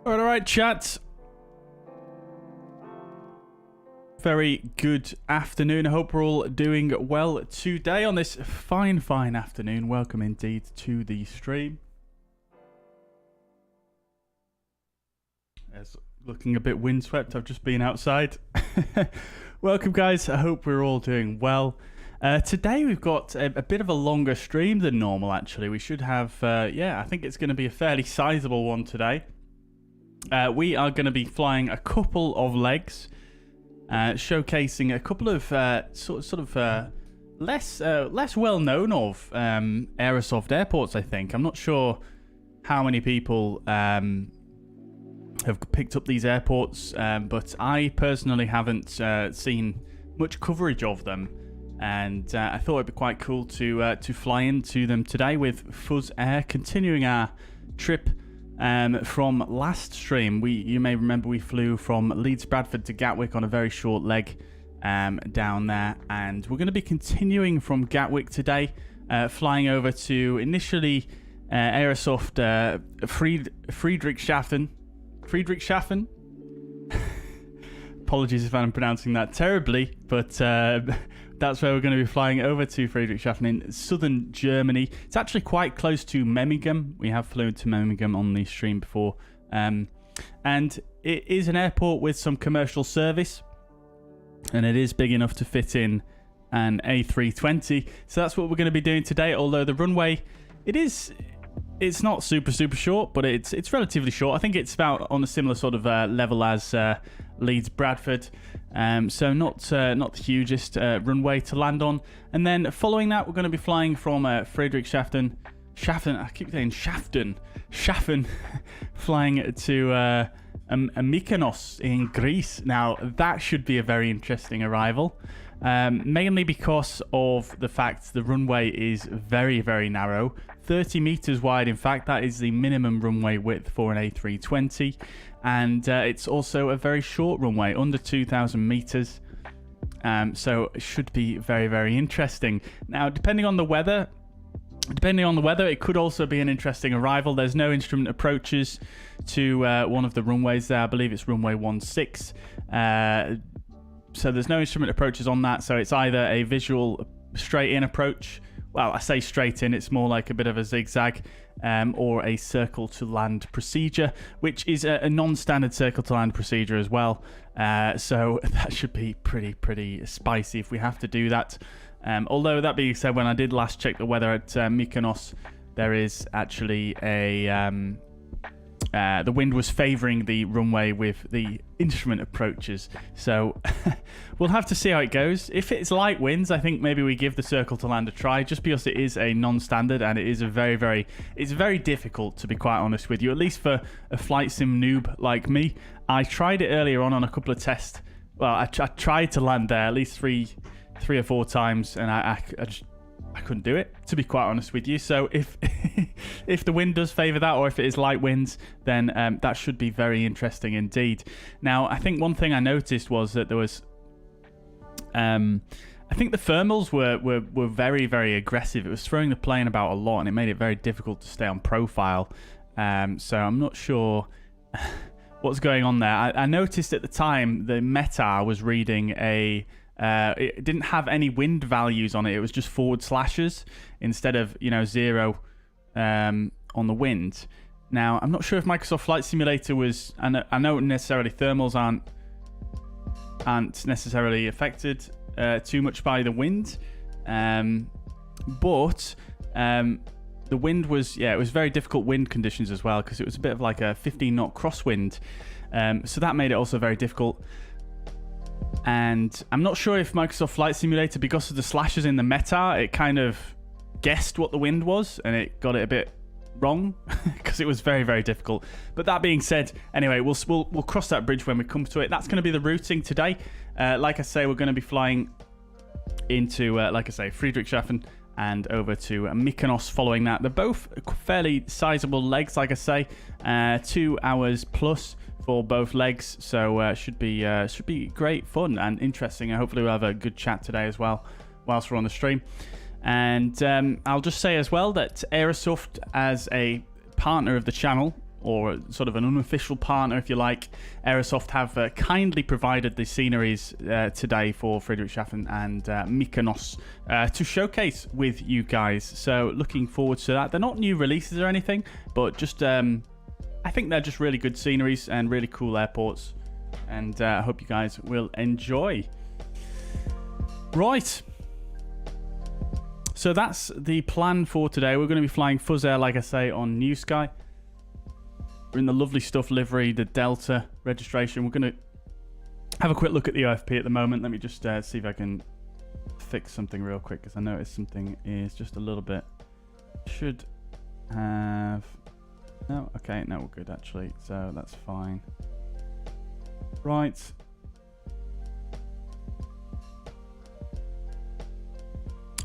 All right, chat. Very good afternoon. I hope we're all doing well today on this fine afternoon. Welcome indeed to the stream. It's looking a bit windswept. I've just been outside. Welcome, guys. I hope we're all doing well. Today we've got a bit of a longer stream than normal, actually. We should have, I think it's going to be a fairly sizable one today. We are going to be flying a couple of legs, showcasing a couple of less well known of Aerosoft airports. I think I'm not sure how many people have picked up these airports, but I personally haven't seen much coverage of them, and I thought it'd be quite cool to fly into them today with fuzzair, continuing our trip. From last stream, you may remember we flew from Leeds Bradford to Gatwick on a very short leg down there, and we're going to be continuing from Gatwick today, flying over to initially Aerosoft Friedrichshafen. Apologies if I'm pronouncing that terribly, but that's where we're going to be flying over to Friedrichshafen in southern Germany. It's actually quite close to Memmingen. We have flown to Memmingen on the stream before. And it is an airport with some commercial service, and it is big enough to fit in an A320. So that's what we're going to be doing today, although the runway, it's not super short, but it's relatively short. I think it's about on a similar sort of level as Leeds Bradford, so not the hugest runway to land on. And then following that, we're going to be flying from Friedrichshafen. I keep saying Schaffen, flying to Mykonos in Greece. Now that should be a very interesting arrival, mainly because of the fact the runway is very narrow, 30 meters wide. In fact, that is the minimum runway width for an A320. And it's also a very short runway, under 2,000 meters. So it should be very interesting. Now, depending on the weather, it could also be an interesting arrival. There's no instrument approaches to one of the runways there. I believe it's runway 16. So there's no instrument approaches on that. So it's either a visual straight in approach. Well, I say straight in, it's more like a bit of a zigzag, or a circle to land procedure, which is a non-standard circle to land procedure as well. So that should be pretty spicy if we have to do that. Although that being said, when I did last check the weather at Mykonos, there is actually the wind was favouring the runway with the instrument approaches. So we'll have to see how it goes. If it's light winds, I think maybe we give the circle to land a try, just because it is a non-standard and it is it's very difficult, to be quite honest with you, at least for a flight sim noob like me. I tried it earlier on a couple of tests. Well, I tried to land there at least three or four times, and I couldn't do it, to be quite honest with you. So if if the wind does favour that, or if it is light winds, then that should be very interesting indeed. Now, I think one thing I noticed was that there was, I think the thermals were very aggressive. It was throwing the plane about a lot, and it made it very difficult to stay on profile. So I'm not sure what's going on there. I noticed at the time the METAR was reading it didn't have any wind values on it. It was just forward slashes instead of 0 on the wind. Now, I'm not sure if Microsoft Flight Simulator was. I know necessarily thermals aren't necessarily affected too much by the wind, but the wind was it was very difficult wind conditions as well, because it was a bit of like a 15-knot crosswind, so that made it also very difficult. And I'm not sure if Microsoft Flight Simulator, because of the slashes in the METAR, it kind of guessed what the wind was, and it got it a bit wrong because it was very difficult. But that being said, anyway, we'll cross that bridge when we come to it. That's going to be the routing today. Like I say, we're going to be flying into, Friedrichshafen and over to Mykonos following that. They're both fairly sizable legs, like I say, 2 hours plus for both legs, so should be great fun and interesting, and hopefully we'll have a good chat today as well whilst we're on the stream. And I'll just say as well that Aerosoft, as a partner of the channel, or sort of an unofficial partner, if you like. Aerosoft have kindly provided the sceneries today for Friedrichshafen and Mykonos to showcase with you guys. So looking forward to that. They're not new releases or anything, but just I think they're just really good sceneries and really cool airports. And I hope you guys will enjoy. Right. So that's the plan for today. We're going to be flying fuzzair, like I say, on New Sky. We're in the lovely stuff livery, the Delta registration. We're going to have a quick look at the OFP at the moment. Let me just see if I can fix something real quick, because I noticed something is just a little bit... Should have... No, okay, no, we're good actually. So that's fine. Right.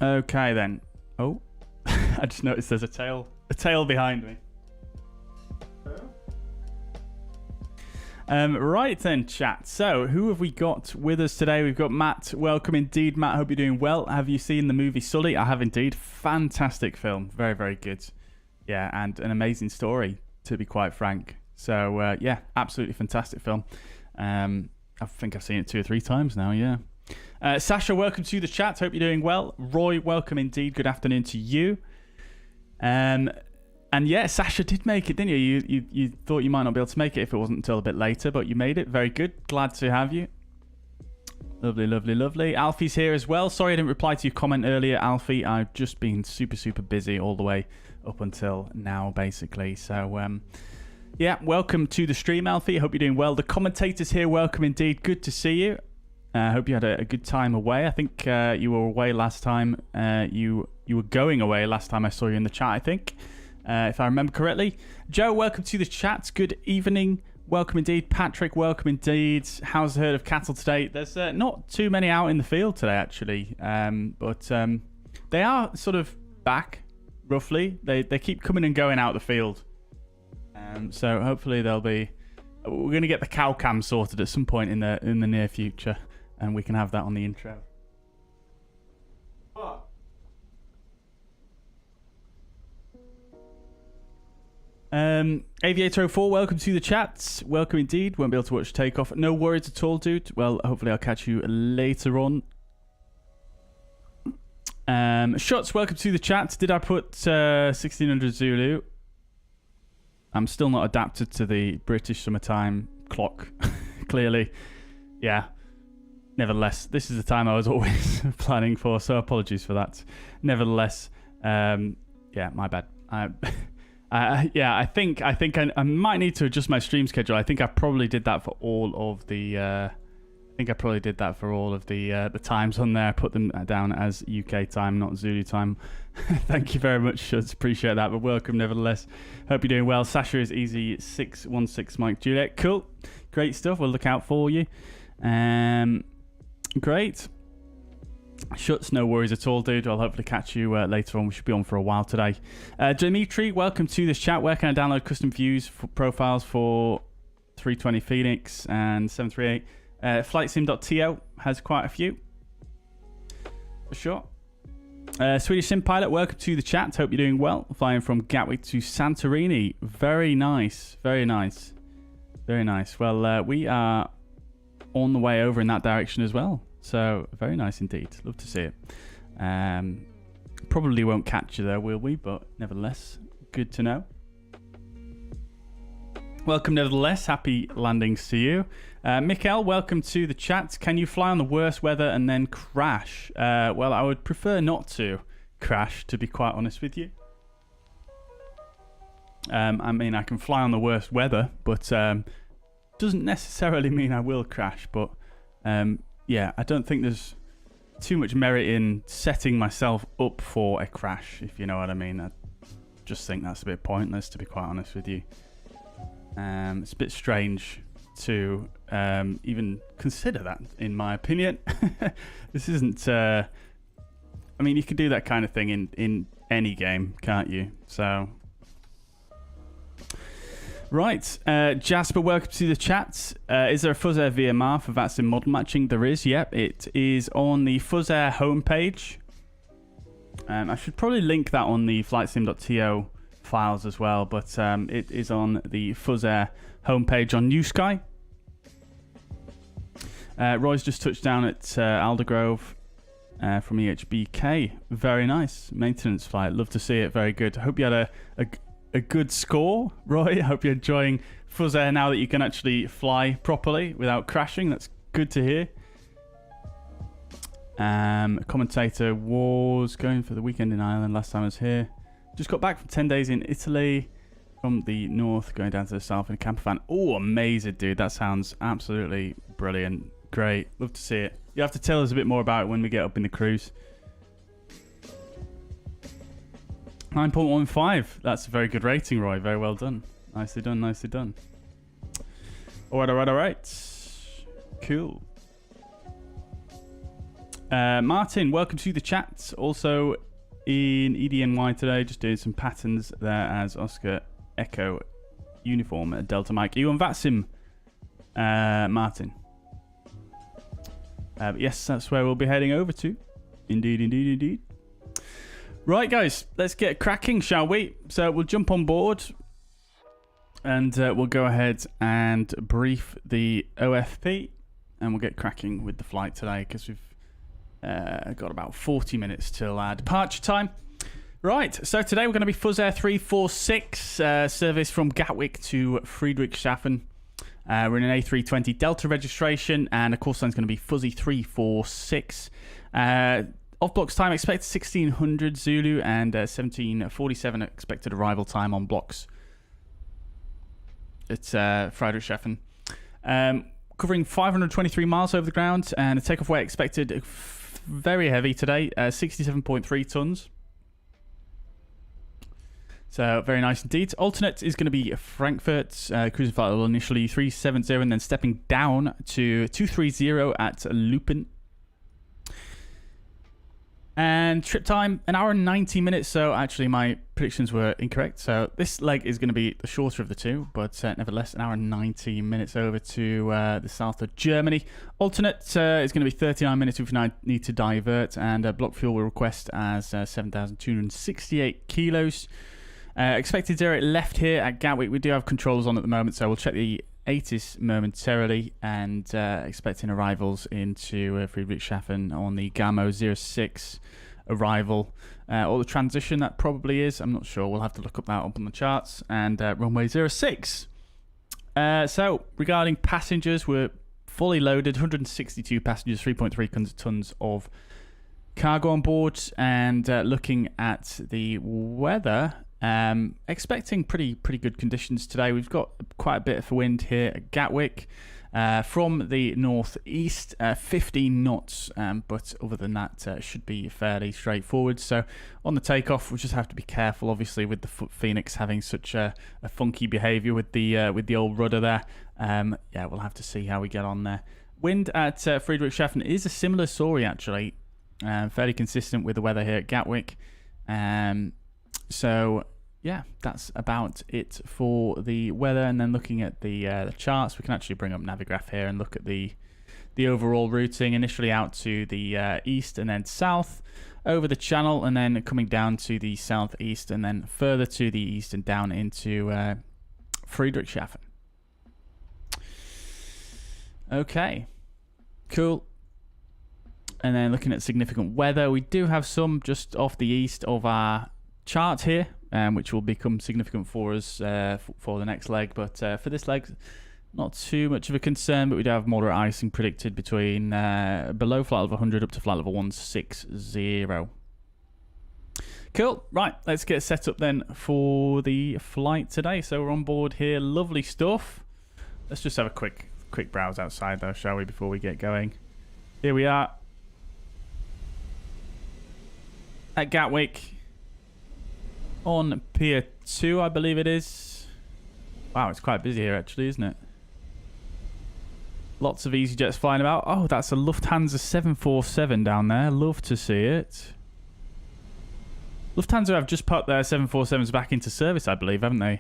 Okay then. Oh, I just noticed there's a tail behind me. Right then, chat. So, who have we got with us today? We've got Matt. Welcome indeed, Matt. Hope you're doing well. Have you seen the movie Sully? I have indeed. Fantastic film. Very, very good. Yeah, and an amazing story, to be quite frank. So, yeah, absolutely fantastic film. I think I've seen it 2 or 3 times now, yeah. Sasha, welcome to the chat. Hope you're doing well. Roy, welcome indeed. Good afternoon to you. And yeah, Sasha did make it, didn't you? You thought you might not be able to make it if it wasn't until a bit later, but you made it. Very good. Glad to have you. Lovely, lovely, lovely. Alfie's here as well. Sorry I didn't reply to your comment earlier, Alfie. I've just been super, super busy all the way up until now, basically. So, yeah, welcome to the stream, Alfie. Hope you're doing well. The commentators here, welcome indeed. Good to see you. I hope you had a good time away. I think you were away last time. You were going away last time I saw you in the chat, I think. If I remember correctly. Joe, welcome to the chat. Good evening. Welcome indeed. Patrick, welcome indeed. How's the herd of cattle today? There's not too many out in the field today, actually. But they are sort of back, roughly. They keep coming and going out the field. So hopefully they'll be... We're going to get the cow cam sorted at some point in the near future. And we can have that on the intro. Aviator 04, welcome to the chat. Welcome indeed. Won't be able to watch takeoff. No worries at all, dude. Well, hopefully I'll catch you later on. Shots, welcome to the chat. Did I put 1600 Zulu? I'm still not adapted to the British summertime clock, clearly. Yeah. Nevertheless, this is the time I was always planning for, so apologies for that. Nevertheless, yeah, my bad. Yeah, I think I might need to adjust my stream schedule. I think I probably did that for all of the. The times on there. I put them down as UK time, not Zulu time. Thank you very much, Shuds. Appreciate that. But welcome, nevertheless. Hope you're doing well. Sasha is easy 616 Mike Juliet. Cool, great stuff. We'll look out for you. Great. Shuts, no worries at all, dude. I'll hopefully catch you later on. We should be on for a while today. Dimitri, welcome to this chat. Where can I download custom views for profiles for 320 Fenix and 738? FlightSim.to has quite a few. For sure. Swedish Sim Pilot, welcome to the chat. Hope you're doing well. Flying from Gatwick to Santorini. Very nice. Very nice. Very nice. Well, we are on the way over in that direction as well. So, very nice indeed. Love to see it. Probably won't catch you there, will we? But nevertheless, good to know. Welcome, nevertheless. Happy landings to you. Mikkel, welcome to the chat. Can you fly on the worst weather and then crash? Well, I would prefer not to crash, to be quite honest with you. I mean, I can fly on the worst weather, but doesn't necessarily mean I will crash. But yeah, I don't think there's too much merit in setting myself up for a crash, if you know what I mean. I just think that's a bit pointless, to be quite honest with you. It's a bit strange to even consider that, in my opinion. This isn't... I mean, you can do that kind of thing in any game, can't you? So... Right, Jasper, welcome to the chat. Is there a fuzzair VMR for VATSIM model matching? There is, yep. It is on the fuzzair homepage. I should probably link that on the flightsim.to files as well, but it is on the fuzzair homepage on New Sky. Roy's just touched down at Aldergrove from EGKK. Very nice maintenance flight. Love to see it. Very good. Hope you had a good score, Roy. Hope you're enjoying fuzzair now that you can actually fly properly without crashing. That's good to hear. Commentator was going for the weekend in Ireland last time I was here. Just got back from 10 days in Italy from the north, going down to the south in a camper van. Oh, amazing, dude. That sounds absolutely brilliant. Great. Love to see it. You have to tell us a bit more about it when we get up in the cruise. 9.15. That's a very good rating, Roy. Very well done. Nicely done, nicely done. All right. Cool. Martin, welcome to the chat. Also in EDNY today, just doing some patterns there as Oscar Echo Uniform at Delta Mike. Are you on VATSIM, Martin? But yes, that's where we'll be heading over to. Indeed. Right, guys, let's get cracking, shall we? So we'll jump on board and we'll go ahead and brief the OFP and we'll get cracking with the flight today because we've got about 40 minutes till our departure time. Right, so today we're going to be fuzzair 346, service from Gatwick to Friedrichshafen. We're in an A320 Delta registration, and the call sign is going to be fuzzy 346. Off blocks time expected 1600 Zulu and 1747 expected arrival time on blocks. It's Friedrichshafen. Covering 523 miles over the ground, and a takeoff weight expected very heavy today, 67.3 tons. So very nice indeed. Alternate is going to be Frankfurt. Cruising flight will initially 370 and then stepping down to 230 at Lupin. And trip time, 1 hour and 90 minutes. So actually my predictions were incorrect. So this leg is going to be the shorter of the two, but nevertheless 1 hour and 90 minutes over to the south of Germany. Alternate is going to be 39 minutes if we need to divert, and block fuel will request as 7,268 kilos. Expected zero left here at Gatwick. We do have controls on at the moment, so we'll check the ATIS momentarily, and expecting arrivals into Friedrichshafen on the Gamo 06 arrival. Or the transition, that probably is. I'm not sure. We'll have to look up that up on the charts. And runway 06. So, regarding passengers, we're fully loaded. 162 passengers, 3.3 tons of cargo on board. And looking at the weather, expecting pretty good conditions today. We've got quite a bit of wind here at Gatwick from the northeast, 15 knots, but other than that should be fairly straightforward. So on the takeoff we just have to be careful, obviously, with the Fenix having such a funky behavior with the old rudder there. Yeah, we'll have to see how we get on there. Wind at Friedrichshafen is a similar story actually, fairly consistent with the weather here at Gatwick. So yeah, that's about it for the weather. And then looking at the charts, we can actually bring up Navigraph here and look at the overall routing. Initially out to the east and then south over the channel, and then coming down to the southeast and then further to the east and down into Friedrichshafen. Okay, cool. And then looking at significant weather, we do have some just off the east of our chart here, which will become significant for us for the next leg. But for this leg, not too much of a concern, but we do have moderate icing predicted between below flight level 100 up to flight level 160. Cool. Right, let's get set up then for the flight today. So we're on board here. Lovely stuff. Let's just have a quick browse outside though, shall we, before we get going. Here we are at Gatwick on Pier 2, I believe it is. Wow, it's quite busy here actually, isn't it? Lots of EasyJets flying about. Oh, that's a Lufthansa 747 down there. Love to see it. Lufthansa have just put their 747s back into service, I believe, haven't they?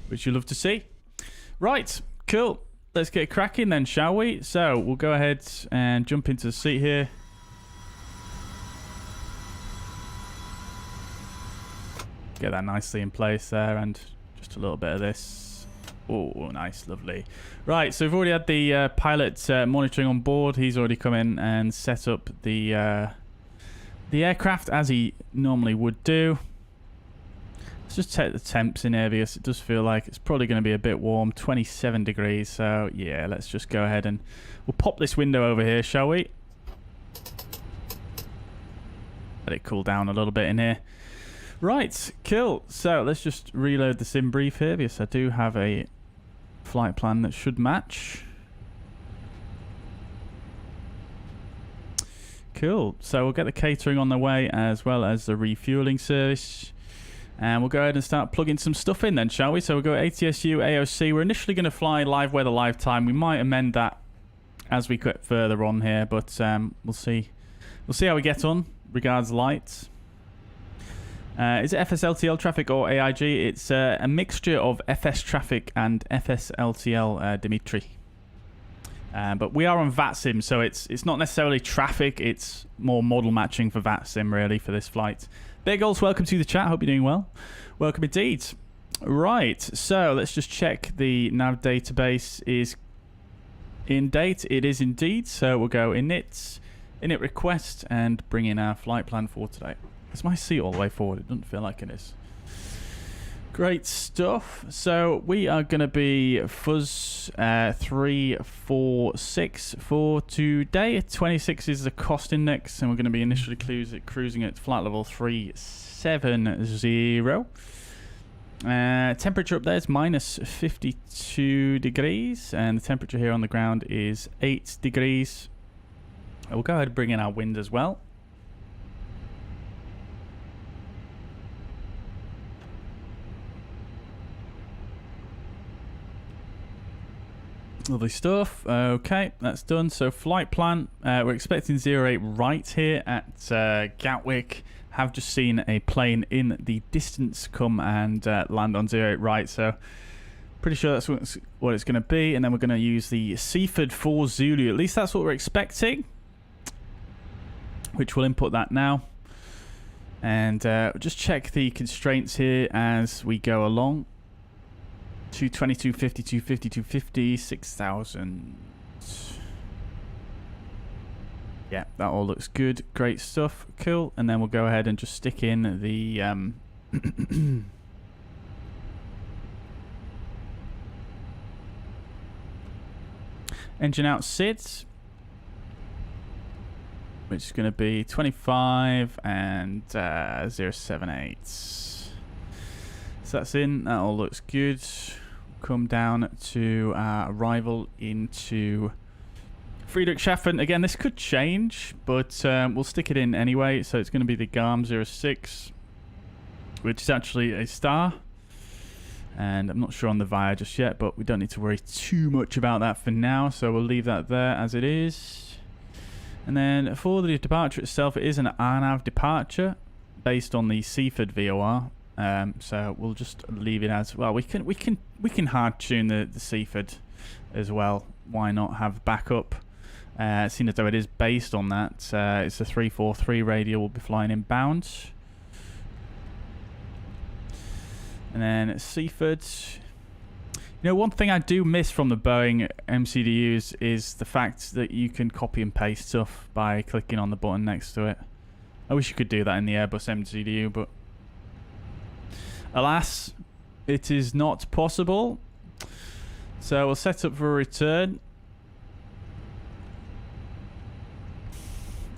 Which you love to see. Right, cool. Let's get cracking then, shall we? So we'll go ahead and jump into the seat here. get that nicely in place there, and just a little bit of this. Oh, nice, lovely. Right, so we've already had the pilot monitoring on board. He's already come in and set up the aircraft as he normally would do. Let's just take the temps in here because it does feel like it's probably going to be a bit warm, 27 degrees. So yeah, let's just go ahead and we'll pop this window over here, shall we? Let it cool down a little bit in here. Right, cool. So let's just reload the sim brief here because I do have a flight plan that should match. Cool. So we'll get the catering on the way as well as the refueling service. And we'll go ahead and start plugging some stuff in then, shall we? So we'll go ATSU, AOC. We're initially going to fly live weather, live time. We might amend that as we get further on here, but we'll see. We'll see how we get on. Regards lights. Is it FSLTL traffic or AIG? It's a mixture of FS traffic and FSLTL, Dimitri. But we are on VATSIM, so it's not necessarily traffic. It's more model matching for VATSIM, really, for this flight. Big Goals, welcome to the chat. Hope you're doing well. Welcome indeed. Right, so let's just check the nav database is in date. It is indeed. So we'll go init request and bring in our flight plan for today. Is my seat all the way forward? It doesn't feel like it is. Great stuff. So we are going to be fuzz 346 for today. 26 is the cost index, and we're going to be initially cruising at flight level 370. Temperature up there is minus 52 degrees, and the temperature here on the ground is 8 degrees. We'll go ahead and bring in our wind as well. Lovely stuff. Okay, that's done. So flight plan, we're expecting 08 right here at Gatwick. Have just seen a plane in the distance come and land on 08 right. So pretty sure that's what it's going to be. And then we're going to use the Seaford for Zulu. At least that's what we're expecting. Which we'll input that now. And just check the constraints here as we go along. 220, 250, 250, 250, 6,000. Yeah, that all looks good. Great stuff. Cool. And then we'll go ahead and just stick in the engine out SID, which is going to be 25 and 078. So that's in. That all looks good. Come down to our arrival into Friedrichshafen. Again, this could change, but we'll stick it in anyway. So it's going to be the GARM 06, which is actually a star. And I'm not sure on the VIA just yet, but we don't need to worry too much about that for now. So we'll leave that there as it is. And then for the departure itself, it is an RNAV departure based on the Seaford VOR. So we'll just leave it as well. We can hard tune the Seaford as well. Why not have backup? Seeing as though it is based on that, it's a 343 radial. We'll be flying inbound, and then Seaford. You know, one thing I do miss from the Boeing MCDUs is the fact that you can copy and paste stuff by clicking on the button next to it. I wish you could do that in the Airbus MCDU, but alas, it is not possible. So we'll set up for a return.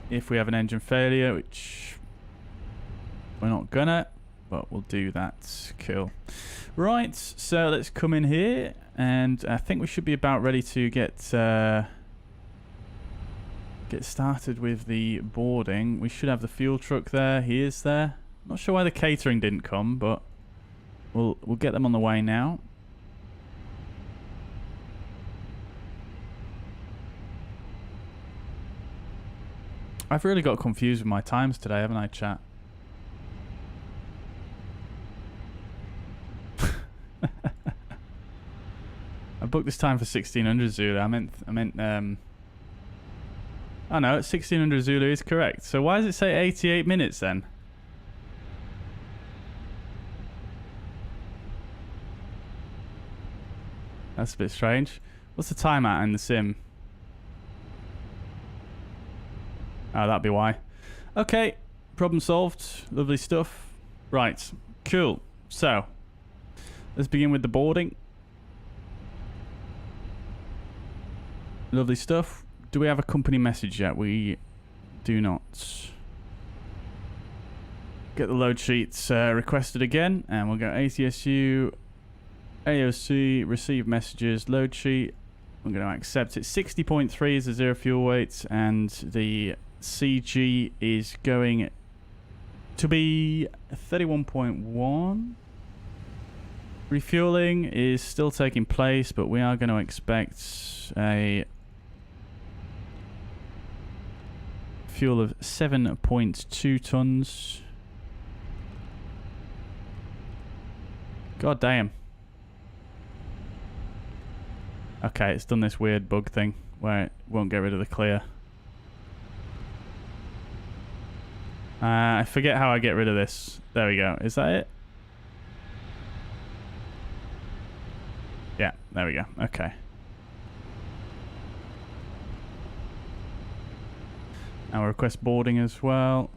If we have an engine failure, which we're not gonna, but we'll do that. Cool. Right, so let's come in here, and I think we should be about ready to get started with the boarding. We should have the fuel truck there. He is there. Not sure why the catering didn't come, but we'll get them on the way now. I've really got confused with my times today, haven't I, chat? I booked this time for 1600 Zulu. I meant oh no, 1600 Zulu is correct. So why does it say 88 minutes then? That's a bit strange. What's the time at in the sim? Oh, that'd be why. Okay, problem solved. Lovely stuff. Right, cool. So, let's begin with the boarding. Lovely stuff. Do we have a company message yet? We do not. Get the load sheets requested again, and we'll go ATSU, AOC, receive messages, load sheet. I'm going to accept it. 60.3 is the zero fuel weight, and the CG is going to be 31.1. Refueling is still taking place, but we are going to expect a fuel of 7.2 tons. God damn. Okay, it's done this weird bug thing where it won't get rid of the clear. I forget how I get rid of this. There we go. Is that it? Yeah, there we go. Okay. Now we'll request boarding as well.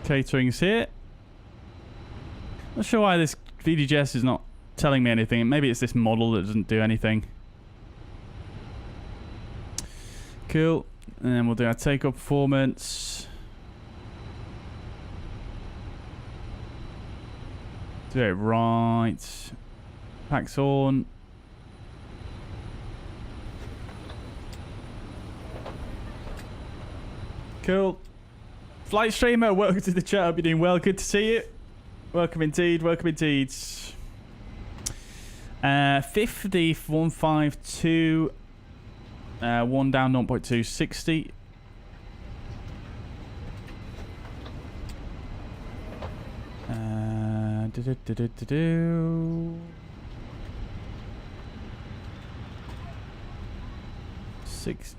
Catering's here. Not sure why this VDGS is not telling me anything. Maybe it's this model that doesn't do anything. Cool. And then we'll do our takeoff performance. Do it right. Packs on. Cool. Flight streamer, welcome to the chat. Hope you're doing well. Good to see you. Welcome indeed. Welcome indeed. 50, 152. 1 down, 0.2, 60.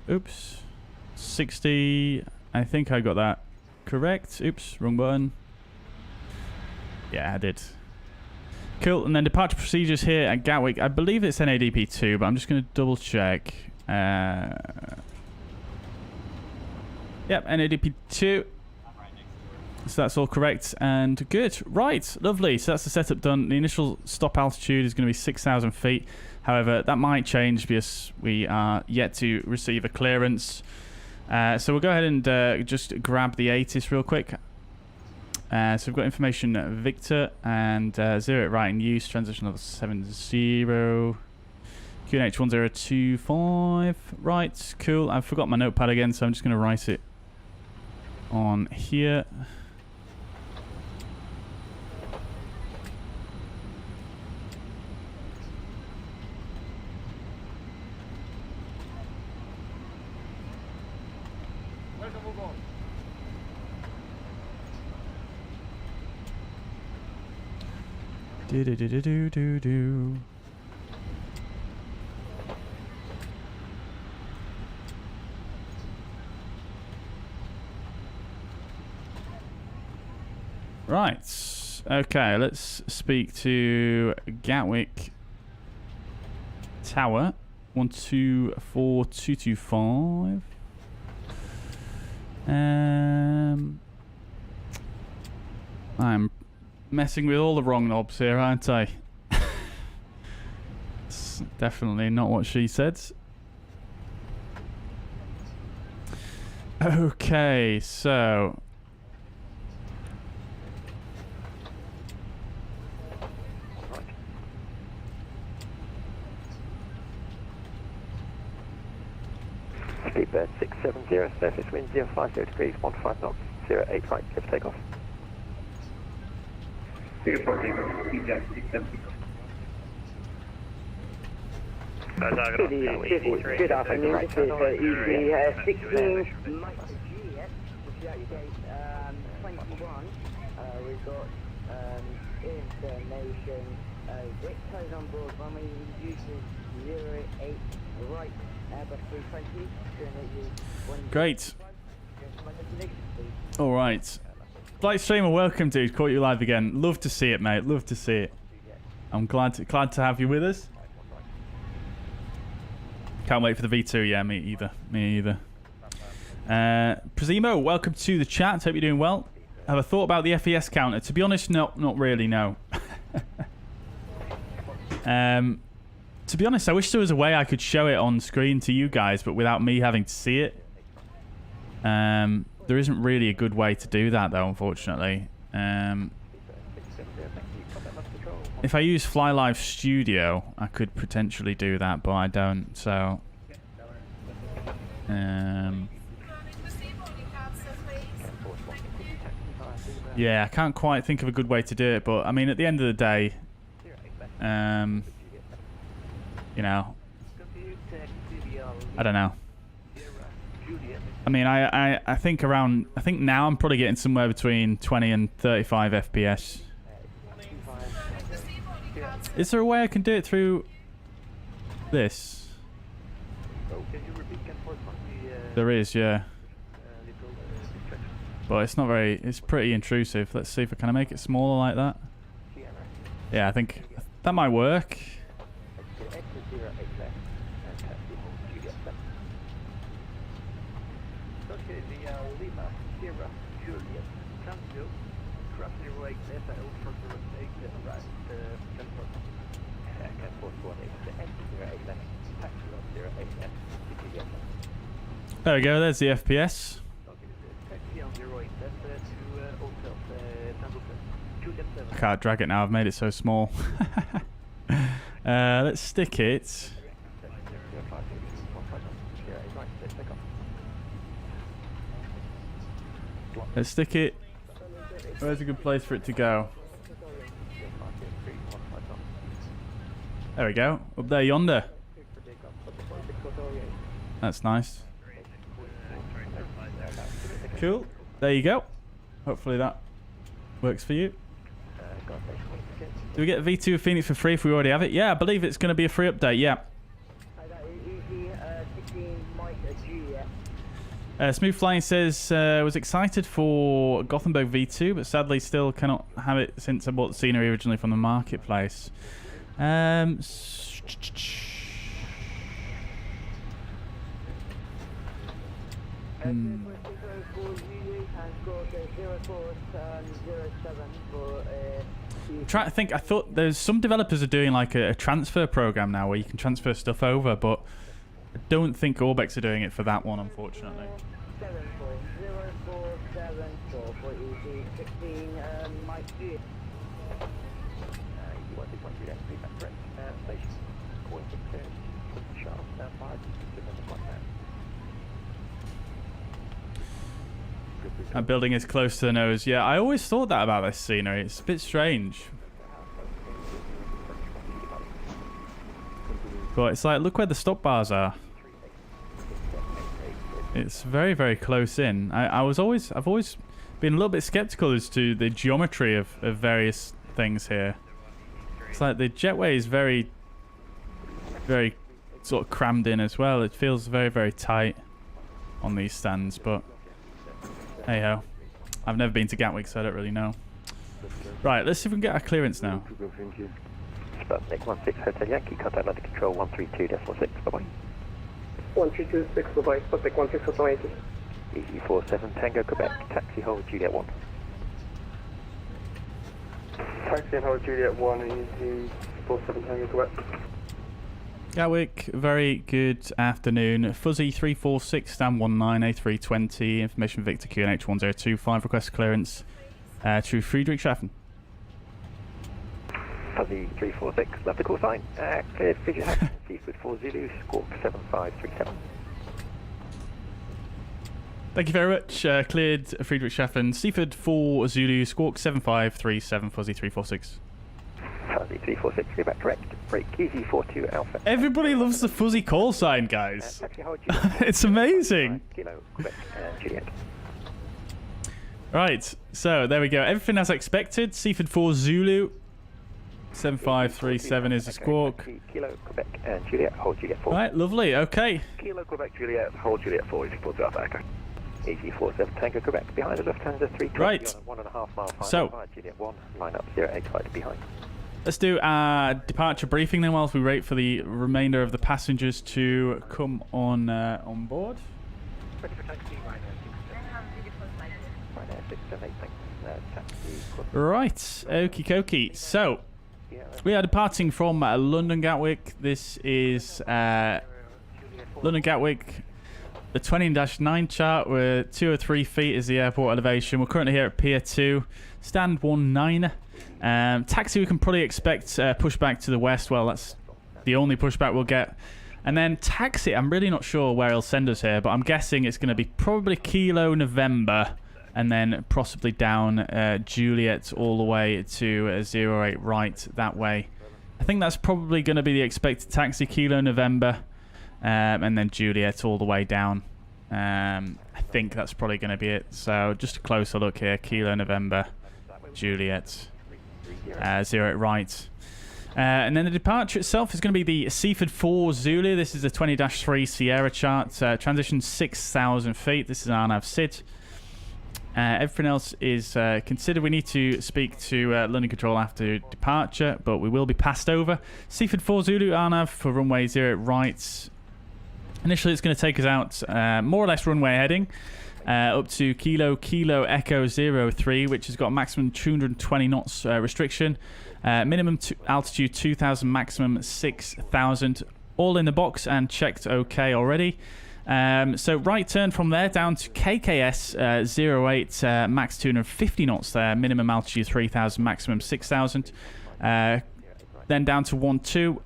Oops. 60. I think I got that correct. Oops, wrong button. Yeah, I did. Cool. And then departure procedures here at Gatwick. I believe it's NADP2, but I'm just going to double check. Yep, NADP2. So that's all correct and good. Right, lovely. So that's the setup done. The initial stop altitude is going to be 6,000 feet. However, that might change because we are yet to receive a clearance. So we'll go ahead and just grab the ATIS real quick. So we've got information Victor and 0 right in use. Transition level 70. QNH 1025. Right, cool. I forgot my notepad again, so I'm just going to write it on here. Do do do do do do do. Right. Okay, let's speak to Gatwick Tower 124225. I'm messing with all the wrong knobs here, aren't I? It's definitely not what she said. Okay, so Speedbird 670, surface wind 050 degrees, 15 knots, 08 right, clear for takeoff. Good afternoon, this is EG 16 Mike G, which is out your gate 21. We've got information, Rick codes on board, runway uses 08 right, Airbus 320. Great. All right. Flight streamer, welcome, dude. Caught you live again. Love to see it, mate. Love to see it. I'm glad to have you with us. Can't wait for the V2. Yeah, me either. Me either. Prozimo, welcome to the chat. Hope you're doing well. Have a thought about the FES counter? To be honest, not really. No. To be honest, I wish there was a way I could show it on screen to you guys, but without me having to see it. There isn't really a good way to do that, though, unfortunately. If I use FlyLive Studio, I could potentially do that, but I don't, so... yeah, I can't quite think of a good way to do it, but, I mean, at the end of the day, you know, I don't know. I mean, I think around, I think now I'm probably getting somewhere between 20 and 35 FPS. Is there a way I can do it through this? There is, yeah. But it's not very, it's pretty intrusive. Let's see if I can make it smaller like that. Yeah, I think that might work. There we go, there's the FPS. I can't drag it now, I've made it so small. Let's stick it. Let's stick it. Where's a good place for it to go? There we go, up there yonder. That's nice. Cool. There you go. Hopefully that works for you. Do we get V2 of Phoenix for free if we already have it? Yeah, I believe it's going to be a free update, yeah. Smooth Flying says, was excited for Gothenburg V2, but sadly still cannot have it since I bought the scenery originally from the marketplace. I'm trying to think. I thought there's some developers are doing like a transfer program now where you can transfer stuff over, but I don't think Orbex are doing it for that one, unfortunately. That building is close to the nose. Yeah, I always thought that about this scenery. It's a bit strange. But it's like, look where the stop bars are. It's very, very close in. I've always been a little bit skeptical as to the geometry of various things here. It's like the jetway is very, very sort of crammed in as well. It feels very, very tight on these stands, but hey ho. I've never been to Gatwick, so I don't really know. Right, let's see if we can get our clearance now. SPAD.neXt 16 Hotel Yankee, contact line control 132.6, bye-bye. 132.6, bye-bye, SPAD.neXt 16 Hotel Yankee. EG47 Tango, Quebec, taxi hold Juliet 1. Taxi and hold Juliet 1, EG47 Tango, Quebec. Gatwick, very good afternoon. Fuzzy 346, stand 19, A320, information Victor QNH 1025, request clearance to Friedrichshafen. Fuzzy 346, left the call sign, cleared Friedrichshafen, Seafood 4 Zulu, squawk 7537. Thank you very much. Cleared Friedrichshafen, Seaford 4 Zulu, squawk 7537, Fuzzy 346. Fuzzy 346, go back correct. Break EG42 Alpha. Everybody loves the fuzzy call sign, guys. It's amazing. Kilo, Quebec, Juliet. Right, so there we go. Everything as expected. Seaford 4 Zulu, 7537 is the squawk. Kilo, Quebec, and Juliet, hold Juliet 4. Right, lovely, okay. Kilo, Quebec, Juliet, hold Juliet 4, EG4 Alpha Echo. EG47 Tango, Quebec, behind the Lufthansa 320 right. on a 1.5 mile high. So, Juliet 1, line up 085 behind. let's do our departure briefing then whilst we wait for the remainder of the passengers to come on board. Ready for taxi, Ryanair 678, thanks. Taxi. Right, okie dokie. So, we are departing from London Gatwick. This is London Gatwick, the 20-9 chart, where 203 feet is the airport elevation. We're currently here at Pier 2, stand 19. Taxi, we can probably expect pushback to the west. Well, that's the only pushback we'll get. And then taxi, I'm really not sure where he'll send us here, but I'm guessing it's going to be probably Kilo November, and then possibly down Juliet all the way to 08 right that way. I think that's probably going to be the expected taxi, Kilo November. And then Juliet all the way down. I think that's probably going to be it. So just a closer look here. Kilo November, Juliet, 08 right. And then the departure itself is going to be the Seaford 4 Zulu. This is the 20-3 Sierra chart. Transition 6,000 feet. This is RNAV SID. Everything else is considered. We need to speak to London Control after departure, but we will be passed over. Seaford 4 Zulu RNAV for runway 08 right. Initially, it's going to take us out more or less runway heading up to Kilo Echo 03, which has got maximum 220 knots restriction. Minimum altitude 2,000, maximum 6,000. All in the box and checked okay already. So right turn from there down to KKS 08, max 250 knots there. Minimum altitude 3,000, maximum 6,000. Then down to 12.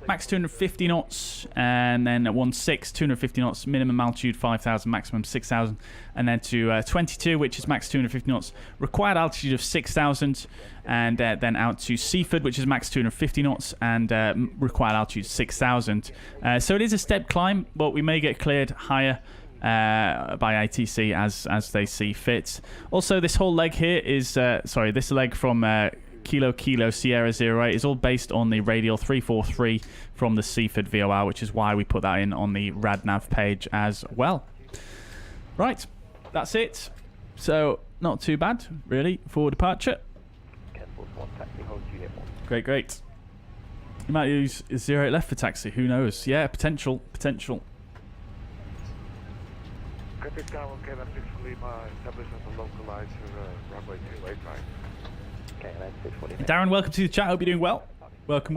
Max 250 knots, and then at 16, 250 knots, minimum altitude 5,000, maximum 6,000, and then to 22, which is max 250 knots, required altitude of 6,000, and then out to Seaford, which is max 250 knots, and required altitude 6,000. So it is a step climb, but we may get cleared higher by ATC as they see fit. Also, this whole leg here is, this leg from Kilo Sierra 08 is all based on the radial 343 from the Seaford VOR, which is why we put that in on the RadNav page as well. Right, that's it. So not too bad really for departure. Great. You might use 08 left for taxi, who knows? Yeah, potential. Darren, welcome to the chat. Hope you're doing well. Welcome.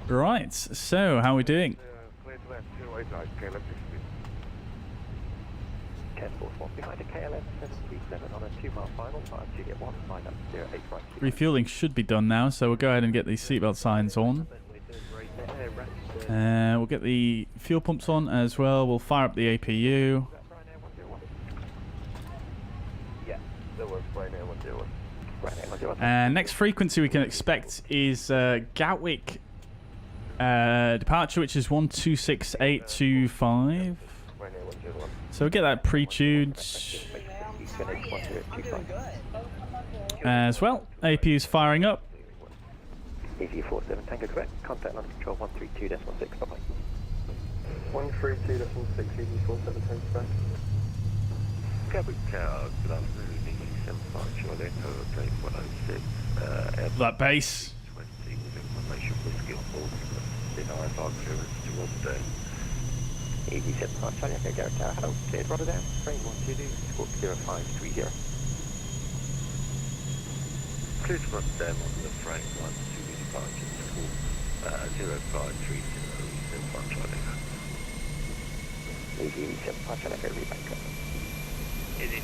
Right, so how are we doing? Refueling should be done now, so we'll go ahead and get these seatbelt signs on. We'll get the fuel pumps on as well. We'll fire up the APU. Next frequency we can expect is Gatwick departure, which is 126.825. So we'll get that pre-tuned as well. APU's firing up. EG47 Tango Quebec, contact London Control 132.6, bye-bye. 132.6, EG47 Tango Quebec. Gatwick Tower, good afternoon, EG75 Charlie Echo, plane 106. That base. 20 with information whiskey on board, in IFR clearance to Rotterdam. EG75 Charlie Echo, Garrett Tower, hello, cleared Rotterdam, frame 122, squawk 0530. Cleared Rotterdam on the frame 122 departure, squawk 0530, 75 Charlie Echo. EG75 Charlie Echo, rebank up.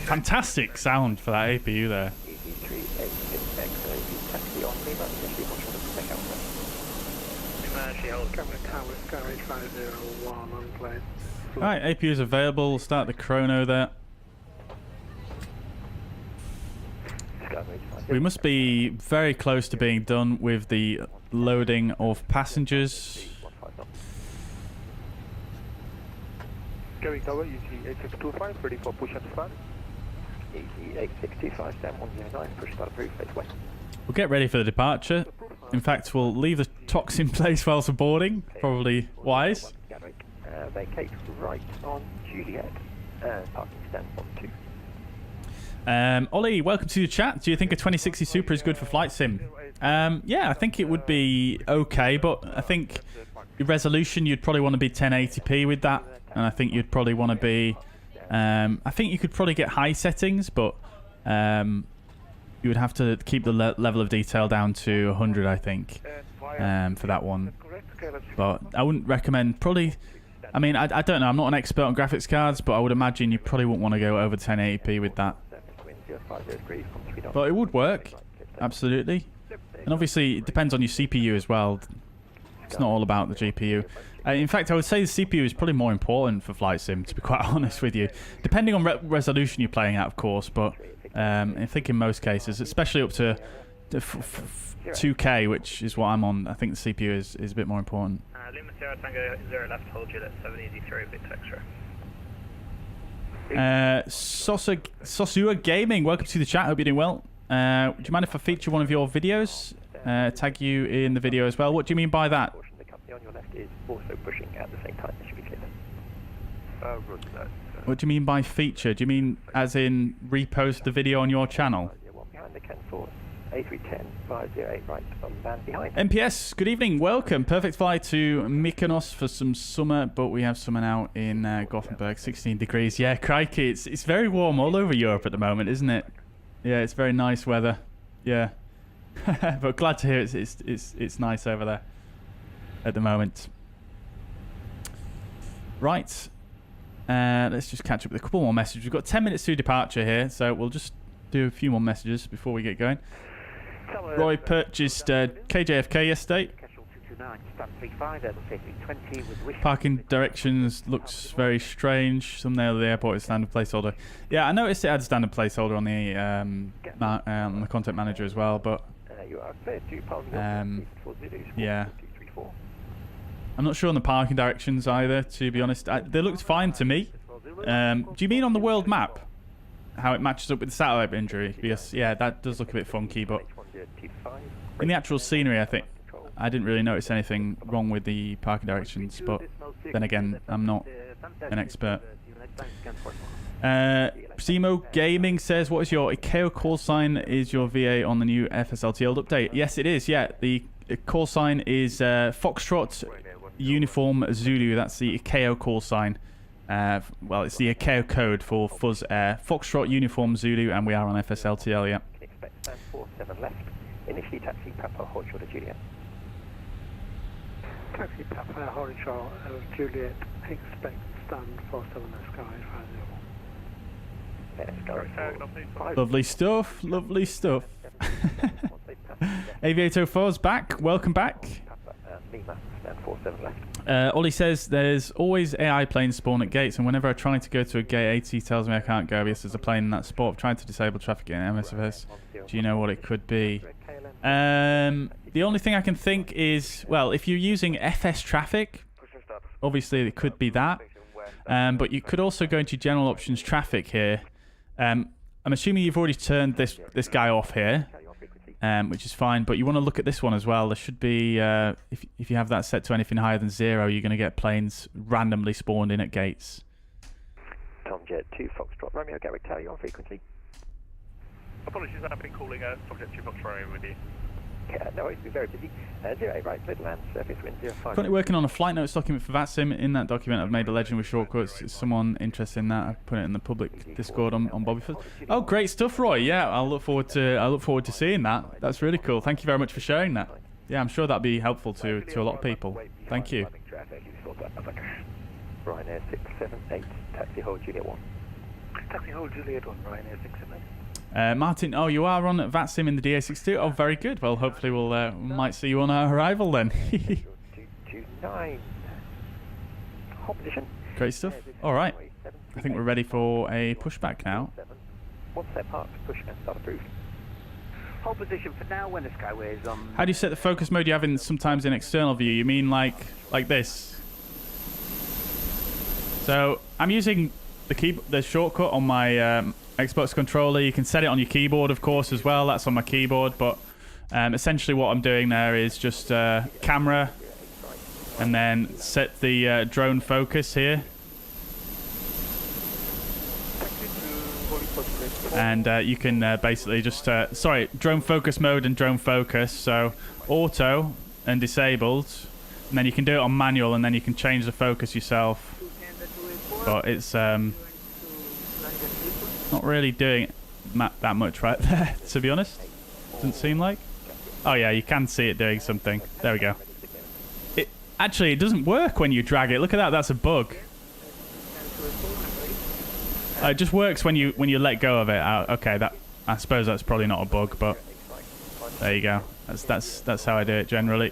Fantastic sound for that APU there. Alright, APU is available. We'll start the chrono there. We must be very close to being done with the loading of passengers. Gary Tower, EG8625, ready for push and start. EG8625, stand 109, push start approved, face west. We'll get ready for the departure. In fact, we'll leave the tox in place whilst we're boarding. Probably wise. Vacate right on Juliet, parking stand 12. Ollie, welcome to the chat. Do you think a 2060 Super is good for flight sim? Yeah, I think it would be okay, but I think your resolution, you'd probably want to be 1080p with that, and I think you'd probably want to be... I think you could probably get high settings, but you would have to keep the level of detail down to 100, I think, for that one. But I wouldn't recommend probably... I mean, I don't know. I'm not an expert on graphics cards, but I would imagine you probably wouldn't want to go over 1080p with that. But it would work, absolutely. And obviously, it depends on your CPU as well. It's not all about the GPU. In fact, I would say the CPU is probably more important for flight sim, to be quite honest with you. Depending on resolution you're playing at, of course, but I think in most cases, especially up to 2K, which is what I'm on, I think the CPU is a bit more important. Lima Sierra Tango 0 left, hold Juliet 7 easy 3 Victor Extra. Sosua Gaming, welcome to the chat. Hope you're doing well. Do you mind if I feature one of your videos? Tag you in the video as well. What do you mean by that? The company on your left is also pushing at the same time. It should be clear. What do you mean by feature? Do you mean as in repost the video on your channel? Behind the Ken Force, A310, 508 right on the band behind. MPS, good evening, welcome. Perfect flight to Mykonos for some summer, but we have summer now in Gothenburg, 16 degrees. Yeah, crikey, it's very warm all over Europe at the moment, isn't it? Yeah, it's very nice weather. Yeah, but glad to hear it's nice over there at the moment. Right, let's just catch up with a couple more messages. We've got 10 minutes to departure here, so we'll just do a few more messages before we get going. Roy purchased KJFK yesterday. Parking directions looks very strange. Thumbnail of the airport is standard placeholder. Yeah, I noticed it had a standard placeholder on the content manager as well, but yeah. I'm not sure on the parking directions either, to be honest. They looked fine to me. Do you mean on the world map? How it matches up with the satellite imagery? Because, yeah, that does look a bit funky, but in the actual scenery, I think I didn't really notice anything wrong with the parking directions, but then again, I'm not an expert. Simo Gaming says, what is your ICAO call sign? Is your VA on the new FSLTL update? Yes, it is, yeah. The call sign is Foxtrot Uniform Zulu. That's the ICAO call sign. Well, it's the ICAO code for fuzzair. Foxtrot Uniform Zulu, and we are on FSLTL, yeah. Expect stand 47 left. Initially taxi Papa Hold Short of Juliet. Taxi Papa Hold Short of Juliet. Expect stand 47 Sky. Lovely stuff, lovely stuff. Aviator 4's back, welcome back. Lima, stand 47 left. Ollie says there's always AI planes spawn at gates, and whenever I try to go to a gate, AT tells me I can't go because there's a plane in that spot. I've tried to disable traffic in MSFS. Do you know what it could be? The only thing I can think is, well, if you're using FS traffic, obviously it could be that. But you could also go into general options traffic here. I'm assuming you've already turned this guy off here. Which is fine, but you want to look at this one as well. There should be, if you have that set to anything higher than 0, you're going to get planes randomly spawned in at gates. Tom Jet 2 Foxtrot Romeo Gatwick Tower, you on frequency. Apologies, I've been calling Tom Jet 2 Fox Romeo with you. Yeah, no, it's been very busy. 08 right, clear to land, surface wind 05. Currently working on a flight notes document for VATSIM. In that document, I've made a legend with shortcuts. Is someone interested in that? I've put it in the public Discord on Bobby Fuzz. Oh, great stuff, Roy. Yeah, I look forward to seeing that. That's really cool. Thank you very much for sharing that. Yeah, I'm sure that'd be helpful to a lot of people. Thank you. Ryanair 678, taxi hold Juliet 1. Taxi Hold Juliet 1, Ryanair 678. Martin, oh, you are on VATSIM in the DA62. Oh, very good. Well, hopefully we might see you on our arrival then. 229. Hold position. Great stuff. All right. I think we're ready for a pushback now. Once they're parked, push and start approved. Hold position for now when the Skyway is on. How do you set the focus mode you have in sometimes in external view? You mean like this? So I'm using the shortcut on my Xbox controller. You can set it on your keyboard, of course, as well. That's on my keyboard, but essentially what I'm doing there is just camera and then set the drone focus here. And you can basically just... sorry, drone focus mode and drone focus. So auto and disabled. And then you can do it on manual, and then you can change the focus yourself. But it's not really doing that much right there, to be honest. Doesn't seem like. Oh yeah, you can see it doing something. There we go. Actually, it doesn't work when you drag it. Look at that. That's a bug. It just works when you let go of it. Okay, I suppose that's probably not a bug, but there you go. That's how I do it generally.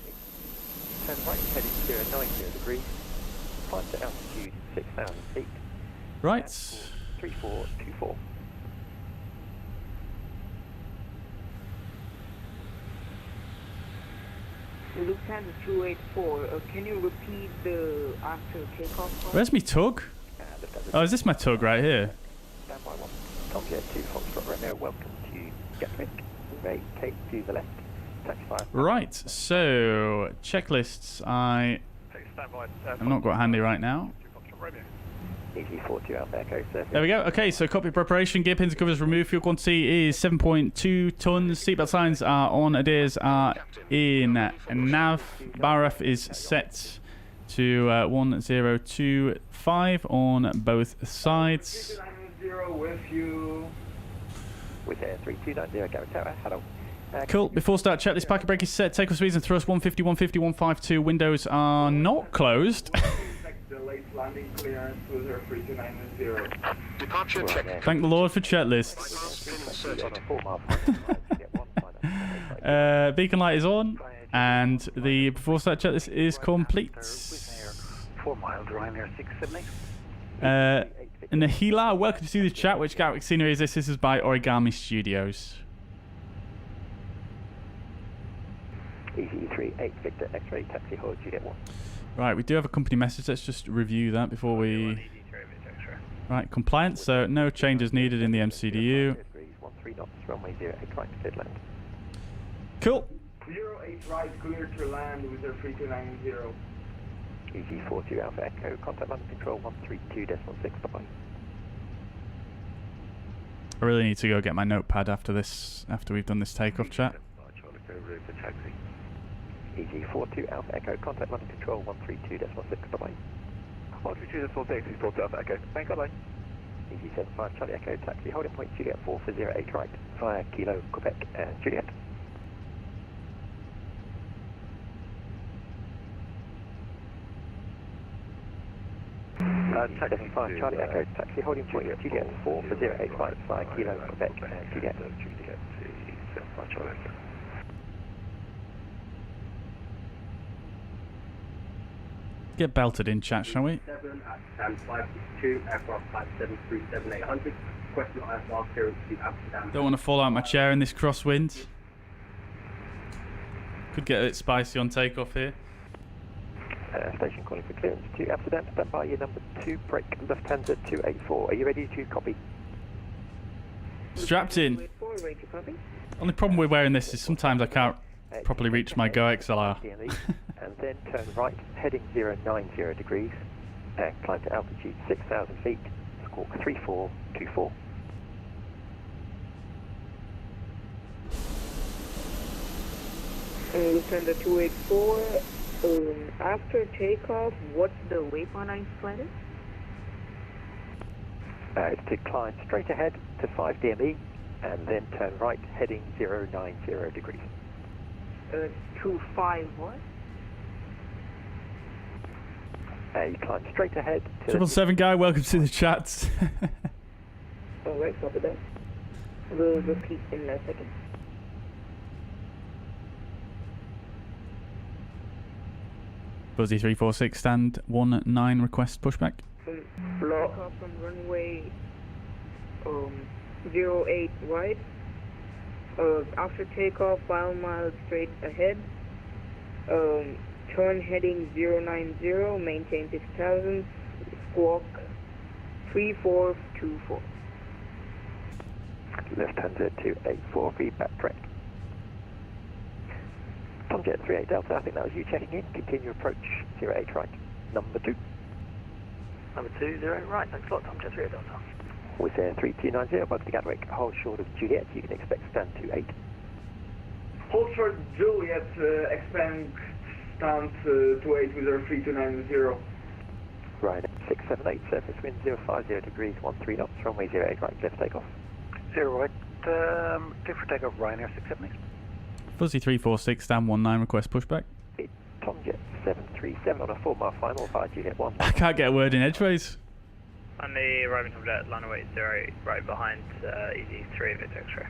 Turn right, heading 090 degrees. Climb to altitude 6,000 feet. Right. 3424. Lufthansa 284, can you repeat the after takeoff? Where's my tug? Oh, is this my tug right here? Stand by 1. Tom Jet 2 Foxtrot Romeo, welcome to Gatwick. Take to the left. Taxiways. Right, so checklists I've not got handy right now. EG42 Alpha Echo surface. There we go. Okay, so cockpit preparation, gear pins and covers removed, fuel quantity is 7.2 tons, seatbelt signs are on, ADIRS are in, nav, Navigraph is set to 1025 on both sides. 0 with you. With Air 3290 Garrett Tower, hello. Cool. Before start, checklist packet brake is set, takeoff speeds and thrust 150, 150, 152, windows are not closed. Landing clearance with our 3290. Departure check. Thank the Lord for checklists. Beacon light is on, and the before start checklist is complete. 4 miles, Ryanair 678. Nahila, welcome to the chat. Which Gatwick scenery is this? This is by Origami Studios. EG38 Victor X-ray taxi hold Juliet 1. Right, we do have a company message. Let's just review that before we... Right, compliance. So no changes needed in the MCDU. 13 knots, runway 08 right to land. Cool. 08 right, clear to land with our 3290. EG42 Alpha Echo, contact landing control 132.6, bye-bye. I really need to go get my notepad after this, after we've done this takeoff chat. EG42 Alpha Echo, contact landing control 132.6, bye-bye. 132.6, report to Alpha Echo. Thanks, bye-bye. EG75 Charlie Echo, taxi holding point Juliet 4 for 08 right, via Kilo, Quebec, and Juliet. Taxi 5 Charlie Echo, taxi holding point Juliet 4 for 08 right, via Kilo, Quebec, and Juliet. Get belted in chat, shall we? 7 at stand 562, aircraft 5737-800. Question ISR clearance to Amsterdam. Don't want to fall out my chair in this crosswind. Could get a bit spicy on takeoff here. Station calling for clearance to Amsterdam. Stand by your number 2, break Lufthansa 284. Are you ready to copy? Strapped in. Only problem with wearing this is sometimes I can't properly reach my Go XLR. And then turn right, heading 090 degrees, and climb to altitude 6,000 feet, squawk 3424. Lufthansa 284, after takeoff, what's the waypoint I'm planning? It's to climb straight ahead to 5 DME, and then turn right, heading 090 degrees. 25 what? You climb straight ahead to... 777 guy, welcome to the chat. Alright, copy that. We'll repeat in a second. Buzzy 346, stand 19, request pushback. Block off from runway 08 right. After takeoff, 5 miles straight ahead. Turn heading 090, maintain 6,000, squawk 3424. Lufthansa 284, feedback correct. Tomjet 38 Delta, I think that was you checking in. Continue approach 08 right. Number 2. Number 2, 0 right. Thanks a lot, Tomjet 38 Delta. With 3290, back to Gatwick, hold short of Juliet, you can expect stand to 8. Hold short Juliet, expand stand to 8 with our 3290. Ryanair 678, surface wind 050 degrees, 13 knots, runway 08 right, clear for takeoff. 08, clear for takeoff, Ryanair 678. Fuzzy 346, stand 19, request pushback. Tomjet 737 on a 4-mile final via Juliet 1. I can't get a word in edgeways. On the arriving Tomjet, line away 08, right behind EG3 Victor X-ray.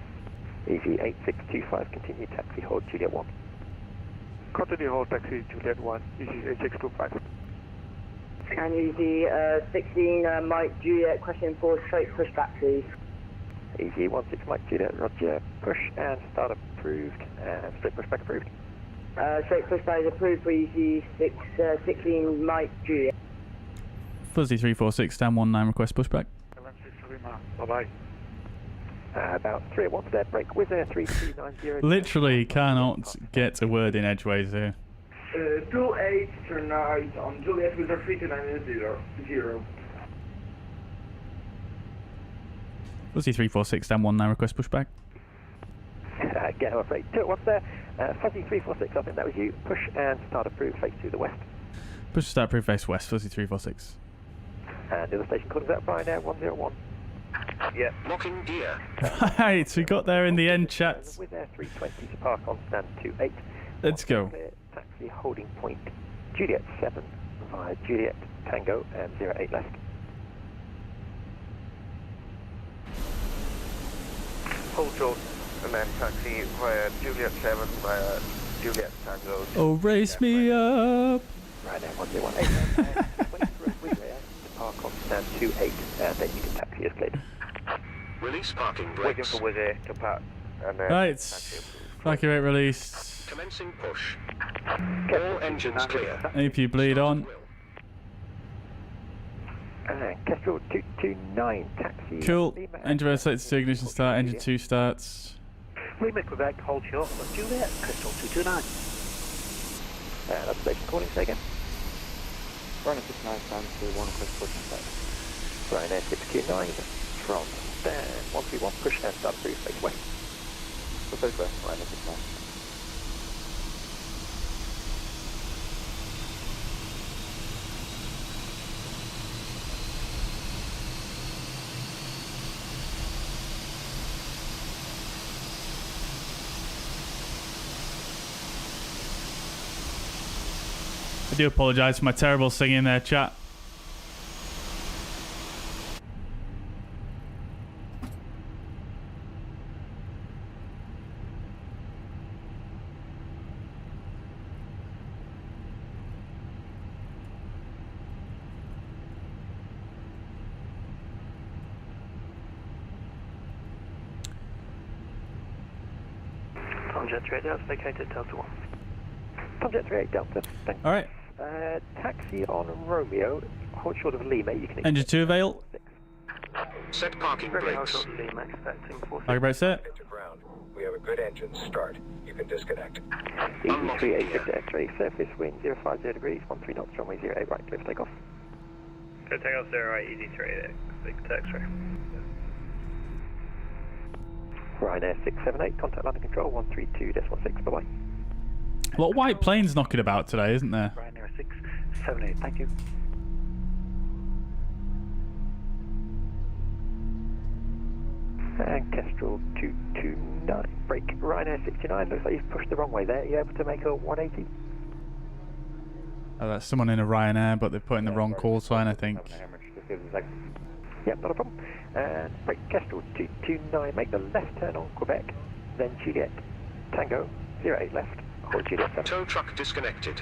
EG 8625, continue taxi, hold Juliet 1. Continue hold taxi, Juliet 1, EG 8625. And easy 16 Mike Juliet, question 4, straight pushback please. EG 16 Mike Juliet, roger, push and start approved, and straight pushback approved. Straight pushback is approved for easy 16 Mike Juliet. Fuzzy 346, stand 19, request pushback. Bye-bye. About 3 at 1 there, break with a 3290. Literally cannot get a word in edgeways here. 28 turn right on Juliet with our 3290. Fuzzy 346, stand 19, request pushback. Again, I'm afraid 2 at 1 there. Fuzzy 346, I think that was you. Push and start approved, face to the west. Push to start approved, face west, Fuzzy 346. And the other station calls out Ryanair 101. Yeah, locking gear. Right, we got there in the end, chat. With their 320 to park on stand 28. Let's go. Clear, taxi holding point Juliet 7 via Juliet Tango and 08 left. Hold short, and then taxi via Juliet 7 via Juliet Tango. Oh, race me up. Ryanair 101. 23 to park on stand 28, and then you can taxi as cleared. Release parking brakes. Waiting for Wizzy to park. And then Right, parking rate released. commencing push. All engines clear. AP bleed on. Kestrel 229 taxi. Cool. Lima, Engine mode selected to ignition start, engine 2 starts. Lima, Quebec, hold short on Juliet, Crystal 229. That's station calling, say again. Ryanair 69 stand to 1 quick push back. Ryanair 629 from stand 131, push and start approved, face west. So face west, Ryanair 69. I do apologise for my terrible singing there, chat. Tomjet 38, that's vacated Delta 1. Tomjet 38 Delta, thanks. Alright, Taxi on Romeo, hold short of Lima, you can engine 2 avail. Set parking brakes. Lima, expecting 40. Parking brake set. Into ground. We have a good engine start. You can disconnect. EG386 X-ray, surface wind 050 degrees, 13 knots, runway 08 right, clear for takeoff. Clear takeoff 08, EG3, Victor X-ray. Ryanair 678, contact landing control 132.16, bye-bye. A lot of white planes knocking about today, isn't there? Ryanair 678, thank you. And Kestrel 229, brake, Ryanair 69, looks like you've pushed the wrong way there, are you able to make a 180? Oh, that's someone in a Ryanair, but they've put in the wrong call sign, I think. Yep, not a problem. And brake, Kestrel 229, make the left turn on Quebec, then Juliet Tango 08 left, hold Juliet 7. Tow truck disconnected.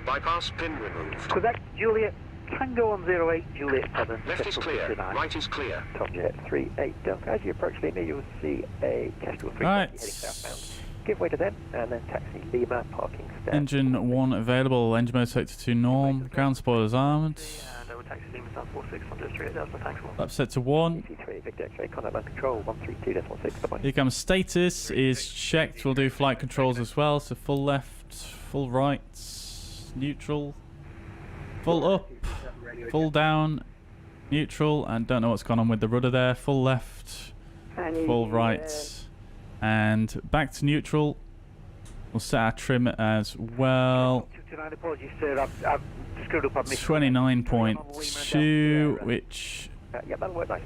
Bypass pin removed. Quebec, Juliet, Tango on 08, Juliet 7. Left is Kestrel clear. 229. Right is clear. Tomjet 38 Delta. As you approach Lima, you'll see a Kestrel 320 Right. heading southbound. Give way to them, and then taxi Lima, parking stand. Engine 1 available, engine mode selected to norm, ground spoilers armed. And we'll taxi Lima South 46, Tomjet 38, Delta, thanks one. Lap set to 1. EC3 Victor X-ray, contact land control 132.16, bye-bye. EGKK status is checked. We'll do flight controls as well. So full left, full right, neutral, full up, full down, neutral, and don't know what's gone on with the rudder there. Full left, And full right, and back to neutral. We'll set our trim as well. 229, apologies, sir. I've screwed up. 29.2, which Yeah, that'll work nice.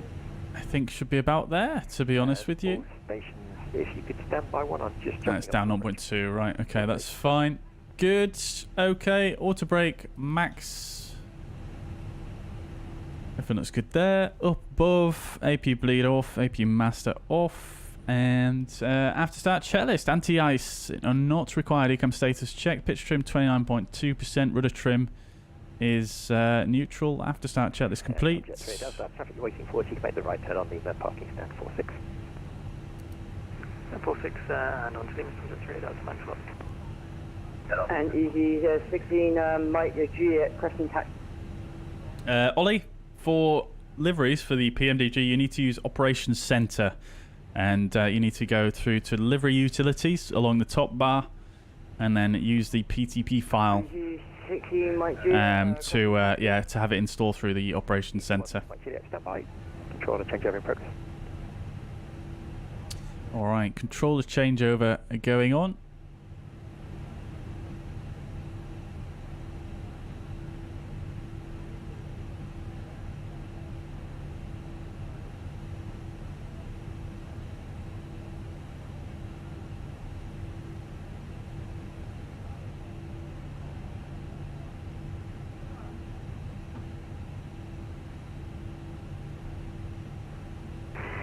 I think should be about there, to be honest with you. Stations, if you could stand by one, I'm just That's down 0.2, right? Okay, that's fine. Good. Okay, auto brake max. Everything looks good there. Up above, AP bleed off, AP master off, and after start checklist, anti-ice not required. Ecam status check. Pitch trim 29.2%. Rudder trim is neutral. After start checklist complete. Traffic you're waiting for, so you can make the right turn on the parking stand 46. 46 and on to Fenix, that's man slot. And easy 16 Mike G at Crescent Taxi. Ollie, for liveries for the PMDG, you need to use Operations Center, and you need to go through to Livery Utilities along the top bar, and then use the PTP file to have it installed through the Operations Center. Controller changeover in progress. All right, controller changeover going on.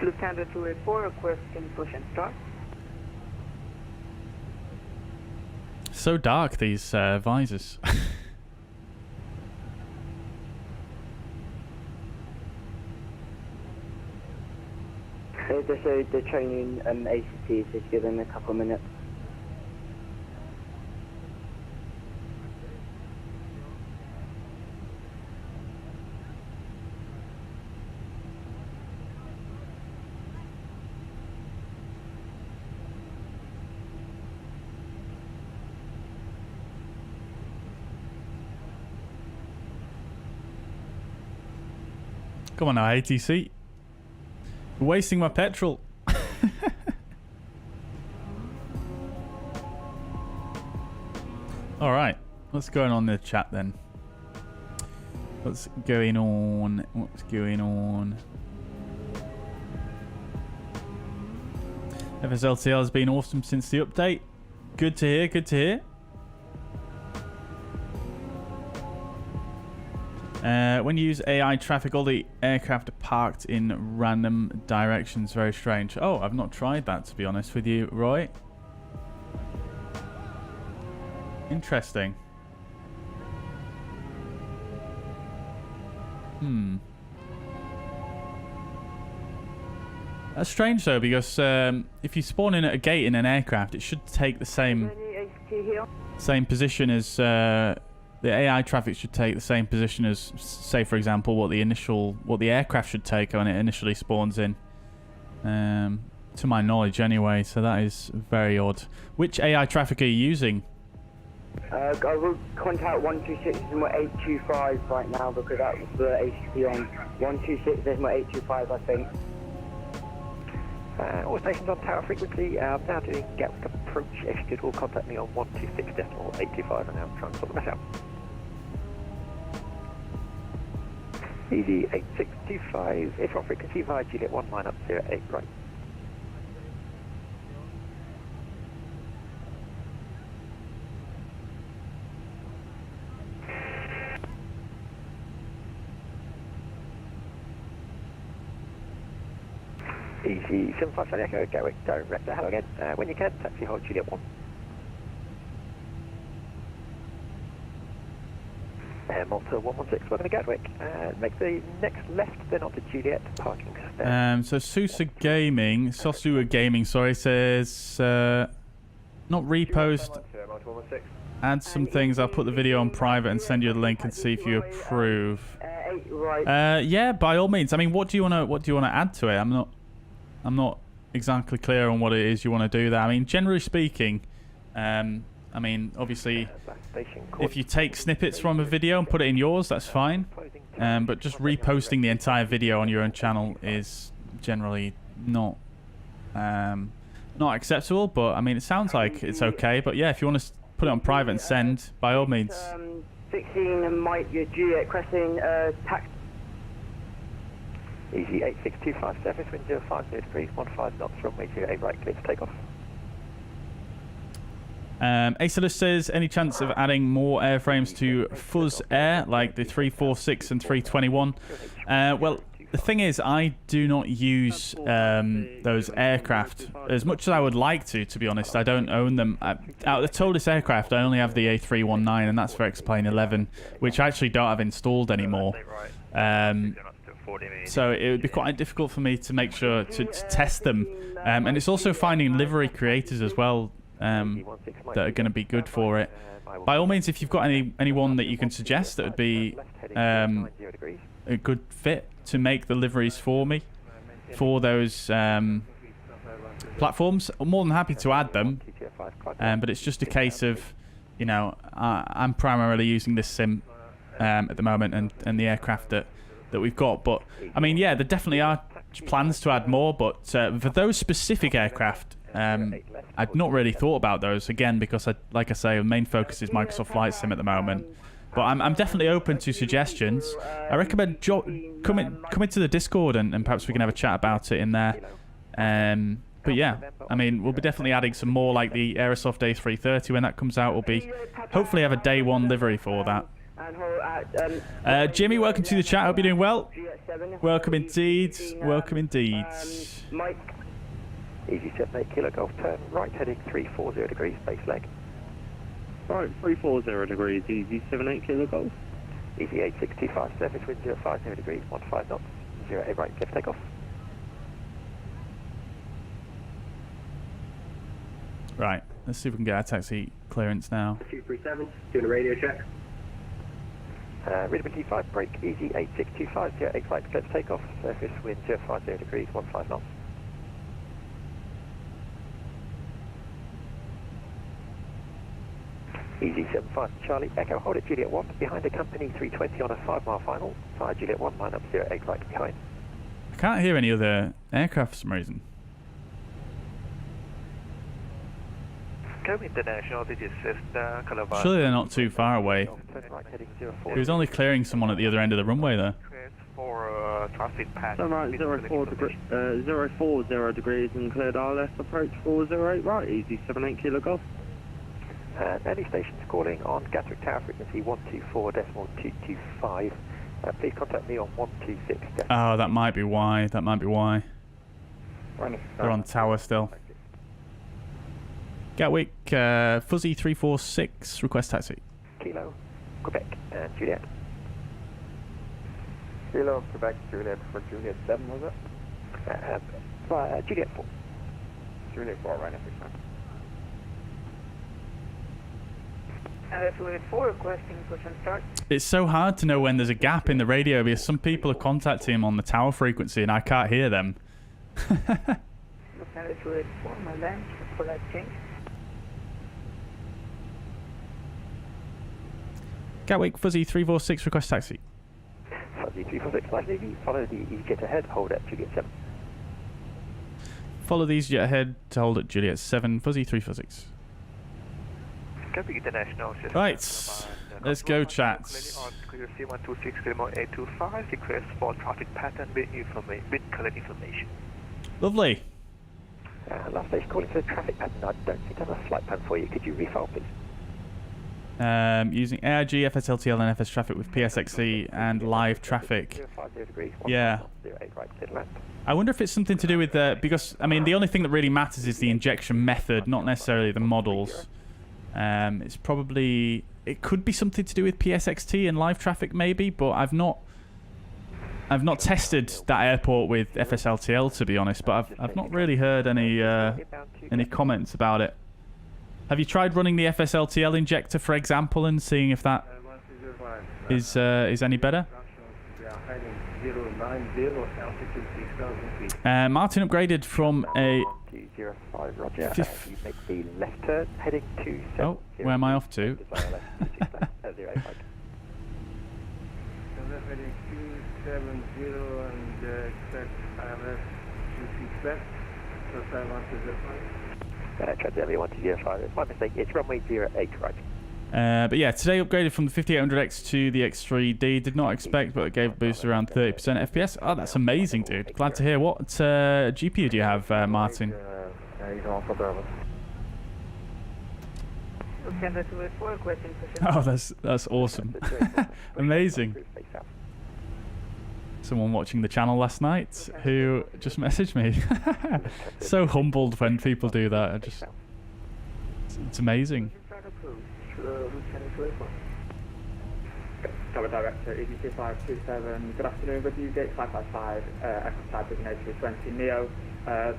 Lufthansa 284, request can push and start. So dark, these visors. Just the training ACT, just give them a couple minutes. Come on now, ATC. You're wasting my petrol. Alright, what's going on in the chat then? What's going on? What's going on? FSLTL has been awesome since the update. Good to hear, good to hear. When you use AI traffic, all the aircraft are parked in random directions. Very strange. Oh, I've not tried that, to be honest with you, Roy. Interesting. That's strange, though, because if you spawn in at a gate in an aircraft, it should take the same position as... the AI traffic should take the same position as, say, for example, what the aircraft should take when it initially spawns in. To my knowledge, anyway. So that is very odd. Which AI traffic are you using? I will contact 126 and 825 right now because that was the ACT on 126 and 825, I think. All stations on tower frequency. Now doing Gatwick approach. If you could all contact me on 126.825 and I'll try and sort the mess out. Easy 8625, if on frequency via Juliet 1 line up 08 right. Easy 75 Echo, Gatwick, direct to hello again. When you can, taxi hold Juliet 1. Malta 116, we're going to Gatwick. Make the next left, then onto Juliet, parking stand. So Sosua Gaming, sorry, says not repost. Add some things. I'll put the video on private and send you a link and see if you approve. Yeah, by all means. I mean, what do you want to add to it? I'm not exactly clear on what it is you want to do there. I mean, generally speaking, I mean, obviously, if you take snippets from a video and put it in yours, that's fine. but just reposting the entire video on your own channel is generally not acceptable. But I mean, it sounds like it's okay. But yeah, if you want to put it on private and send, by all means. 16 Mike, your Juliet Crescent, tax. Easy 8625 surface, wind 050 degrees, 15 knots, runway 08 right, clear for takeoff. Acelus says, any chance of adding more airframes to fuzzair, like the 346 and 321? Well, the thing is, I do not use those aircraft as much as I would like to be honest. I don't own them. Out of the tallest aircraft, I only have the A319, and that's for X-Plane 11, which I actually don't have installed anymore. So it would be quite difficult for me to make sure to test them. And it's also finding livery creators as well that are going to be good for it. By all means, if you've got anyone that you can suggest that would be a good fit to make the liveries for me for those platforms, I'm more than happy to add them. But it's just a case of, you know, I'm primarily using this sim at the moment and the aircraft that we've got. But I mean, yeah, there definitely are plans to add more, but for those specific aircraft, I'd not really thought about those, again, because like I say, the main focus is Microsoft Flight Sim at the moment. But I'm definitely open to suggestions. I recommend come into the Discord and perhaps we can have a chat about it in there. But yeah, I mean, we'll be definitely adding some more, like the Aerosoft A330 when that comes out. We'll be hopefully have a day one livery for that. Jimmy, welcome to the chat. Hope you're doing well. Welcome indeed. Welcome indeed. Mike. Easy 78 kilo golf turn, right heading 340 degrees, base leg. Right, 340 degrees, easy 78 kilo golf. Easy 8625 surface, wind 050 degrees, 15 knots, 08 right, clear for takeoff. Right, let's see if we can get our taxi clearance now. 237, doing a radio check. Readability 5, brake, easy 8625, 08 right, clear for takeoff, surface, wind 050 degrees, 15 knots. Easy 75 Charlie, Echo, hold it Juliet 1, behind a company 320 on a 5-mile final, fire Juliet 1, line up 08 right behind. I can't hear any other aircraft for some reason. International, this is Surely they're not too far away. He was only clearing someone at the other end of the runway there. For traffic path. So right, 040 degrees and cleared RLS approach 408 right, easy 78 kilo golf. Any stations calling on Gatwick Tower frequency 124.225. Please contact me on 126. Oh, that might be why. That might be why. They're on tower still. Gatwick, Fuzzy 346, request taxi. Kilo, Quebec, and Juliet. Kilo, Quebec, Juliet for Juliet 7, was it? Juliet 4. Juliet 4, right, every time. Fluid 4 requesting push and start. It's so hard to know when there's a gap in the radio because some people are contacting him on the tower frequency and I can't hear them. Fluid 4, my band, for that change. Gatwick, Fuzzy 346, request taxi. Fuzzy 346, Live Navy, follow the EGKK ahead, hold at Juliet 7. Follow these jet ahead to hold at Juliet 7, Fuzzy 346. International. Right, let's go, chats. Clear C126.825, request for traffic pattern with current information. Lovely. Last station calling for the traffic pattern. I don't seem to have a flight plan for you. Could you refile, please? Using AIG, FSLTL and FS traffic with PSXC and live traffic. Yeah. I wonder if it's something to do with because, I mean, the only thing that really matters is the injection method, not necessarily the models. It's probably, it could be something to do with PSXT and live traffic maybe, but I've not tested that airport with FSLTL, to be honest, but I've not really heard any comments about it. Have you tried running the FSLTL injector, for example, and seeing if that is any better? Martin upgraded from a... 205, Roger. You make the left turn, heading to... Oh, where am I off to? heading 270 and expect ILS 26 left, so 515. Transit 1205, it's my mistake, it's runway 08 right. But yeah, today upgraded from the 5800X to the X3D. Did not expect, but it gave a boost around 30% FPS. Oh, that's amazing, dude. Glad to hear. What GPU do you have, Martin? Oh, that's awesome. Amazing. Someone watching the channel last night who just messaged me. So humbled when people do that. It's amazing. Tower Director, EGKK good afternoon, review gate 555, aircraft type is an A320 Neo.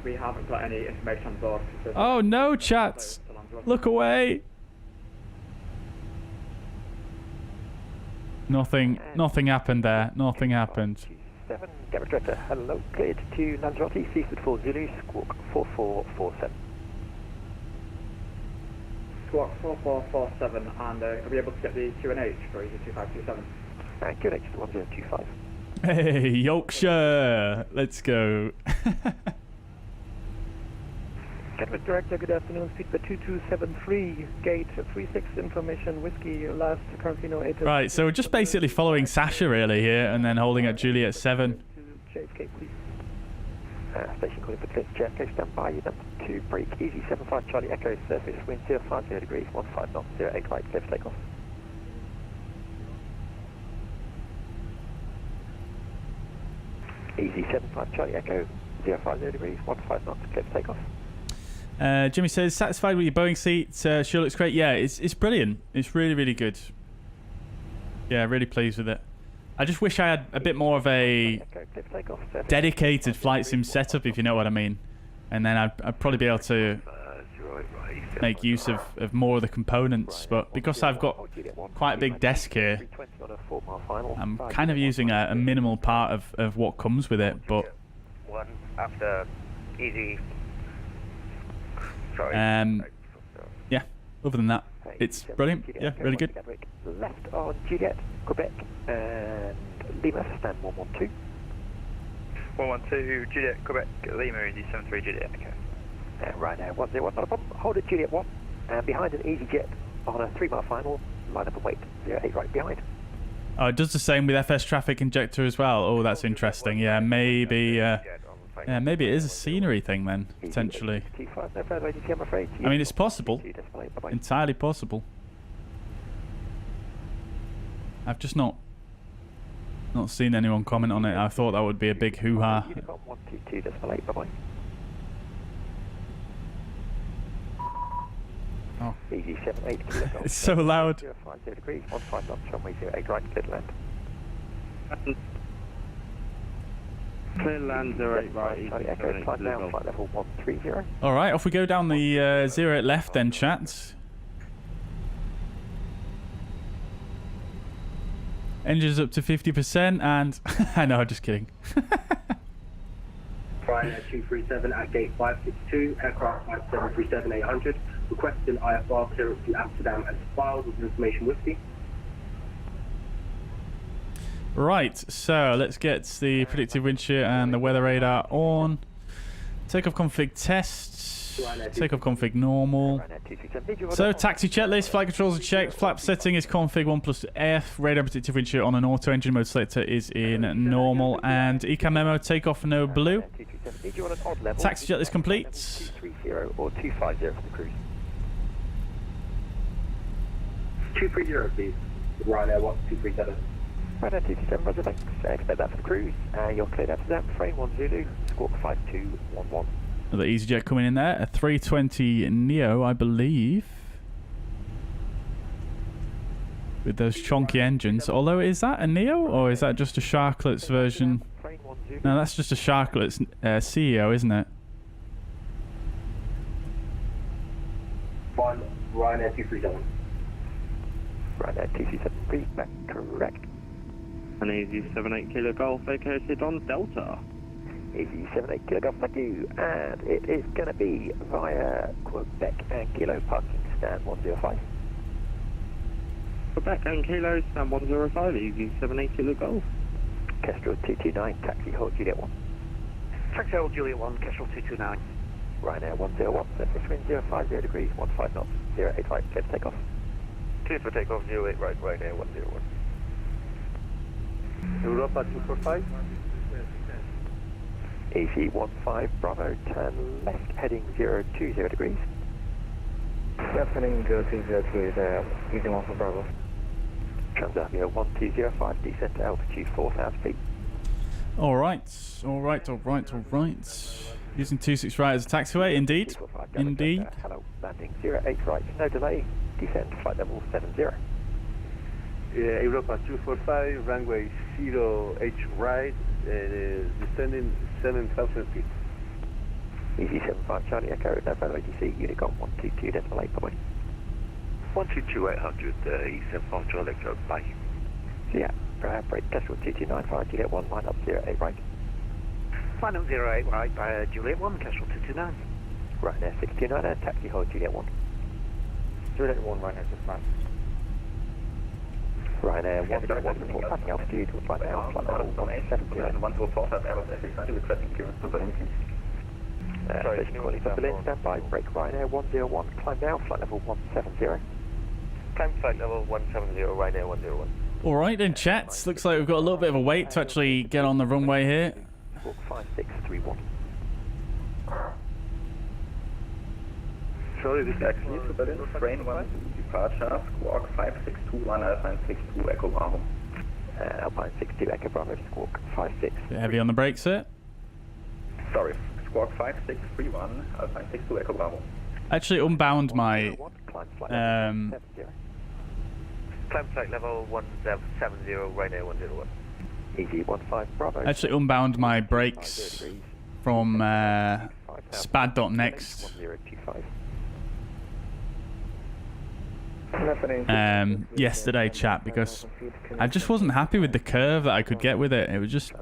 We haven't got any information on board. Oh no, chats! Look away! Nothing happened there. Nothing happened. 7, Tower Director, hello, cleared to Lanzarote, seafood 4 Zulu, squawk 4447. Squawk 4447, and are we able to get the QNH for EG2527? QNH 1025. Hey, Yorkshire! Let's go. Gatwick Director, good afternoon, speed for 2273, gate 36, information, whiskey, last, currently no 8. Right, so we're just basically following Sasha really here, and then holding at Juliet 7. JFK, please. Station calling for clear, JFK, stand by, number 2, break, easy, 75 Charlie Echo, surface, wind 050 degrees, 15 knots, 08 right, clear for takeoff. Easy, 75 Charlie Echo, 050 degrees, 15 knots, clear for takeoff. Jimmy says, satisfied with your Boeing seat? Sure looks great. Yeah, it's brilliant. It's really, really good. Yeah, really pleased with it. I just wish I had a bit more of a dedicated flight sim setup, if you know what I mean. And then I'd probably be able to make use of more of the components. But because I've got quite a big desk here, I'm kind of using a minimal part of what comes with it. But one after easy. Yeah, other than that, it's brilliant. Yeah, really good. Left on Juliet, Quebec, and Lima, stand 112. 112, Juliet, Quebec, Lima, EG73, Juliet, okay. Right now, 101, not a problem. Hold at Juliet 1, and behind an EasyJet on a 3-mile final, line up and wait, 08 right behind. Oh, it does the same with FS traffic injector as well. Oh, that's interesting. Yeah, maybe maybe it is a scenery thing then, potentially. I mean, it's possible. Entirely possible. I've just not seen anyone comment on it. I thought that would be a big hoo-ha. Oh. It's so loud. Clear land 08 right. Alright, off we go down the 08 left then, chat. Engines up to 50% and... I know, just kidding. Ryanair 237 at gate 562, aircraft type 737-800, requesting IFR clearance to Amsterdam as filed with information whiskey. Right, so let's get the predictive wind shear and the weather radar on. Takeoff config tests. Takeoff config normal. So taxi checklist, flight controls are checked. Flap setting is config 1+F. Radar predictive wind shear on an auto. Engine mode selector is in normal. And ECAM memo, takeoff no blue. Taxi checklist complete. 230 or 250 for the cruise. 230 please. Ryanair 237. Ryanair 237, roger, thanks. Expect that for the cruise. You're cleared out to that. Frame 1 Zulu, squawk 5211. Another EasyJet coming in there. A 320 Neo, I believe. With those chonky engines. Although, is that a Neo or is that just a Sharklets version? No, that's just a Sharklets CEO, isn't it? Ryanair 237. Ryanair 237, please, back correct. An easy 78 Kilo Golf vacated on Delta. Easy 78 Kilo Golf, thank you. And it is going to be via Quebec and Kilo parking stand 105. Quebec and Kilo stand 105, easy 78 Kilo Golf. Kestrel 229, taxi hold Juliet 1. Taxi hold Juliet 1, Kestrel 229. Ryanair 101, surface wind 050 degrees, 15 knots, 08 right, clear for takeoff. Clear for takeoff, 08 right, Ryanair 101. Europa 245. Easy 15 Bravo, turn left, heading 020 degrees. Left heading 020 degrees, easy 1 for Bravo. Transavia 1205, descent to altitude 4,000 feet. All right. Using 26 right as a taxiway, indeed. Indeed. Hello, landing 08 right, no delay, descent flight level 70. Europa 245, runway 0H right, descending 7,000 feet. Easy 75 Charlie Echo, November ATC, Unicom 122.8, bye-bye. 122-800, E75 Charlie Echo, bye. So yeah, break Kestrel 2295, Juliet 1, line up 08 right. Line up 08 right by Juliet 1, Kestrel 229. Ryanair 629, taxi hold Juliet 1. Juliet 1, Ryanair 69. Ryanair 101, report passing altitude, flight now, flight level 170. 144, Airbus A320, requesting clearance to Berlin. Station calling for Berlin, standby, break Ryanair 101, climb now, flight level 170. Climb flight level 170, Ryanair 101. All right then, chats. Looks like we've got a little bit of a wait to actually get on the runway here. Squawk 5631. Sorry, this is actually to Berlin, train 1, departure, squawk 562, 1 Alpine 62, Echo Bravo. Alpine 62, Echo Bravo, squawk 56. Bit heavy on the brakes, sir. Sorry, squawk 5631, Alpine 62, Echo Bravo. Actually unbound my Climb flight level 170, Ryanair 101. Easy 15 Bravo. Actually unbound my brakes from SPAD.next. Yesterday, chat, because I just wasn't happy with the curve that I could get with it. It was just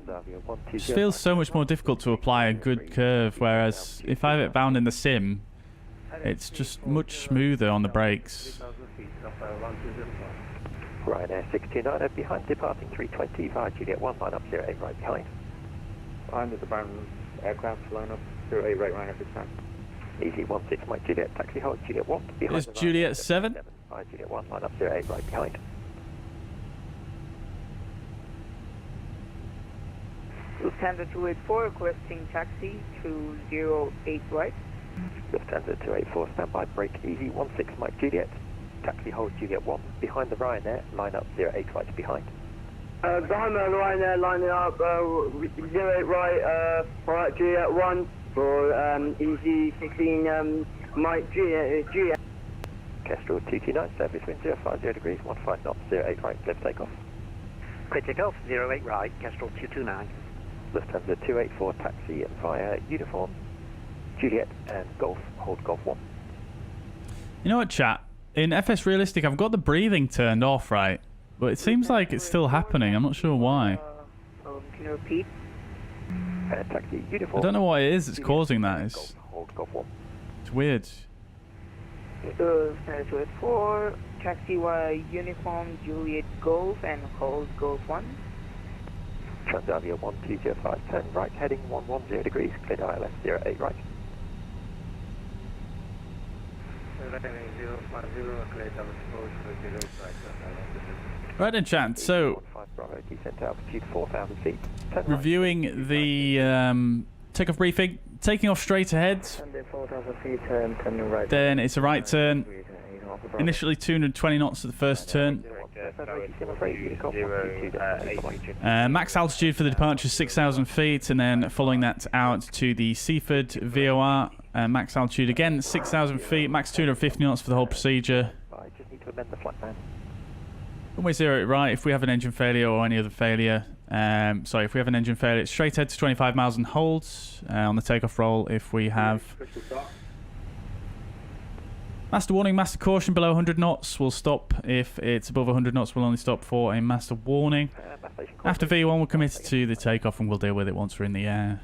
feels so much more difficult to apply a good curve, whereas if I have it bound in the sim, it's just much smoother on the brakes. Ryanair 629 behind, departing 320 via Juliet 1, line up 08 right behind. Behind the Brown aircraft, line up 08 right, Ryanair 69. Easy 16 Mike Juliet, taxi hold Juliet 1. Is Juliet 7? Juliet 1, line up 08 right behind. Lufthansa 284 requesting taxi to 08 right. Lufthansa 284, standby, break easy 16 Mike Juliet. Taxi hold Juliet 1, behind the Ryanair, line up 08 right behind. Behind the Ryanair, lining up 08 right, for Juliet 1 for easy 16 Mike Juliet. Kestrel 229, surface wind 050 degrees, 15 knots, 08 right, clear for takeoff. Clear takeoff, 08 right, Kestrel 229. Lufthansa 284, taxi via uniform, Juliet and Golf, hold Golf 1. You know what, chat? In FS Realistic, I've got the breathing turned off, right? But it seems like it's still happening. I'm not sure why. Can you repeat? Taxi uniform. I don't know what it is that's causing that. It's weird. Lufthansa 284, taxi via uniform Juliet Golf and hold Golf 1. Transavia 1205, turn right, heading 110 degrees, clear ILS 08 right. Right then, chat. So, reviewing the takeoff briefing, taking off straight ahead. Then it's a right turn. Initially 220 knots at the first turn. Max altitude for the departure is 6,000 feet, and then following that out to the Seaford VOR. Max altitude again 6,000 feet, max 250 knots for the whole procedure. Runway 08 right. If we have an engine failure or any other failure, if we have an engine failure, it's straight ahead to 25 miles and holds on the takeoff roll. If we have master warning, master caution below 100 knots, we'll stop. If it's above 100 knots, we'll only stop for a master warning. After V1, we're committed to the takeoff and we'll deal with it once we're in the air.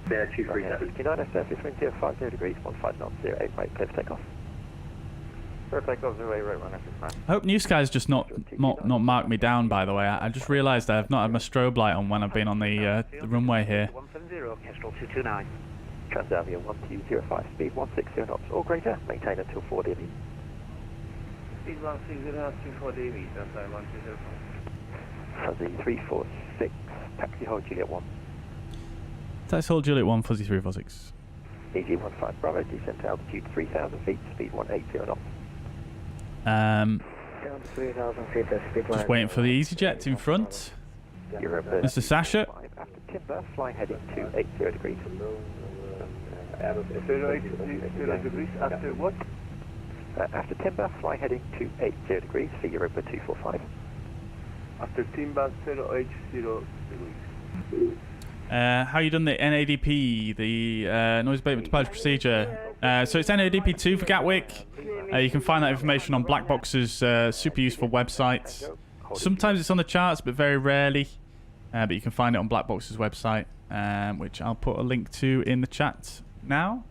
There, 237. 59 surface wind 050 degrees, 15 knots, 08 right, clear for takeoff. takeoff 08 right 1 after 5. I hope New Sky's just not marked me down, by the way. I just realised I've not had my strobe light on when I've been on the runway here. 170, Kestrel 229. Transavia 1205, speed 160 knots or greater, maintain until 4 dB. Speed 160 knots to 4 dB, Transavia 1205. Fuzzy 346, taxi hold Juliet 1. Taxi hold Juliet 1, Fuzzy 346. EG15 Bravo, descent to altitude 3,000 feet, speed 180 knots. Down to 3,000 feet, speed just waiting for the EasyJet in front. Mr. Sasha. After timber, fly heading to 80 degrees. 0 degrees after what? After timber, fly heading to 80 degrees for Europa 245. After timber, 080 degrees. How you done the NADP, the noise abatement departure procedure? So it's NADP 2 for Gatwick. You can find that information on Blackbox's super useful website. Sometimes it's on the charts, but very rarely. But you can find it on Blackbox's website, which I'll put a link to in the chat now.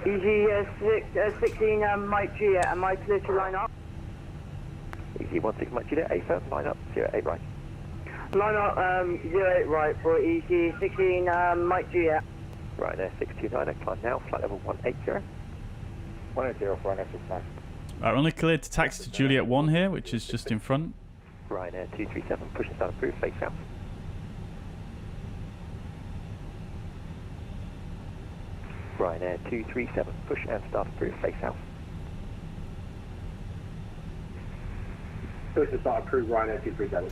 Easy 16 Mike G, am I clear to line up? Easy 16 Mike Juliet, A firm, line up 08 right. Line up 08 right for Easy 16 Mike G. Ryanair 629, climb now, flight level 180. 180 for Ryanair 69. Right, we're only cleared to taxi to Juliet 1 here, which is just in front. Ryanair 237, push and start approved, face south. Ryanair 237, push and start approved, face south. Push and start approved, Ryanair 237.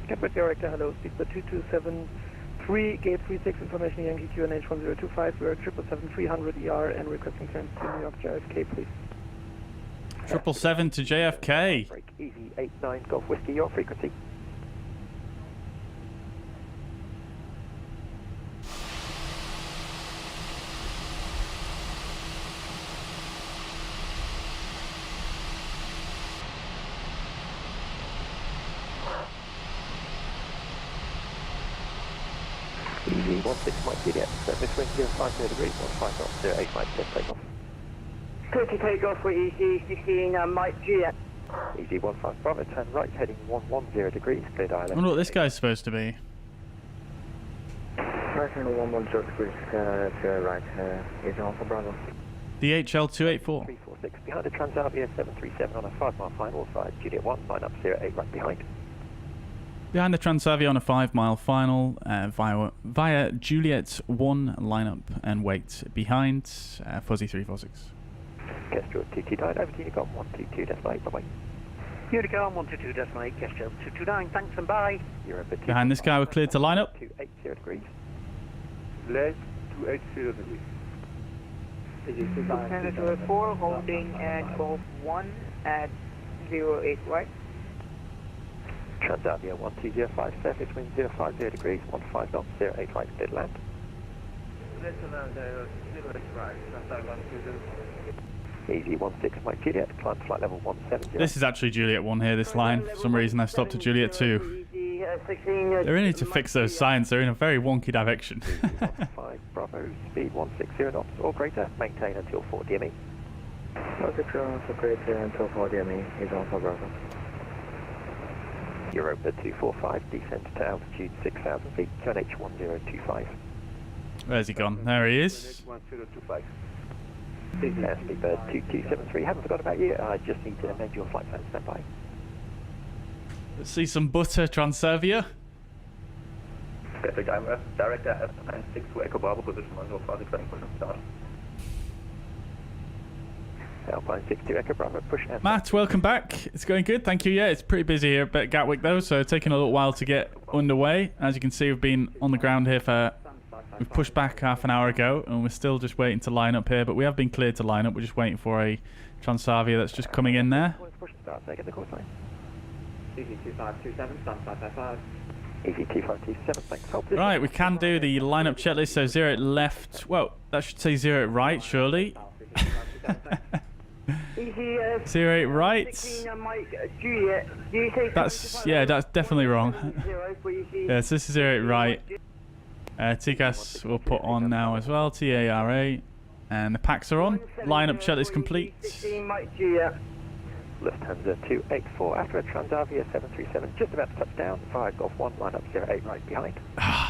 Gatwick Director, hello, speedbird 2273, gate 36, information Yankee QNH 1025, we are 777-300 ER and requesting clearance to New York JFK, please. 777 to JFK. Break easy 89 Golf Whiskey, your frequency. Easy 16 Mike Juliet, surface wind 050 degrees, 15 knots, 08 Mike, take off. Clear to take off for Easy 16 Mike G. Easy 15 Bravo, turn right, heading 110 degrees, clear dial. I wonder what this guy's supposed to be. Right, 110 degrees, to right, is Alpha Bravo. DHL 284. 346, behind the Transavia 737 on a 5-mile final, side Juliet 1, line up 08 right behind. Behind the Transavia on a 5-mile final, via Juliet 1, line up and wait behind Fuzzy 346. Kestrel 229, over to Unicom 122.8, bye-bye. Unicom 122.8, Kestrel 229, thanks and bye. Behind this guy, we're cleared to line up. 280 degrees. Left 280 degrees. Senator 4 holding at Golf 1 at 08 right. Transavia 1205, surface wind 050 degrees, 15 knots, 08 right, clear land. Lieutenant 08 right, Transavia 120. Easy 16 Mike Juliet, climb flight level 170. This is actually Juliet 1 here, this line. For some reason I stopped at Juliet 2. They really need to fix those signs, they're in a very wonky direction. 5 Bravo, speed 160 knots or greater, maintain until 4 DME. 160 knots or greater until 4 DME is Alpha Bravo. Europa 245, descent to altitude 6,000 feet, QNH 1025. Where's he gone? There he is. 1025. Speedbird 2273, haven't forgot about you, I just need to amend your flight plan, stand by. Let's see some butter, Transavia. Gatwick Director S962 Echo Bravo, position 105, training push and start. Alpine 62 Echo Bravo, push and Matt, welcome back. It's going good, thank you. Yeah, it's pretty busy here at Gatwick though, so it's taking a little while to get underway. As you can see, we've been on the ground here for... We've pushed back half an hour ago, and we're still just waiting to line up here, but we have been cleared to line up. We're just waiting for a Transavia that's just coming in there. Push and start, get the course line. Easy 2527, stand 555. Easy 2527, thanks. Right, we can do the lineup checklist. So 08 left. Well, that should say 08 right, surely. 08 right. That's that's definitely wrong. Yes, this is 08 right. TCAS we'll put on now as well. TARA. And the packs are on. Line-up shut is complete. 16 Mike Juliet. Lufthansa 284 after a Transavia 737, just about to touch down. 5 Golf 1, line up 08 right behind.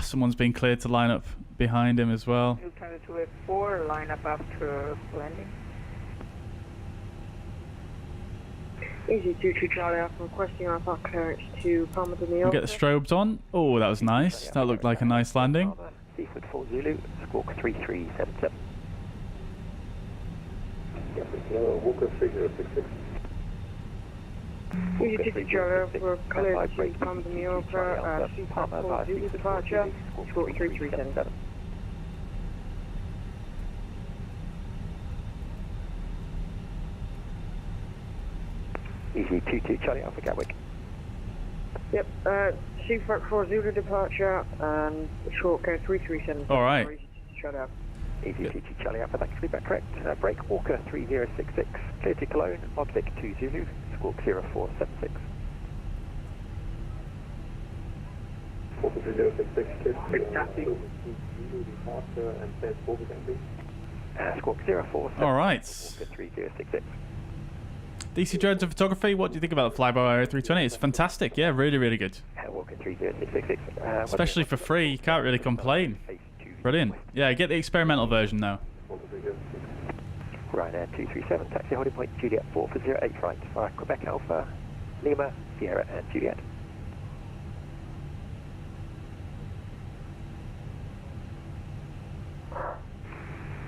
Someone's been cleared to line up behind him as well. Lufthansa 284, line up after landing. Easy 22 Charlie Alpha requesting airport clearance to Palma de We'll get the strobes on. Oh, that was nice. That looked like a nice landing. Seafood 4 Zulu, squawk 3377. Walker 3066. Easy 22 Charlie Alpha clearance to Palma de Mallorca, Seafood 4 Zulu departure, squawk 3377. Easy 22 Charlie Alpha Gatwick. Yep, Seafood 4 Zulu departure and short code 337. Alright. Shut up. Easy 22 Charlie Alpha, thanks, feedback correct. Break Walker 3066, clear to Cologne, Modvic 2 Zulu, squawk 0476. Walker 3066, clear. Taxi. Departure and says forward entry. Squawk 0476. Alright. Walker 3066. DC Drones and Photography, what do you think about the Flybywire A320? It's fantastic, yeah, really, really good. Walker 3066. Especially for free, you can't really complain. Brilliant. Yeah, get the experimental version though. Ryanair 237, taxi holding point Juliet 4 for 08 right, via Quebec Alpha, Lima, Sierra and Juliet.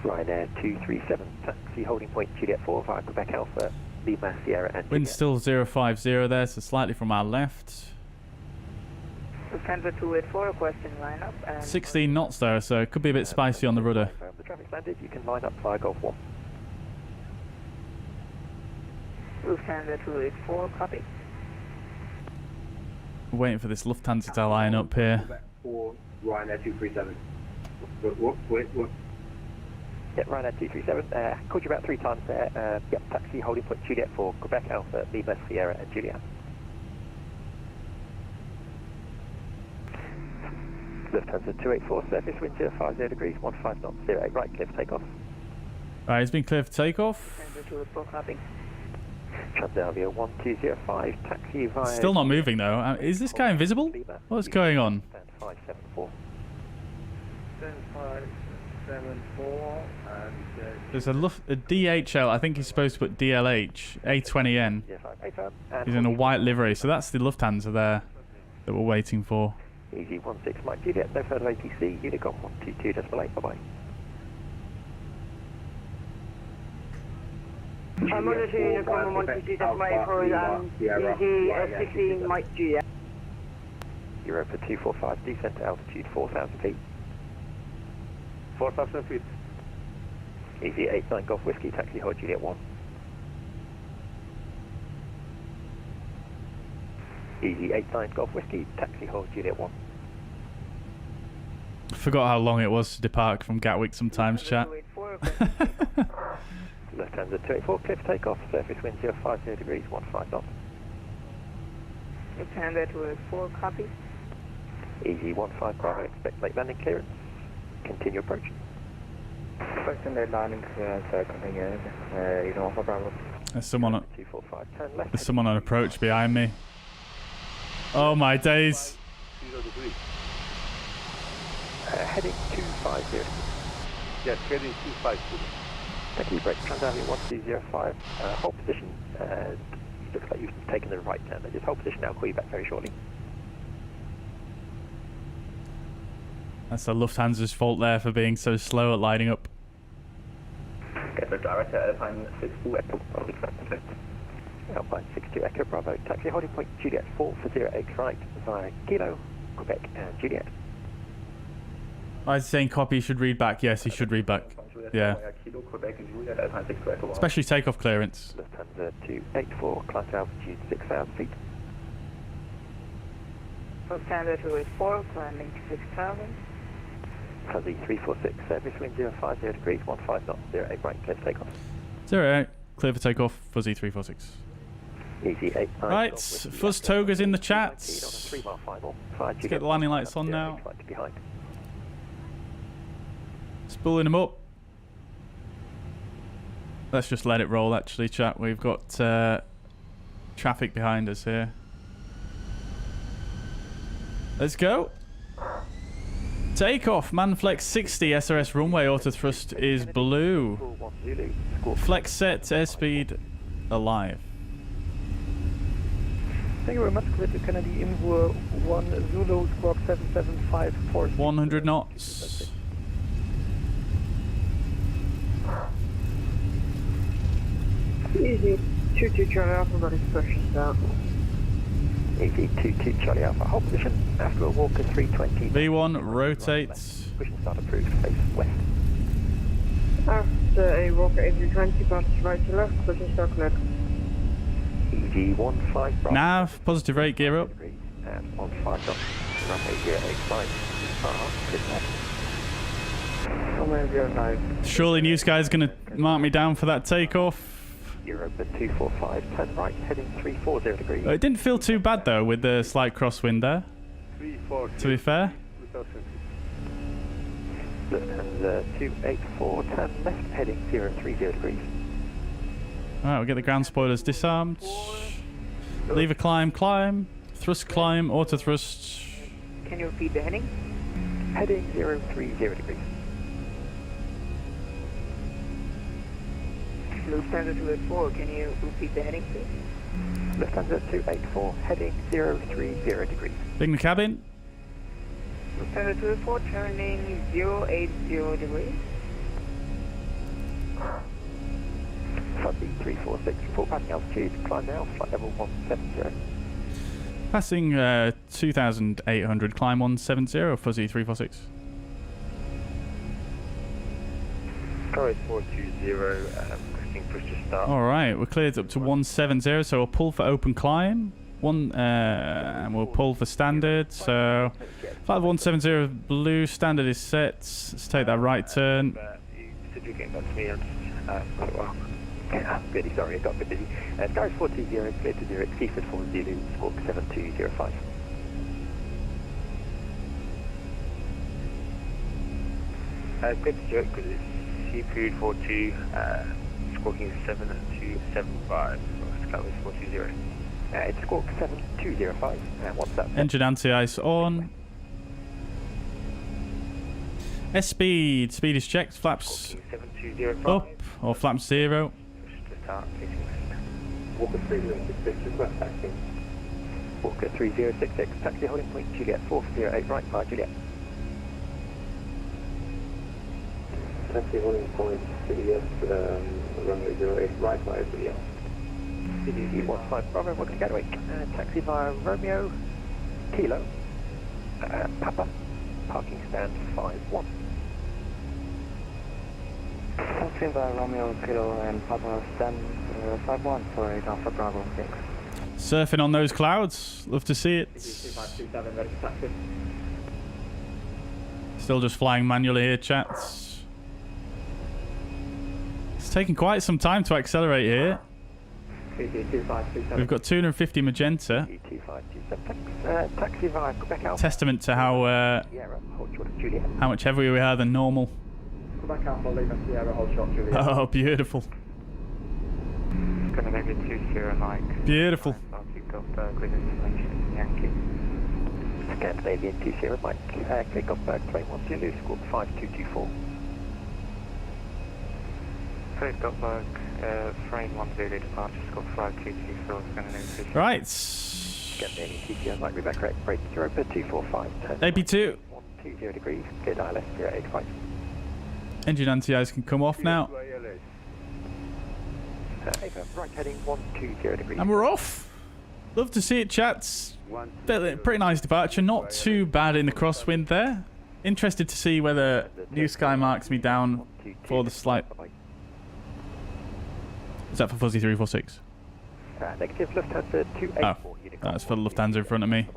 Ryanair 237, taxi holding point Juliet 4 via Quebec Alpha, Lima, Sierra and Wind's still 050 there, so slightly from our left. Lufthansa 284 requesting lineup. And 16 knots there, so it could be a bit spicy on the rudder. The traffic's landed, you can line up via Golf 1. Lufthansa 284, copy. Waiting for this Lufthansa to line up here. For Ryanair 237. What? Yeah, Ryanair 237, called you about 3 times there. Yep, taxi holding point Juliet 4, Quebec Alpha, Lima, Sierra and Juliet. Lufthansa 284, surface wind 050 degrees, 15 knots, 08 right, clear for takeoff. Alright, he's been cleared for takeoff. Lufthansa 284, copy. Transavia 1205, taxi via... Still not moving though. Is this guy invisible? What's going on? Stand 574. Stand 574 and... There's a DHL, I think he's supposed to put DLH, A20N. He's in a white livery, so that's the Lufthansa there that we're waiting for. Easy 16 Mike Juliet, no further ATC, Unicom 122.8, bye-bye. I'm on the Unicom 122.8 for Easy 16 Mike Juliet. Europa 245, descent to altitude 4,000 feet. 4,000 feet. Easy 89 Golf Whiskey, taxi hold Juliet 1. Easy 89 Golf Whiskey, taxi hold Juliet 1. I forgot how long it was to depart from Gatwick sometimes, chat. Lufthansa 284, clear for takeoff, surface wind 050 degrees, 15 knots. Lufthansa 284, copy. Easy 15 Bravo, expect late landing clearance. Continue approach. Expecting late landing clearance, continue. You know, for Bravo. There's someone on, 245, turn left. there's someone on approach behind me. Oh my days. 0 degrees. Heading 250. Yes, heading 250. Thank you, break Transavia 1205. Hold position. Looks like you've taken the right turn. Just hold position now, I'll call you back very shortly. That's the Lufthansa's fault there for being so slow at lining up. Gatwick director, Alpine 62 Echo, Alpine 62 Echo Bravo, taxi holding point Juliet 4 for 08 right via Kilo, Quebec and Juliet. I was saying copy should read back. Yes, he should read back. Yeah. Especially takeoff clearance. Lufthansa 284, climb to altitude 6,000 feet. Lufthansa 284, climbing 6,000. Fuzzy 346, service wind 050 degrees, 15 knots, 08 right, clear for takeoff. 08, clear for takeoff, Fuzzy 346. Easy 89. Right, Fuzz Toga's in the chat. Let's get the landing lights on now. Spooling him up. Let's just let it roll, actually, chat. We've got traffic behind us here. Let's go. Takeoff. Manflex 60 SRS runway auto thrust is blue. Flex set, airspeed alive. Thank you very much. Clear to Kennedy, Invour 1 Zulu, squawk 775 100 knots. Easy 22 Charlie Alpha, got expressions out. Easy 22 Charlie Alpha, hold position. After a Walker 320. V1 rotates. Push start approved, face west. After a Walker A320, pass right to left, push and start clear. EG 15. Nav, positive rate, gear up. And 15 knots. Runway 085. Surely New Sky's going to mark me down for that takeoff. Europe at 245, turn right, heading 340 degrees. It didn't feel too bad though with the slight crosswind there. To be fair. Lufthansa 284, turn left, heading 030 degrees. Alright, we'll get the ground spoilers disarmed. Lever climb, climb. Thrust climb, auto thrust. Can you repeat the heading? Heading 030 degrees. Lufthansa 284, can you repeat the heading, please? Lufthansa 284, heading 030 degrees. Big the cabin. Lufthansa 284, turning 080 degrees. Fuzzy 346, full passing altitude, climb now, flight level 170. Passing 2,800, climb 170, Fuzzy 346. Correct 420, push to start. Alright, we're cleared up to 170, so we'll pull for open climb. And we'll pull for standard, so flight 170 blue, standard is set. Let's take that right turn. You said you're getting back to me, well, I'm really sorry, I got a bit busy. Sky's 420, clear to 0, Seaford 4 Zulu, squawk 7205. Clear to 0, because it's Seafood 42, squawking 7275, Skyway 420. It's squawk 7205, what's that? Engine anti-ice on. S-speed, speed is checked, flaps up, or flaps 0. Walker 3066, request taxi. Walker 3066, taxi holding point Juliet 408, right by Juliet. Taxi holding point Juliet, runway 08, right by Juliet. CDC 15 Bravo, welcome to Gatwick. Taxi via Romeo, Kilo, Papa, parking stand 51. Taxi via Romeo, Kilo, and Papa stand 51 for 8 Alpha Bravo 6. Surfing on those clouds, love to see it. Still just flying manually here, chats. It's taking quite some time to accelerate here. We've got 250 magenta. Testament to how much heavier we are than normal. Oh, beautiful. Gonna make it 20 Mike. Beautiful. Scandinavian 20 Mike. Click off train 1 Zulu, squawk 5224. Click off frame 1 Zulu departure, squawk 5224, Scandinavian. Right. Scandinavian 20 Mike, be back correct. Break Europa 245. AP2. 120 degrees, clear dial left 085. Engine anti-ice can come off now. Right heading 120 degrees. And we're off. Love to see it, chats. Pretty nice departure. Not too bad in the crosswind there. Interested to see whether New Sky marks me down for the slight. Is that for Fuzzy 346? Negative Lufthansa 284. Oh, that's for the Lufthansa in front of me.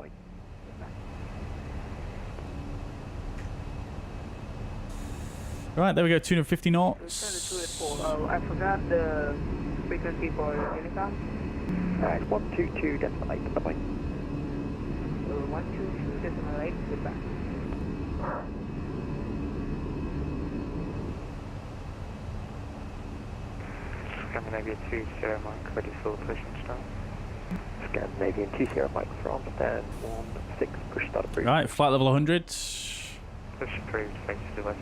Right, there we go, 250 knots. I forgot the frequency for Unicorn. 122.8, bye-bye. 122.8, goodbye. Scandinavian 20 Mike, ready for push and start. Scandinavian 20 Mike from and 16, push start approved. Right, flight level 100. Push approved, face to the west.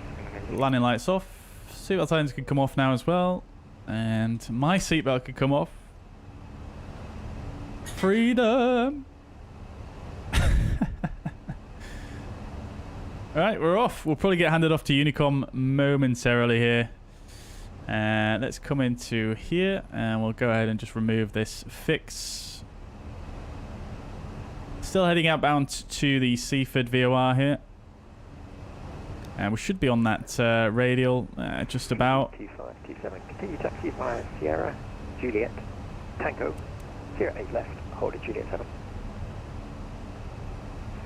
Landing lights off. Seatbelt signs can come off now as well. And my seatbelt can come off. Freedom! Alright, we're off. We'll probably get handed off to Unicom momentarily here. Let's come into here and we'll go ahead and just remove this fix. Still heading outbound to the Seaford VOR here. And we should be on that radial just about. T5, T7, continue taxi via Sierra, Juliet, Tango, 08 left, hold at Juliet 7.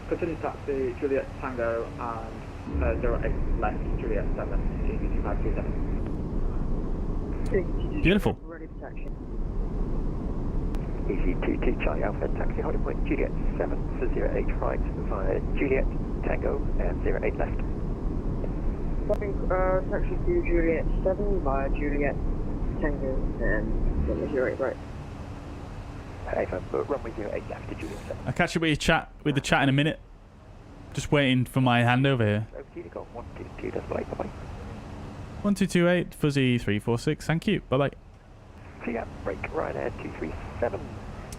Continue taxi, Juliet Tango, and 08 left, Juliet 7, EG2527. Beautiful. Ready for taxi. EG22 Charlie Alpha, taxi holding point Juliet 7 for 08 right via Juliet, Tango, and 08 left. Taxi to Juliet 7 via Juliet, Tango, and runway 08 right. Runway 08 left to Juliet 7. I'll catch up with the chat in a minute. Just waiting for my handover here. 1228 fuzzy 346. Thank you. Bye bye. See ya. Break Ryanair 237.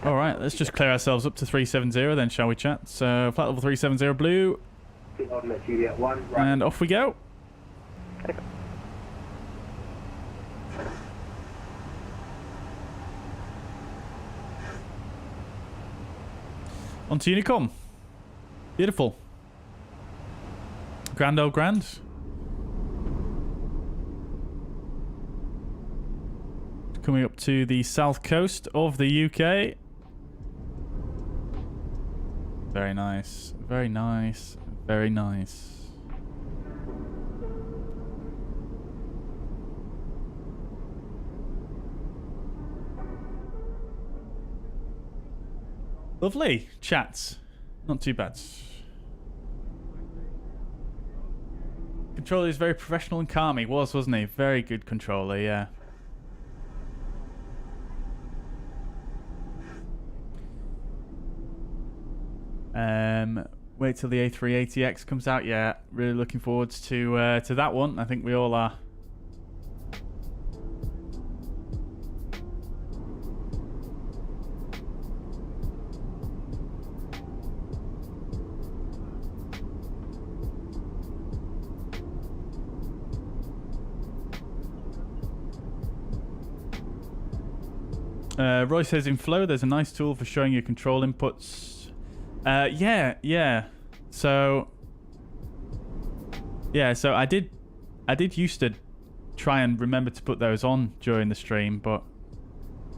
All right, let's just clear ourselves up to 370 then, shall we, chat? So flight level 370 blue, Juliet 1 right. and off we go. On to Unicom. Beautiful. Grand old grand. Coming up to the south coast of the UK. Very nice. Very nice. Very nice. Lovely chats. Not too bad. Controller is very professional and calm. He was, wasn't he? Very good controller, yeah. Wait till the A380X comes out. Yeah, really looking forward to that one. I think we all are. Roy says in Flow there's a nice tool for showing your control inputs. Yeah. So I did used to try and remember to put those on during the stream, but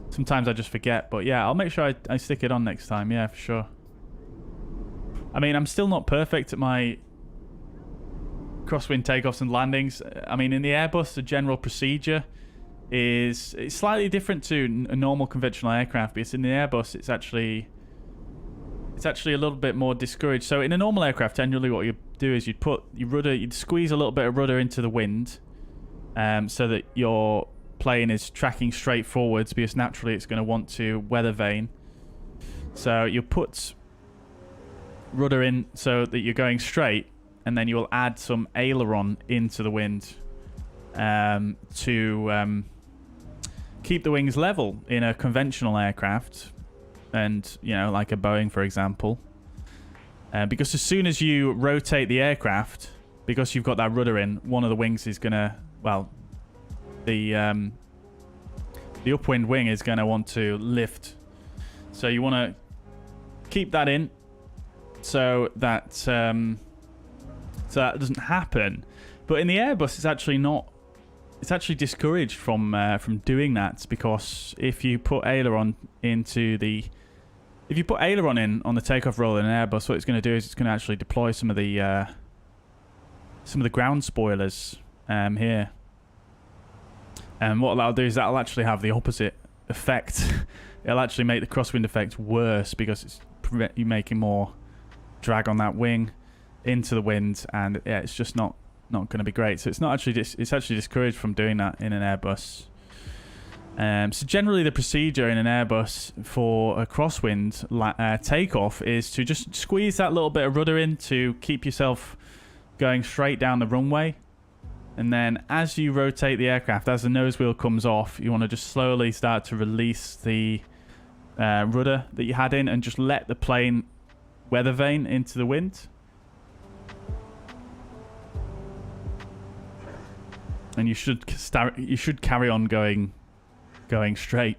sometimes I just forget. But yeah, I'll make sure I stick it on next time. Yeah, for sure. I mean, I'm still not perfect at my crosswind takeoffs and landings. I mean, in the Airbus, the general procedure is it's slightly different to a normal conventional aircraft, because in the Airbus it's actually a little bit more discouraged. So in a normal aircraft, generally what you do is you'd squeeze a little bit of rudder into the wind, so that your plane is tracking straight forwards, because naturally it's going to want to weather vane. So you put rudder in so that you're going straight, and then you'll add some aileron into the wind to keep the wings level in a conventional aircraft, and like a Boeing, for example, because as soon as you rotate the aircraft, because you've got that rudder in, one of the wings is gonna, the upwind wing is gonna want to lift. So you want to keep that in so that doesn't happen. But in the Airbus, it's actually not. It's actually discouraged from doing that, because if you put aileron in on the takeoff roll in an Airbus, what it's going to do is it's going to actually deploy some of the ground spoilers here. And what that'll do is that'll actually have the opposite effect. It'll actually make the crosswind effect worse, because it's you making more drag on that wing into the wind, and yeah, it's just not going to be great. So it's not actually it's actually discouraged from doing that in an Airbus. So generally the procedure in an Airbus for a crosswind takeoff is to just squeeze that little bit of rudder in to keep yourself going straight down the runway. And then as you rotate the aircraft, as the nose wheel comes off, you want to just slowly start to release the rudder that you had in and just let the plane weather vane into the wind. And you should carry on going straight.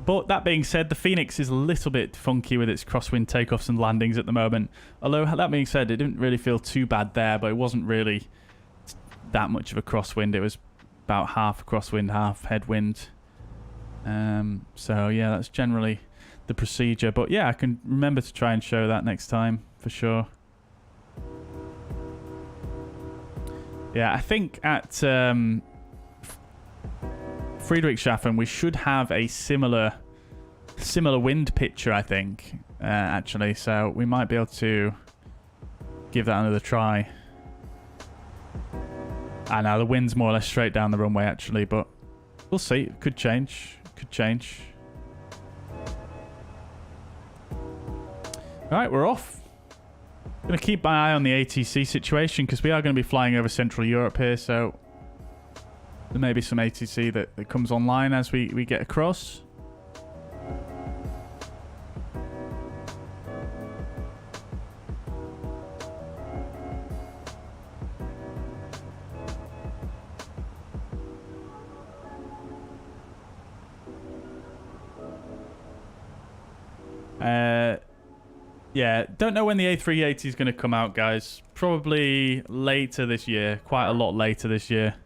But that being said, the Fenix is a little bit funky with its crosswind takeoffs and landings at the moment. Although that being said, it didn't really feel too bad there, but it wasn't really that much of a crosswind. It was about half crosswind, half headwind. So yeah, that's generally the procedure. But yeah, I can remember to try and show that next time for sure. Yeah, I think at Friedrichshafen we should have a similar wind picture, I think, actually. So we might be able to give that another try. I know the wind's more or less straight down the runway actually, but we'll see. It could change. Could change. Alright, we're off. Going to keep my eye on the ATC situation because we are going to be flying over Central Europe here, so there may be some ATC that comes online as we get across. Yeah, don't know when the A380 is going to come out, guys. Probably later this year. Quite a lot later this year,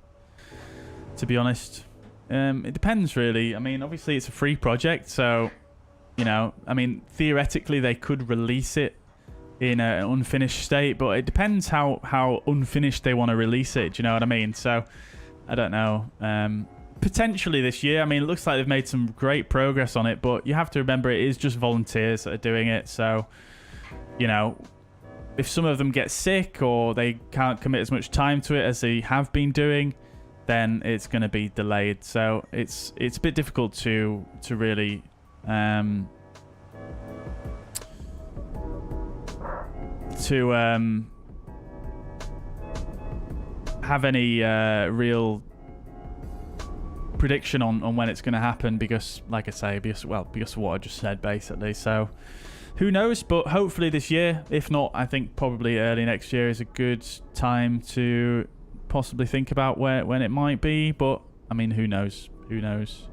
to be honest. It depends, really. I mean, obviously, it's a free project, so, you know, I mean, theoretically, they could release it in an unfinished state, but it depends how unfinished they want to release it. Do you know what I mean? So, I don't know. Potentially this year. I mean, it looks like they've made some great progress on it, but you have to remember it is just volunteers that are doing it, so... You know, if some of them get sick or they can't commit as much time to it as they have been doing, then it's going to be delayed. So it's a bit difficult to really have any real prediction on when it's going to happen because, like I say, because of what I just said, basically. So. Who knows, but hopefully this year. If not, I think probably early next year is a good time to possibly think about when it might be. But, I mean, who knows? Who knows?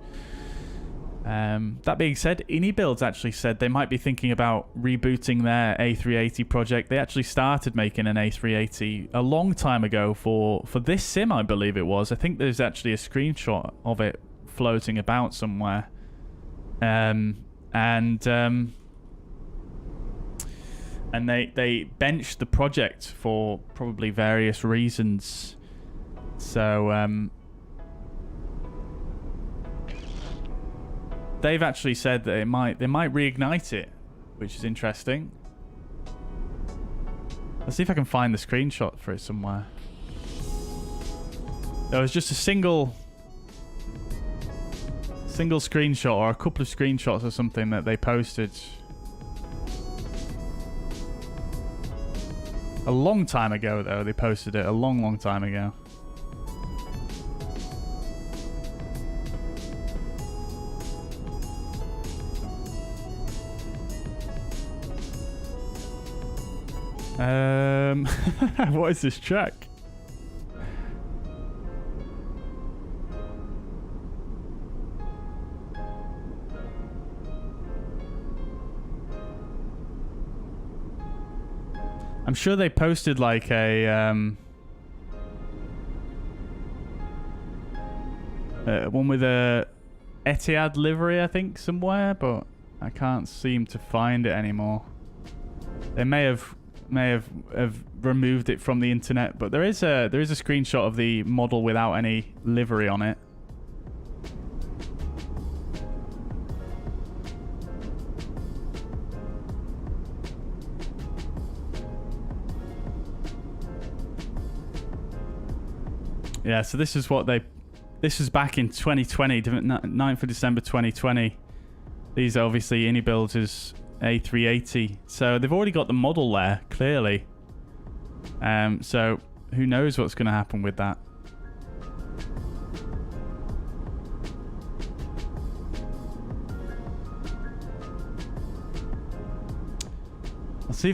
That being said, Builds actually said they might be thinking about rebooting their A380 project. They actually started making an A380 a long time ago for this sim, I believe it was. I think there's actually a screenshot of it floating about somewhere. And they benched the project for probably various reasons. So they've actually said that they might reignite it, which is interesting. Let's see if I can find the screenshot for it somewhere. There was just a single screenshot or a couple of screenshots or something that they posted. A long time ago, though. They posted it a long time ago. What is this track? I'm sure they posted like a one with a Etihad livery, I think, somewhere, but I can't seem to find it anymore. They may have removed it from the internet, but there is a screenshot of the model without any livery on it. Yeah, so this is what they this was back in 2020, 9th of December 2020. These are obviously Unibuild's A380. So they've already got the model there, clearly. So who knows what's going to happen with that.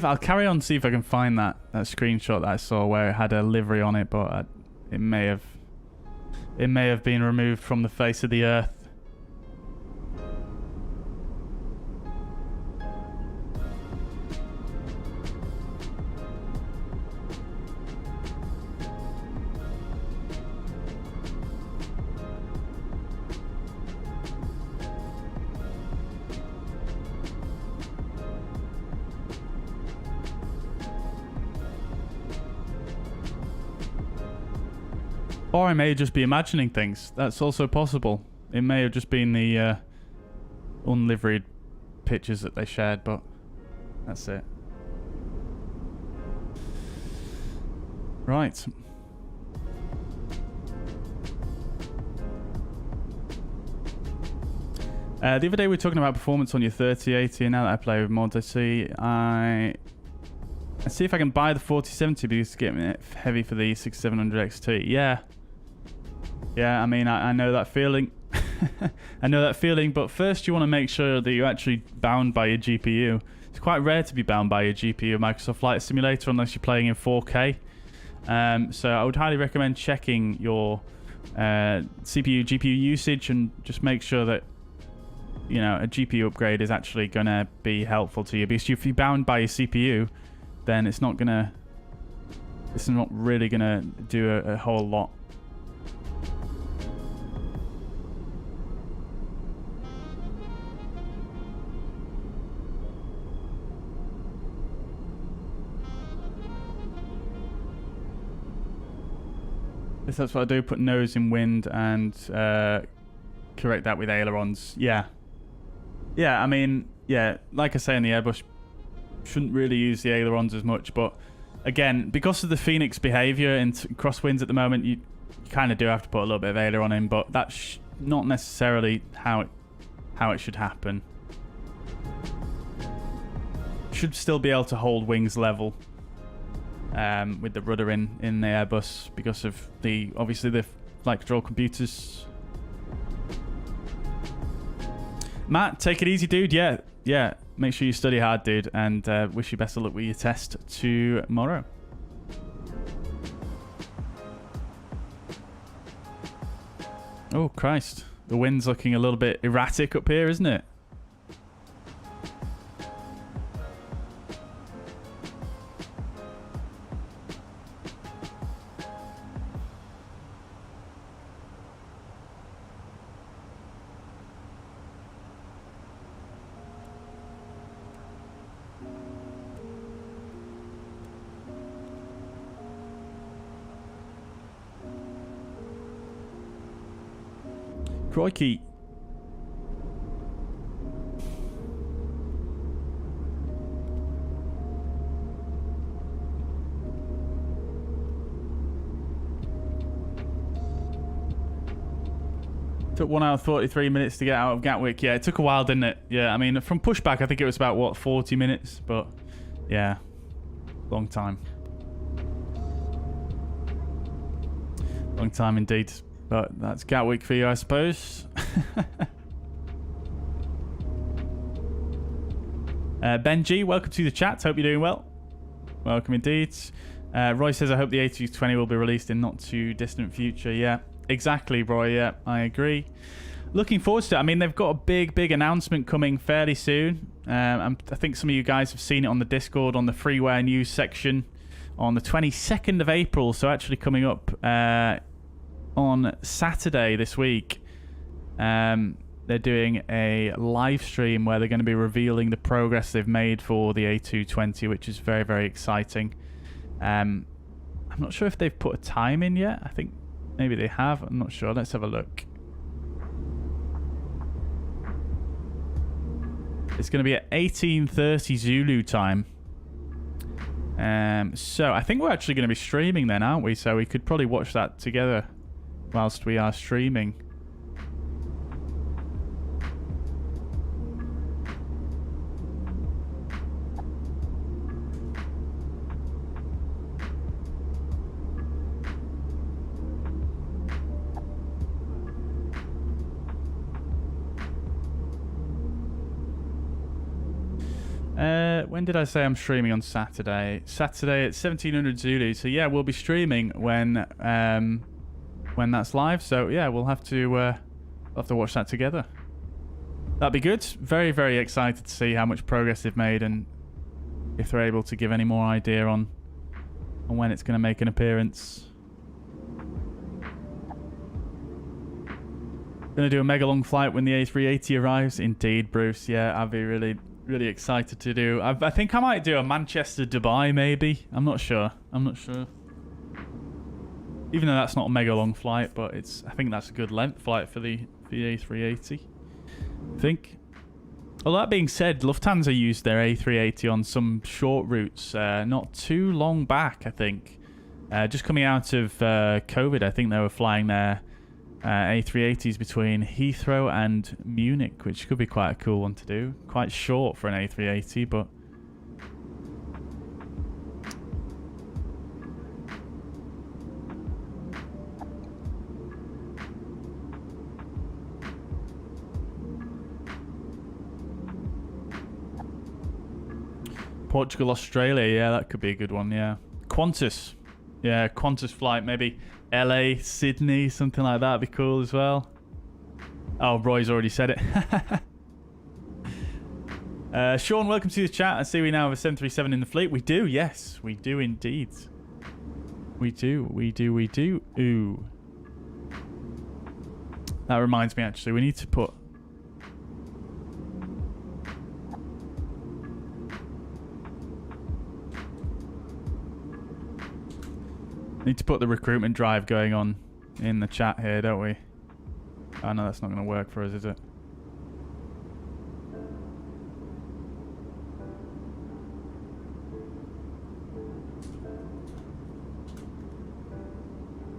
I'll carry on, see if I can find that screenshot that I saw where it had a livery on it, but it may have been removed from the face of the earth. Or I may just be imagining things. That's also possible. It may have just been the unliveried pictures that they shared, but that's it. Right. The other day we were talking about performance on your 3080, and now that I play with mods, I see if I can buy the 4070 because it's getting it heavy for the 6700 XT. Yeah, I mean, I know that feeling. I know that feeling, but first you want to make sure that you're actually bound by your GPU. It's quite rare to be bound by your GPU Microsoft Flight Simulator unless you're playing in 4K. So I would highly recommend checking your CPU, GPU usage and just make sure that, you know, a GPU upgrade is actually going to be helpful to you. Because if you're bound by your CPU, then it's not really going to do a whole lot. That's what I do, put nose in wind and correct that with ailerons. Yeah, I mean, yeah, like I say in the Airbus, shouldn't really use the ailerons as much, but again, because of the Fenix behavior in crosswinds at the moment, you kind of do have to put a little bit of aileron in, but that's not necessarily how it should happen. Should still be able to hold wings level. With the rudder in the Airbus because of obviously the flight control computers. Matt, take it easy, dude. Yeah. Make sure you study hard, dude, and wish you best of luck with your test tomorrow. Oh Christ, the wind's looking a little bit erratic up here, isn't it? Crikey. Took 1 hour 43 minutes to get out of Gatwick. Yeah, it took a while, didn't it? Yeah, I mean, from pushback, I think it was about, what, 40 minutes? But, yeah, long time. Long time indeed. But that's Gatwick for you, I suppose. Ben G, welcome to the chat. Hope you're doing well. Welcome indeed. Roy says, I hope the A320 will be released in not too distant future. Yeah, exactly, Roy. Yeah, I agree. Looking forward to it. I mean, they've got a big announcement coming fairly soon. I think some of you guys have seen it on the Discord, on the freeware news section, on the 22nd of April. So actually coming up on Saturday this week. They're doing a live stream where they're going to be revealing the progress they've made for the A220, which is very, very exciting. I'm not sure if they've put a time in yet. I think maybe they have. I'm not sure. Let's have a look. It's going to be at 18:30 Zulu time. So I think we're actually going to be streaming then, aren't we? So we could probably watch that together. whilst we are streaming. When did I say I'm streaming on Saturday? Saturday at 1700 Zulu. So yeah, we'll be streaming when that's live. So yeah, we'll have to watch that together. That'd be good. Very, very excited to see how much progress they've made and if they're able to give any more idea on when it's going to make an appearance. Going to do a mega long flight when the A380 arrives. Indeed, Bruce. Yeah, I'd be really excited to do. I think I might do a Manchester Dubai maybe. I'm not sure. Even though that's not a mega long flight, but I think that's a good length flight for the A380. I think. Well, that being said, Lufthansa used their A380 on some short routes not too long back, I think. Just coming out of COVID, I think they were flying their A380s between Heathrow and Munich, which could be quite a cool one to do. Quite short for an A380, but Portugal, Australia, yeah, that could be a good one, yeah. Qantas. Yeah, Qantas flight, maybe LA, Sydney, something like that would be cool as well. Oh, Roy's already said it. Sean, welcome to the chat. I see we now have a 737 in the fleet. We do, yes. We do indeed. We do. Ooh. That reminds me, actually, we need to put... Need to put the recruitment drive going on in the chat here, don't we? Oh no, that's not going to work for us, is it?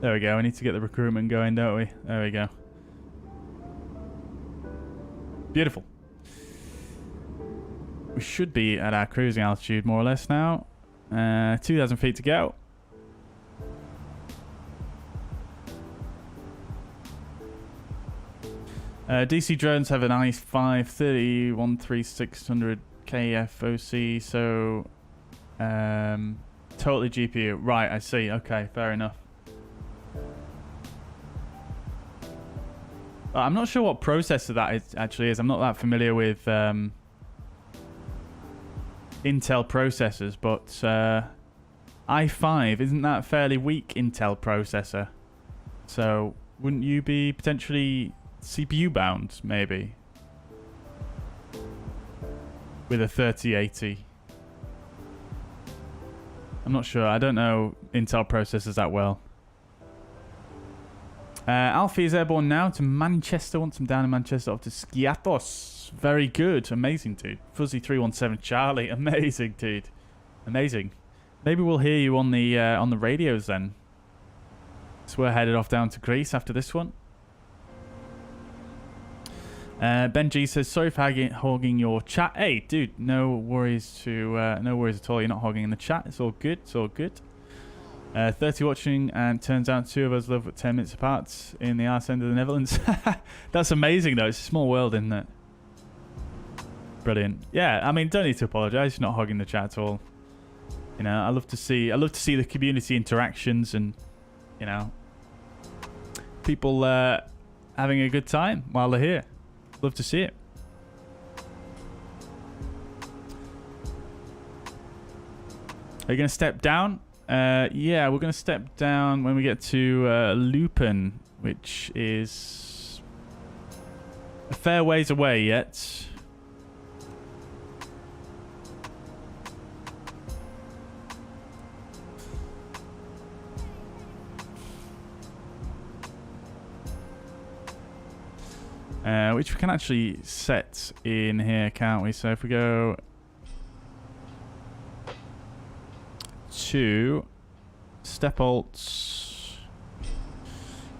There we go. We need to get the recruitment going, don't we? There we go. Beautiful. We should be at our cruising altitude more or less now. 2,000 feet to go. DC drones have an i5 30-13600 KFOC, so totally GPU. Right, I see. Okay, fair enough. I'm not sure what processor that actually is. I'm not that familiar with Intel processors, but i5, isn't that a fairly weak Intel processor? So wouldn't you be potentially CPU bound, maybe? With a 3080. I'm not sure. I don't know Intel processors that well. Alfie is airborne now to Manchester. Wants him down in Manchester off to Skiathos. Very good. Amazing, dude. Fuzzy 317 Charlie. Amazing, dude. Amazing. Maybe we'll hear you on the radios then. So we're headed off down to Greece after this one. Ben G says, sorry for hogging your chat. Hey, dude, no worries at all. You're not hogging in the chat. It's all good. It's all good. 30 watching, and turns out 2 of us live at 10 minutes apart in the arse end of the Netherlands. That's amazing, though. It's a small world, isn't it? Brilliant. Yeah, I mean, don't need to apologise. You're not hogging the chat at all. You know, I love to see the community interactions and, you know, people having a good time while they're here. Love to see it. Are you going to step down? Yeah, we're going to step down when we get to Lupin, which is a fair ways away yet. Which we can actually set in here, can't we? So if we go to step alt,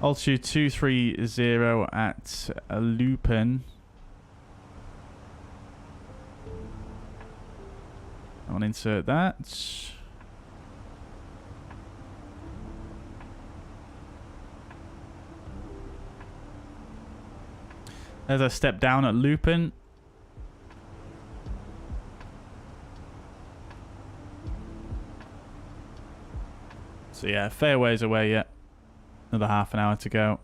Altitude 230 at Lupin. I want to insert that. As I step down at Lupin. So yeah, fair ways away yet. Another half an hour to go.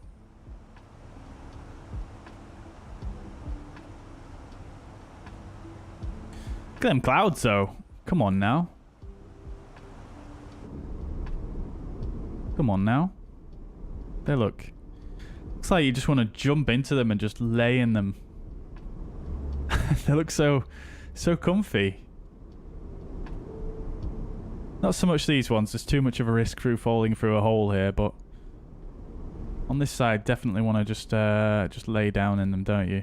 Look at them clouds though. Come on now. Come on now. They look... Looks like you just want to jump into them and just lay in them. They look so comfy. Not so much these ones. There's too much of a risk through falling through a hole here, but on this side, definitely want to just lay down in them, don't you?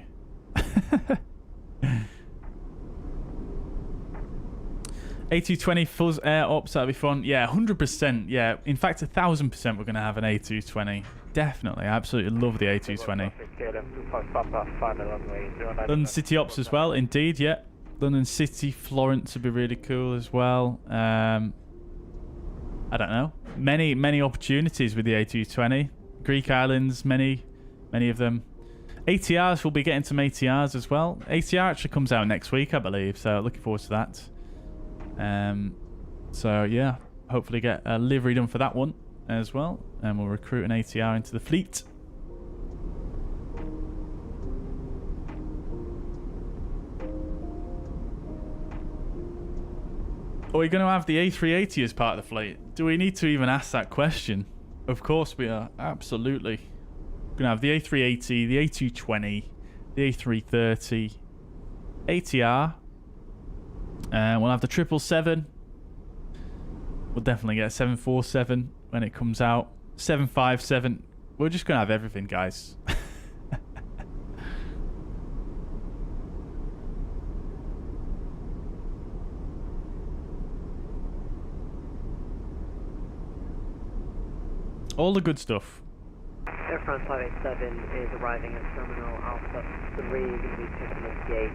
A220 fuzz air ops, that'd be fun. Yeah, 100%. Yeah, in fact, 1,000% we're going to have an A220. Definitely. I absolutely love the A220. London City ops as well, indeed, yeah. London City, Florence would be really cool as well. I don't know. Many opportunities with the A220. Greek islands, many of them. ATRs, we'll be getting some ATRs as well. ATR actually comes out next week, I believe, so looking forward to that. So yeah, hopefully get a livery done for that one as well, and we'll recruit an ATR into the fleet. Are we going to have the A380 as part of the fleet? Do we need to even ask that question? Of course we are, absolutely. We're going to have the A380, the A220, the A330, ATR. And we'll have the 777. We'll definitely get a 747 when it comes out. 757. We're just going to have everything, guys. All the good stuff. Air France 587 is arriving at Terminal Alpha 3, going to be picking up the gate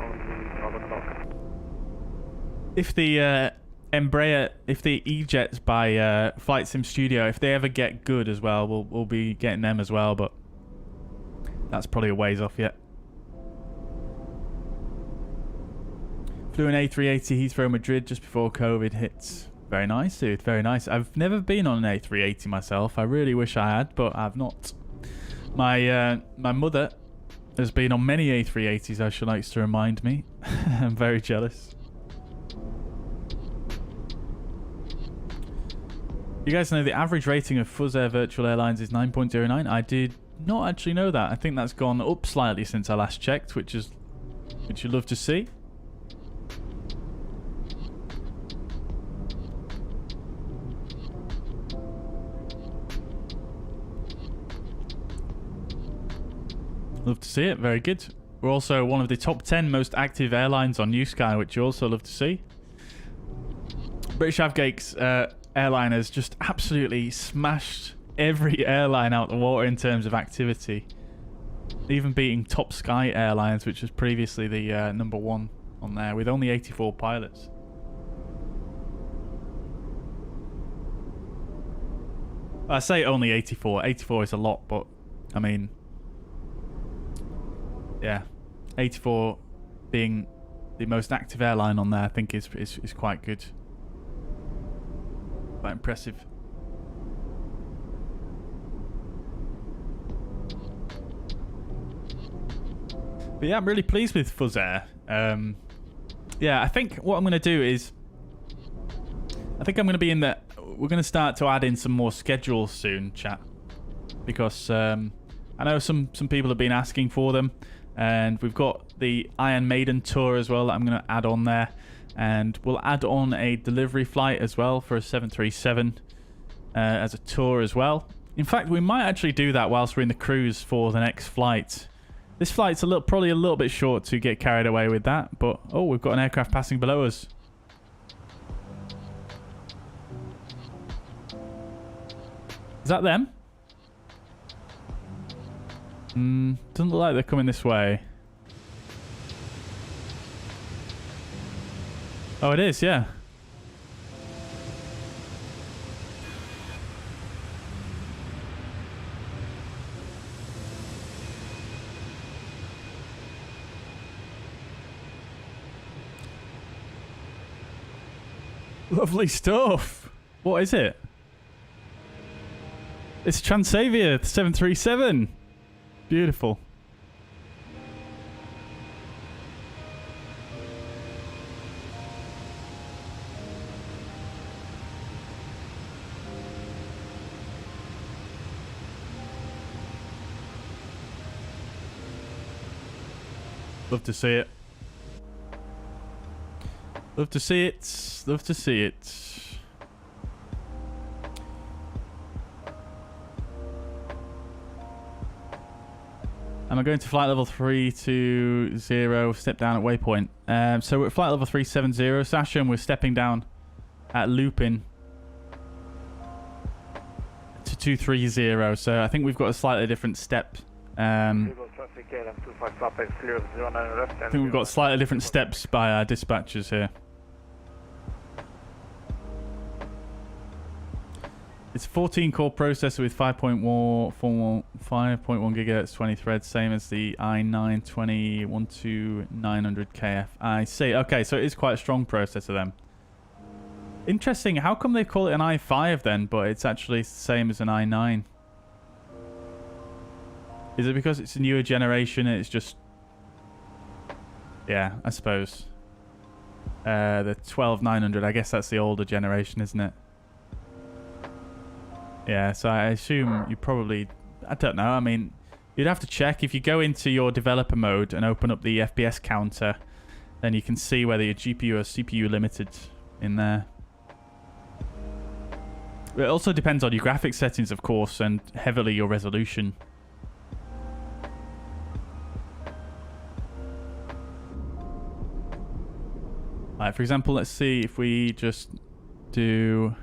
on the 12 o'clock. If the Embraer, if the E-Jets by Flight Sim Studio, if they ever get good as well, we'll be getting them as well, but that's probably a ways off yet. Flew an A380 Heathrow Madrid just before COVID hits. Very nice, dude. Very nice. I've never been on an A380 myself. I really wish I had, but I've not. My mother has been on many A380s, as she likes to remind me. I'm very jealous. You guys know the average rating of fuzzair virtual airlines is 9.09. I did not actually know that. I think that's gone up slightly since I last checked, which you love to see. Love to see it. Very good. We're also one of the top 10 most active airlines on Newsky, which you also love to see. British Avgate's airline has just absolutely smashed every airline out the water in terms of activity. Even beating Top Sky Airlines, which was previously the #1 on there, with only 84 pilots. I say only 84. 84 is a lot, but I mean... Yeah, 84 being the most active airline on there, I think is quite good. Quite impressive. But yeah, I'm really pleased with fuzzair. Yeah, I think what I'm going to do is... I think I'm going to be in the... We're going to start to add in some more schedules soon, chat. Because I know some people have been asking for them. And we've got the Iron Maiden tour as well that I'm going to add on there. And we'll add on a delivery flight as well for a 737 as a tour as well. In fact, we might actually do that whilst we're in the cruise for the next flight. This flight's probably a little bit short to get carried away with that. But, oh, we've got an aircraft passing below us. Is that them? Doesn't look like they're coming this way. Oh, it is, yeah. Lovely stuff. What is it? It's Transavia 737. Beautiful. Love to see it. Love to see it. Love to see it. Am I going to flight level 320, step down at waypoint? So we're at flight level 370, Sasha, and we're stepping down at looping to 230. So I think we've got a slightly different step. I think we've got slightly different steps by our dispatchers here. It's a 14-core processor with 5.1 gigahertz, 20 threads, same as the i9-21900KF. I see. Okay, so it is quite a strong processor then. Interesting. How come they call it an i5 then, but it's actually the same as an i9? Is it because it's a newer generation and it's just... Yeah, I suppose. The 12900, I guess that's the older generation, isn't it? Yeah, so I assume you probably... I don't know, I mean... You'd have to check. If you go into your developer mode and open up the FPS counter, then you can see whether your GPU or CPU limited in there. It also depends on your graphics settings, of course, and heavily your resolution. Right, for example, let's see if we just do...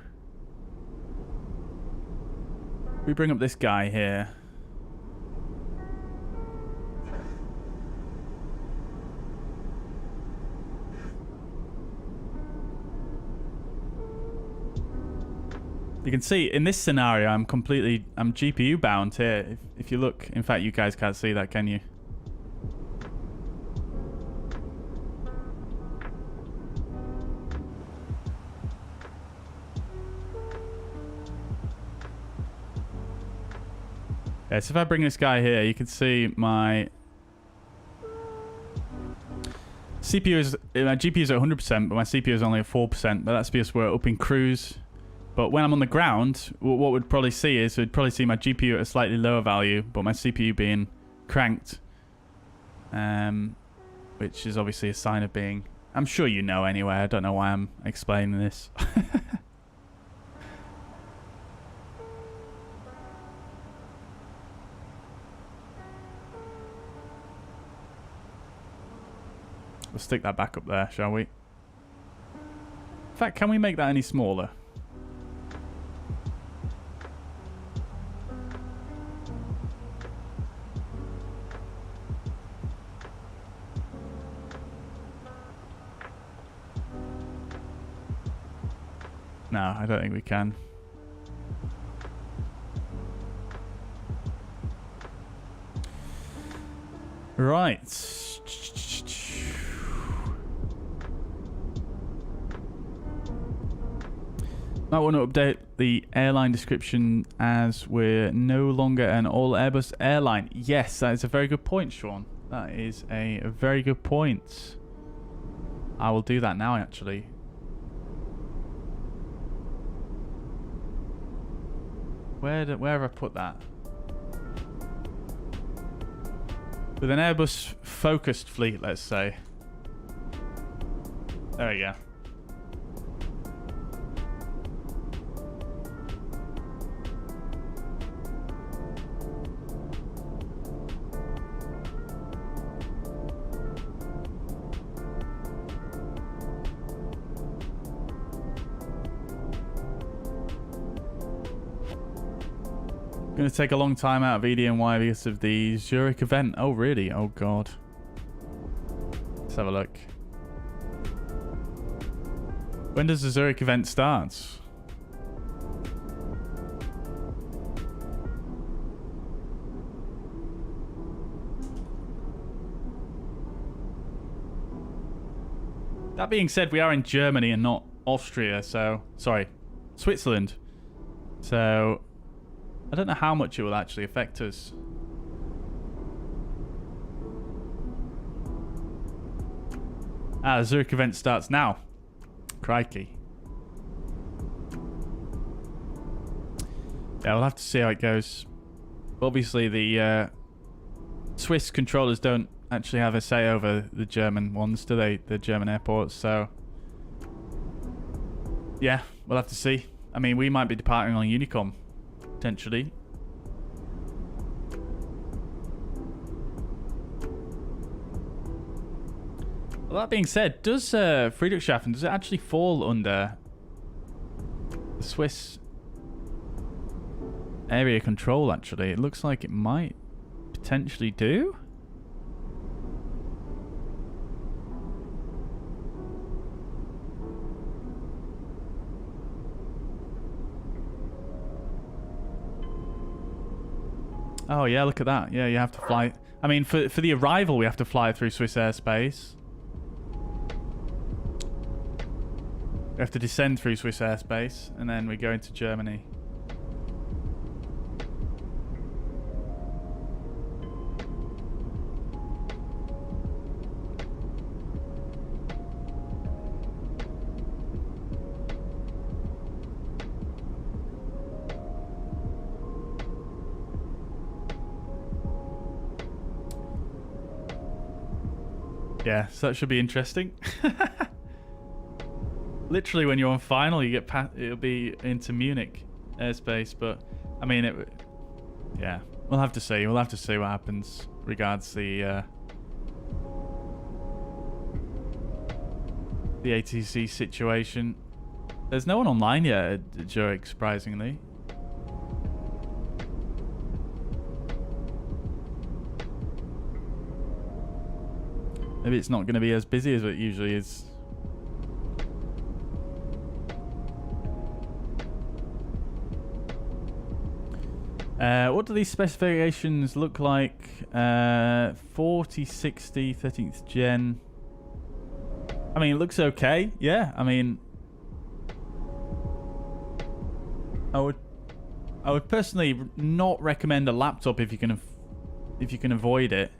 We bring up this guy here. You can see in this scenario, I'm GPU bound here. If you look, in fact, you guys can't see that, can you? Yeah, so if I bring this guy here, you can see my CPU is, my GPU is at 100%, but my CPU is only at 4%. But that's because we're up in cruise. But when I'm on the ground, what we'd probably see is we'd probably see my GPU at a slightly lower value, but my CPU being cranked, which is obviously a sign of being. I'm sure you know anyway. I don't know why I'm explaining this. We'll stick that back up there, shall we? In fact, can we make that any smaller? No, I don't think we can. Right. Might want to update the airline description as we're no longer an all Airbus airline. Yes, that is a very good point, Sean. That is a very good point. I will do that now, actually. Where have I put that? With an Airbus focused fleet, let's say. There we go. Going to take a long time out of EDNY because of the Zurich event. Oh, really? Oh, God. Let's have a look. When does the Zurich event start? That being said, we are in Germany and not Austria, so... Sorry, Switzerland. So, I don't know how much it will actually affect us. Ah, the Zurich event starts now. Crikey. Yeah, we'll have to see how it goes. Obviously, the Swiss controllers don't actually have a say over the German ones, do they? The German airports, so... Yeah, we'll have to see. I mean, we might be departing on Unicom, potentially. Well, that being said, does Friedrichshafen, does it actually fall under the Swiss area control, actually? It looks like it might potentially do. Oh, yeah, look at that. Yeah, you have to fly... I mean, for the arrival, we have to fly through Swiss airspace. We have to descend through Swiss airspace, and then we go into Germany. Yeah, so that should be interesting. Literally, when you're on final, you get it'll be into Munich airspace, but I mean, yeah, we'll have to see. We'll have to see what happens regards the ATC situation. There's no one online yet at Zurich, surprisingly. Maybe it's not going to be as busy as it usually is. What do these specifications look like? 40, 60, 13th gen. I mean, it looks okay. Yeah, I mean, I would personally not recommend a laptop if you can avoid it.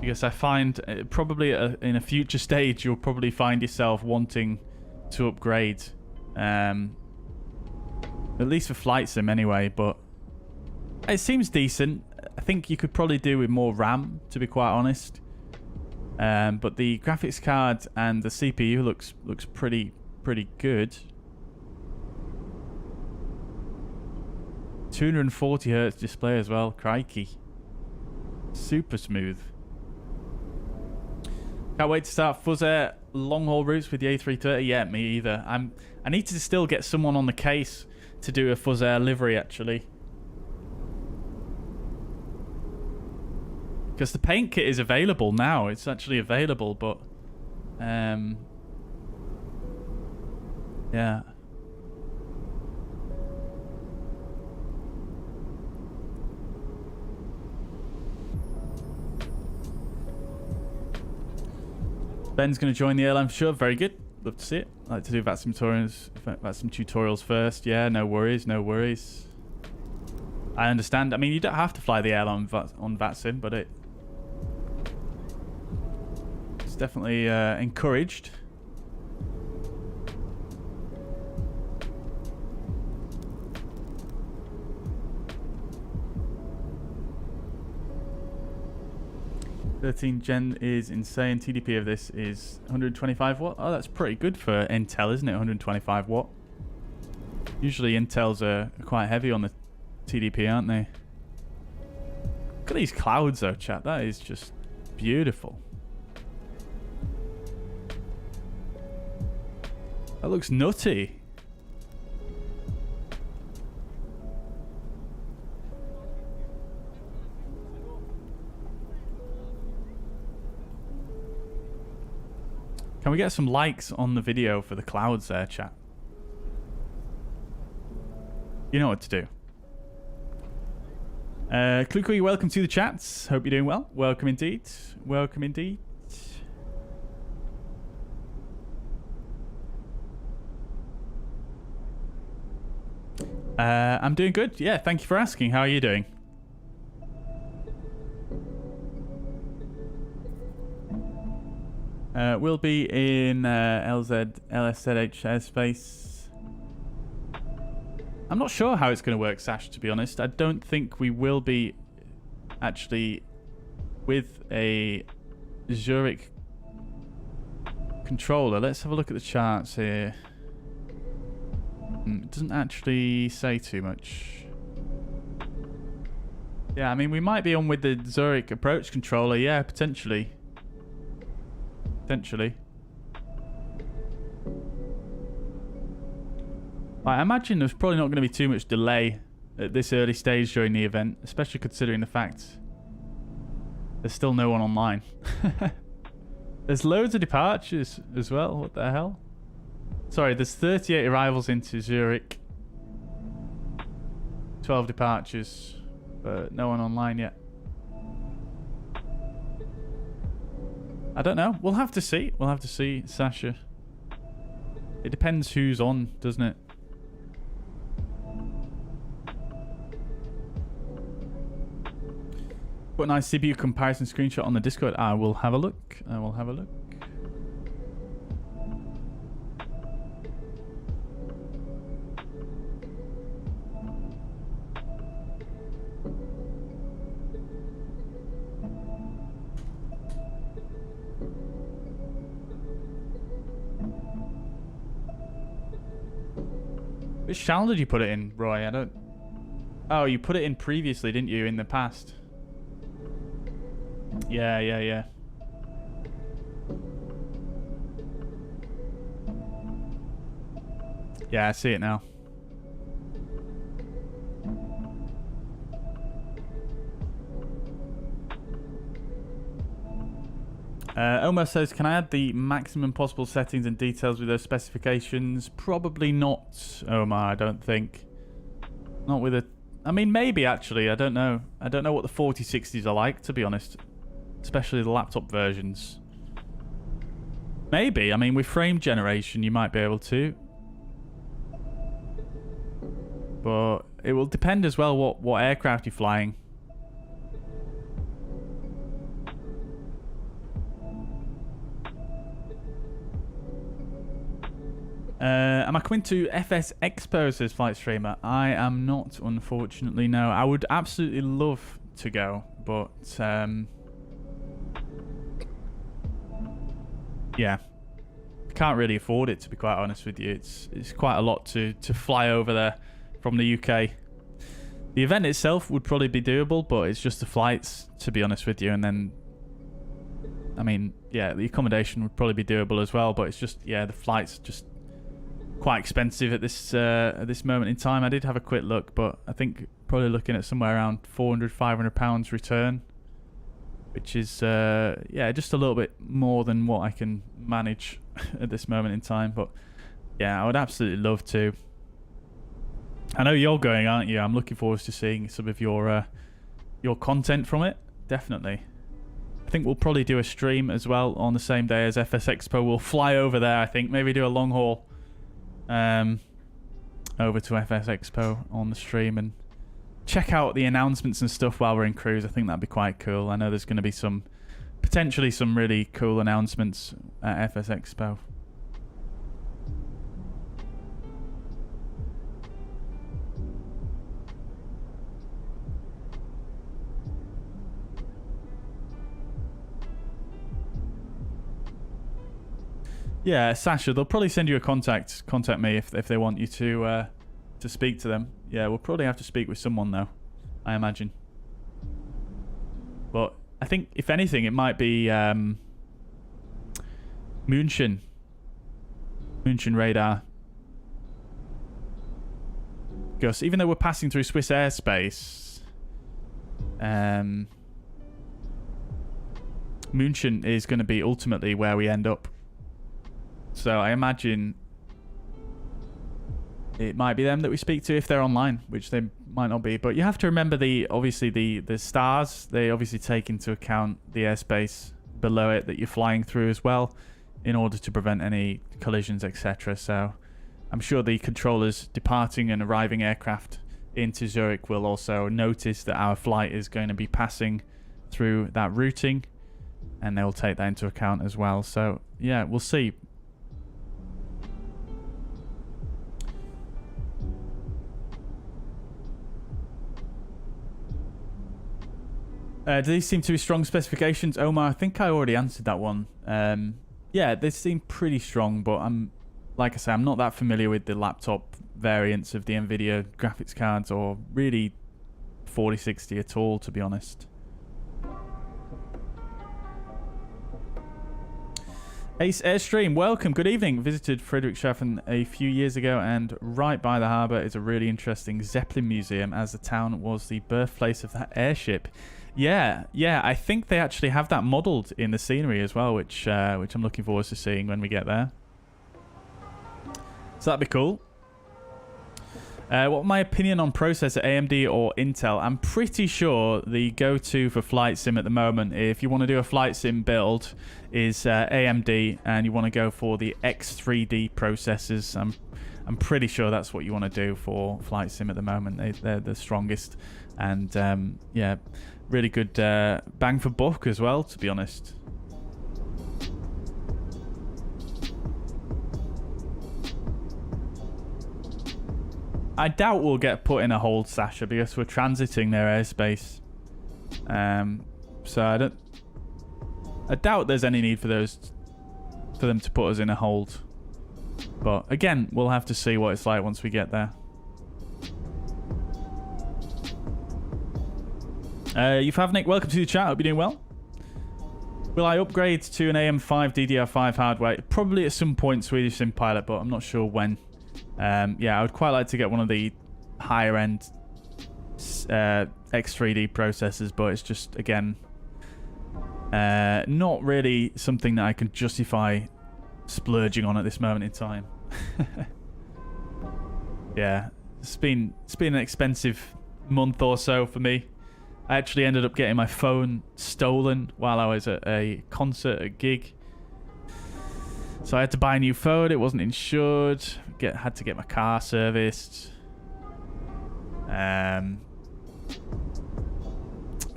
Because I find probably in a future stage you'll probably find yourself wanting to upgrade, at least for flight sim anyway. But it seems decent. I think you could probably do with more RAM, to be quite honest. But the graphics card and the CPU looks pretty good. 240 Hz display as well. Crikey, super smooth. Can't wait to start fuzzair long haul routes with the A320. Yeah, me either. I need to still get someone on the case to do a fuzzair livery, actually, because the paint kit is available now. It's actually available, but yeah. Ben's going to join the airline for sure. Very good. Love to see it. I like to do VATSIM tutorials first. Yeah, no worries, no worries. I understand. I mean, you don't have to fly the airline on VATSIM, but it's definitely encouraged. '13 Gen is insane. TDP of this is 125 watt. Oh, that's pretty good for Intel, isn't it? 125 watt. Usually Intels are quite heavy on the TDP, aren't they? Look at these clouds though, chat. That is just beautiful. That looks nutty. Can we get some likes on the video for the clouds there, chat? You know what to do. Klukui, welcome to the chats. Hope you're doing well. Welcome indeed. Welcome indeed. I'm doing good. Yeah, thank you for asking. How are you doing? We'll be in LSZH airspace. I'm not sure how it's going to work, Sash, to be honest. I don't think we will be actually with a Zurich controller. Let's have a look at the charts here. It doesn't actually say too much. Yeah, I mean, we might be on with the Zurich approach controller. Yeah, potentially. Potentially. I imagine there's probably not going to be too much delay at this early stage during the event, especially considering the fact there's still no one online. There's loads of departures as well. What the hell? Sorry, there's 38 arrivals into Zurich. 12 departures, but no one online yet. I don't know. We'll have to see. We'll have to see, Sasha. It depends who's on, doesn't it? Put a nice CPU comparison screenshot on the Discord. I will have a look. I will have a look. Which channel did you put it in, Roy? I don't... Oh, you put it in previously, didn't you, in the past? Yeah. Yeah, I see it now. Omar says, can I add the maximum possible settings and details with those specifications? Probably not, Omar, I don't think. Not with a... I mean, maybe, actually. I don't know. I don't know what the 4060s are like, to be honest. Especially the laptop versions. Maybe. I mean, with frame generation, you might be able to. But it will depend as well what aircraft you're flying. Am I coming to FS Expo, says Flight Streamer? I am not, unfortunately, no. I would absolutely love to go, but yeah, can't really afford it, to be quite honest with you. It's quite a lot to fly over there from the UK. The event itself would probably be doable, but it's just the flights, to be honest with you. And then, I mean, yeah, the accommodation would probably be doable as well, but it's just, yeah, the flights just quite expensive at this moment in time. I did have a quick look, but I think probably looking at somewhere around £400-500 return, which is yeah, just a little bit more than what I can manage at this moment in time. But yeah, I would absolutely love to. I know you're going, aren't you? I'm looking forward to seeing some of your content from it. Definitely. I think we'll probably do a stream as well on the same day as FS Expo. We'll fly over there, I think. Maybe do a long haul over to FS Expo on the stream and check out the announcements and stuff while we're in cruise. I think that'd be quite cool. I know there's going to be potentially some really cool announcements at FS Expo. Yeah, Sasha, they'll probably send you a contact me if they want you to speak to them. Yeah, we'll probably have to speak with someone though, I imagine. But I think if anything, it might be München radar. Because even though we're passing through Swiss airspace, München is going to be ultimately where we end up. So I imagine it might be them that we speak to if they're online, which they might not be. But you have to remember obviously the stars, they obviously take into account the airspace below it that you're flying through as well in order to prevent any collisions, etc. So I'm sure the controllers departing and arriving aircraft into Zurich will also notice that our flight is going to be passing through that routing, and they'll take that into account as well. So yeah, we'll see. Do these seem to be strong specifications? Omar, I think I already answered that one. Yeah, they seem pretty strong, but like I say, I'm not that familiar with the laptop variants of the NVIDIA graphics cards, or really 4060 at all, to be honest. Ace Airstream, welcome, good evening. Visited Friedrichshafen a few years ago, and right by the harbour is a really interesting Zeppelin museum, as the town was the birthplace of that airship. Yeah, I think they actually have that modelled in the scenery as well, which I'm looking forward to seeing when we get there. So that'd be cool. What my opinion on processor, AMD or Intel? I'm pretty sure the go-to for flight sim at the moment, if you want to do a flight sim build, is AMD, and you want to go for the X3D processors. I'm pretty sure that's what you want to do for flight sim at the moment. They're the strongest, and yeah, really good bang for buck as well, to be honest. I doubt we'll get put in a hold, Sasha, because we're transiting their airspace. So I doubt there's any need for them to put us in a hold. But again, we'll have to see what it's like once we get there. Yufavnik, welcome to the chat. Hope you're doing well. Will I upgrade to an AM5 DDR5 hardware? Probably at some point, Swedish Sim Pilot, but I'm not sure when. Yeah, I would quite like to get one of the higher end X3D processors, but it's just, again, not really something that I can justify splurging on at this moment in time. Yeah, it's been an expensive month or so for me. I actually ended up getting my phone stolen while I was at a concert, a gig. So I had to buy a new phone. It wasn't insured. Had to get my car serviced. Had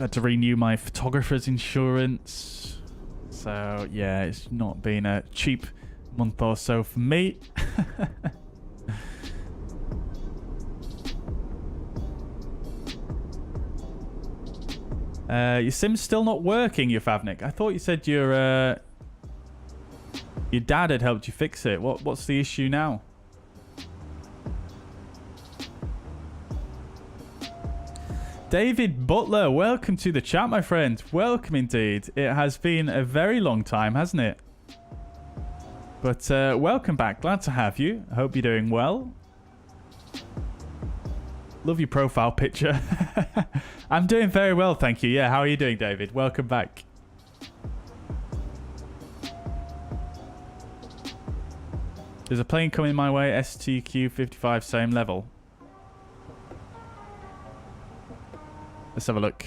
to renew my photographer's insurance. So yeah, it's not been a cheap month or so for me. Your sim's still not working, Yufavnik. I thought you said your dad had helped you fix it. What's the issue now? David Butler, welcome to the chat, my friend. Welcome indeed. It has been a very long time, hasn't it? But welcome back. Glad to have you. I hope you're doing well. Love your profile picture. I'm doing very well, thank you. Yeah, how are you doing, David? Welcome back. There's a plane coming my way, STQ-55, same level. Let's have a look.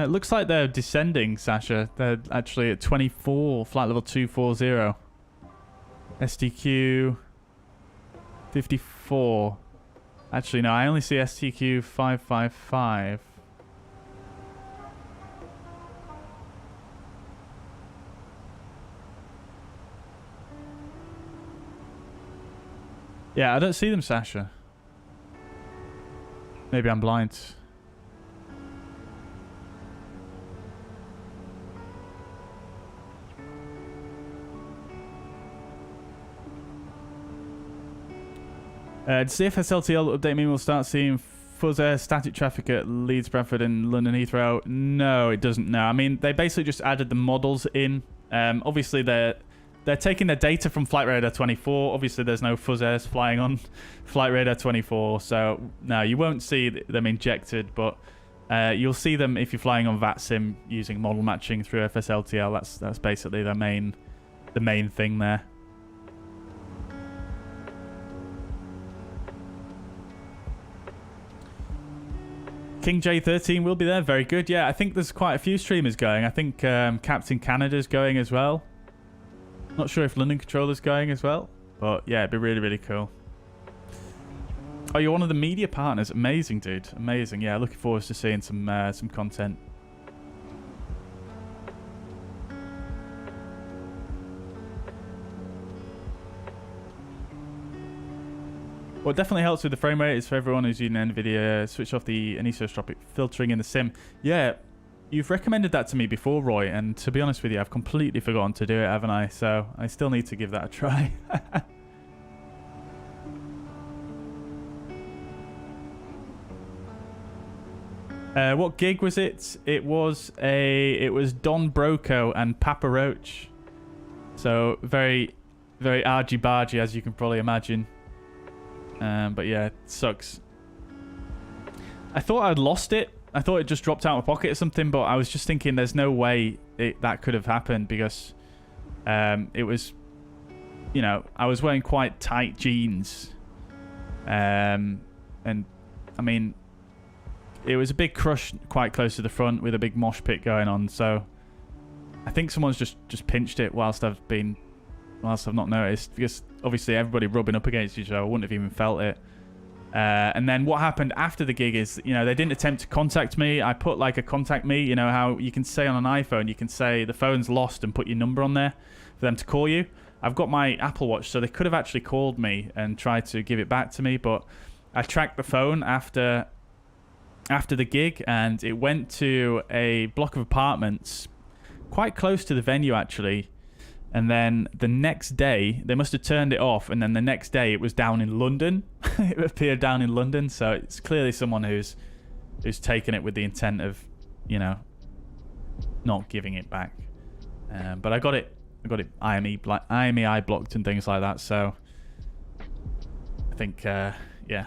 Looks like they're descending, Sasha. They're actually at 24, flight level 240. STQ 54. Actually, no, I only see STQ 555. Yeah, I don't see them, Sasha. Maybe I'm blind. Does the FSLTL update mean we'll start seeing fuzzair static traffic at Leeds, Bradford and London Heathrow? No, it doesn't. No, I mean, they basically just added the models in. Obviously, they're they're taking their data from Flight Radar 24. Obviously, there's no fuzzairs flying on Flight Radar 24, so no, you won't see them injected, but you'll see them if you're flying on VATSIM using model matching through FSLTL. That's basically the main thing there. King J13 will be there. Very good. Yeah, I think there's quite a few streamers going. I think Captain Canada's going as well. Not sure if London Controller's going as well. But yeah, it'd be really, really cool. Oh, you're one of the media partners. Amazing, dude. Amazing. Yeah, looking forward to seeing some content. What definitely helps with the frame rate is for everyone who's using NVIDIA, switch off the anisotropic filtering in the sim. Yeah, you've recommended that to me before, Roy, and to be honest with you, I've completely forgotten to do it, haven't I? So I still need to give that a try. What gig was it? It was Don Broco and Papa Roach. So very, very argy-bargy, as you can probably imagine. But yeah, it sucks. I thought I'd lost it. I thought it just dropped out of my pocket or something, but I was just thinking there's no way that could have happened because it was, you know, I was wearing quite tight jeans. And I mean, it was a big crush quite close to the front with a big mosh pit going on. So I think someone's just pinched it whilst I've not noticed, because obviously everybody rubbing up against each other, I wouldn't have even felt it. And then what happened after the gig is, you know, they didn't attempt to contact me. I put like a contact me, you know how you can say on an iPhone, you can say the phone's lost and put your number on there for them to call you. I've got my Apple Watch, so they could have actually called me and tried to give it back to me, but I tracked the phone after the gig, and it went to a block of apartments quite close to the venue actually. And then the next day, they must have turned it off, and then the next day it was down in London. It appeared down in London, so it's clearly someone who's taken it with the intent of, you know, not giving it back. But I got it IMEI blocked and things like that, so I think yeah,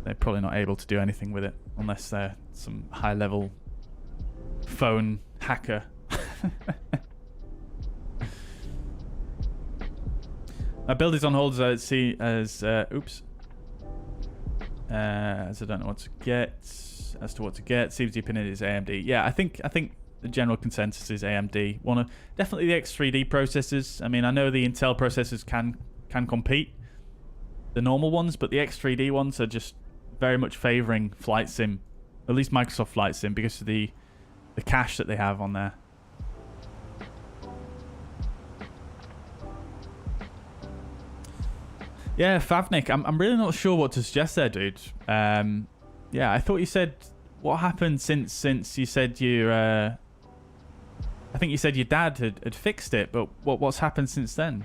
they're probably not able to do anything with it unless they're some high-level phone hacker. My build is on hold as I don't know what to get. As to what to get, seems the opinion is AMD. Yeah, I think the general consensus is AMD. Definitely the X3D processors. I mean, I know the Intel processors can compete the normal ones, but the X3D ones are just very much favoring Flight Sim, at least Microsoft Flight Sim, because of the cache that they have on there. Yeah, Favnik, I'm really not sure what to suggest there, dude. Yeah, I thought you said what happened since you said you. I think you said your dad had fixed it, but what's happened since then?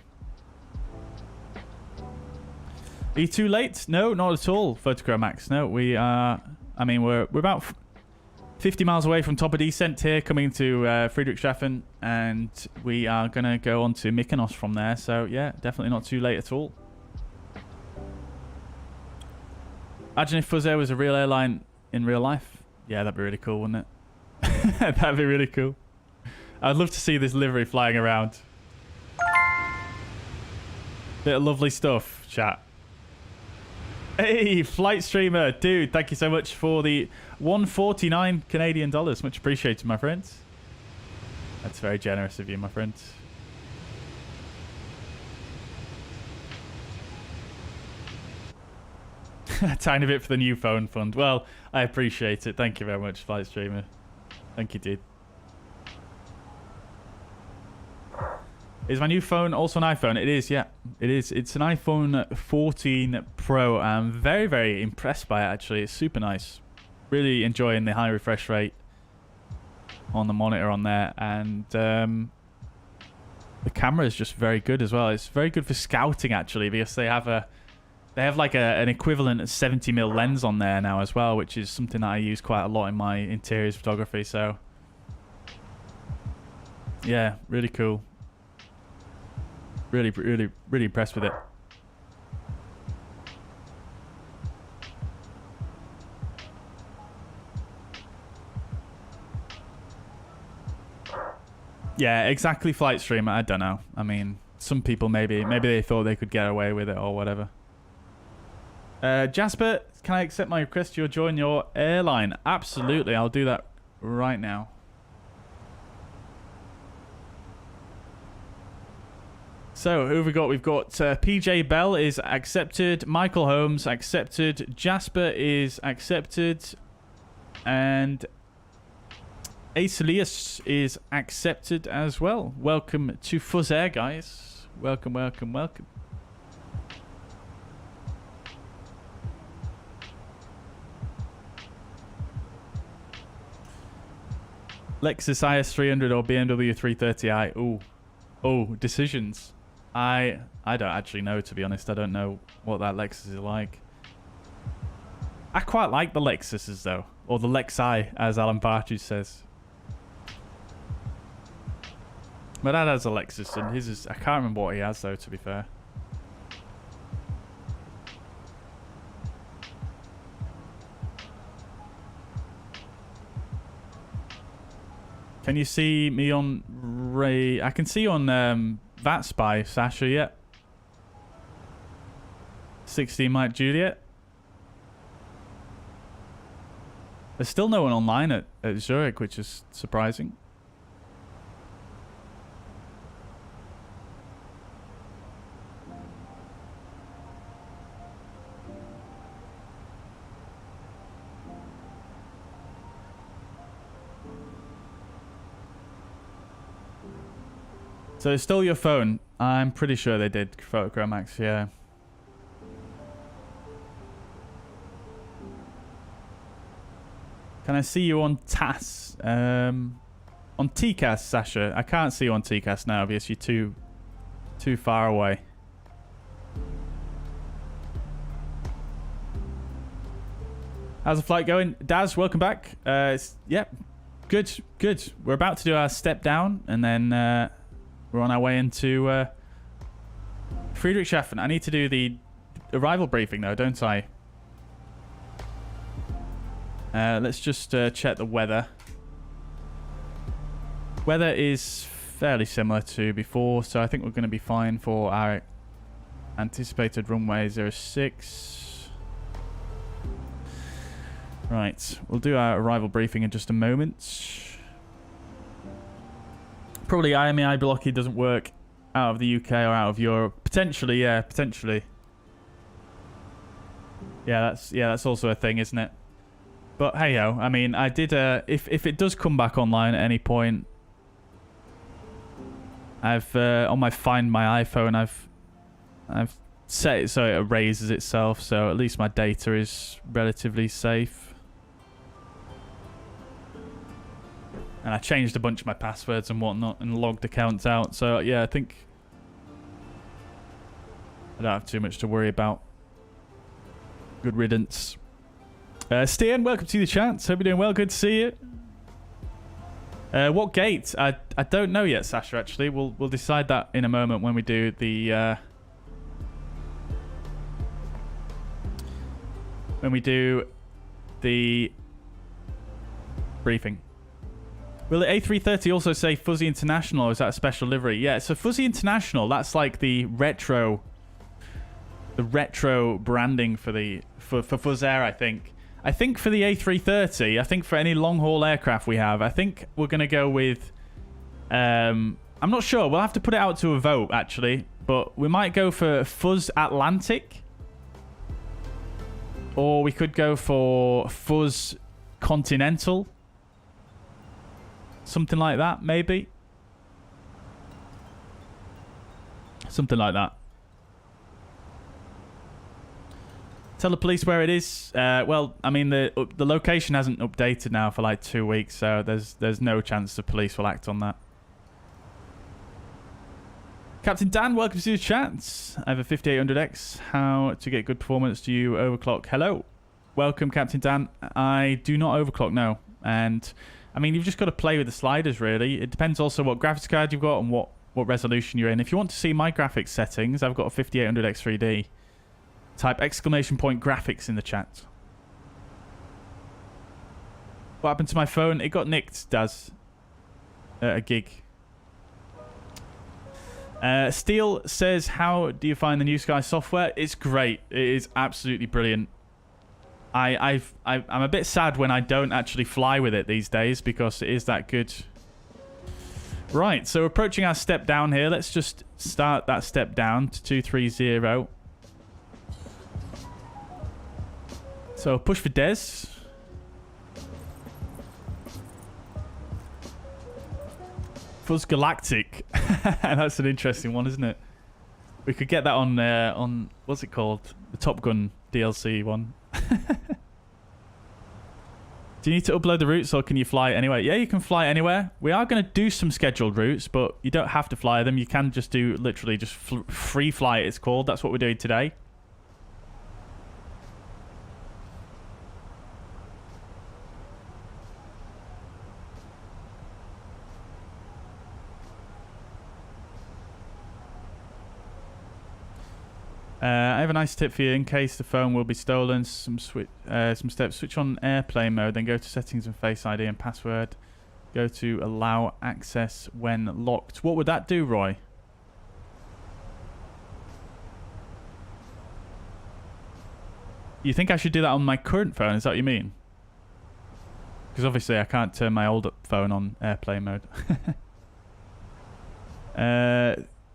Are you too late? No, not at all, Photochromax. No, we are. I mean, we're about 50 miles away from top of descent here, coming to Friedrichshafen, and we are gonna go on to Mykonos from there. So yeah, definitely not too late at all. Imagine if fuzzair was a real airline in real life. Yeah, that'd be really cool, wouldn't it? That'd be really cool. I'd love to see this livery flying around. Bit of lovely stuff, chat. Hey, flight streamer, dude, thank you so much for the 149 Canadian dollars. Much appreciated, my friends. That's very generous of you, my friends. A tiny bit for the new phone fund. Well, I appreciate it. Thank you very much, flight streamer. Thank you, dude. Is my new phone also an iPhone? It is, yeah. It is. It's an iPhone 14 Pro. I'm very, very impressed by it, actually. It's super nice. Really enjoying the high refresh rate on the monitor on there. And the camera is just very good as well. It's very good for scouting, actually, because they have like an equivalent 70mm lens on there now as well, which is something that I use quite a lot in my interiors photography. So, yeah, really cool. Really, really, really impressed with it. Yeah, exactly. Flight stream. I don't know. I mean, some people maybe they thought they could get away with it or whatever. Jasper, can I accept my request? You'll join your airline. Absolutely, I'll do that right now. So, who have we got? We've got PJ Bell is accepted. Michael Holmes accepted. Jasper is accepted. And Acelius is accepted as well. Welcome to fuzzair, guys. Welcome, welcome, welcome. Lexus IS300 or BMW 330i. Ooh, decisions. I don't actually know, to be honest. I don't know what that Lexus is like. I quite like the Lexuses though, or the Lexi, as Alan Partridge says. My dad has a Lexus, and his is... I can't remember what he has though, to be fair. Can you see me on Ray? I can see you on VATSpy, Sasha, yeah. 16 Mike Juliet. There's still no one online at Zurich, which is surprising. So they stole your phone. I'm pretty sure they did, Photochromax, yeah. Can I see you on TAS? On TCAS, Sasha. I can't see you on TCAS now because you're too far away. How's the flight going? Daz, welcome back. Yeah, good. We're about to do our step down and then we're on our way into Friedrichshafen. I need to do the arrival briefing though, don't I? Let's just check the weather. Weather is fairly similar to before, so I think we're going to be fine for our anticipated runway 06. Right, we'll do our arrival briefing in just a moment. Probably IMEI blockade doesn't work out of the UK or out of Europe. Potentially, yeah, potentially. Yeah, that's also a thing, isn't it? But hey ho, I mean, I did. If it does come back online at any point, I've on my Find My iPhone, I've set it so it erases itself, so at least my data is relatively safe. And I changed a bunch of my passwords and whatnot and logged accounts out. So yeah, I think I don't have too much to worry about. Good riddance. Stian, welcome to the chat. Hope you're doing well. Good to see you. What gate? I don't know yet, Sasha. Actually, we'll decide that in a moment when we do the briefing. Will the A330 also say Fuzzy International, or is that a special livery? Yeah, so Fuzzy International, that's like the retro branding for fuzzair, I think. I think for the A330, I think for any long-haul aircraft we have, I think we're going to go with... I'm not sure. We'll have to put it out to a vote, actually. But we might go for Fuzz Atlantic. Or we could go for Fuzz Continental. Something like that, maybe. Something like that. Tell the police where it is. Well, I mean, the location hasn't updated now for like 2 weeks, so there's no chance the police will act on that. Captain Dan, welcome to the chat. I have a 5800X. How to get good performance? Do you overclock? Hello. Welcome, Captain Dan. I do not overclock, no. And, I mean, you've just got to play with the sliders, really. It depends also what graphics card you've got and what what resolution you're in. If you want to see my graphics settings, I've got a 5800X3D. Type !graphics in the chat. What happened to my phone? It got nicked, Daz. A gig. Steele says, how do you find the New Sky software? It's great. It is absolutely brilliant. I'm a bit sad when I don't actually fly with it these days because it is that good. Right, so approaching our step down here. Let's just start that step down to 230. So push for Des. Fuzz Galactic. That's an interesting one, isn't it? We could get that on what's it called? The Top Gun DLC one. Do you need to upload the routes or can you fly anywhere? Yeah, you can fly anywhere. We are going to do some scheduled routes, but you don't have to fly them. You can just do literally just free fly, it's called. That's what we're doing today. I have a nice tip for you in case the phone will be stolen. Some steps. Switch on airplane mode, then go to settings and Face ID and password. Go to allow access when locked. What would that do, Roy? You think I should do that on my current phone? Is that what you mean? Because obviously I can't turn my old phone on airplane mode.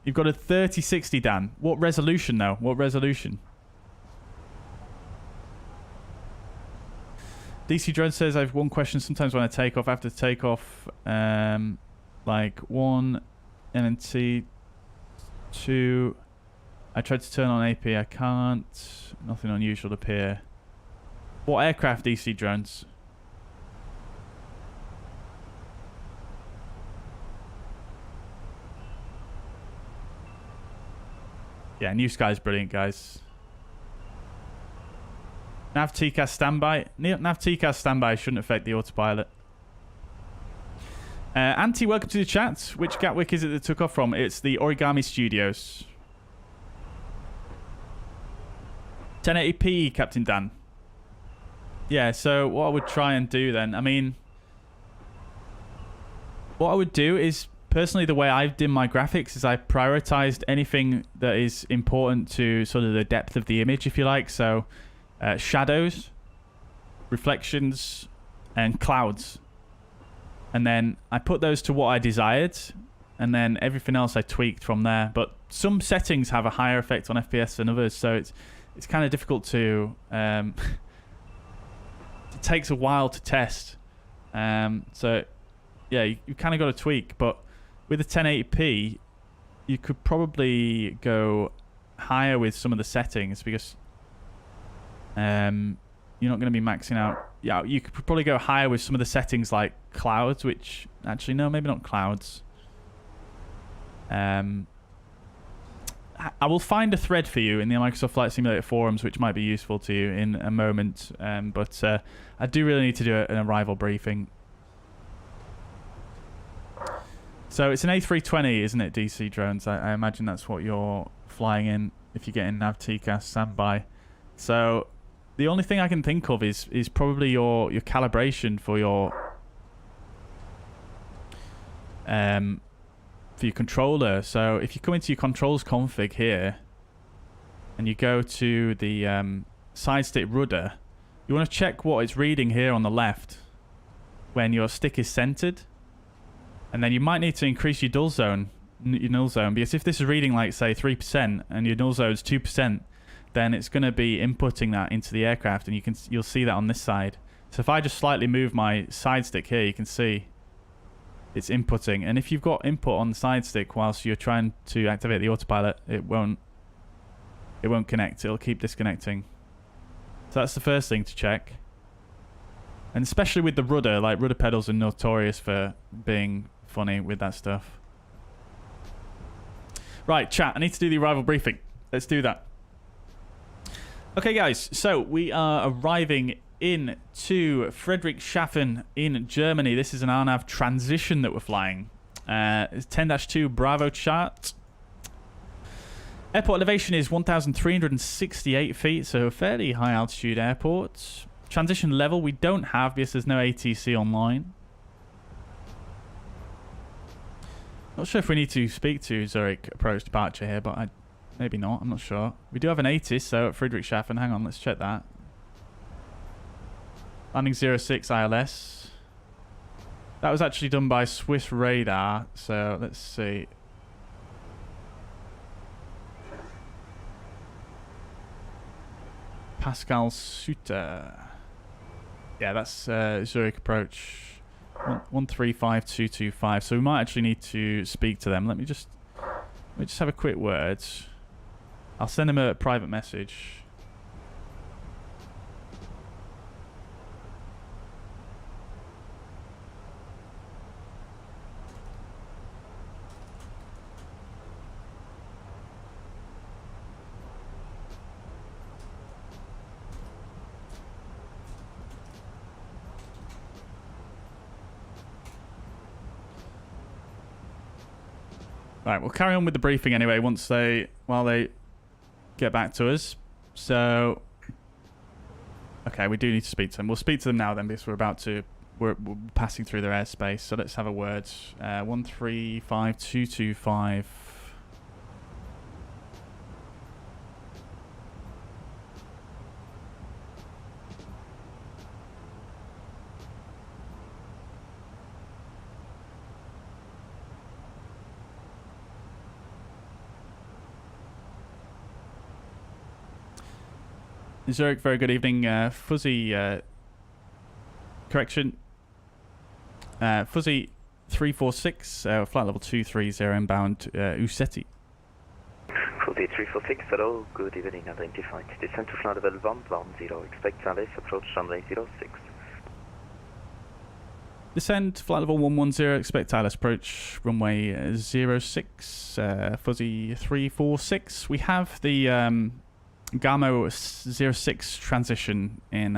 You've got a 3060, Dan. What resolution, though? What resolution? DC Drone says, I have one question. Sometimes when I take off, after takeoff, like 1 NNT, 2, I tried to turn on AP. I can't. Nothing unusual to appear. What aircraft, DC Drones? Yeah, New Sky's brilliant, guys. Nav TCAS standby. Nav TCAS standby shouldn't affect the autopilot. Anti, welcome to the chat. Which Gatwick is it that took off from? It's the Origami Studios. 1080p, Captain Dan. Yeah, so what I would try and do then, I mean, what I would do is, personally, the way I've done my graphics is I prioritized anything that is important to sort of the depth of the image, if you like. So shadows, reflections, and clouds. And then I put those to what I desired, and then everything else I tweaked from there. But some settings have a higher effect on FPS than others, so it's kind of difficult to... it takes a while to test. So, yeah, you kind of got to tweak, but... With a 1080p, you could probably go higher with some of the settings because you're not going to be maxing out. Yeah, you could probably go higher with some of the settings like clouds, which actually no, maybe not clouds. I will find a thread for you in the Microsoft Flight Simulator forums, which might be useful to you in a moment. But I do really need to do an arrival briefing. So it's an A320, isn't it, DC Drones? I imagine that's what you're flying in if you get in Nav TCAS standby. So the only thing I can think of is probably your calibration for your controller. So if you come into your controls config here and you go to the side stick rudder, you want to check what it's reading here on the left when your stick is centered. And then you might need to increase your null zone, because if this is reading like, say, 3% and your null zone is 2%, then it's going to be inputting that into the aircraft, and you'll see that on this side. So if I just slightly move my side stick here, you can see it's inputting. And if you've got input on the side stick whilst you're trying to activate the autopilot, it won't connect. It'll keep disconnecting. So that's the first thing to check. And especially with the rudder, like rudder pedals are notorious for being funny with that stuff. Right, chat, I need to do the arrival briefing. Let's do that. Okay, guys, so we are arriving into Friedrichshafen in Germany. This is an RNAV transition that we're flying. It's 10-2 Bravo chart. Airport elevation is 1,368 feet, so a fairly high altitude airport. Transition level we don't have because there's no ATC online. Not sure if we need to speak to Zurich approach departure here, but maybe not. I'm not sure. We do have an ATIS, so at Friedrichshafen. Hang on, let's check that. Landing 06 ILS. That was actually done by Swiss Radar, so let's see. Pascal Suter. Yeah, that's Zurich approach 135225. So we might actually need to speak to them. Let me just have a quick word. I'll send them a private message. Right, we'll carry on with the briefing anyway while they get back to us. So, okay, we do need to speak to them. We'll speak to them now then because we're passing through their airspace. So let's have a word. 135225. Zurich, very good evening. Fuzzy, correction. Fuzzy 346, flight level 230 inbound Usetti. Fuzzy 346, hello, good evening, identified. Descent to flight level 110, expect Alice, approach runway 06. Descent, flight level 110, expect ILS approach runway 06, Fuzzy 346. We have the Gamo 06 transition in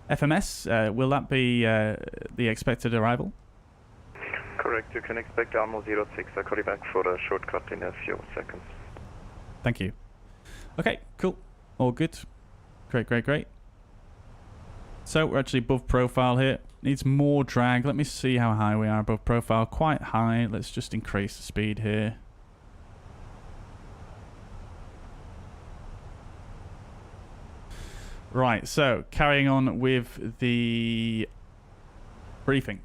FMS. Will that be the expected arrival? Correct, you can expect Gamo 06. I'll call you back for a shortcut in a few seconds. Thank you. Okay, cool. All good. Great. So we're actually above profile here. Needs more drag. Let me see how high we are above profile. Quite high. Let's just increase the speed here. Right, so carrying on with the briefing.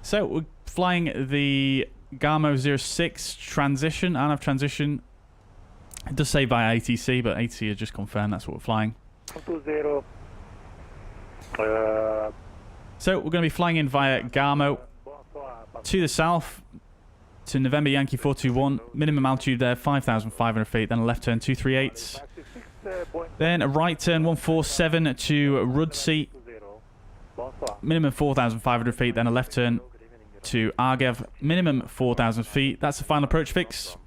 So we're flying the Gamo 06 transition, ANAV transition. It does say via ATC, but ATC has just confirmed that's what we're flying. 20. So we're going to be flying in via Gamo to the south to November Yankee 421. Minimum altitude there 5,500 feet. Then a left turn 238. Then a right turn 147 to Rudsey. Minimum 4,500 feet. Then a left turn to Argev. Minimum 4,000 feet. That's the final approach fix.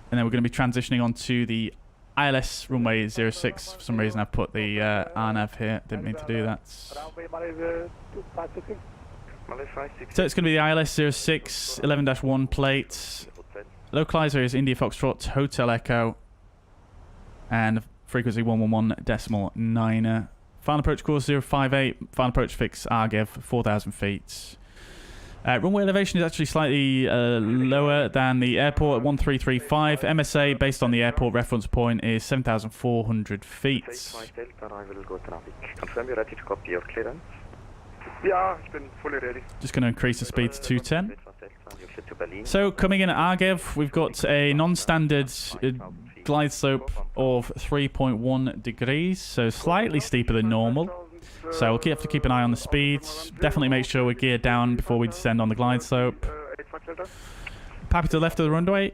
And then we're going to be transitioning onto the ILS runway 06. For some reason I've put the RNAV here. Didn't mean to do that. So it's going to be the ILS 06 11-1 plate. Localizer is India Foxtrot Hotel Echo. And frequency 111.9. Final approach course 058. Final approach fix Argev 4,000 feet. Runway elevation is actually slightly lower than the airport at 1335. MSA based on the airport reference point is 7,400 feet. Confirm you're ready to copy your clearance? Yeah, ich bin fully ready. Just going to increase the speed to 210. So coming in at Argev, we've got a non-standard glide slope of 3.1 degrees, so slightly steeper than normal. So we'll have to keep an eye on the speed. Definitely make sure we're geared down before we descend on the glide slope. Pappy to the left of the runway.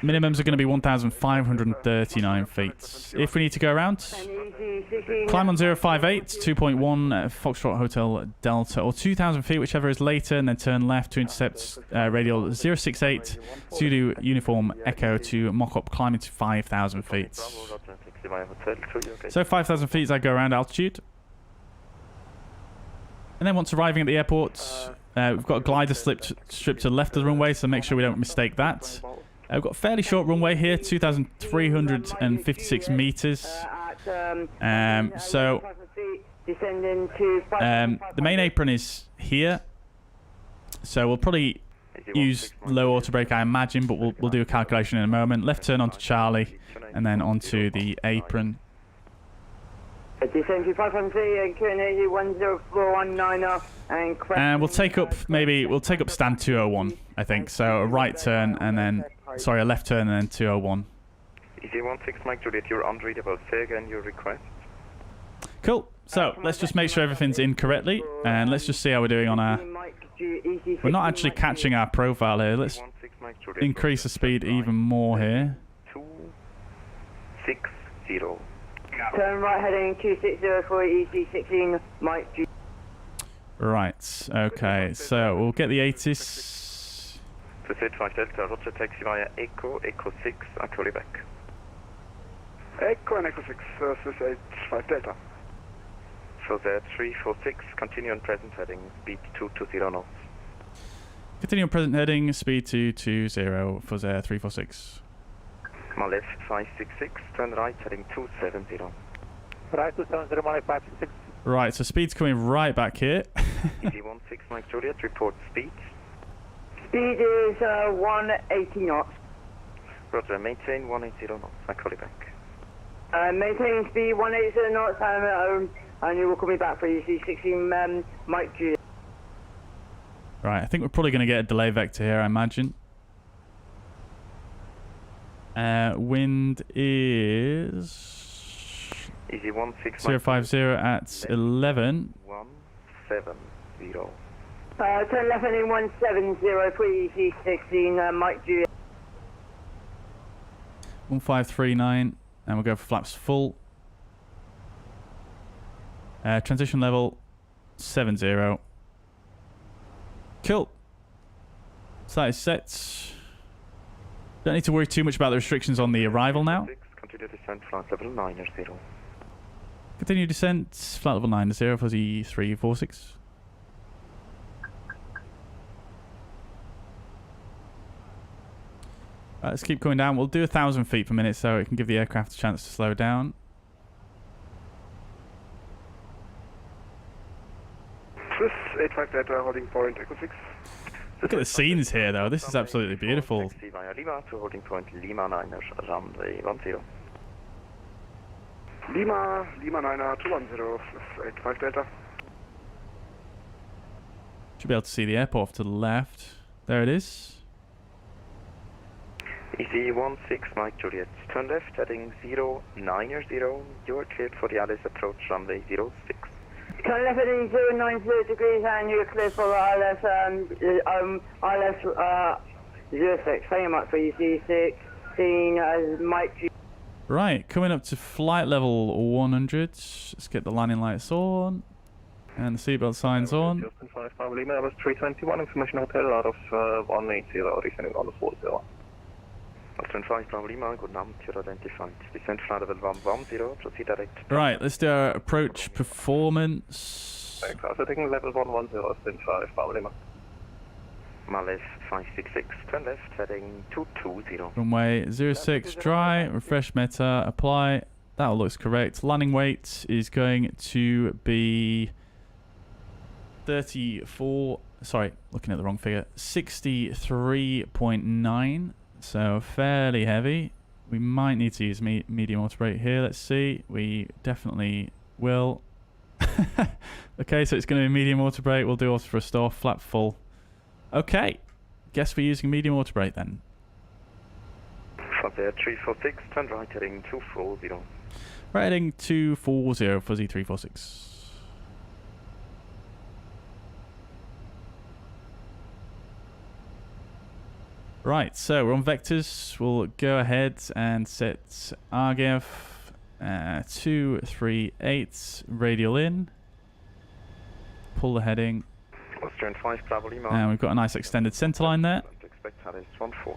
Minimums are going to be 1,539 feet. If we need to go around, climb on 058, 2.1 Foxtrot Hotel Delta, or 2,000 feet, whichever is later, and then turn left to intercept radial 068, Zulu Uniform Echo to mock up climbing to 5,000 feet. So 5,000 feet as I go around altitude. And then once arriving at the airport, we've got a glider strip to the left of the runway, so make sure we don't mistake that. We've got a fairly short runway here, 2,356 meters. The main apron is here, so we'll probably use low auto brake, I imagine, but we'll do a calculation in a moment. Left turn onto Charlie, and then onto the apron. Descend to 513 and QNH 10419 and we'll take up stand 201, I think. So a right turn and then, sorry, a left turn and then 201. Easy 16 Mike Juliet, you're unreadable. Say again your request. Cool. So let's just make sure everything's in correctly, and let's just see how we're doing on our. We're not actually catching our profile here. Let's increase the speed even more here. 260. Turn right heading 2604 EC16 Mike G. Right, okay, so we'll get the 80s. Proceed 5 Delta, Roger, taxi via Echo 6, I'll call you back. Echo and Echo 6, Suicide 5 Delta. For the 346, continue on present heading, speed 220 knots. Continue on present heading, speed 220 for the 346. My left 566, turn right heading 270. Right 270, my 566. Right, so speed's coming right back here. Easy 16 Mike Juliet, report speed. Speed is 180 knots. Roger, maintain 180 knots, I'll call you back. Maintain speed 180 knots and you will call me back for EC16 Mike Juliet. Right, I think we're probably going to get a delay vector here, I imagine. Wind is Easy 050 at 11. 170. Turn left heading 170 for EC16 Mike Juliet. 1539, and we'll go for flaps full. Transition level 70. Cool. So that is set. Don't need to worry too much about the restrictions on the arrival now. Continue descent, flight level 90. Continue descent, flight level 90 for the 346. Right, let's keep going down. We'll do 1,000 feet per minute so it can give the aircraft a chance to slow down. Swiss 85 Delta, holding point Echo 6. Look at the scenes here, though. This is absolutely beautiful. Taxi via Lima to holding point Lima 9er, runway 10. Lima 9er 210, Swiss 85 Delta. Should be able to see the airport off to the left. There it is. Easy 16 Mike Juliet, turn left heading 090. You're cleared for the Alice approach runway 06. Turn left heading 090 degrees and you're clear for ILS 06. Thank you much for EC16 as Mike G. Right, coming up to flight level 100. Let's get the landing lights on. And the seatbelt signs on. Justin 5 Bravo Lima, Airbus 321, information hotel out of 180, descending on the 40. Justin 5 Bravo Lima, good night, you're identified. Descent flight level 110, proceed direct. Right, let's do our approach performance. So taking level 110, Justin 5 Bravo Lima. My left 566, turn left heading 220. Runway 06, dry, refresh meta, apply. That all looks correct. Landing weight is going to be 34, sorry, looking at the wrong figure, 63.9, so fairly heavy. We might need to use medium auto brake here. Let's see. We definitely will. Okay, so it's going to be medium auto brake. We'll do auto restore, flap full. Okay, guess we're using medium auto brake then. Fuzzair 346, turn right heading 240. Right heading 240 for Z346. Right, so we're on vectors. We'll go ahead and set RGF 238 radial in. Pull the heading. Austrian 5 Bravo Lima. And we've got a nice extended centerline there. Expect Alice 14.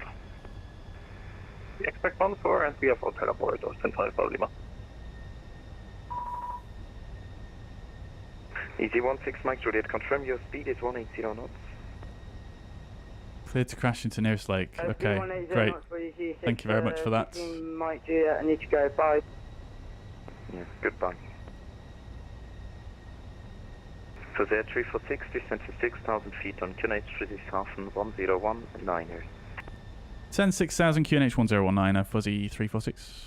We expect 14 and we have hotel aboard, Austin 5 Bravo Lima. Easy 16 Mike Juliet, confirm your speed is 180 knots. Cleared to crash into nearest lake. Okay, great. Thank you very much for that. Mike Juliet, I need to go. Bye. Yeah, goodbye. Fuzzair 346, descent to 6,000 feet on QNH Friedrichshafen 1019er. Send 6,000 QNH 1019er, Fuzzy 346.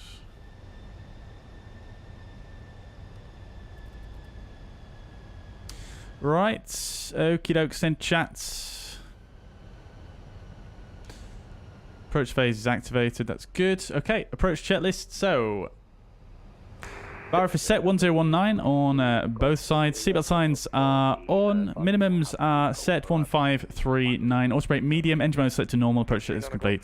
Right, okie doke, send chats. Approach phase is activated, that's good. Okay, approach checklist. So, VATSIM is set 1019 on both sides. Seatbelt signs are on. Minimums are set 1539. Auto brake medium. Engine mode set to normal. Approach checklist complete.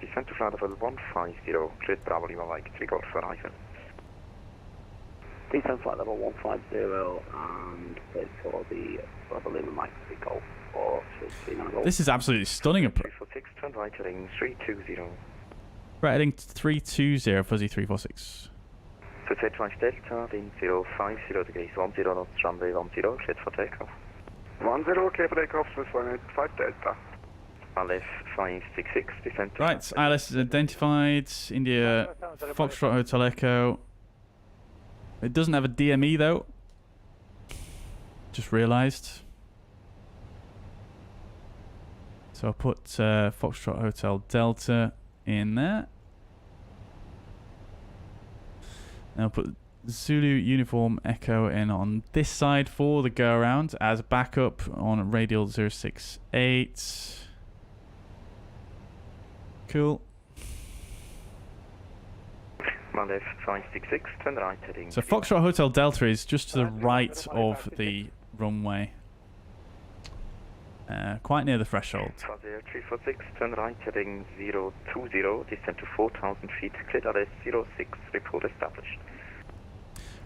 Descent to flight level 150. Cleared Bravo Lima Mike 3 Golf for Ivan. Descent flight level 150 and cleared for the Bravo Lima Mike 3 Golf for 39 Golf. This is absolutely stunning approach. 346, turn right heading 320. Right heading 320, Fuzzy 346. Fuzzair twice Delta, wind 050 degrees, 10 knots, runway 10, cleared for takeoff. 10, clear for takeoff, Swiss 185 Delta. ILS 566, descent. Right, ILS is identified. India, Foxtrot Hotel Echo. It doesn't have a DME though. Just realised. So I'll put Foxtrot Hotel Delta in there. And I'll put Zulu Uniform Echo in on this side for the go around as backup on radial 068. Cool. Malef 566, turn right heading. So Foxtrot Hotel Delta is just to the right of the runway. Quite near the threshold. Fuzzair 346, turn right heading 020, descent to 4,000 feet, cleared RS 06, report established.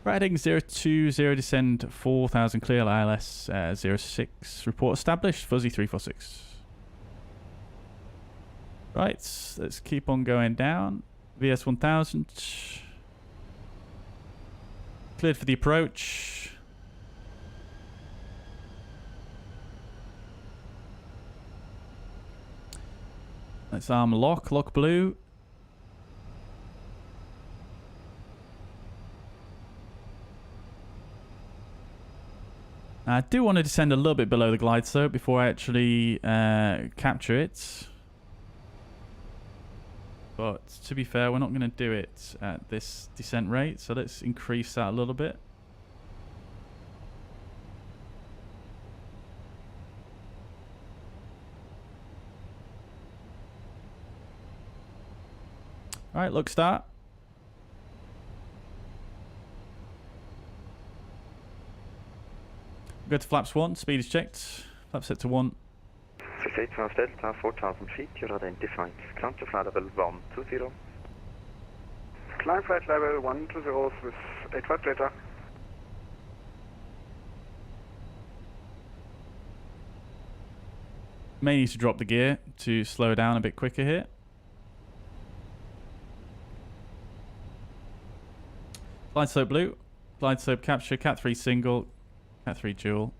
Right heading 020, descend 4,000, clear ILS 06, report established, Fuzzy 346. Right, let's keep on going down. VS 1000. Cleared for the approach. Let's arm lock blue. I do want to descend a little bit below the glide slope before I actually capture it. But to be fair, we're not going to do it at this descent rate, so let's increase that a little bit. Alright, look, start. Go to flaps 1, speed is checked. Flaps set to 1. Fuzzair 12 Delta, 4,000 feet, you're identified. Climb to flight level 120. Climb flight level 120, Swiss 85 Delta. May need to drop the gear to slow down a bit quicker here. Glide slope blue, glide slope capture, Cat 3 single, Cat 3 dual.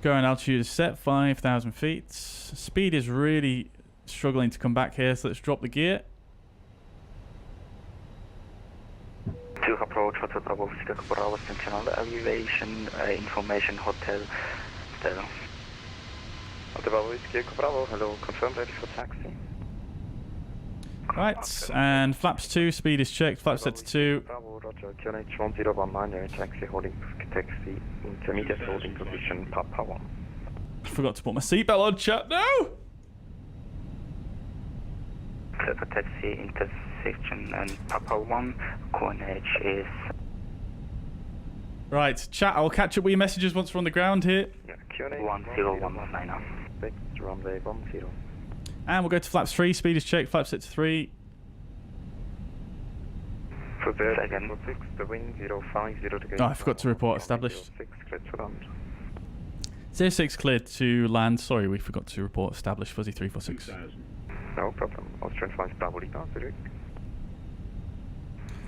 Going altitude is set, 5,000 feet. Speed is really struggling to come back here, so let's drop the gear. To approach Hotel Bravo, Bravo Central Aviation Information Hotel Stella. Hotel Bravo, Bravo, hello, confirmed, ready for taxi. Right, and flaps 2, speed is checked, flaps set to 2. Bravo, Roger, QNH 1019, taxi holding, taxi, intermediate holding position, Papa 1. I forgot to put my seatbelt on, chat, no! Clear for taxi intersection and Papa 1, QNH is... Right, chat, I'll catch up with your messages once we're on the ground here. Yeah, QNH 1019. Expect runway 10. And we'll go to flaps 3, speed is checked, flaps set to 3. For the second, the wind 050 degrees. Oh, I forgot to report established. 06 cleared to land. Sorry, we forgot to report established, Fuzzy 346. No problem. Austrian 5 Bravo Lima, Zurich.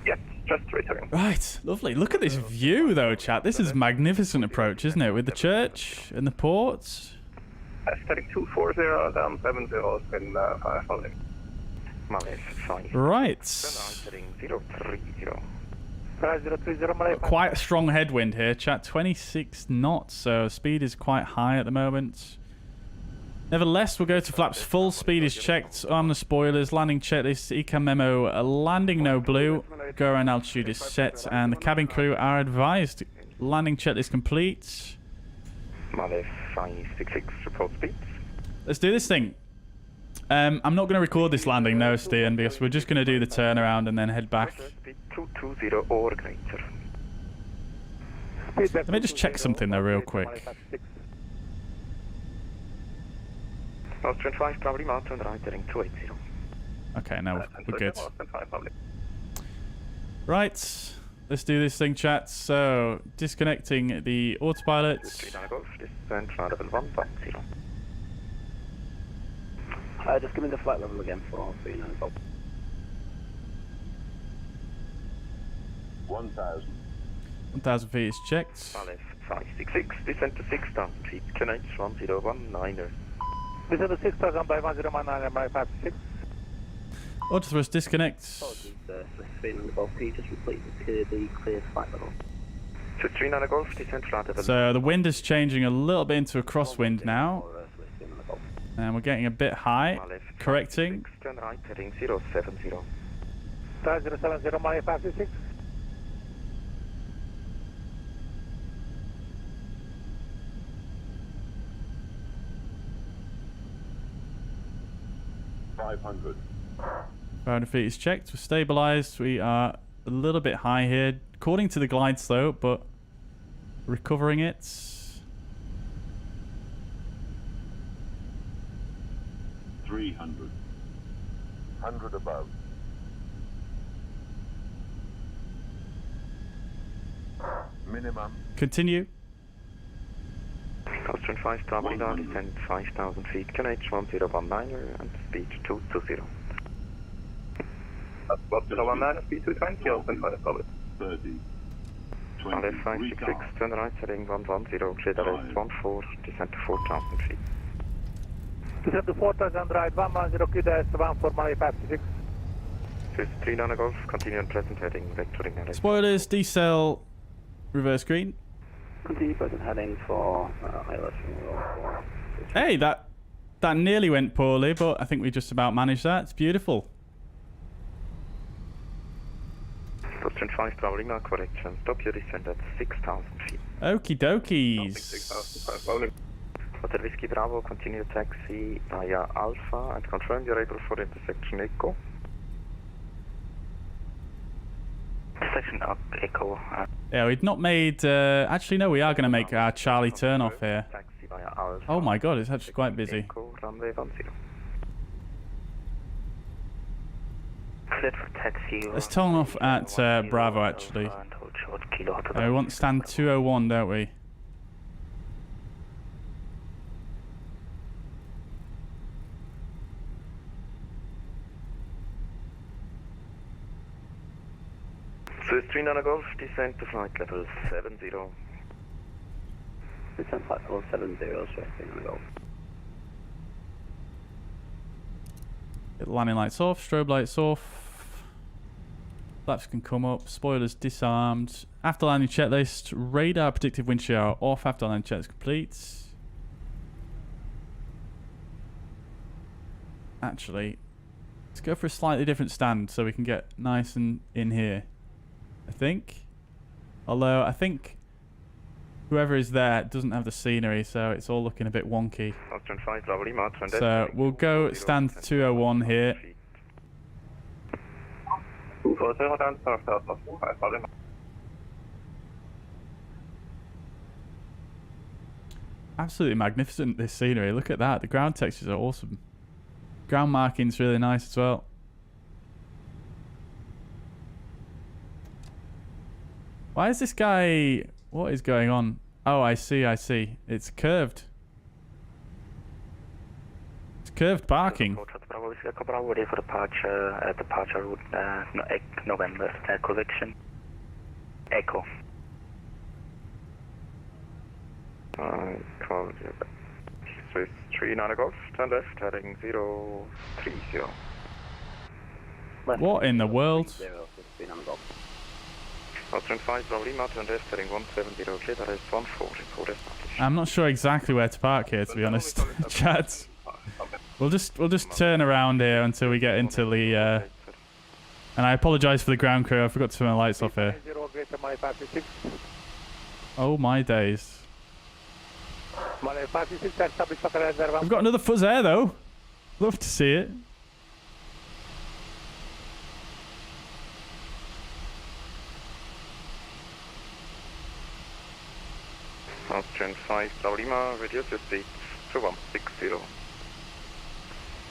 Yes, Just return. Right, lovely. Look at this view, though, chat. This is a magnificent approach, isn't it? With the church and the ports. Static 240, down 70, in 500. Right. 5030. Quite a strong headwind here, chat. 26 knots, so speed is quite high at the moment. Nevertheless, we'll go to flaps full. Speed is checked on the spoilers. Landing checklist, ECAM memo, landing no blue. Go around altitude is set, and the cabin crew are advised. Landing checklist complete. Male 566, report speeds. Let's do this thing. I'm not going to record this landing, no, Stian, because we're just going to do the turnaround and then head back. 220 or greater. Let me just check something though real quick. Austrian 5, probably mountain right, heading 280. Okay, now we're good. Right, let's do this thing, chat. So, disconnecting the autopilot. Descent level 110. Just give me the flight level again for 39. 1,000 feet is checked. Male 566, descent to 6,000 feet. Connect 1019er. Descent to 6,000 by 1019er by 56. Auto thrust disconnect. Apologies, Sweden Golf, can you just repeat the clear flight level? 239 Golf, descent flat level. So the wind is changing a little bit into a crosswind now. And we're getting a bit high. Correcting. Turn right, heading 070. 070, Male 56. $500 feet is checked. We're stabilized. We are a little bit high here, according to the glide slope, but recovering it. 300. 100 above. Minimum. Continue. Austrian 5, probably now descend 5,000 feet. Connect 1019er and speed 220. That's 1019, speed 220, open for the public. 30. Male 566, turn right, heading 110, clear the rest 14, descend to 4,000 feet. Descent to 4,000 right, 110, clear the rest 14, Male 56. 39 Golf, continue on present heading, vectoring and Spoilers, decel, reverse green. Continue present heading for ILS. Hey, that nearly went poorly, but I think we just about managed that. It's beautiful. Austrian 5, probably now correction. Stop your descent at 6,000 feet. Okie dokies. Hotel Whiskey Bravo, continue taxi via Alpha and confirm you're able for intersection Echo. Intersection Echo. Yeah, we'd not made... actually, no, we are going to make our Charlie turn off here. Taxi via Alpha. Oh my god, it's actually quite busy. Echo, runway 10. Cleared for taxi. Let's turn off at Bravo, actually. We want stand 201, don't we? So 39 Golf, descend to flight level 70. Descent flight level 70, so 39 Golf. Get landing lights off, strobe lights off. Flaps can come up, spoilers disarmed. After landing checklist, radar predictive wind shower off after landing checklist complete. Actually, let's go for a slightly different stand so we can get nice and in here, I think. Although I think whoever is there doesn't have the scenery, so it's all looking a bit wonky. So we'll go stand 201 here. Absolutely magnificent, this scenery. Look at that. The ground textures are awesome. Ground marking's really nice as well. Why is this guy... What is going on? Oh, I see, I see. It's curved. It's curved parking. Whiskey Bravo, ready for departure, departure route, November, correction. Echo. 39 Golf, turn left, heading 030. What in the world? Turn 5, Bravo Lima, turn left, heading 170, clear, that is 140, I'm not sure exactly where to park here, to be honest. Chad. We'll just turn around here until we get into the and I apologise for the ground crew, I forgot to turn my lights off here. Oh my days. We've got another fuzzair though. Love to see it. Turn 5, Bravo Lima, reduce your speed to 160.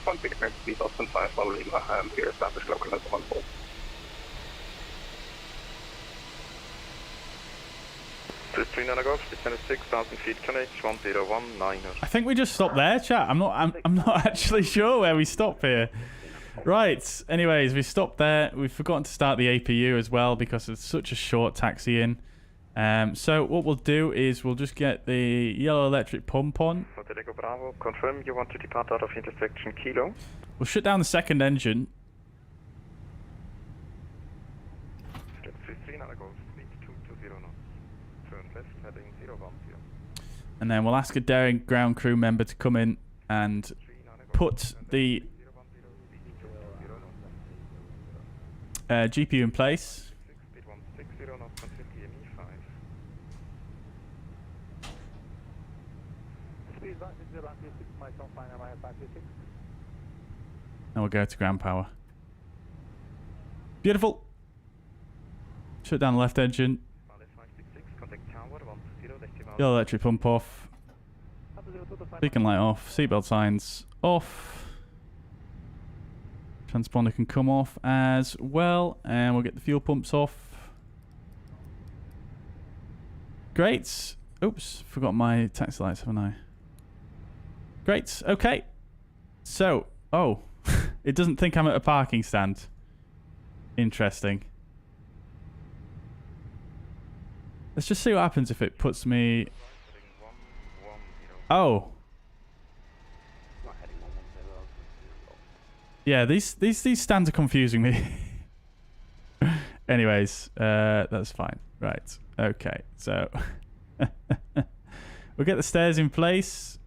160, speed up and 5, Bravo Lima, here established local as 14. Please 39 Golf, descend 6,000 feet, Connect 1019. I think we just stopped there, chat. I'm not actually sure where we stop here. Right. Anyways, we stopped there. We've forgotten to start the APU as well because it's such a short taxi in. So what we'll do is we'll just get the yellow electric pump on. Bravo, confirm you want to depart out of intersection Kilo. We'll shut down the second engine. And then we'll ask a daring ground crew member to come in and put the GPU in place. And we'll go to ground power. Beautiful. Shut down the left engine. Yellow electric pump off. Beacon light off. Seatbelt signs off. Transponder can come off as well. And we'll get the fuel pumps off. Great. Oops. Forgot my taxi lights, haven't I? Great. Okay. So. Oh. It doesn't think I'm at a parking stand. Interesting. Let's just see what happens if it puts me... Oh. Yeah, these stands are confusing me. Anyways, that's fine. Right. Okay. So we'll get the stairs in place.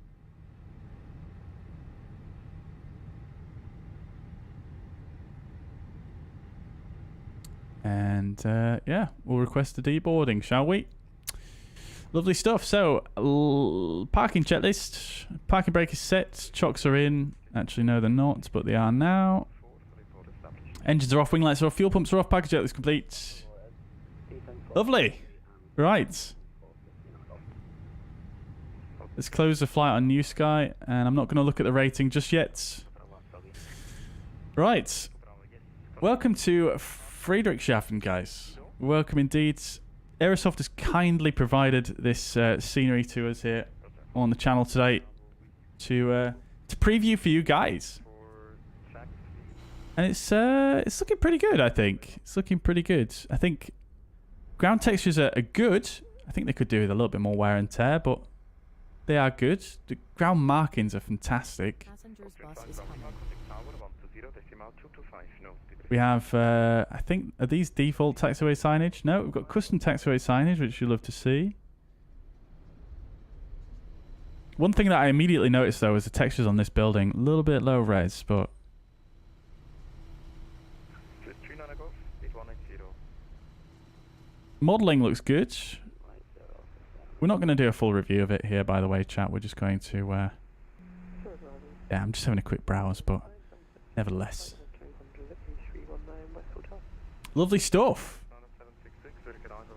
And yeah, we'll request a deboarding, shall we? Lovely stuff. So, parking checklist. Parking brake is set. Chocks are in. Actually, no, they're not, but they are now. Engines are off. Wing lights are off. Fuel pumps are off. Parking checklist complete. Lovely. Right. Let's close the flight on New Sky, and I'm not going to look at the rating just yet. Right. Welcome to Friedrichshafen, guys. Welcome indeed. Aerosoft has kindly provided this scenery to us here on the channel today to preview for you guys, and it's looking pretty good. I think it's looking pretty good. I think ground textures are good. I think they could do with a little bit more wear and tear, but they are good. The ground markings are fantastic. We have, I think, are these default taxiway signage? No, we've got custom taxiway signage, which you'll love to see. One thing that I immediately noticed, though, is the textures on this building. A little bit low res, but... Modelling looks good. We're not going to do a full review of it here, by the way, chat. We're just going to... yeah, I'm just having a quick browse, but nevertheless... Lovely stuff.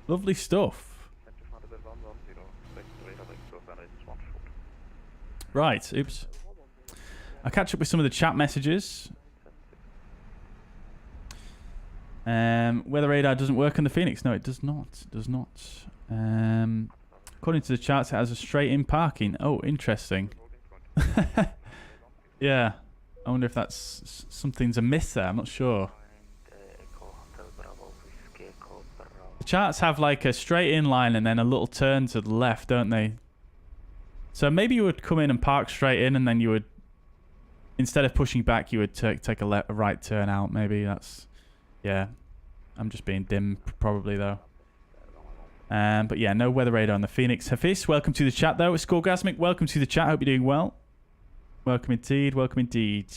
Lovely stuff. Right, oops. I'll catch up with some of the chat messages. Weather radar doesn't work on the Fenix. No, it does not. It does not. According to the charts, it has a straight-in parking. Oh, interesting. Yeah. I wonder if that's something's amiss there. I'm not sure. The charts have like a straight in line and then a little turn to the left, don't they? So maybe you would come in and park straight in, and then you would, instead of pushing back, you would take a right turn out. Maybe that's, yeah. I'm just being dim, probably, though. But yeah, no weather radar on the Fenix. Hafiz, welcome to the chat, though. It's Scoregasmic. Welcome to the chat. Hope you're doing well. Welcome indeed. Welcome indeed.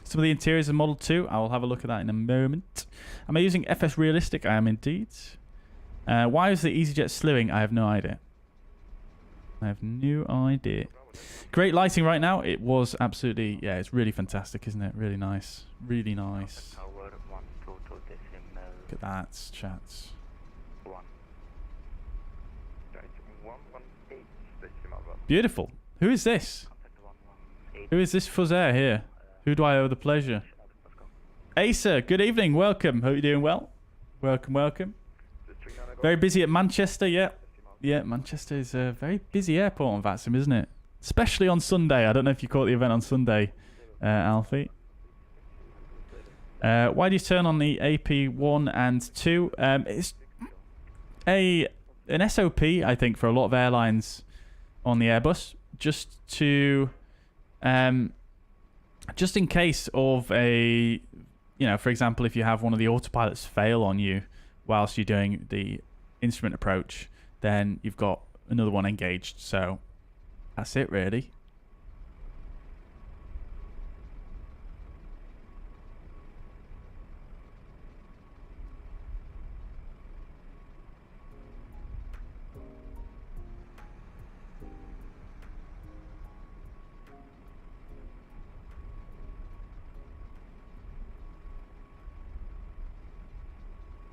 Some of the interiors of Model 2. I will have a look at that in a moment. Am I using FS Realistic? I am indeed. Why is the EasyJet slewing? I have no idea. I have no idea. Great lighting right now. It was absolutely, yeah, it's really fantastic, isn't it? Really nice. Really nice. Look at that, chats. Beautiful. Who is this? Who is this fuzzair here? Who do I owe the pleasure? Asa, good evening. Welcome. Hope you're doing well. Welcome, welcome. Very busy at Manchester, yeah. Yeah, Manchester is a very busy airport on VATSIM, isn't it? Especially on Sunday. I don't know if you caught the event on Sunday, Alfie. Why do you turn on the AP1 and 2? It's an SOP, I think, for a lot of airlines on the Airbus, just to just in case of a, you know, for example, if you have one of the autopilots fail on you whilst you're doing the instrument approach, then you've got another one engaged. So that's it, really.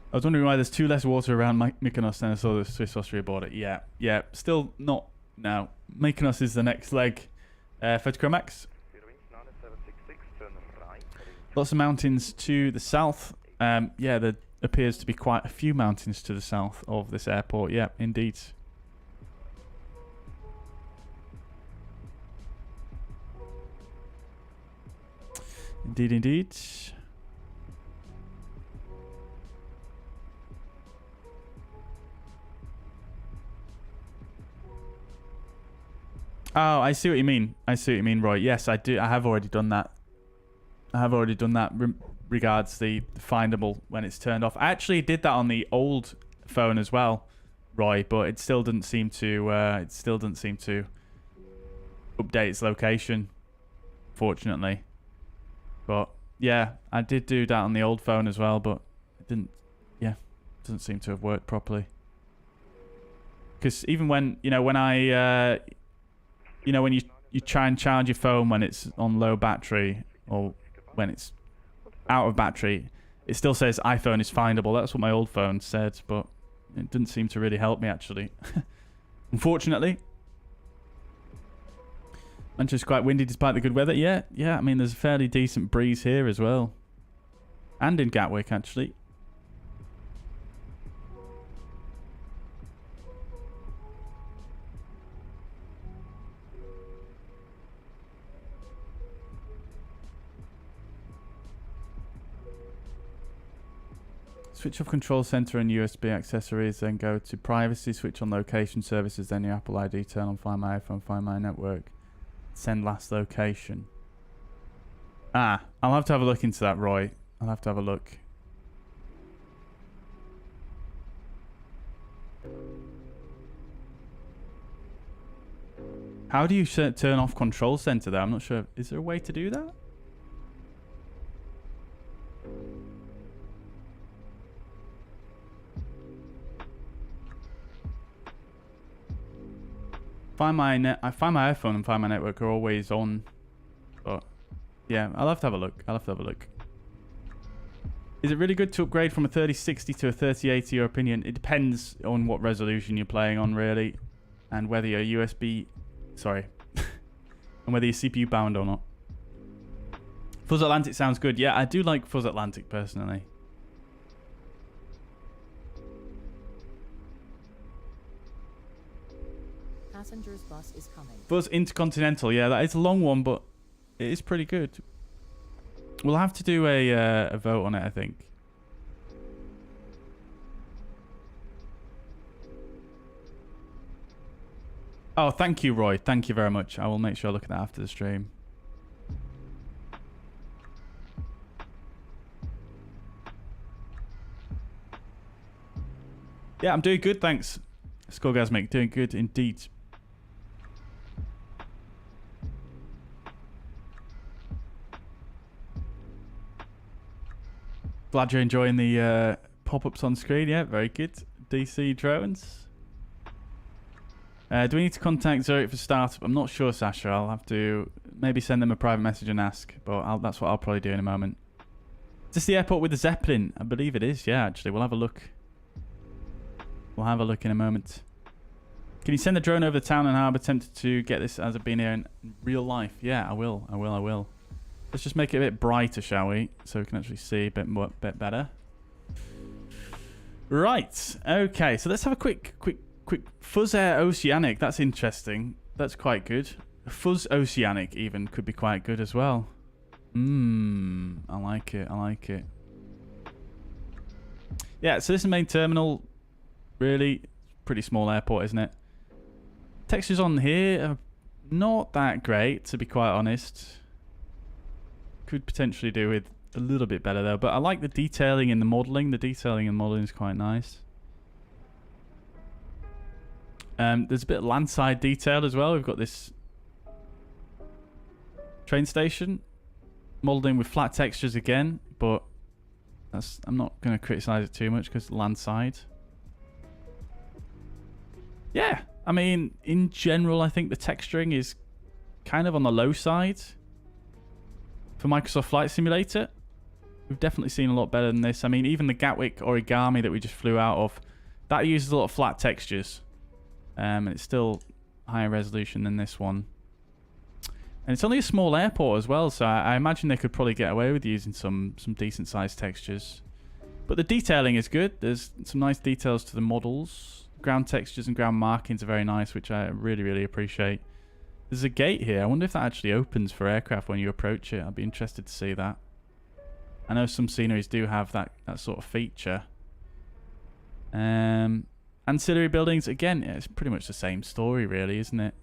I was wondering why there's 2 less water around Mykonos than I saw the Swiss Austria border. Yeah, yeah, still not now. Mykonos is the next leg. Photochromx. Lots of mountains to the south. Yeah, there appears to be quite a few mountains to the south of this airport. Yeah, indeed. Indeed, indeed. Oh, I see what you mean. I see what you mean, Roy. Yes, I do. I have already done that. I have already done that regards the findable when it's turned off. I actually did that on the old phone as well, Roy, but it still didn't seem to. Update its location, fortunately. But yeah, I did do that on the old phone as well, but it didn't. Yeah, doesn't seem to have worked properly. Because even when when I. When you try and charge your phone when it's on low battery or when it's out of battery, it still says iPhone is findable. That's what my old phone said, but it didn't seem to really help me, actually. Unfortunately. Manchester's quite windy despite the good weather. Yeah, I mean, there's a fairly decent breeze here as well. And in Gatwick, actually. Switch off control center and USB accessories, then go to privacy, switch on location services, then your Apple ID, turn on Find My iPhone, Find My Network, send last location. I'll have to have a look into that, Roy. I'll have to have a look. How do you turn off control center though? I'm not sure. Is there a way to do that? Find My iPhone and Find My Network are always on, but yeah, I'll have to have a look. Is it really good to upgrade from a 3060 to a 3080? Your opinion? It depends on what resolution you're playing on, really, and whether you're and whether you're CPU bound or not. Fuzz Atlantic sounds good. Yeah, I do like Fuzz Atlantic personally. Passengers bus is coming. Buzz Intercontinental, yeah, that is a long one, but It is pretty good. We'll have to do a vote on it, I think. Oh, thank you, Roy. Thank you very much. I will make sure I look at that after the stream. Yeah, I'm doing good, thanks. Skullgasmic, doing good indeed. Glad you're enjoying the pop-ups on screen. Yeah, very good. DC drones. Do we need to contact Zurich for startup? I'm not sure, Sasha. I'll have to maybe send them a private message and ask, but that's what I'll probably do in a moment. Is this the airport with the Zeppelin? I believe it is, yeah, actually. We'll have a look. We'll have a look in a moment. Can you send the drone over the town and harbour? Tempted to get this as I've been here in real life. Yeah, I will. Let's just make it a bit brighter, shall we? So we can actually see a bit better. Right. Okay, so let's have a quick fuzzair oceanic. That's interesting. That's quite good. Fuzz oceanic even could be quite good as well. I like it. Yeah, so this is the main terminal. Really pretty small airport, isn't it? Textures on here are not that great, to be quite honest. Could potentially do with a little bit better though, but I like the detailing in the modelling. The detailing in the modelling is quite nice. There's a bit of landside detail as well. We've got this train station modelling with flat textures again, but I'm not going to criticise it too much because landside. Yeah, I mean, in general, I think the texturing is kind of on the low side for Microsoft Flight Simulator. We've definitely seen a lot better than this. I mean, even the Gatwick Origami that we just flew out of, that uses a lot of flat textures. And it's still higher resolution than this one. And it's only a small airport as well, so I imagine they could probably get away with using some decent sized textures. But the detailing is good. There's some nice details to the models. Ground textures and ground markings are very nice, which I really, really appreciate. There's a gate here. I wonder if that actually opens for aircraft when you approach it. I'd be interested to see that. I know some sceneries do have that sort of feature. Ancillary buildings, again, yeah, it's pretty much the same story, really, isn't it?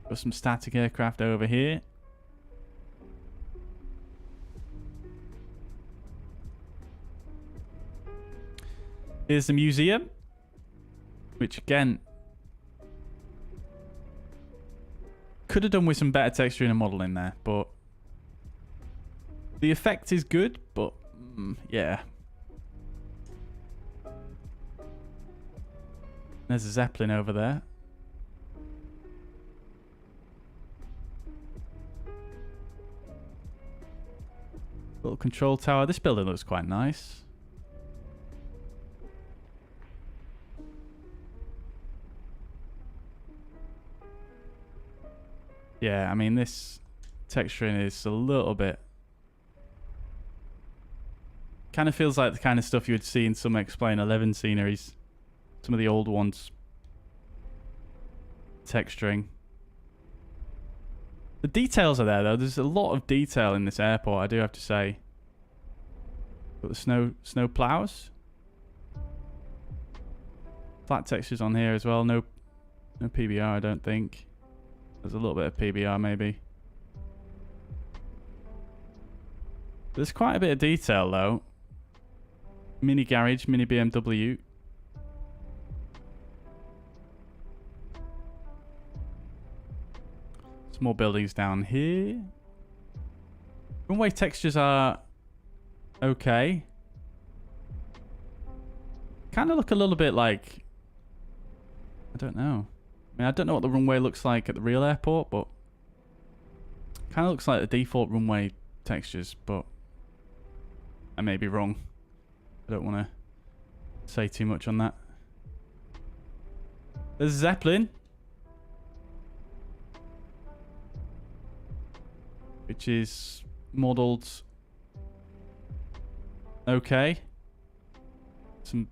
Got some static aircraft over here. Here's the museum, which again could have done with some better texturing and modelling there, but the effect is good, but yeah. There's a Zeppelin over there. Little control tower. This building looks quite nice. Yeah, I mean, this texturing is a little bit... kind of feels like the kind of stuff you would see in some Explain 11 sceneries. Some of the old ones. Texturing. The details are there, though. There's a lot of detail in this airport, I do have to say. Got the snow plows. Flat textures on here as well. No PBR, I don't think. There's a little bit of PBR, maybe. There's quite a bit of detail, though. Mini garage, mini BMW. Some more buildings down here. Runway textures are okay. Kind of look a little bit like... I don't know. I mean, I don't know what the runway looks like at the real airport, but... kind of looks like the default runway textures, but... I may be wrong. I don't want to say too much on that. There's a Zeppelin. Which is modelled okay. Some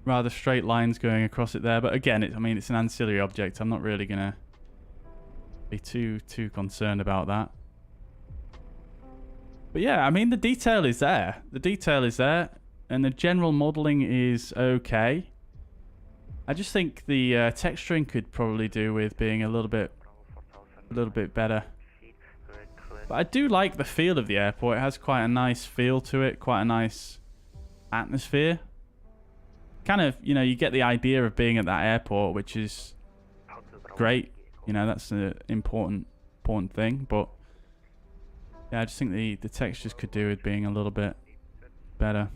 rather straight lines going across it there, but again, I mean, it's an ancillary object. I'm not really gonna be too concerned about that. But yeah, I mean, the detail is there. The detail is there, and the general modeling is okay. I just think the texturing could probably do with being a little bit better. But I do like the feel of the airport. It has quite a nice feel to it, quite a nice atmosphere. Kind of, you know, you get the idea of being at that airport, which is great. You know, that's an important thing. But yeah, I just think the textures could do with being a little bit better.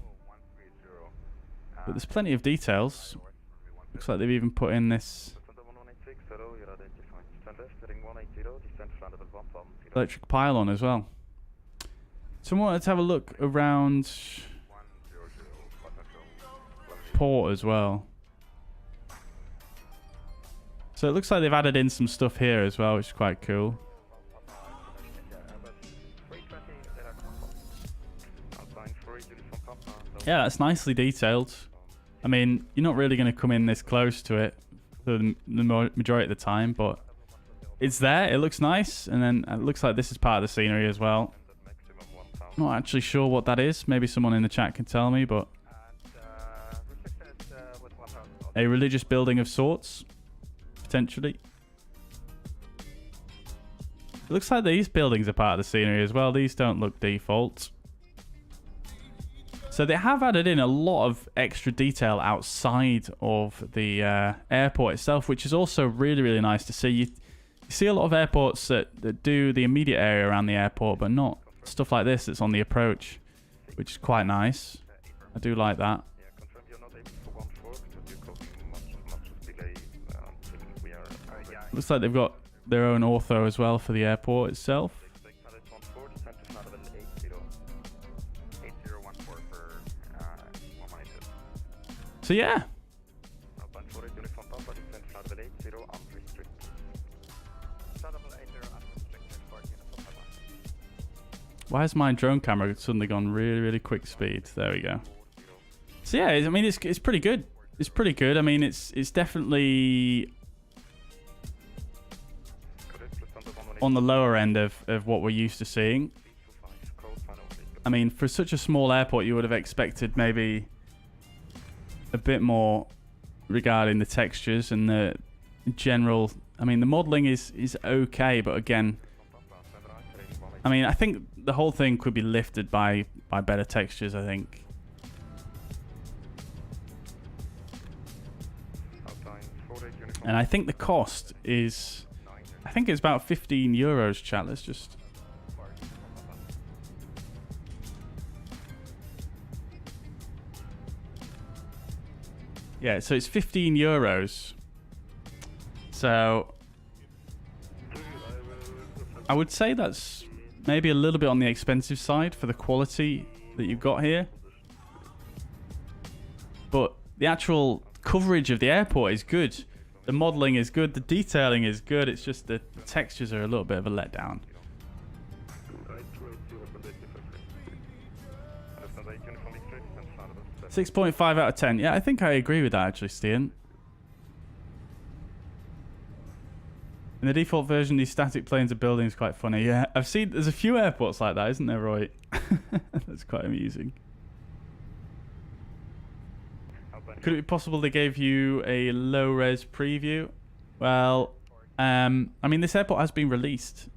But there's plenty of details. Looks like they've even put in this electric pylon as well. So I wanted to have a look around port as well. So it looks like they've added in some stuff here as well, which is quite cool. Yeah, that's nicely detailed. I mean, you're not really going to come in this close to it for the majority of the time, but it's there. It looks nice, and then it looks like this is part of the scenery as well. Not actually sure what that is. Maybe someone in the chat can tell me, but a religious building of sorts, potentially. It looks like these buildings are part of the scenery as well. These don't look default. So they have added in a lot of extra detail outside of the airport itself, which is also really, really nice to see. You see a lot of airports that do the immediate area around the airport, but not stuff like this that's on the approach, which is quite nice. I do like that. Looks like they've got their own ortho as well for the airport itself. So yeah. Why has my drone camera suddenly gone really, really quick speed? There we go. So yeah, I mean, it's pretty good. It's pretty good. I mean, it's definitely on the lower end of what we're used to seeing. I mean, for such a small airport, you would have expected maybe a bit more regarding the textures and the general. I mean, the modeling is okay, but again, I mean, I think the whole thing could be lifted by better textures, I think. And I think the cost is, I think it's about 15 euros, chat. Let's just... Yeah, so it's 15 euros. So I would say that's maybe a little bit on the expensive side for the quality that you've got here. But the actual coverage of the airport is good. The modeling is good. The detailing is good. It's just the textures are a little bit of a letdown. 6.5 out of 10. Yeah, I think I agree with that, actually, Stian. In the default version, these static planes of buildings quite funny. Yeah, I've seen... There's a few airports like that, isn't there, Roy? That's quite amusing. Could it be possible they gave you a low-res preview? Well, I mean, this airport has been released.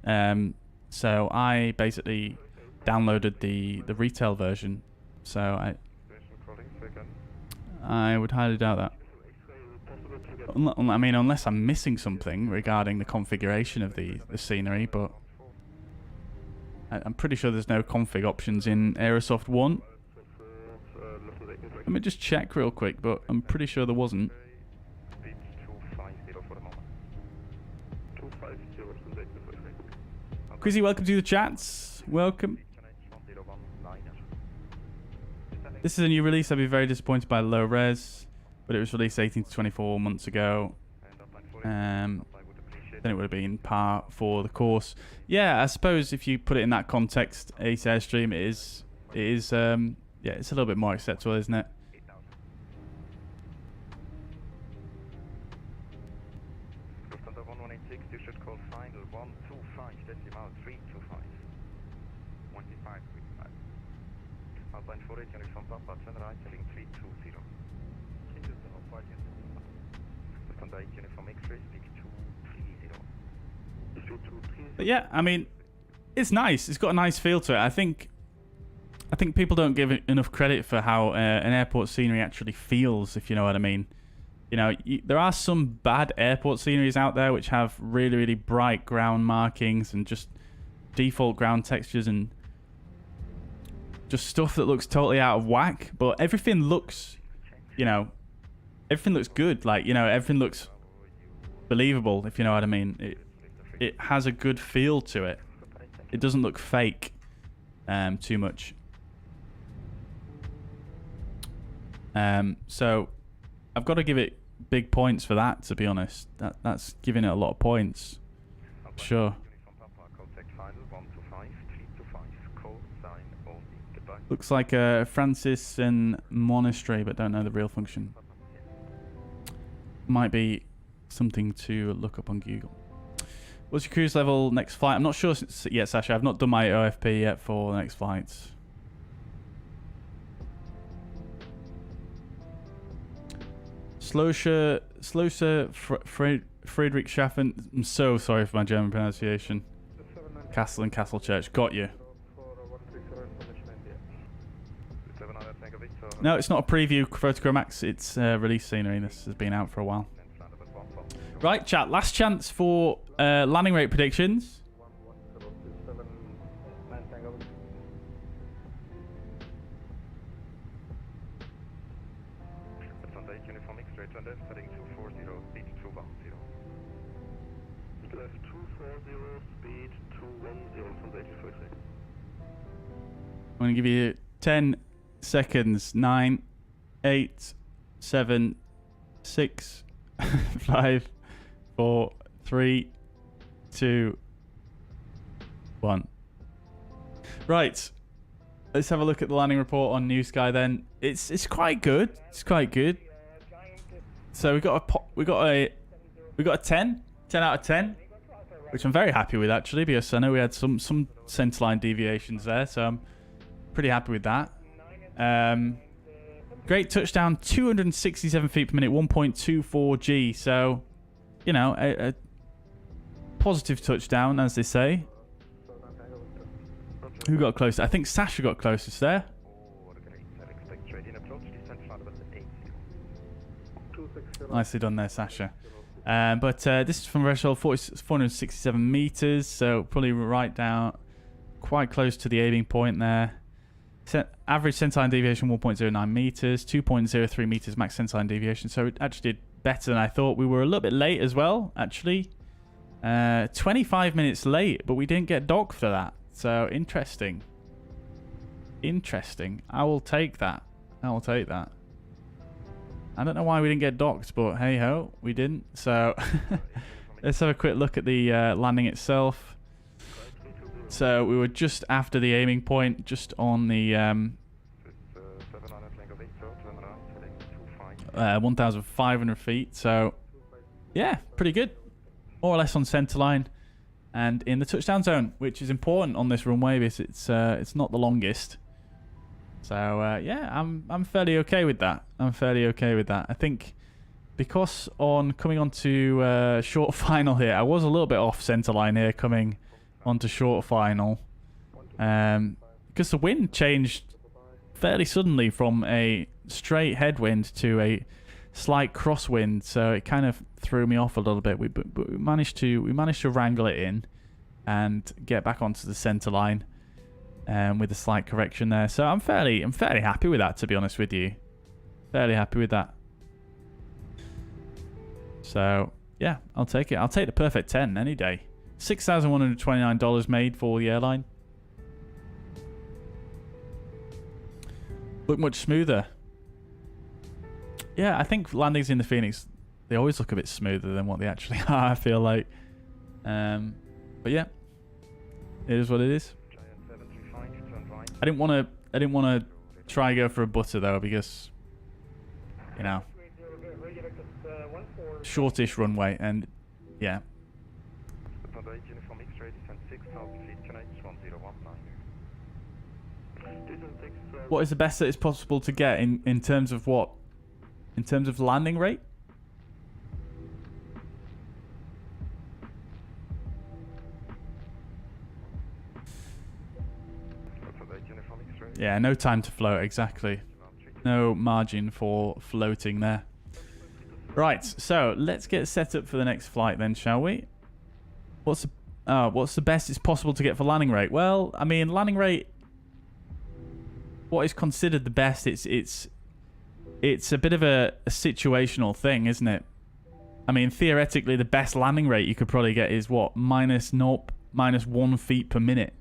So I basically downloaded the retail version. So I would highly doubt that. I mean, unless I'm missing something regarding the configuration of the scenery, but I'm pretty sure there's no config options in Aerosoft 1. Let me just check real quick, but I'm pretty sure there wasn't. Quizzy, welcome to the chats. Welcome. This is a new release. I'd be very disappointed by low res, but it was released 18 to 24 months ago. Then it would have been par for the course. Yeah, I suppose if you put it in that context, Ace Airstream is yeah, it's a little bit more acceptable, isn't it? Line 48 Uniform Papa, turn right, heading 320. Stand 8 Uniform X-ray, speak 230. But yeah, I mean, it's nice. It's got a nice feel to it. I think people don't give it enough credit for how an airport scenery actually feels, if you know what I mean. You know, there are some bad airport sceneries out there which have really, really bright ground markings and just default ground textures and just stuff that looks totally out of whack. But everything looks, you know, everything looks good. Like, you know, everything looks believable, if you know what I mean. It has a good feel to it. It doesn't look fake too much. So I've got to give it big points for that, to be honest. That's giving it a lot of points. Sure. Looks like a Francis and Monastery, but don't know the real function. Might be something to look up on Google. What's your cruise level next flight? I'm not sure yet, Sasha. I've not done my OFP yet for the next flights. Slosher Friedrichshafen. I'm so sorry for my German pronunciation. Castle and Castle Church. Got you. No, it's not a preview Photochromax. It's release scenery. This has been out for a while. Right, chat. Last chance for landing rate predictions. I'm going to give you 10 seconds. 9, 8, 7, 6, 5, 4, 3, 2, 1. Right. Let's have a look at the landing report on New Sky then. It's quite good. It's quite good. So we got a 10 out of 10, which I'm very happy with actually, because I know we had some centerline deviations there, so I'm pretty happy with that. Great touchdown, 267 feet per minute, 1.24 G. So, you know, a positive touchdown, as they say. Who got closest? I think Sasha got closest there. Nicely done there, Sasha. But this is from threshold 467 meters, so probably right down, quite close to the aiming point there. Average centerline deviation 1.09 meters, 2.03 meters max centerline deviation. So it actually did better than I thought. We were a little bit late as well, actually. 25 minutes late, but we didn't get docked for that. So interesting. Interesting. I will take that. I will take that. I don't know why we didn't get docked, but hey ho, we didn't. So let's have a quick look at the landing itself. So we were just after the aiming point, just on the 1,500 feet. So yeah, pretty good. More or less on centerline and in the touchdown zone, which is important on this runway because it's not the longest. So yeah, I'm fairly okay with that. I'm fairly okay with that. I think because coming on to short final here, I was a little bit off centerline here coming onto short final, because the wind changed fairly suddenly from a straight headwind to a slight crosswind, so it kind of threw me off a little bit. But we managed to wrangle it in and get back onto the center line, with a slight correction there. So I'm fairly happy with that, to be honest with you. Fairly happy with that. So yeah, I'll take it. I'll take the perfect 10 any day. $6,129 made for the airline. Look much smoother. Yeah, I think landings in the Phoenix, they always look a bit smoother than what they actually are, I feel like. But yeah, it is what it is. I didn't want to try and go for a butter though, because, you know, shortish runway, and yeah. What is the best that is possible to get in terms of what? In terms of landing rate? Yeah, no time to float, exactly. No margin for floating there. Right, so let's get set up for the next flight then, shall we? What's the best it's possible to get for landing rate? Well, I mean, landing rate, what is considered the best, it's a bit of a situational thing, isn't it? I mean, theoretically, the best landing rate you could probably get is what? minus 1 feet per minute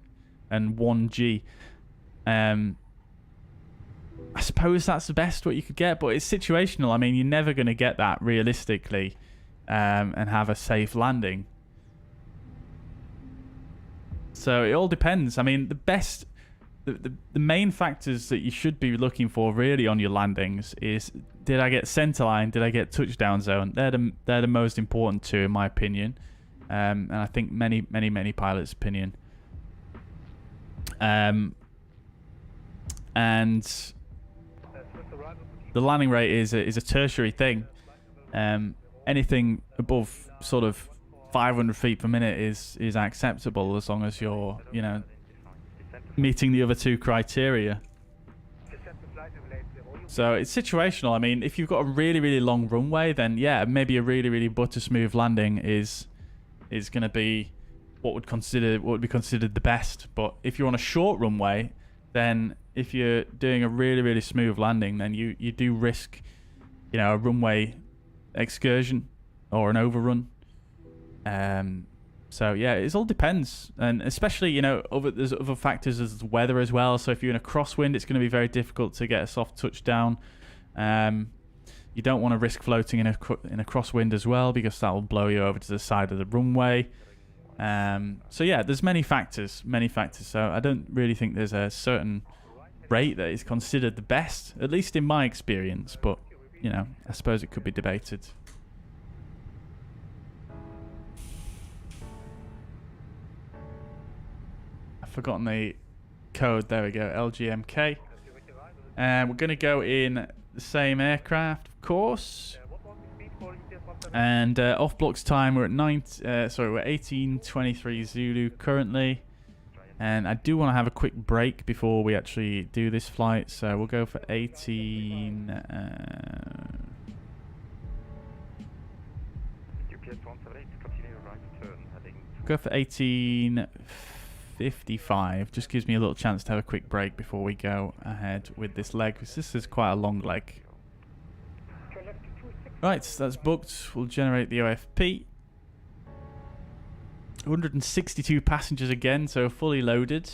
and 1 G. I suppose that's the best what you could get, but it's situational. I mean, you're never going to get that realistically and have a safe landing. So it all depends. I mean, the main factors that you should be looking for really on your landings is, did I get centerline? Did I get touchdown zone? They're the most important two, in my opinion, and I think many pilots' opinion. And the landing rate is a tertiary thing. Anything above sort of 500 feet per minute is acceptable as long as you're, you know, meeting the other two criteria. So it's situational. I mean, if you've got a really long runway, then yeah, maybe a really butter smooth landing is going to be what would be considered the best. But if you're on a short runway, then if you're doing a really smooth landing, then you do risk, you know, a runway excursion or an overrun. So yeah, it all depends, and especially, you know, there's other factors as weather as well. So if you're in a crosswind, it's going to be very difficult to get a soft touchdown. You don't want to risk floating in a crosswind as well, because that will blow you over to the side of the runway. So yeah, there's many factors. So I don't really think there's a certain rate that is considered the best, at least in my experience. But you know, I suppose it could be debated. I've forgotten the code. There we go, LGMK. And we're going to go in the same aircraft, of course. And off blocks time, we're at 18:23 Zulu currently. And I do want to have a quick break before we actually do this flight, so we'll go for 18. Go for 18:55. Just gives me a little chance to have a quick break before we go ahead with this leg, because this is quite a long leg. Right, so that's booked. We'll generate the OFP. 162 passengers again, so fully loaded.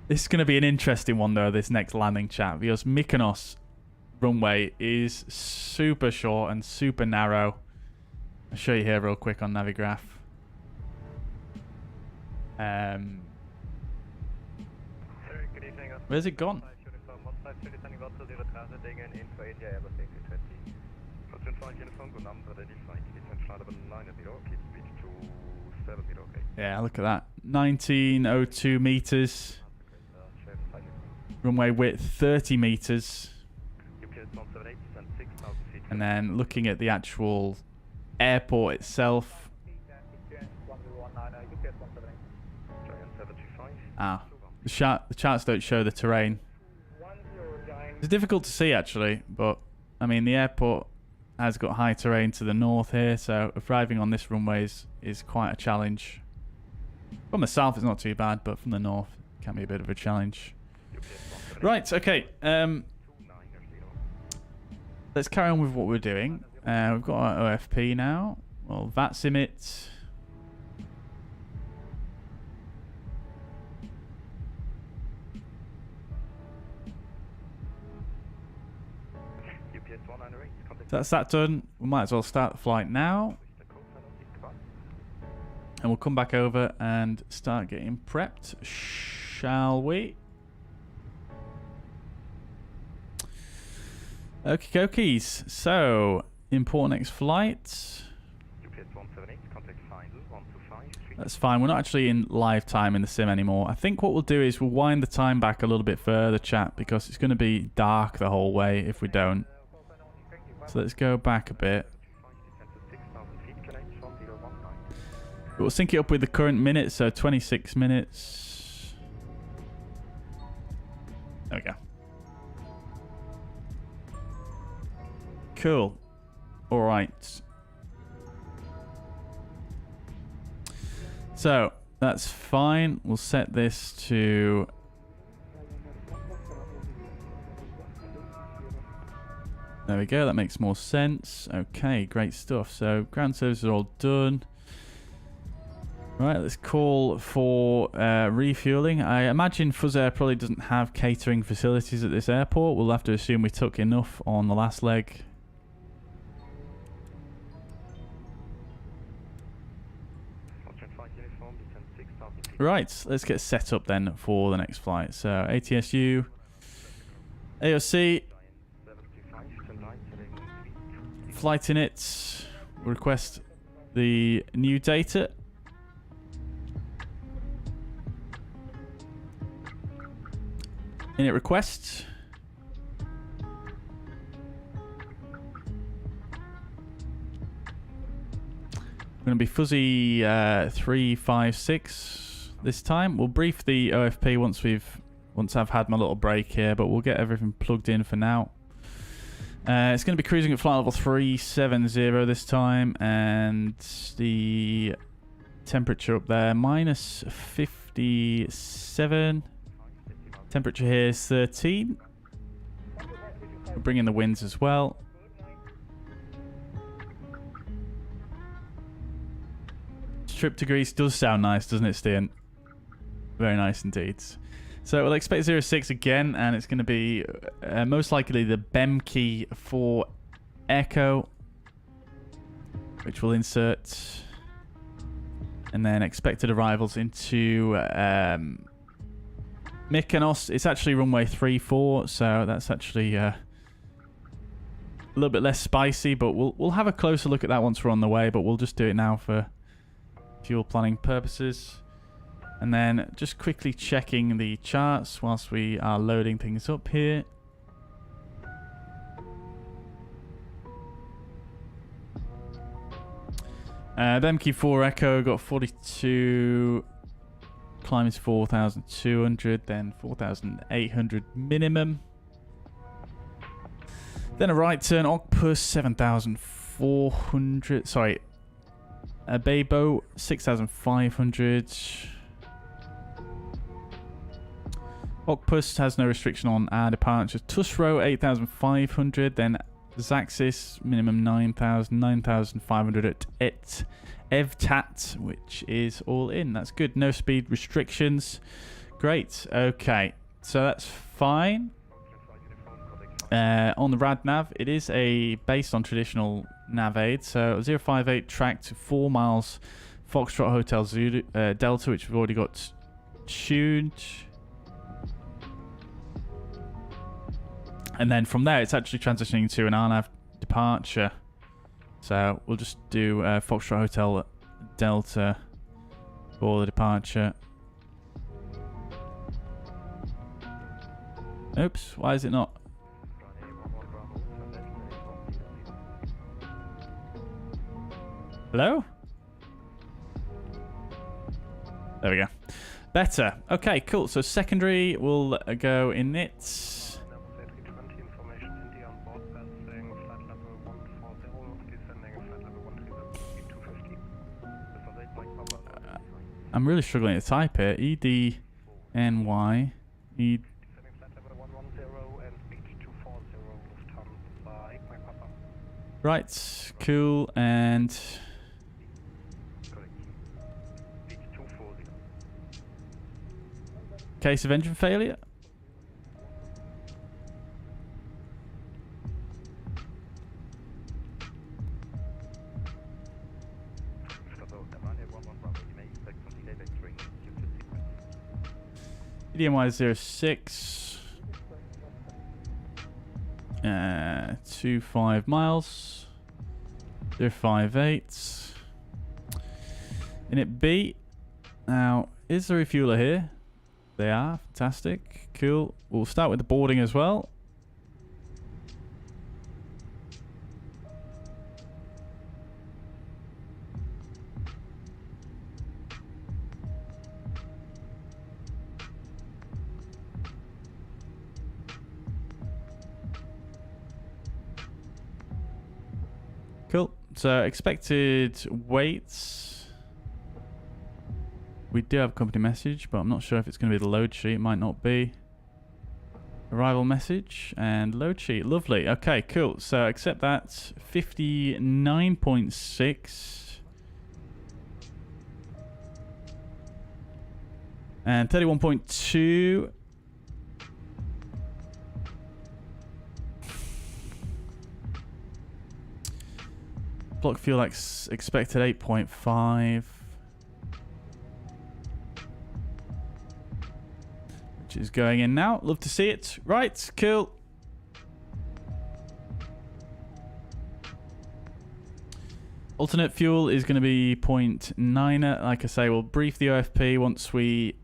This is going to be an interesting one, though, this next landing, chat, because Mykonos runway is super short and super narrow. I'll show you here real quick on Navigraph. Where's it gone? Yeah, look at that. 1902 meters. Runway width 30 meters. And then looking at the actual airport itself. The charts don't show the terrain. It's difficult to see actually, but I mean the airport has got high terrain to the north here, so arriving on this runway is quite a challenge. From the south it's not too bad, but from the north it can be a bit of a challenge. Right, okay. Let's carry on with what we're doing. We've got our OFP now. We'll VATSIM it. So that's that done. We might as well start the flight now. And we'll come back over and start getting prepped, shall we? Okie dokies. So, import next flight. That's fine. We're not actually in live time in the sim anymore. I think what we'll do is we'll wind the time back a little bit further, chat, because it's going to be dark the whole way if we don't. So let's go back a bit. We'll sync it up with the current minutes, so 26 minutes. There we go. Cool. All right. So that's fine. We'll set this to... There we go. That makes more sense. Okay, great stuff. So ground services are all done. Right, let's call for refueling. I imagine fuzzair probably doesn't have catering facilities at this airport. We'll have to assume we took enough on the last leg. Right, let's get set up then for the next flight. So ATSU, AOC, flight init, request the new data. Init request. Going to be fuzzy 356 this time. We'll brief the OFP once I've had my little break here, but we'll get everything plugged in for now. It's going to be cruising at flight level 370 this time, and the temperature up there minus 57. Temperature here is 13. We'll bring in the winds as well. Trip to Greece does sound nice, doesn't it, Stian? Very nice indeed. So we'll expect 06 again, and it's going to be most likely the BEM key for Echo, which we'll insert. And then expected arrivals into Mykonos. It's actually runway 34, so that's actually a little bit less spicy, but we'll have a closer look at that once we're on the way, but we'll just do it now for fuel planning purposes. And then just quickly checking the charts whilst we are loading things up here. Bemkey 4 Echo got 42, climb is 4,200, then 4,800 minimum. Then a right turn, Octopus 7,400, sorry, a Baybo 6,500. Octopus has no restriction on our departures. Tusro 8,500, then Zaxis minimum 9,000, 9,500 at Evtat, which is all in. That's good. No speed restrictions. Great. Okay, so that's fine. On the rad nav, it is based on traditional nav aid. So 058 tracked to 4 miles Foxtrot Hotel Zulu, Delta, which we've already got tuned. And then from there, it's actually transitioning to an RNAV departure. So we'll just do Foxtrot Hotel Delta for the departure. Oops, why is it not? Hello? There we go. Better. Okay, cool. So secondary will go in it. I'm really struggling to type it. EDNY. Right, cool, and case of engine failure. EDNY 06. 25 miles. 058. Init B. Now, is the refueler here? They are. Fantastic. Cool. We'll start with the boarding as well. Cool. So expected weights. We do have a company message, but I'm not sure if it's going to be the load sheet. It might not be. Arrival message and load sheet. Lovely. Okay, cool. So accept that. 59.6. And 31.2. Block fuel expected 8.5. Which is going in now. Love to see it. Right, cool. Alternate fuel is going to be 0.9. Like I say, we'll brief the OFP once we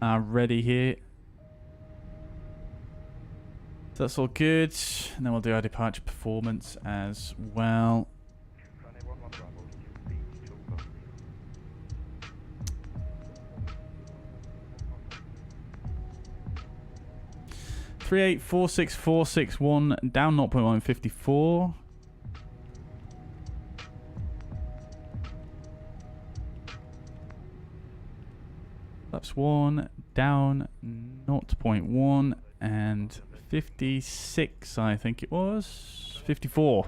are ready here. So that's all good. And then we'll do our departure performance as well. 3846461 down 0.154. That's 1 down 0.1 and 56, I think it was 54.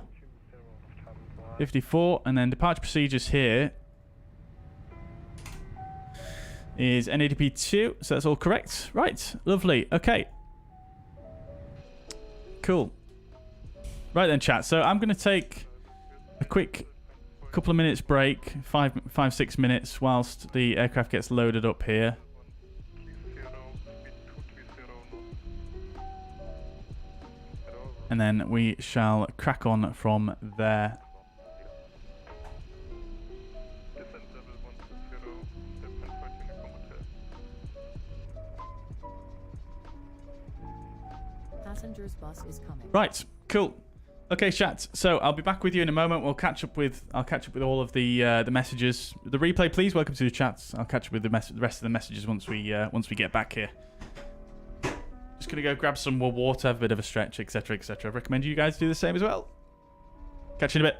54, and then departure procedures here is NADP 2, so that's all correct. Right, lovely. Okay. Cool. Right then, chat. So I'm going to take a quick couple of minutes break, 5-6 minutes, whilst the aircraft gets loaded up here. And then we shall crack on from there. Passengers bus is coming. Right, cool. Okay, chat. So I'll be back with you in a moment. I'll catch up with all of the messages. The replay, please. Welcome to the chats. I'll catch up with the rest of the messages once we get back here. Just gonna go grab some more water, have a bit of a stretch, etc., etc. I recommend you guys do the same as well. Catch you in a bit.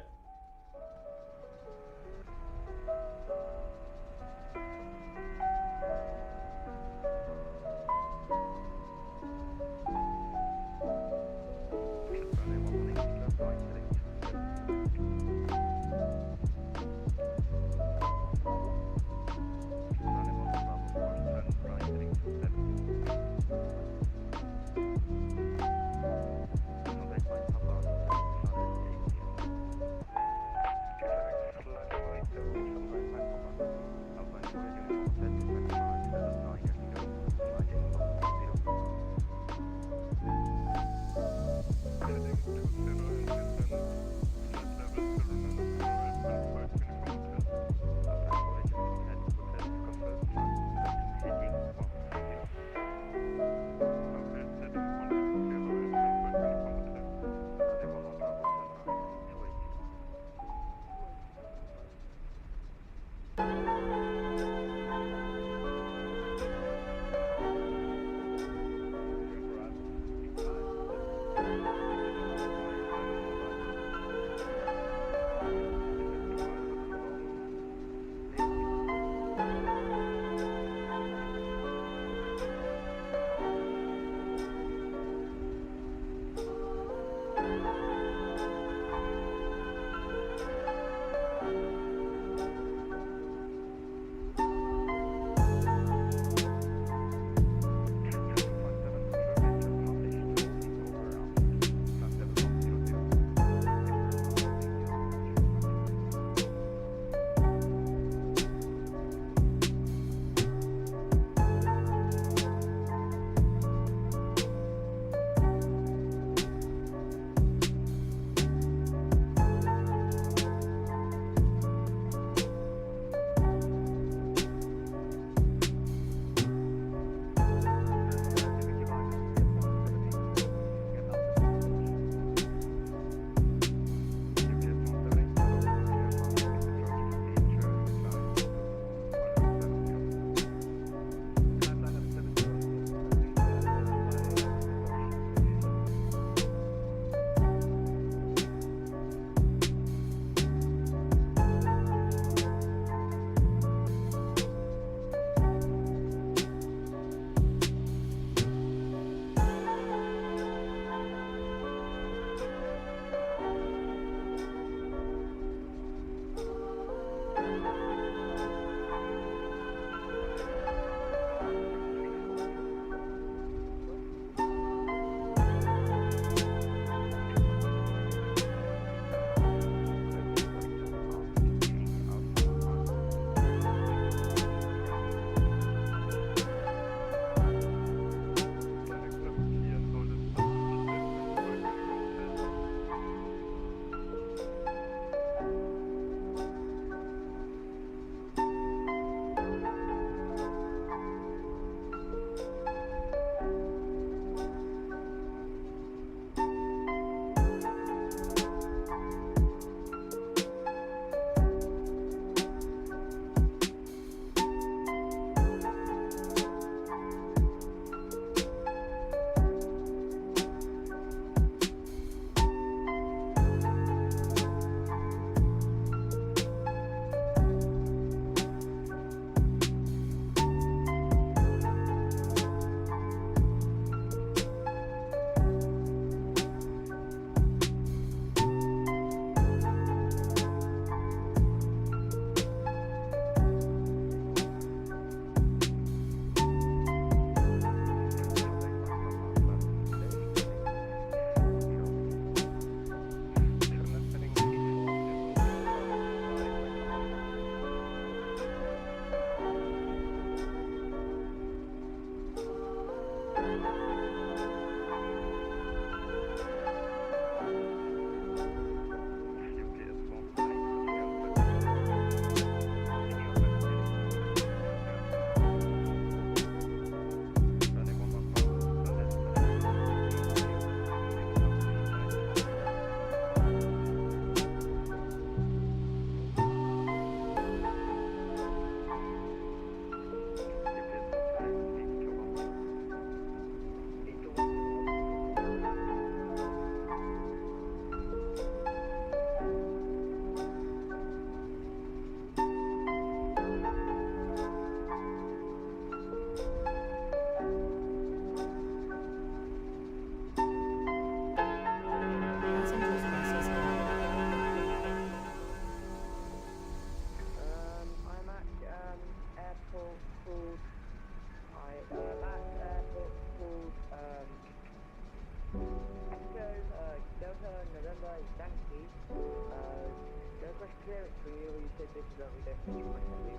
The question clearance for you, you said this is only destination point heavy.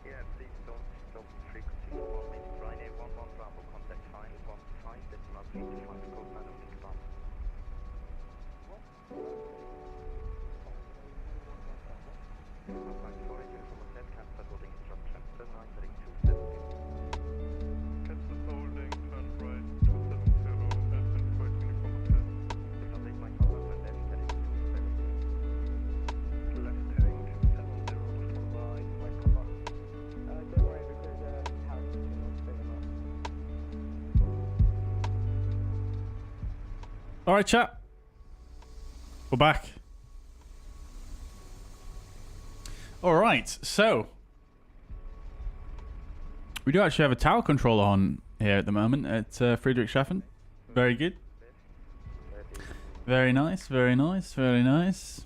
Yeah, please don't stop frequency for 1 minute. Ryanair 11 Bravo, contact fine, 15, decimal 3 to 5, code 9 only Bravo. What? Flight 4, uniform hotel, cancel holding instruction, turn right, heading 270. Cancel holding, turn right, 270, and flight uniform hotel. Update my compass and left, heading 270. Left heading 270, stand by, my compass. Don't worry because Harris is not spinning up. Alright, chat. We're back. Alright, so we do actually have a tower controller on here at the moment at Friedrichshafen. Very good. Very nice, very nice, very nice.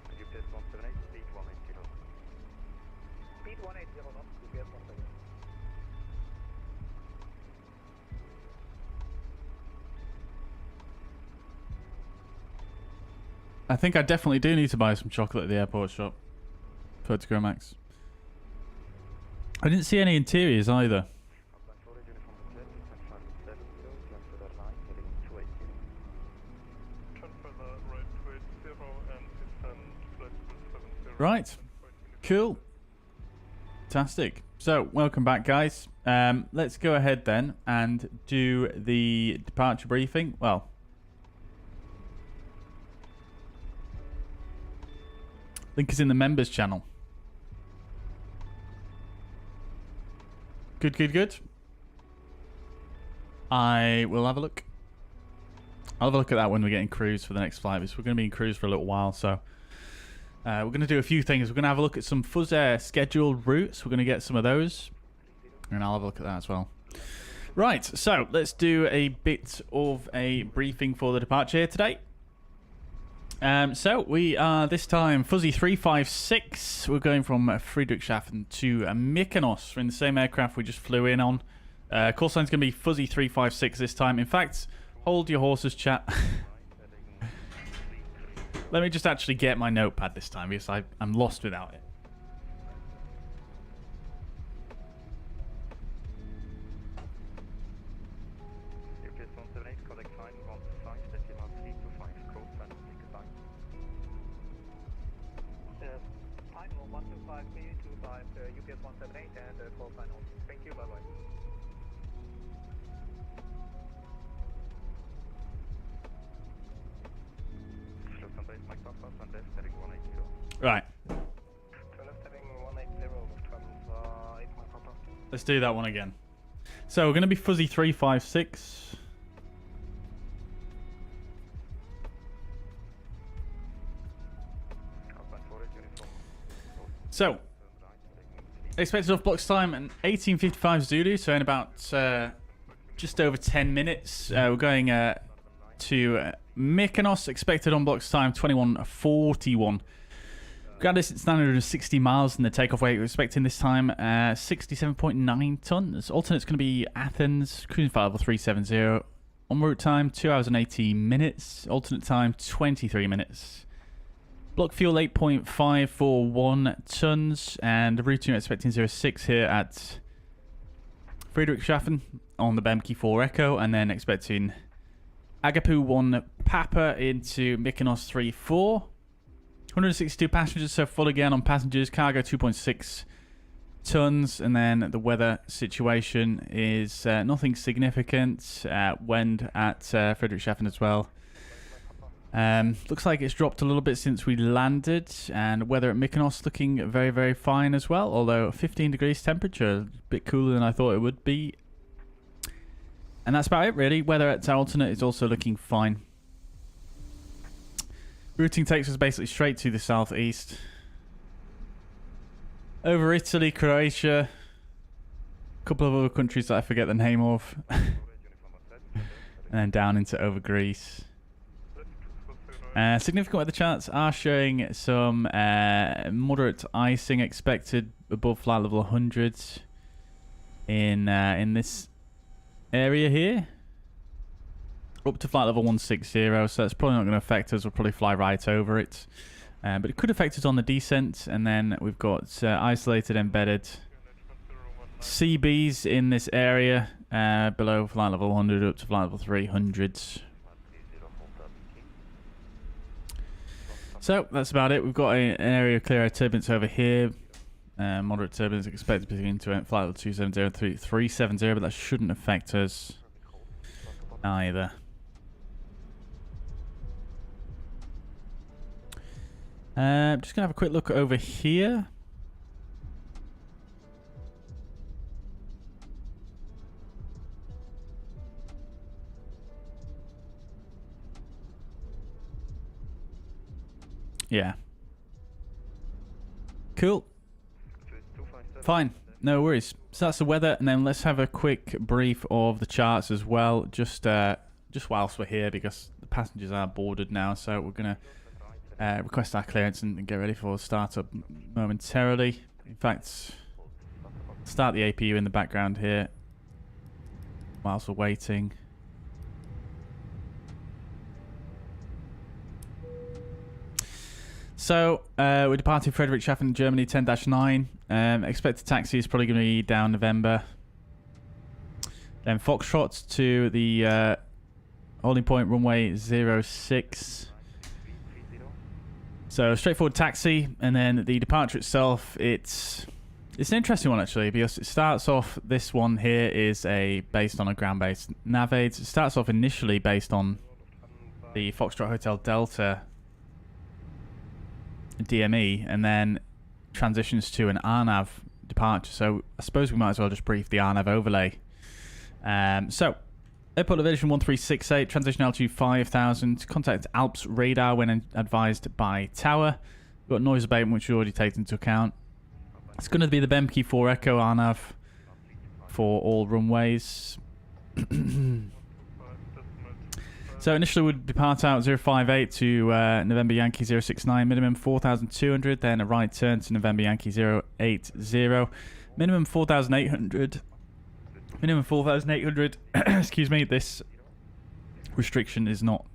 UPS 178, speed 180. Speed 180 knots, UPS 178. I think I definitely do need to buy some chocolate at the airport shop. Vertigo Max. I didn't see any interiors either. Right. Cool. Fantastic. So, welcome back, guys. Let's go ahead then and do the departure briefing. Well, link is in the members channel. Good, good, good. I will have a look. I'll have a look at that when we get in cruise for the next flight. Because we're going to be in cruise for a little while, so we're going to do a few things. We're going to have a look at some fuzzair scheduled routes. We're going to get some of those, and I'll have a look at that as well. Right, so let's do a bit of a briefing for the departure here today. So we are this time Fuzzy 356. We're going from Friedrichshafen to Mykonos. We're in the same aircraft we just flew in on. Call sign's going to be Fuzzy 356 this time. In fact, hold your horses, chat. Let me just actually get my notepad this time because I'm lost without it. UPS 178, contact fine, 15, decimal 3 to 5, code 9 only goodbye. Fine, 125, 325, UPS 178 and call sign on. Thank you, bye bye. My compass and left heading 180. Right. Turn left heading 180, Lufthansa 8 my compass. Let's do that one again. So we're going to be Fuzzy 356. So, expected off blocks time and 18:55 Zulu, so in about just over 10 minutes. We're going to Mykonos. Expected on blocks time 21:41. Ground distance 960 miles and the takeoff weight we're expecting this time 67.9 tons. Alternate's going to be Athens, cruising flight level 370. En route time 2 hours and 18 minutes. Alternate time 23 minutes. Block fuel 8.541 tons, and routing expecting 06 here at Friedrichshafen on the BMK 4 Echo, and then expecting Agapu 1 Papa into Mykonos 34. 162 passengers, so full again on passengers. Cargo 2.6 tons, and then the weather situation is nothing significant. Wind at Friedrichshafen as well. Looks like it's dropped a little bit since we landed, and weather at Mykonos looking very, very fine as well, although 15 degrees temperature, a bit cooler than I thought it would be. And that's about it really. Weather at alternate is also looking fine. Routing takes us basically straight to the southeast. Over Italy, Croatia, a couple of other countries that I forget the name of. And then down into over Greece. Significant weather charts are showing some moderate icing expected above flight level 100 in this area here. up to flight level 160, so that's probably not going to affect us. We'll probably fly right over it. But it could affect us on the descent, and then we've got isolated embedded CBs in this area below flight level 100 up to flight level 300. So that's about it. We've got an area of clear air turbulence over here. Moderate turbulence expected between flight level 270 and 370, but that shouldn't affect us either. Just gonna have a quick look over here. Yeah. Cool. Fine. No worries. So that's the weather, and then let's have a quick brief of the charts as well. Just whilst we're here, because the passengers are boarded now, so we're gonna request our clearance and get ready for startup momentarily. In fact, start the APU in the background here whilst we're waiting. So we're departing Friedrichshafen, Germany, 10-9. Expected taxi is probably going to be down November. Then Foxtrot to the holding point, runway 06. So straightforward taxi, and then the departure itself, it's an interesting one actually, because it starts off, this one here is based on a ground-based nav aids. It starts off initially based on the Foxtrot Hotel Delta DME, and then transitions to an RNAV departure. So I suppose we might as well just brief the RNAV overlay. So airport elevation 1368, transition altitude 5000, contact Alps radar when advised by tower. We've got noise abatement, which we already taken into account. It's going to be the BMK 4 Echo RNAV for all runways. So initially we'd depart out 058 to November Yankee 069, minimum 4,200, then a right turn to November Yankee 080, minimum 4,800. Minimum 4,800. Excuse me, this restriction is not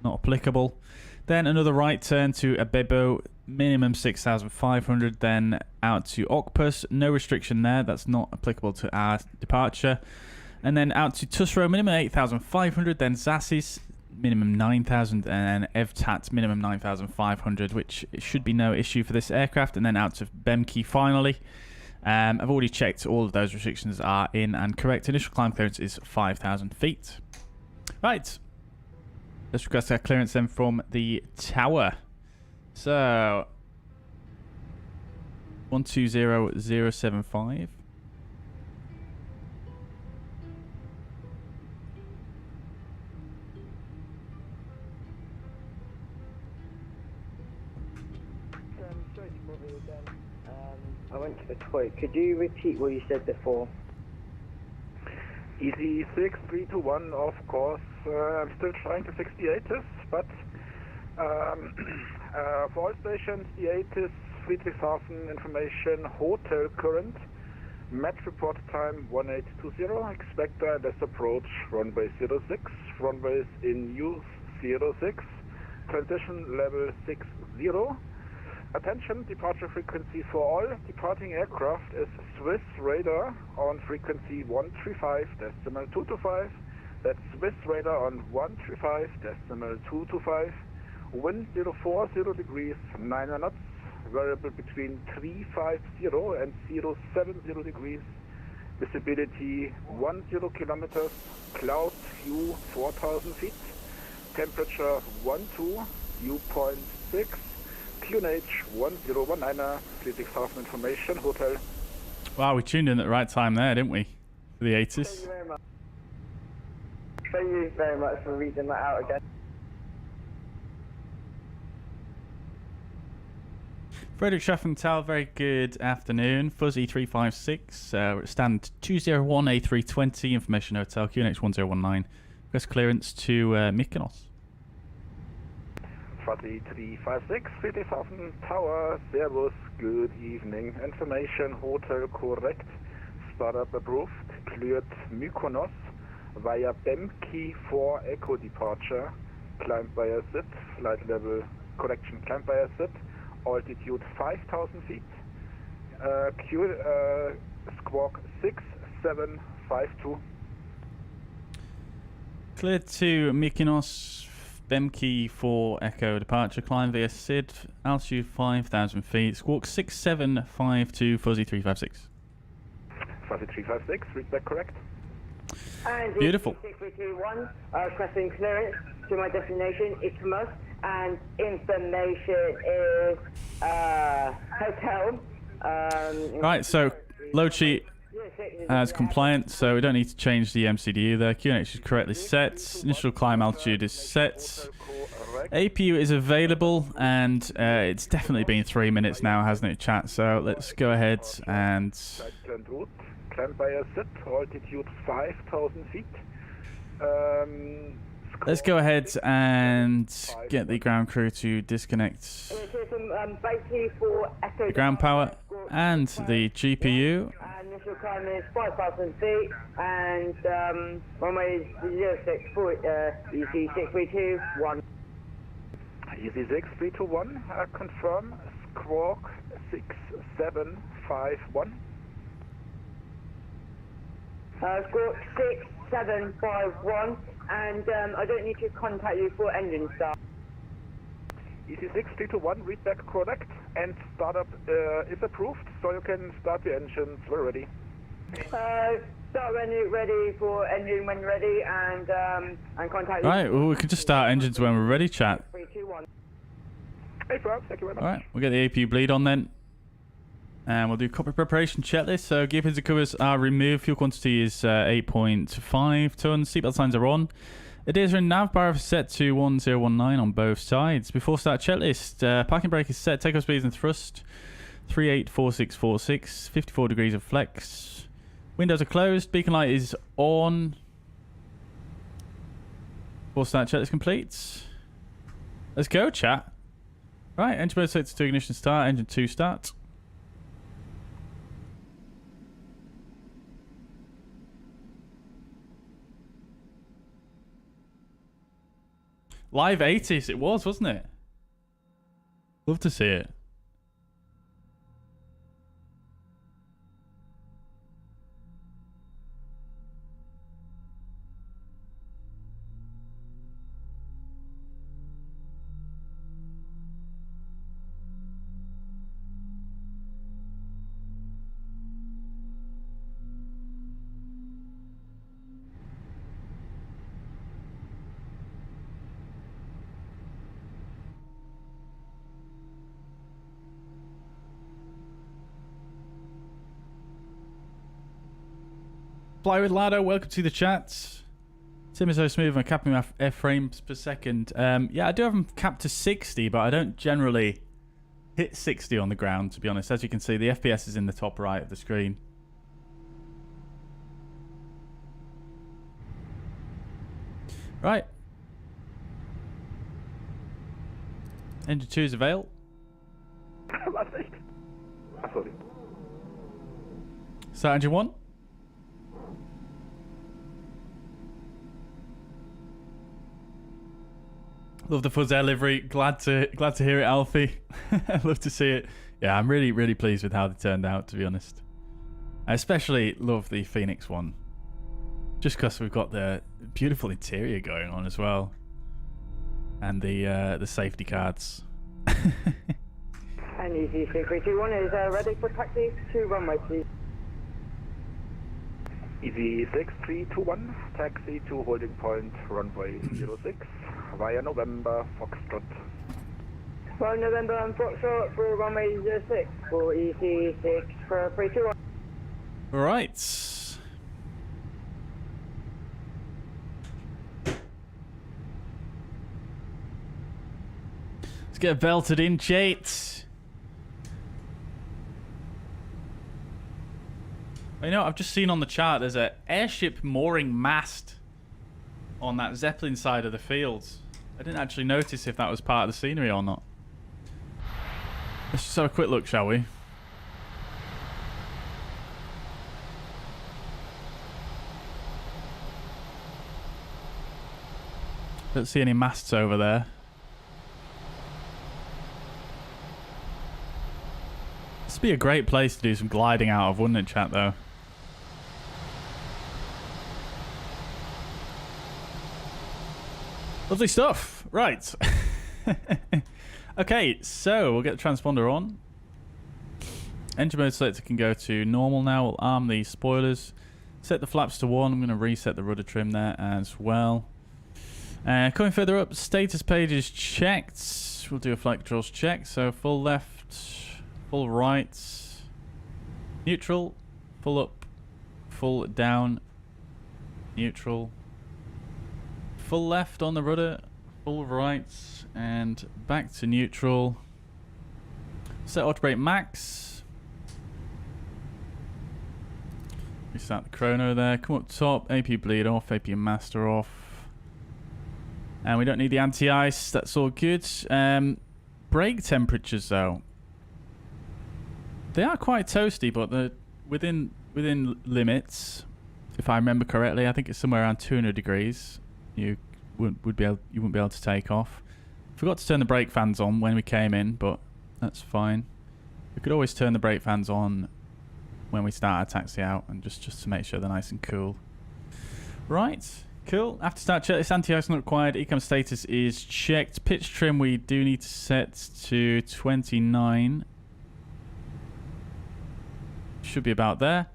applicable. Then another right turn to Abebo, minimum 6,500, then out to Ocpus, no restriction there, that's not applicable to our departure. And then out to Tusro, minimum 8,500, then Zassis, minimum 9,000, and then Evtat, minimum 9,500, which should be no issue for this aircraft. And then out to Bemke finally. I've already checked all of those restrictions are in and correct. Initial climb clearance is 5,000 feet. Right. Let's request our clearance then from the tower. So 120075. I went to the toilet. Could you repeat what you said before? Easy 6321, of course. I'm still trying to fix the ATIS, but for all stations, the ATIS, Friedrichshafen information, hotel current, match report time 1820, expect ILS approach, runway 06, runways in use 06, transition level 60. Attention, departure frequency for all departing aircraft is Swiss radar on frequency 135.225. That's Swiss radar on 135.225. Wind 040 degrees, 9 knots, variable between 350 and 070 degrees. Visibility 10 kilometers, cloud view 4,000 feet. Temperature 12, dew point 6. QNH 1019, Friedrichshafen information, hotel. Wow, we tuned in at the right time there, didn't we? For the ATIS. Thank you very much. Thank you very much for reading that out again. Friedrichshafen Tower, very good afternoon. Fuzzy 356, we're at stand 201 A320, information hotel, QNH 1019. Request clearance to Mykonos. Fuzzy 356, Friedrichshafen Tower, Servus, good evening. Information, hotel correct, startup approved, cleared Mykonos, via Bemkey 4 Echo departure, climb via SIT, flight level, correction, climb via SIT, altitude 5,000 feet, squawk 6752. Clear to Mykonos, Bemkey 4 Echo departure, climb via SID, altitude 5,000 feet, squawk 6752, fuzzy 356. Fuzzy 356, read that correct? And Beautiful. 6321, requesting clearance to my destination, Mykonos, and information is hotel. Right, so load sheet as compliant, so we don't need to change the MCDU there. QNH is correctly set. Initial climb altitude is set. APU is available, and it's definitely been 3 minutes now, hasn't it, chat? So let's go ahead and Climb via SIT, altitude 5,000 feet. let's go ahead and get the ground crew to disconnect the ground power and the GPU. Initial climb is 5,000 feet, and runway 06, EC 6321. EC 6321, confirm, squawk 6751. Squawk 6751, and I don't need to contact you for engine start. EC 6321, read back correct, and startup is approved, so you can start the engines. We're ready. Start when you're ready for engine when ready, and contact you. Right, well, we can just start engines when we're ready, chat. 321. Hey, thank you very much. Alright, we'll get the APU bleed on then. And we'll do cockpit preparation checklist. So gear pins and covers are removed. Fuel quantity is 8.5 tons. Seatbelt signs are on. Adapter and nav bar are set to 1019 on both sides. Before start checklist, parking brake is set. Takeoff speed and thrust 384646. 54 degrees of flex. Windows are closed. Beacon light is on. Before start checklist complete. Let's go, chat. Right, engine mode set to ignition start. Engine 2 start. Live 80s it was, wasn't it? Love to see it. Fly with Lado, welcome to the chat. Sim is so smooth, I'm capping my F frames per second. Yeah, I do have them capped to 60, but I don't generally hit 60 on the ground, to be honest. As you can see, the FPS is in the top right of the screen. Right. Engine 2 is available. Start engine 1. Love the fuzzair livery. Glad to hear it, Alfie. Love to see it. Yeah, I'm really pleased with how they turned out, to be honest. I especially love the Fenix one, just because we've got the beautiful interior going on as well, and the safety cards. And EC 6321 is ready for taxi to runway, please. EC 6321, taxi to holding point, runway 06, via November, Foxtrot. For November and Foxtrot for runway 06 for EC 6321. Right. Let's get belted in, chat. You know, I've just seen on the chart there's an airship mooring mast on that Zeppelin side of the field. I didn't actually notice if that was part of the scenery or not. Let's just have a quick look, shall we? Don't see any masts over there. This would be a great place to do some gliding out of, wouldn't it, chat, though? Lovely stuff. Right. Okay, so we'll get the transponder on. Engine mode selector can go to normal now. We'll arm the spoilers. Set the flaps to 1. I'm going to reset the rudder trim there as well. Coming further up, status page is checked. We'll do a flight controls check. So full left, full right, neutral, full up, full down, neutral, full left on the rudder, full right, and back to neutral. Set auto brake max. Restart the chrono there. Come up top, AP bleed off, AP master off. And we don't need the anti-ice, that's all good. Brake temperatures though. They are quite toasty, but they're within limits. If I remember correctly, I think it's somewhere around 200 degrees. You wouldn't be able to take off. Forgot to turn the brake fans on when we came in, but that's fine. We could always turn the brake fans on when we start our taxi out, and just to make sure they're nice and cool. Right, cool. After start check, this anti-ice not required. Ecam status is checked. Pitch trim we do need to set to 29. Should be about there.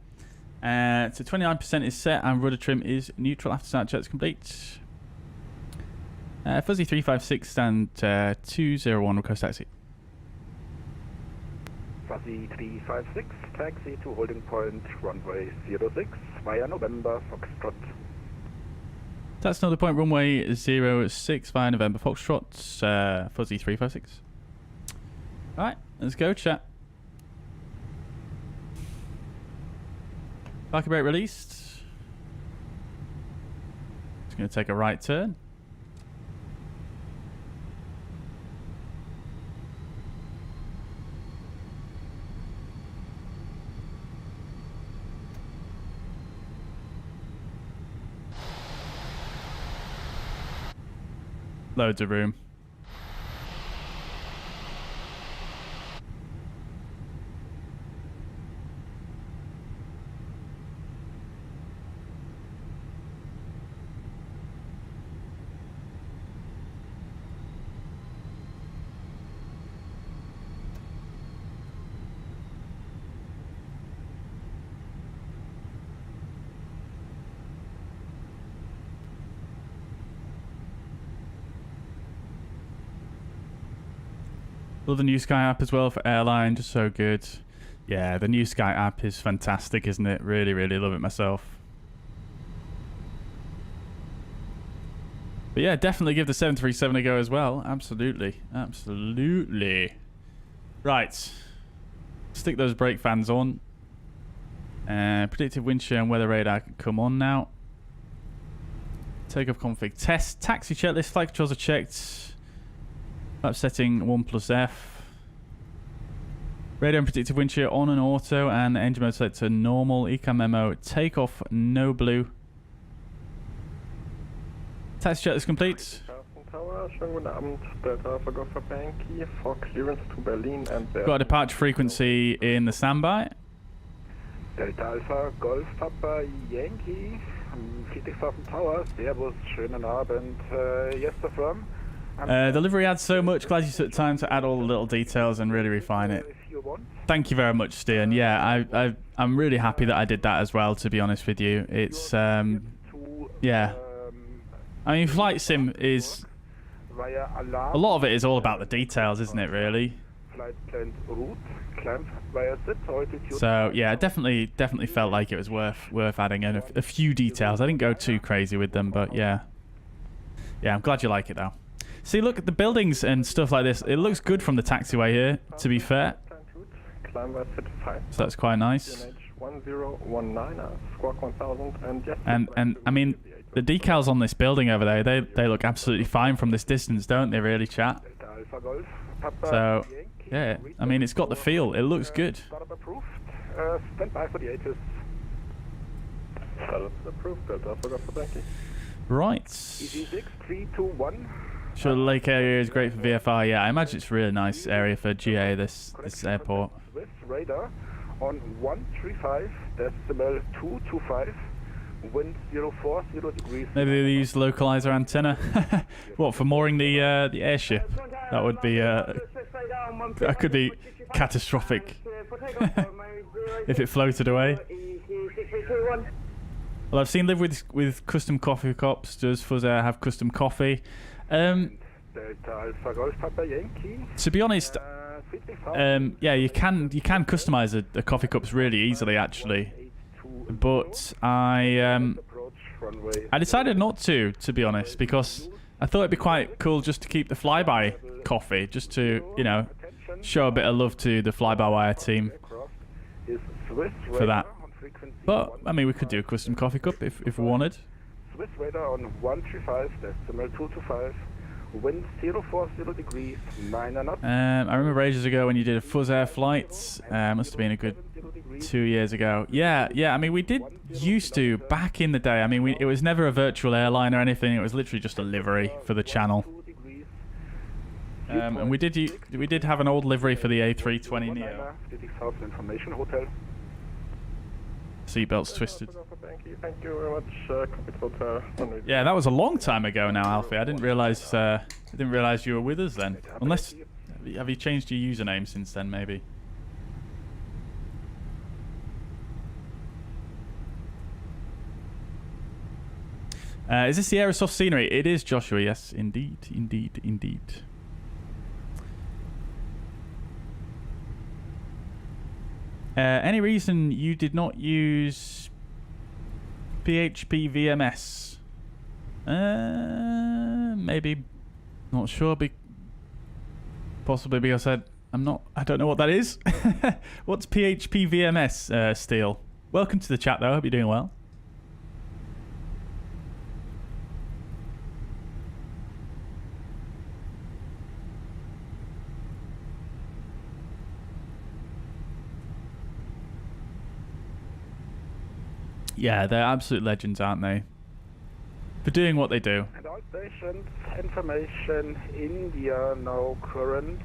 So 29% is set, and rudder trim is neutral. After start check is complete. Fuzzy 356 and 201 request taxi. Fuzzy 356, taxi to holding point, runway 06, via November, Foxtrot. That's another point, runway 06 via November, Foxtrot, Fuzzy 356. Alright, let's go, chat. Parking brake released. It's going to take a right turn. Loads of room. Love the New Sky app as well for Airline, just so good. Yeah, the New Sky app is fantastic, isn't it? Really, really love it myself. But yeah, definitely give the 737 a go as well. Absolutely. Absolutely. Right. Stick those brake fans on. Predictive wind shear and weather radar can come on now. Takeoff config test. Taxi checklist. Flight controls are checked. Lap setting 1+F. Radio and predictive wind shear on and auto, and engine mode set to normal. Ecam memo, takeoff no blue. Taxi check is complete. Tower, schönen guten Abend. Delta Alpha Golf Papa Yankee for clearance to Berlin and Got a departure frequency in the standby. Delta Alpha Golf Papa Yankee, Friedrichshafen Tower, Servus, schönen Abend. Yes, affirm. The livery adds so much. Glad you took time to add all the little details and really refine it. Thank you very much, Stian. Yeah, I'm really happy that I did that as well, to be honest with you. It's, yeah. I mean, flight sim is... A lot of it is all about the details, isn't it, really? So, yeah, definitely felt like it was worth adding in a few details. I didn't go too crazy with them, but yeah. Yeah, I'm glad you like it, though. See, look at the buildings and stuff like this. It looks good from the taxiway here, to be fair. So that's quite nice. And I mean, the decals on this building over there, they look absolutely fine from this distance, don't they, really, chat? So, yeah, I mean, it's got the feel. It looks good. Right. EG6 321. Sure, the lake area is great for VFR. Yeah, I imagine it's a really nice area for GA. This airport. Swiss radar on 135.225. Wind 040 degrees. Maybe they use localizer antenna. What, for mooring the airship? That would be that could be catastrophic if it floated away. Well, I've seen live with custom coffee cups. Does fuzzair have custom coffee? To be honest, yeah, you can customize a coffee cups really easily actually. But I decided not to be honest, because I thought it'd be quite cool just to keep the flyby coffee, just to, you know, show a bit of love to the fly-by-wire team for that. But I mean, we could do a custom coffee cup if we wanted. Swiss radar on 135.225. Wind 040 degrees, 9 knots. I remember ages ago when you did a fuzzair flight. Must have been a good 2 years ago. Yeah. I mean, we did used to back in the day. I mean, it was never a virtual airline or anything. It was literally just a livery for the channel. And we did have an old livery for the A320 Neo. Information hotel. Seatbelts twisted. Thank you very much. Yeah, that was a long time ago now, Alfie. I didn't realize you were with us then. Unless, have you changed your username since then? Maybe. Is this the Aerosoft Scenery? It is, Joshua. Yes, indeed. Any reason you did not use PHP VMS? Maybe. Not sure. Possibly because I don't know what that is. What's PHP VMS, Steel? Welcome to the chat, though. I hope you're doing well. Yeah, they're absolute legends, aren't they? For doing what they do. And all stations, information, India, now current,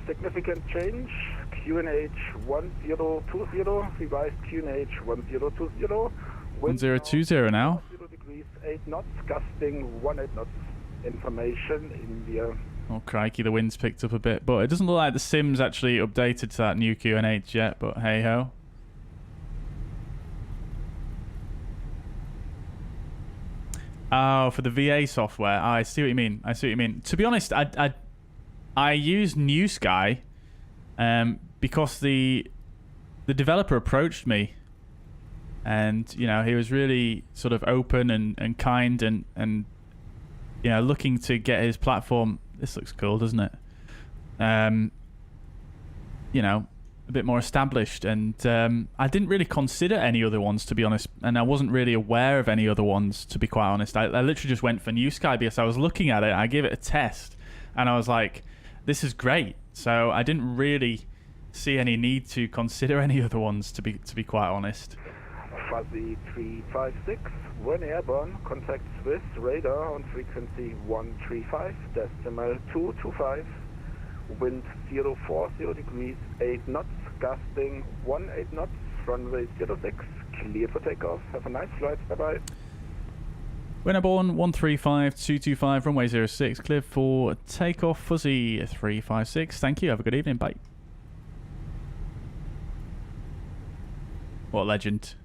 significant change, QNH 1020, revised QNH 1020. 1020 now. 0 degrees, 8 knots, gusting 18 knots, information, India. Oh, crikey, the wind's picked up a bit. But it doesn't look like the sim's actually updated to that new QNH yet, but hey-ho. Oh, for the VA software. Oh, I see what you mean. To be honest, I use New Sky because the developer approached me, and you know, he was really sort of open and kind and you know, looking to get his platform. This looks cool, doesn't it? You know, a bit more established, and I didn't really consider any other ones, to be honest, and I wasn't really aware of any other ones, to be quite honest. I literally just went for New Sky because I was looking at it, I gave it a test, and I was like, this is great. So I didn't really see any need to consider any other ones, to be quite honest. Fuzzy 356, when airborne, contact Swiss radar on frequency 135.225. Wind 040 degrees, 8 knots, gusting 18 knots, runway 06, clear for takeoff. Have a nice flight, bye-bye. When airborne, 135.225, runway 06, clear for takeoff, Fuzzy 356. Thank you, have a good evening, bye. What a legend.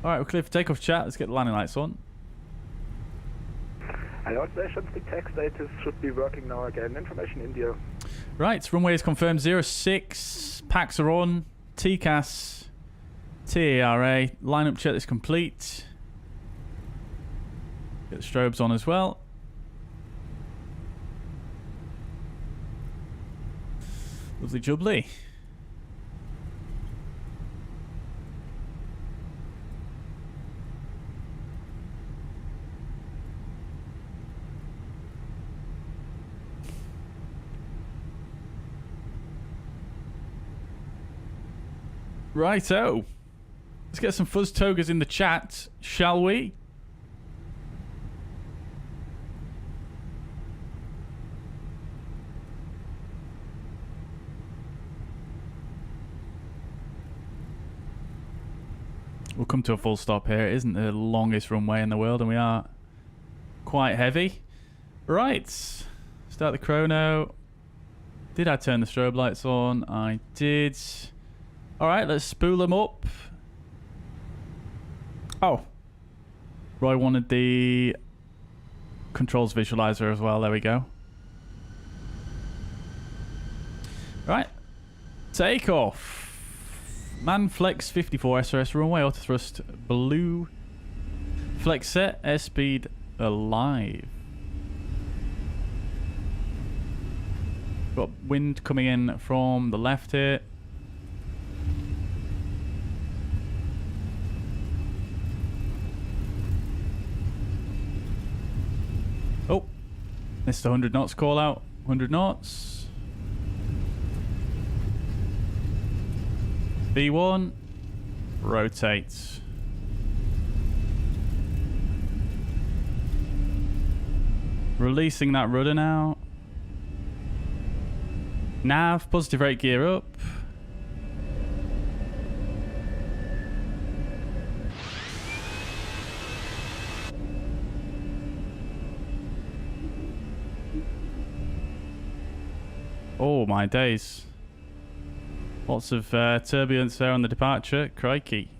Alright, we're clear for takeoff, chat. Let's get the landing lights on. And all stations, the tech status should be working now again. Information India. Right, runway is confirmed 06. Packs are on. TCAS. TARA. Lineup check is complete. Get the strobes on as well. Lovely jubbly. Righto. Let's get some fuzz togas in the chat, shall we? We'll come to a full stop here. It isn't the longest runway in the world, and we are quite heavy. Right, start the chrono. Did I turn the strobe lights on? I did. All right, let's spool them up. Oh, Roy wanted the controls visualizer as well. There we go. Right, take off. Manflex 54 SRS runway auto thrust blue. Flex set airspeed alive. Got wind coming in from the left here. Oh, missed the 100 knots call out. 100 knots. B1, rotate. Releasing that rudder now. Nav, positive rate gear up. Oh my days. Lots of turbulence there on the departure. Crikey.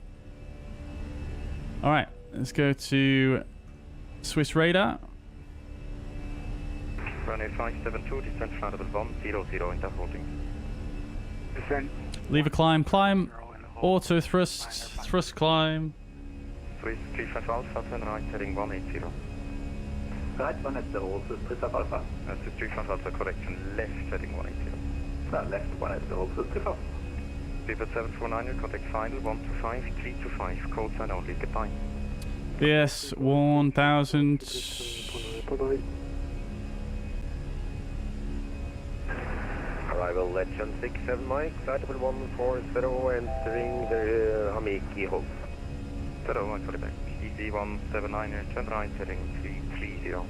Alright, let's go to Swiss radar. Runway 572, descent flight level 100 in the holding. Descent. Leave a climb, climb. Auto thrust, thrust climb. Swiss 35 Alpha, turn right, heading 180. Right 180, Swiss 35 Alpha. Swiss 35 Alpha, correction, left, heading 180. Left 180, Swiss 35. People 749, contact final 125, 325, call sign only, goodbye. BS 1000. Bye-bye. Arrival Legend 67 Mike, flight level 140, entering the Hamiki hold. Hello, Mike for the back. EC 179, turn right, heading 330.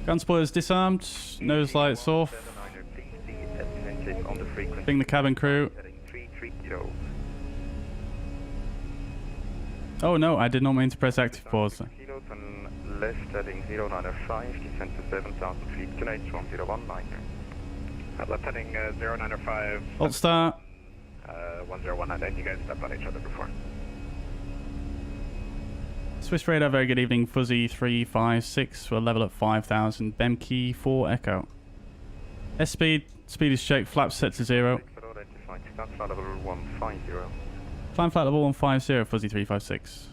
Gun spoilers disarmed. Nose lights off. Bring the cabin crew. Oh no, I did not mean to press active pause. Left heading 095, descent to 7,000 feet, connect 1019. Left heading 095. Alt start. 1019, you guys stepped on each other before. Swiss radar, very good evening. Fuzzy 356, we're level at 5,000. Bemkey 4 Echo. Speed is checked, flaps set to 0. Flight level 150. Climb flight level 150, Fuzzy 356.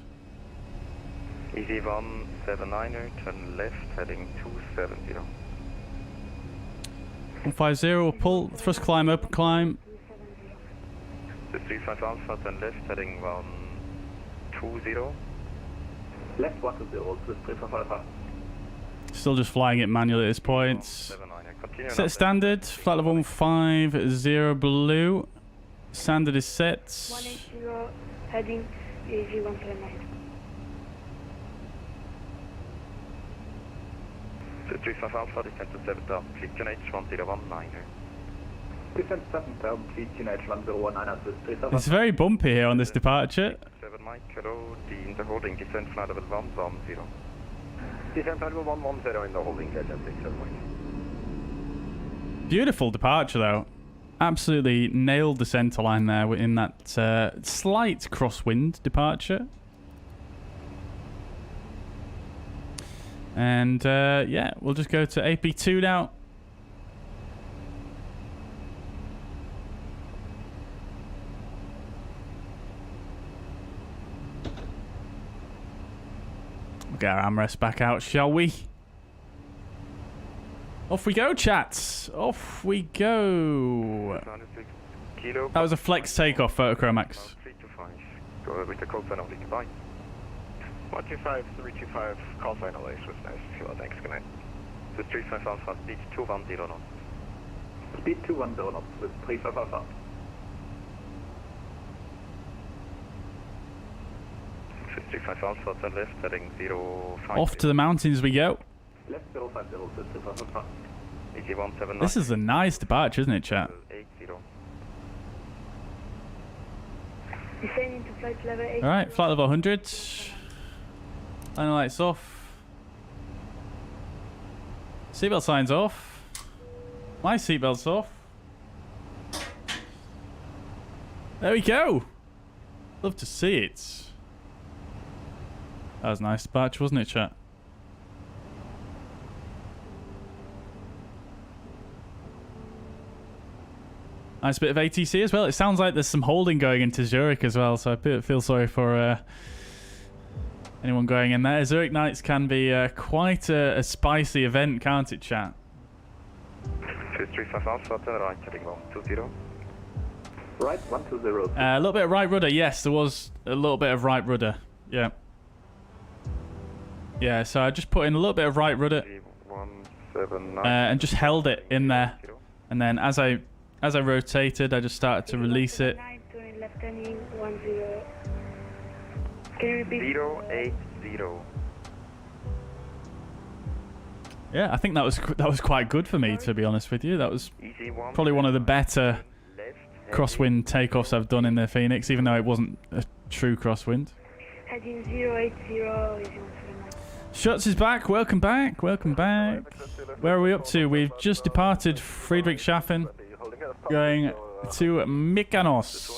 Easy 179, turn left, heading 270. 150, pull, thrust climb, open climb. The 35 Alpha, turn left, heading 120. Left 120, Swiss 35 Alpha. Still just flying it manually at this point. Set standard, flight level 150 blue. Standard is set. 180, heading EG 179. 35 Alpha, descent to 7,000 feet, QNH 1019. Descent 7,000 feet, QNH 1019, Swiss 35. It's very bumpy here on this departure. 7 Mike, hello, in the holding, descent flight level 110. Descent flight level 110 in the holding, Legend 67 Mike. Beautiful departure though. Absolutely nailed the centre line there in that slight crosswind departure. And yeah, we'll just go to AP2 now. We'll get our armrest back out, shall we? Off we go, chats. Off we go. That was a flex takeoff, Photochromax. 325. Go with the call sign only. Goodbye. 125, 325, call sign only. Swiss nice. Kilo, thanks. Good night. Swiss 35 Alpha, speed 210 knots. Speed 210 knots, Swiss 35 Alpha. 35 Alpha, turn left, heading 05. Off to the mountains we go. Left 050, EG179. This is a nice departure, isn't it, chat? 80. Descending to flight level 8. Alright, flight level 100. Landing lights off. Seatbelt signs off. My seatbelt's off. There we go. Love to see it. That was a nice departure, wasn't it, chat? Nice bit of ATC as well. It sounds like there's some holding going into Zurich as well, so I feel sorry for anyone going in there. Zurich nights can be quite a spicy event, can't it, chat? 235 Alpha, turn right, heading 120. Right, 120. A little bit of right rudder, yes, there was a little bit of right rudder. Yeah. Yeah, so I just put in a little bit of right rudder and just held it in there. And then as I rotated, I just started to release it. 9, turning left turning 10. Can you repeat? 080. Yeah, I think that was quite good for me, to be honest with you. That was probably one of the better crosswind takeoffs I've done in the Fenix, even though it wasn't a true crosswind. Heading 080. Schutz is back. Welcome back. Welcome back. Where are we up to? We've just departed Friedrichshafen, going to Mykonos.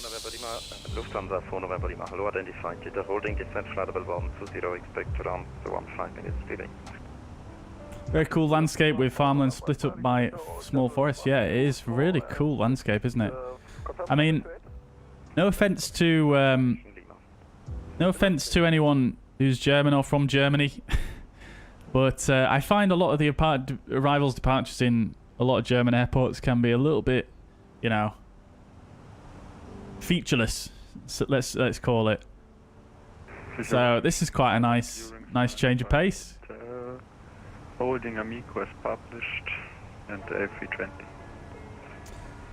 Lufthansa 4 November Lima. Hello, identified. Jitter holding descent flight level 120. Expect around 5 minutes delay. Very cool landscape with farmland split up by small forests. Yeah, it is really cool landscape, isn't it? I mean, no offense to anyone who's German or from Germany, but I find a lot of the arrivals departures in a lot of German airports can be a little bit, you know, featureless. So let's call it. So this is quite a nice change of pace. Holding Amico as published and A320.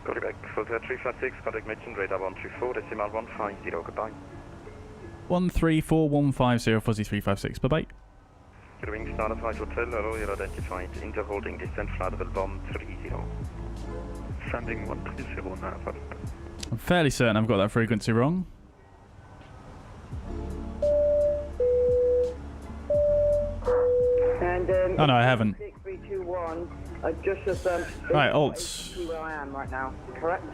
Copy back. Filter 356, contact mention radar 134, decimal 150, goodbye. 134-150, fuzzy 356, bye-bye. Wing Star Flight Hotel, hello, you're identified. Inter holding descent flight level 130. Sending 130 now. I'm fairly certain I've got that frequency wrong. And, oh no, I haven't. 6321, just right, alts. Where I am right now, correct?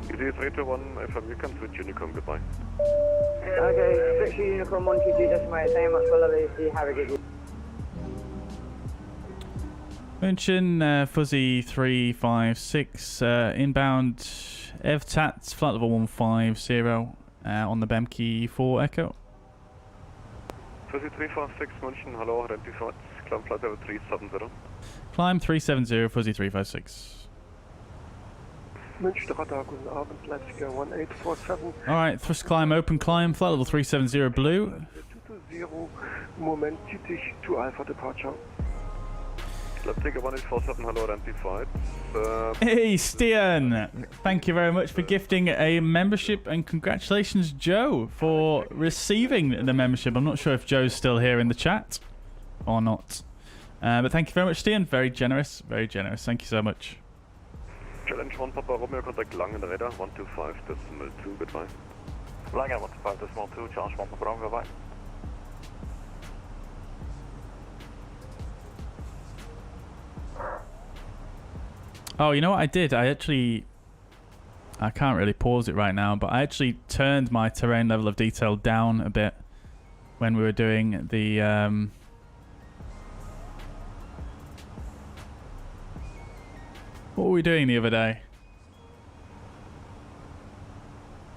ED 321, FM, you can switch Unicom, goodbye. Okay, switch Unicom 122 decimal, same much for lovely, have a good day. Mention fuzzy 356, inbound EVTATS, flight level 150, on the Bemke 4 Echo. Fuzzy 356, München, hello, identified, climb flight level 370. Climb 370, fuzzy 356. München Radar, guten Abend, Leipzig 1847. Alright, thrust climb, open climb, flight level 370 blue. 220, moment, Tütich to Alpha departure. Leipzig 1847, hello, identified. Hey, Stian! Thank you very much for gifting a membership, and congratulations, Joe, for receiving the membership. I'm not sure if Joe's still here in the chat or not. But thank you very much, Stian. Very generous, very generous. Thank you so much. Challenge 1, Papa Romeo, contact Langen radar 125.2, goodbye. Langen 125.2, challenge 1, Papa Romeo, goodbye. Oh, you know what I did? I can't really pause it right now, but I actually turned my terrain level of detail down a bit when we were doing the what were we doing the other day?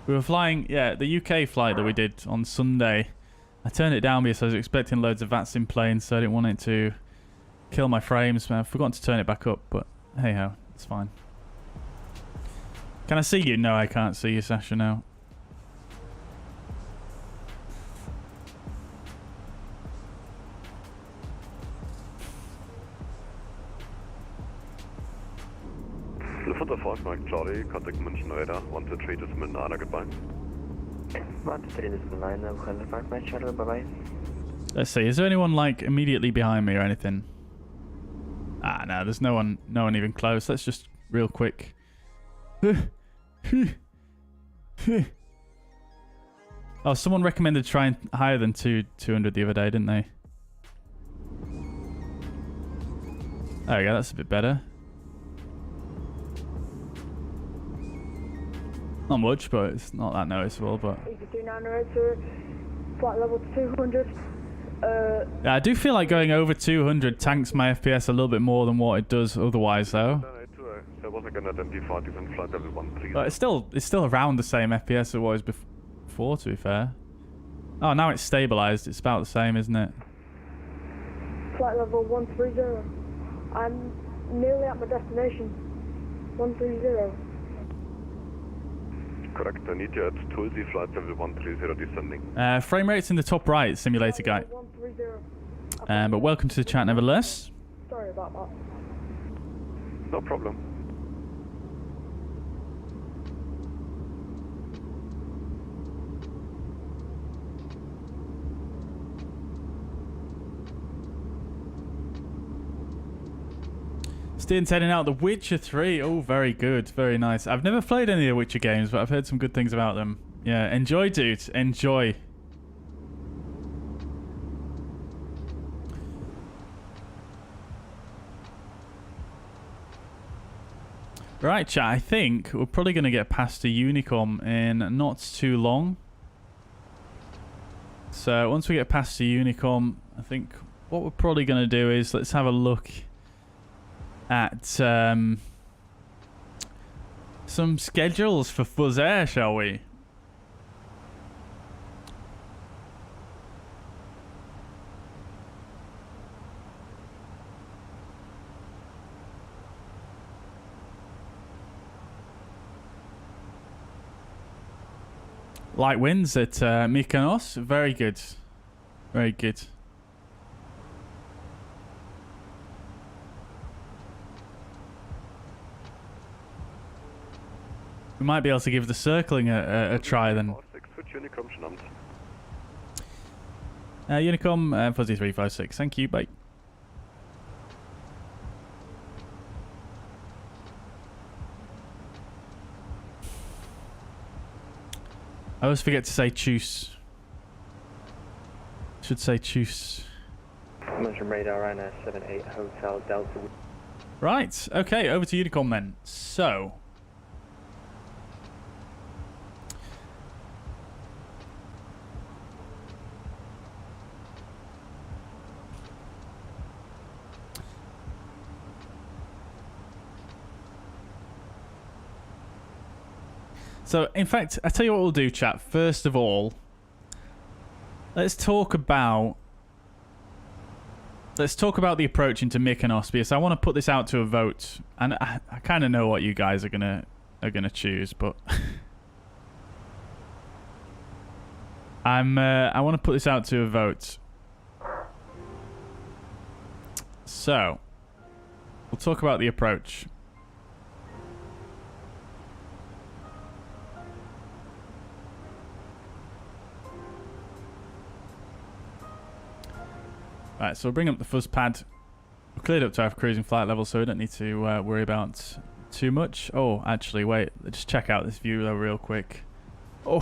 We were flying, yeah, the UK flight that we did on Sunday. I turned it down because I was expecting loads of VATSIM planes, so I didn't want it to kill my frames. I've forgotten to turn it back up, but hey ho, it's fine. Can I see you? No, I can't see you, Sasha, now. Lufthansa 5 Mike Charlie, contact München radar 123 decimal 9, goodbye. Let's see. Is there anyone like immediately behind me or anything? Ah, no. There's no one even close. Let's just real quick. Oh, someone recommended trying higher than 200 the other day, didn't they? There we go. That's a bit better. Not much, but it's not that noticeable. But flight level 200. Yeah, I do feel like going over 200 tanks my FPS a little bit more than what it does otherwise, though. But it's still around the same FPS it was before, to be fair. Oh, now it's stabilized. It's about the same, isn't it? Flight level 130. I'm nearly at my destination. 130. Correct. I need you at Tulsi, flight level 130 descending. Frame rate's in the top right, simulator guy. But welcome to the chat nevertheless. Sorry about that. No problem. Stian's heading out The Witcher 3. Oh, very good. Very nice. I've never played any of the Witcher games, but I've heard some good things about them. Yeah, enjoy, dude. Enjoy. Right, chat. I think we're probably going to get past the Unicom in not too long. So once we get past the Unicom, I think what we're probably going to do is let's have a look at some schedules for fuzzair, shall we? Light winds at Mykonos. Very good. Very good. We might be able to give the circling a try then. Unicom, Fuzzy 356. Thank you, bye. I always forget to say choose. Should say choose. Mention radar and 78 Hotel Delta. Right, okay, over to Unicom then. So. So, in fact, I tell you what we'll do, chat. First of all, let's talk about the approach into Mykonos, because I want to put this out to a vote, and I kind of know what you guys are gonna choose, but I want to put this out to a vote. So, we'll talk about the approach. Right, so we'll bring up the fuzz pad. We're cleared up to our cruising flight level, so we don't need to worry about too much. Oh, actually, wait. Let's just check out this view though real quick. Oh.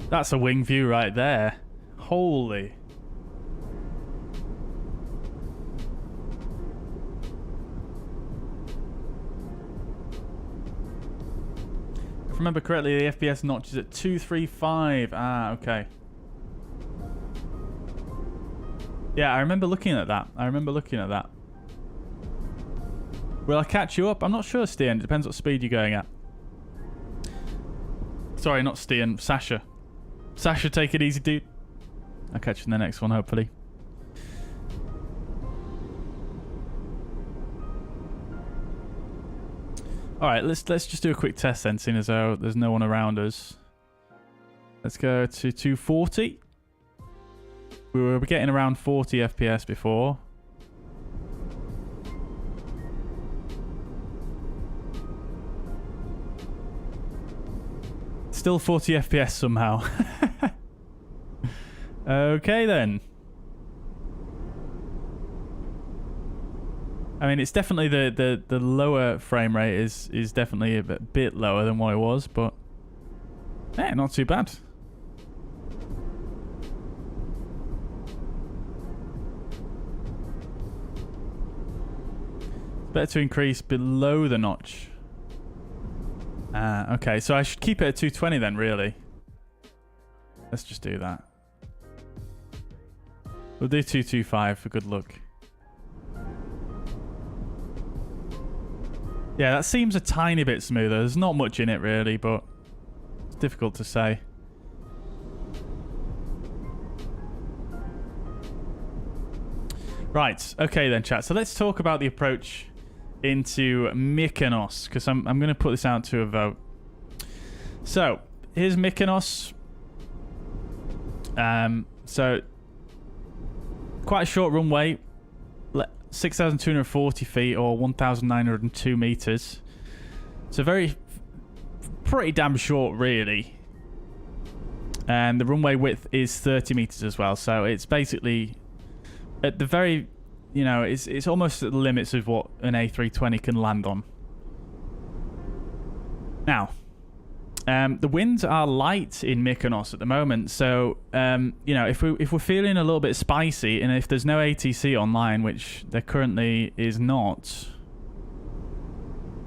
That's a wing view right there. Holy. If I remember correctly, the FPS notch is at 235. Ah, okay. Yeah, I remember looking at that. Will I catch you up? I'm not sure, Stian. It depends what speed you're going at. Sorry, not Stian. Sasha. Sasha, take it easy, dude. I'll catch you in the next one, hopefully. Alright, let's just do a quick test then, seeing as though there's no one around us. Let's go to 240. We were getting around 40 FPS before. Still 40 FPS somehow. Okay then. I mean, it's definitely the lower frame rate is definitely a bit lower than what it was, but yeah, not too bad. Better to increase below the notch. Okay, so I should keep it at 220 then, really. Let's just do that. We'll do 225 for good luck. Yeah, that seems a tiny bit smoother. There's not much in it, really, but it's difficult to say. Right, okay then, chat. So let's talk about the approach into Mykonos, because I'm going to put this out to a vote. So here's Mykonos. So quite a short runway, 6,240 feet or 1,902 meters. So pretty damn short, really. And the runway width is 30 meters as well. So it's basically at the very, you know, it's almost at the limits of what an A320 can land on. Now, the winds are light in Mykonos at the moment, so you know, if we're feeling a little bit spicy, and if there's no ATC online, which there currently is not,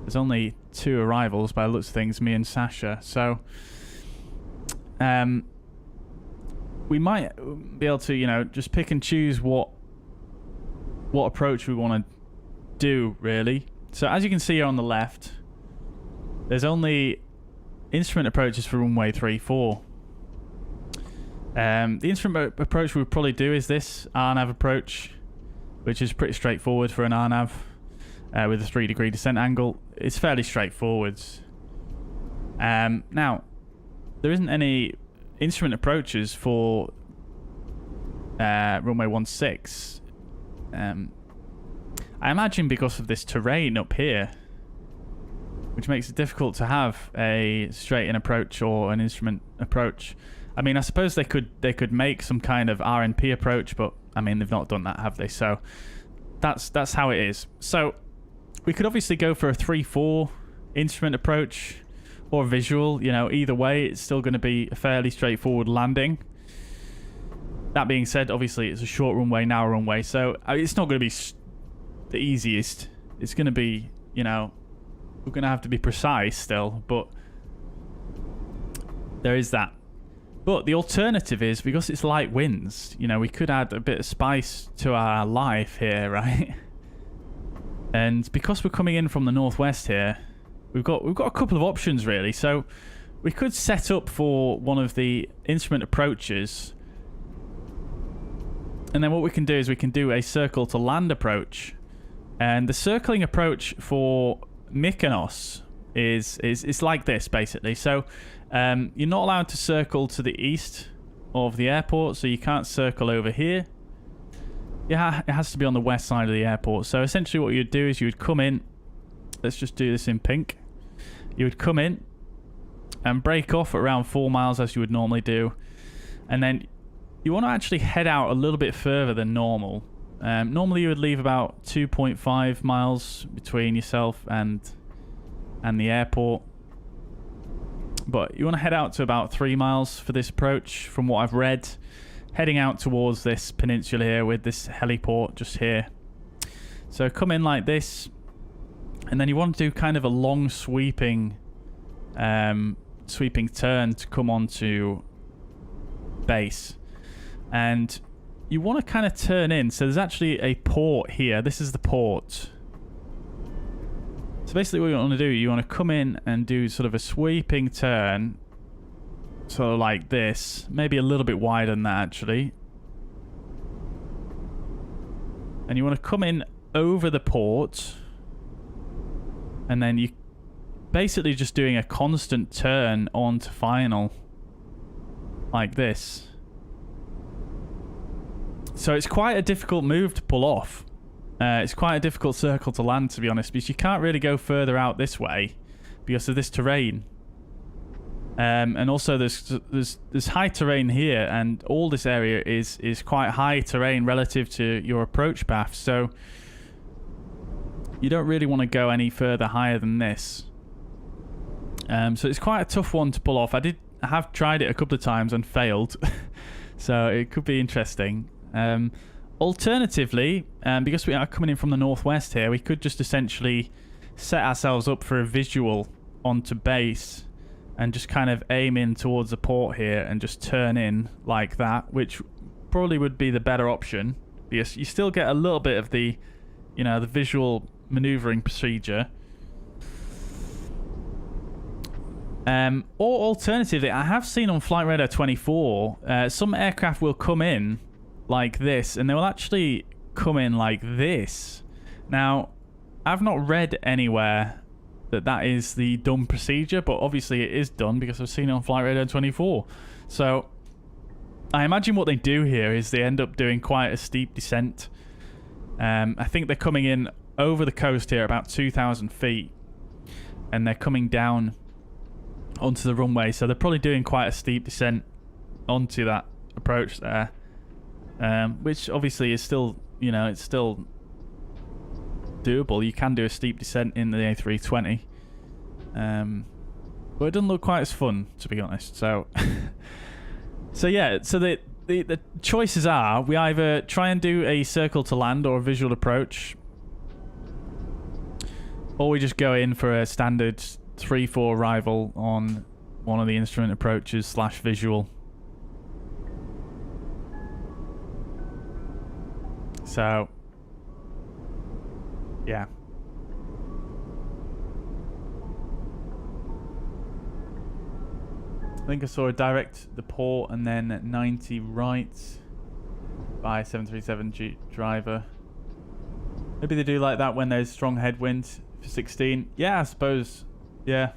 there's only 2 arrivals by the looks of things, me and Sasha. So we might be able to, you know, just pick and choose what approach we want to do, really. So as you can see here on the left, there's only instrument approaches for runway 34. The instrument approach we would probably do is this RNAV approach, which is pretty straightforward for an RNAV with a 3-degree descent angle. It's fairly straightforward. Now, there isn't any instrument approaches for runway 16. I imagine because of this terrain up here, which makes it difficult to have a straight-in approach or an instrument approach. I mean, I suppose they could make some kind of RNP approach, but I mean, they've not done that, have they? So that's how it is. So we could obviously go for a 3-4 instrument approach or visual. You know, either way, it's still going to be a fairly straightforward landing. That being said, obviously, it's a short runway, narrow runway, so it's not going to be the easiest. It's going to be, you know, we're going to have to be precise still, but there is that. But the alternative is, because it's light winds, you know, we could add a bit of spice to our life here, right? And because we're coming in from the northwest here, we've got a couple of options, really. So we could set up for one of the instrument approaches, and then what we can do is we can do a circle to land approach. And the circling approach for Mykonos is like this, basically. So you're not allowed to circle to the east of the airport, so you can't circle over here. Yeah, it has to be on the west side of the airport. So essentially what you'd do is you would come in, let's just do this in pink. You would come in and break off at around 4 miles as you would normally do, and then you want to actually head out a little bit further than normal. Normally you would leave about 2.5 miles between yourself and the airport, but you want to head out to about 3 miles for this approach, from what I've read, heading out towards this peninsula here with this heliport just here. So come in like this, and then you want to do kind of a long sweeping turn to come onto base, and you want to kind of turn in. So there's actually a port here. This is the port. So basically what you want to do, you want to come in and do sort of a sweeping turn, sort of like this. Maybe a little bit wider than that, actually. And you want to come in over the port, and then you basically just doing a constant turn on to final, like this. So it's quite a difficult move to pull off. It's quite a difficult circle to land, to be honest, because you can't really go further out this way because of this terrain. And also there's high terrain here, and all this area is quite high terrain relative to your approach path, so you don't really want to go any further higher than this. So it's quite a tough one to pull off. I have tried it a couple of times and failed, so it could be interesting. Alternatively, because we are coming in from the northwest here, we could just essentially set ourselves up for a visual onto base and just kind of aim in towards the port here and just turn in like that, which probably would be the better option, because you still get a little bit of the, you know, the visual maneuvering procedure. Or alternatively, I have seen on Flight Radar 24, some aircraft will come in like this, and they will actually come in like this. Now, I've not read anywhere that is the done procedure, but obviously it is done because I've seen it on Flight Radar 24. So I imagine what they do here is they end up doing quite a steep descent. I think they're coming in over the coast here about 2,000 feet, and they're coming down onto the runway, so they're probably doing quite a steep descent onto that approach there, which obviously is still, you know, it's still doable. You can do a steep descent in the A320, but it doesn't look quite as fun, to be honest. So so yeah, so the choices are, we either try and do a circle to land or a visual approach, or we just go in for a standard 3-4 arrival on one of the instrument approaches / visual. So yeah. I think I saw a direct the port and then 90 right by 737 driver. Maybe they do like that when there's strong headwind for 16. Yeah, I suppose. Yeah.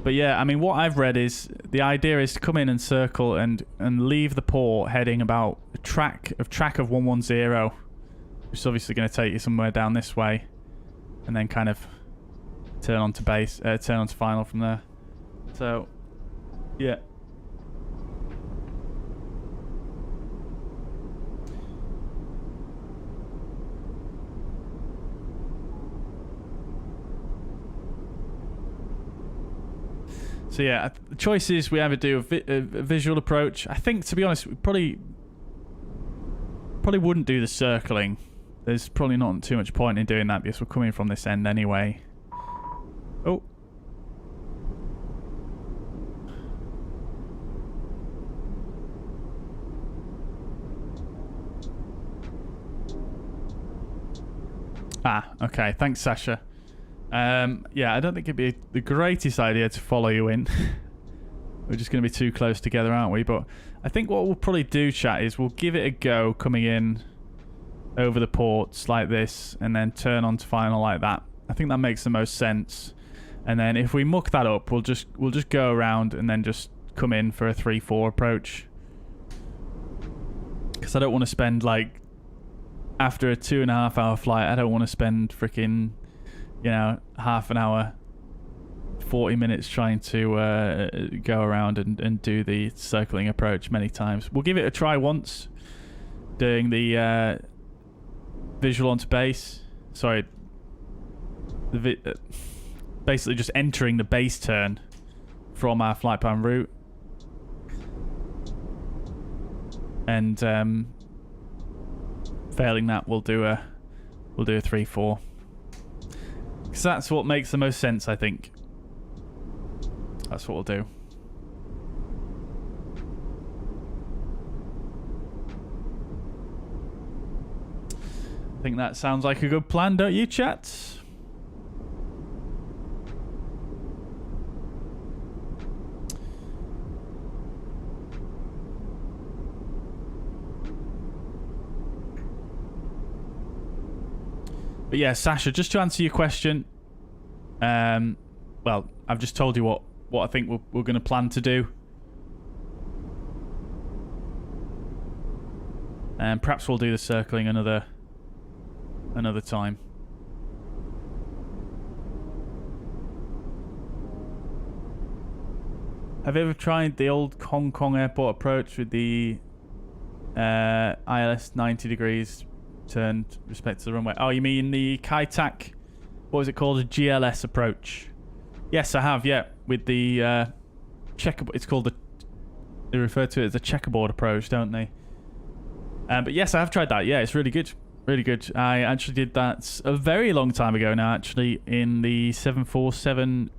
But yeah, I mean, what I've read is the idea is to come in and circle and leave the port heading about a track of 110, which is obviously going to take you somewhere down this way, and then kind of turn onto base, turn onto final from there. So, yeah. So yeah, the choice is we either do a visual approach. I think, to be honest, we probably wouldn't do the circling. There's probably not too much point in doing that because we're coming from this end anyway. Oh. Ah, okay. Thanks, Sasha. Yeah, I don't think it'd be the greatest idea to follow you in. We're just going to be too close together, aren't we? But I think what we'll probably do, chat, is we'll give it a go coming in over the ports like this and then turn on to final like that. I think that makes the most sense. And then if we muck that up, we'll just go around and then just come in for a 3-4 approach. Because I don't want to spend, like, after a 2.5 hour flight, I don't want to spend freaking, you know, half an hour, 40 minutes trying to go around and do the circling approach many times. We'll give it a try once, doing the visual onto base. Sorry, basically just entering the base turn from our flight plan route, and failing that, we'll do a 3-4. Because that's what makes the most sense, I think. That's what we'll do. I think that sounds like a good plan, don't you, chat? But yeah, Sasha, just to answer your question, well, I've just told you what I think we're going to plan to do. And perhaps we'll do the circling another time. Have you ever tried the old Hong Kong airport approach with the ILS 90 degrees turned respect to the runway? Oh, you mean the Kai Tak, what was it called? A GLS approach. Yes, I have, yeah. With the checkerboard, it's called they refer to it as a checkerboard approach, don't they? But yes, I have tried that. Yeah, it's really good. Really good. I actually did that a very long time ago now, actually, in the 747-800,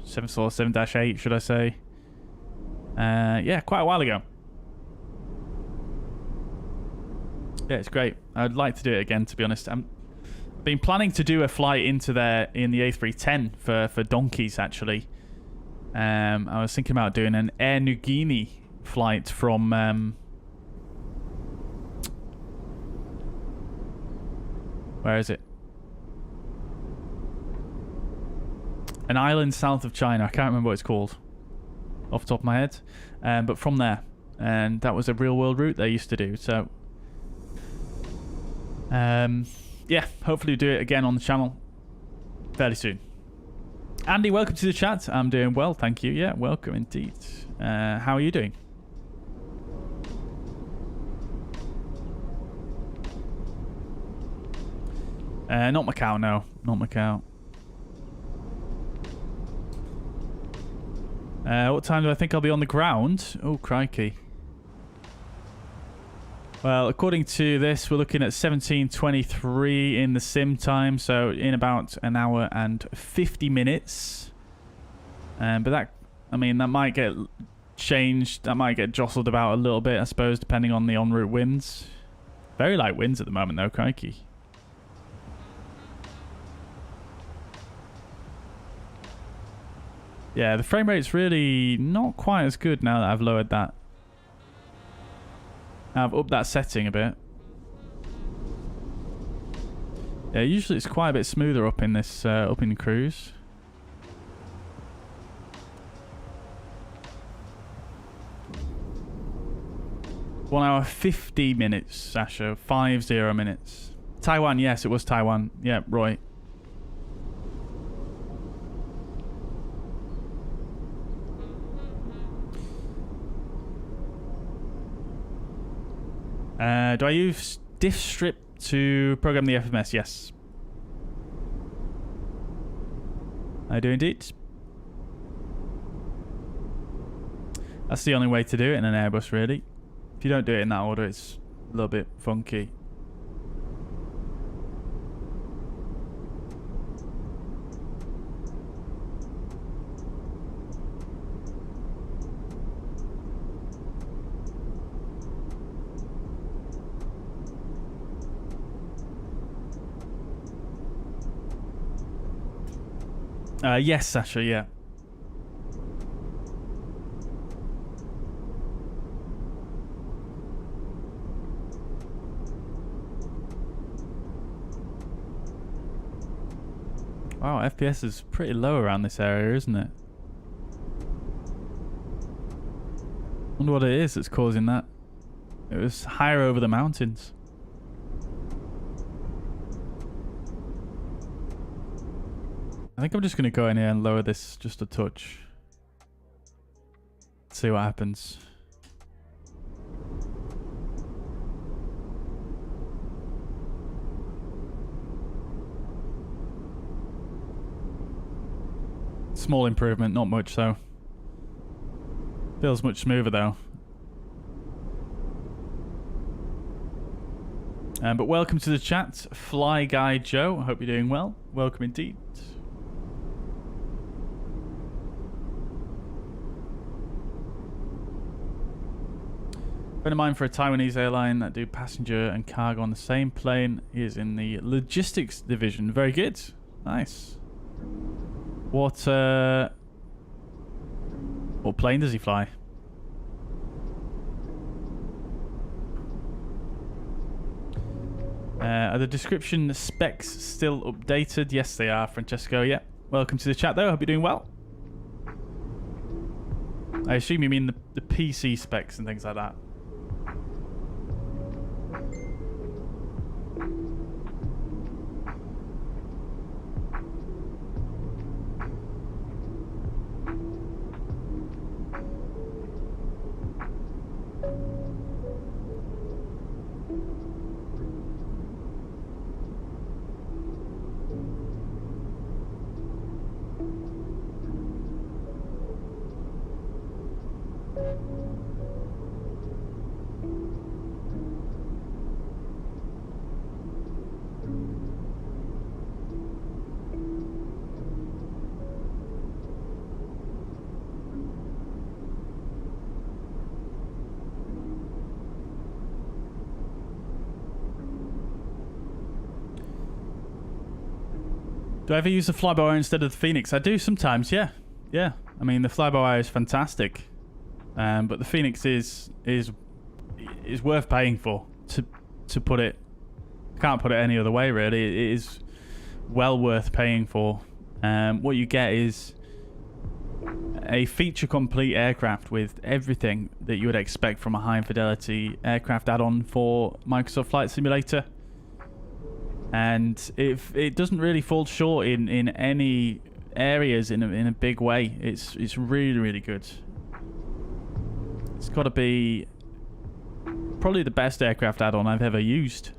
747-8, should I say. Yeah, quite a while ago. Yeah, it's great. I'd like to do it again, to be honest. I've been planning to do a flight into there in the A310 for donkeys, actually. I was thinking about doing an Air Niugini flight from... where is it? An island south of China. I can't remember what it's called off the top of my head. But from there. And that was a real world route they used to do. So, yeah, hopefully we'll do it again on the channel fairly soon. Andy, welcome to the chat. I'm doing well, thank you. Yeah, welcome indeed. How are you doing? Not Macau, no. Not Macau. What time do I think I'll be on the ground? Oh, crikey. Well, according to this, we're looking at 17:23 in the sim time, so in about an hour and 50 minutes. But that, I mean, that might get changed. That might get jostled about a little bit, I suppose, depending on the en route winds. Very light winds at the moment, though, crikey. Yeah, the frame rate's really not quite as good now that I've lowered that. I've upped that setting a bit. Yeah, usually it's quite a bit smoother up in this up in cruise. One hour 50 minutes, Sasha. 50 minutes. Taiwan, yes, it was Taiwan. Yeah, Roy. Do I use diff strip to program the FMS? Yes. I do indeed. That's the only way to do it in an Airbus, really. If you don't do it in that order, it's a little bit funky. Yes, Sasha, yeah. Wow, FPS is pretty low around this area, isn't it? Wonder what it is that's causing that. It was higher over the mountains. I think I'm just going to go in here and lower this just a touch. See what happens. Small improvement, not much though. Feels much smoother though. But welcome to the chat, Fly Guy Joe. I hope you're doing well. Welcome indeed. Friend of mine for a Taiwanese airline that do passenger and cargo on the same plane. He is in the logistics division. Very good. Nice. What plane does he fly? Are the description specs still updated? Yes, they are, Francesco. Yeah. Welcome to the chat, though. Hope you're doing well. I assume you mean the PC specs and things like that. Do I ever use the flybywire instead of the Fenix? I do sometimes, yeah. Yeah. I mean, the flybywire is fantastic. But the Fenix is worth paying for, to put it. Can't put it any other way, really. It is well worth paying for. What you get is a feature-complete aircraft with everything that you would expect from a high-fidelity aircraft add-on for Microsoft Flight Simulator. And it doesn't really fall short in any areas in a big way. It's really, really good. It's got to be probably the best aircraft add-on I've ever used,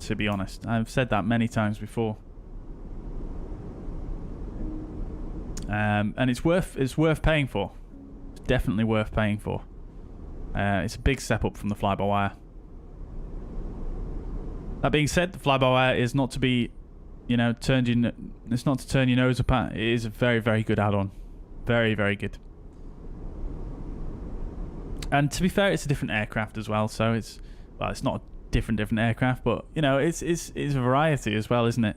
to be honest. I've said that many times before. And it's worth paying for. It's definitely worth paying for. It's a big step up from the fly-by-wire. That being said, the fly-by-wire is not to be, it's not to turn your nose up at. It is a very, very good add-on. Very, very good. And to be fair, it's a different aircraft as well. So it's not a different aircraft, but it's a variety as well, isn't it?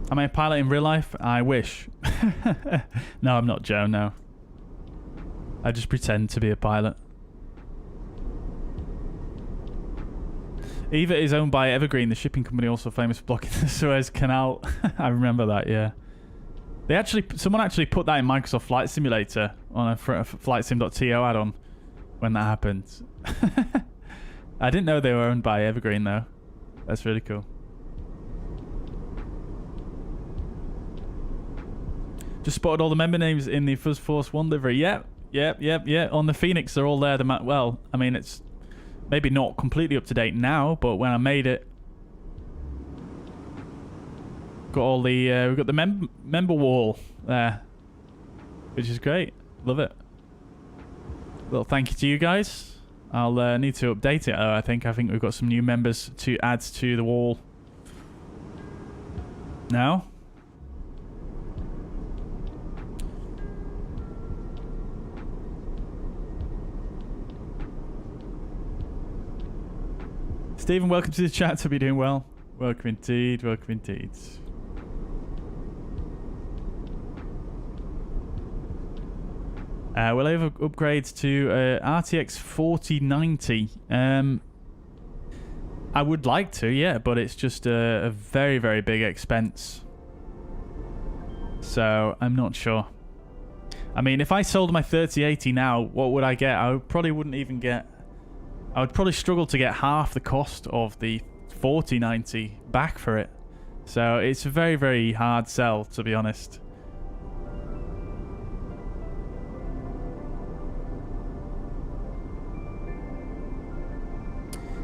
Am I a pilot in real life? I wish. No, I'm not, Joe, no. I just pretend to be a pilot. Eva is owned by Evergreen, the shipping company also famous for blocking the Suez Canal. I remember that, yeah. Someone actually put that in Microsoft Flight Simulator on a FlightSim.to add-on when that happened. I didn't know they were owned by Evergreen, though. That's really cool. Just spotted all the member names in the Fuzz Force 1 livery. Yep. On the Fenix, they're all there. Well, I mean, it's maybe not completely up to date now, but when I made it, got all the we've got the member wall there, which is great. Love it. Well, thank you to you guys. I'll need to update it. I think we've got some new members to add to the wall now. Stephen, welcome to the chat. Hope you're doing well. Welcome indeed. Welcome indeed. We'll have upgrades to RTX 4090. I would like to, yeah, but it's just a very, very big expense. So I'm not sure. I mean, if I sold my 3080 now, what would I get? I probably wouldn't even get... I would probably struggle to get half the cost of the 4090 back for it. So it's a very, very hard sell, to be honest.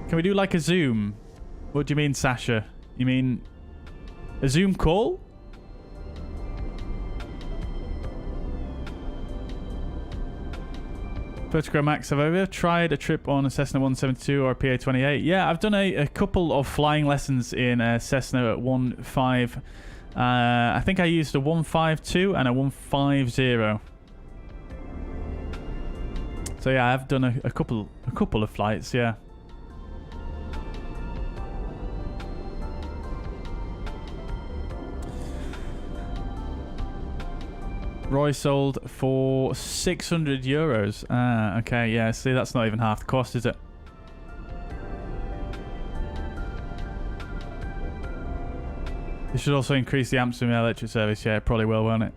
Can we do like a Zoom? What do you mean, Sasha? You mean a Zoom call? Vertigo Max, have I ever tried a trip on a Cessna 172 or a PA-28? Yeah, I've done a couple of flying lessons in a Cessna 15. I think I used a 152 and a 150. So yeah, I've done a couple of flights, yeah. Roy sold for 600 euros. Ah, okay, yeah. See, that's not even half the cost, is it? It should also increase the Amsterdam electric service. Yeah, it probably will, won't it?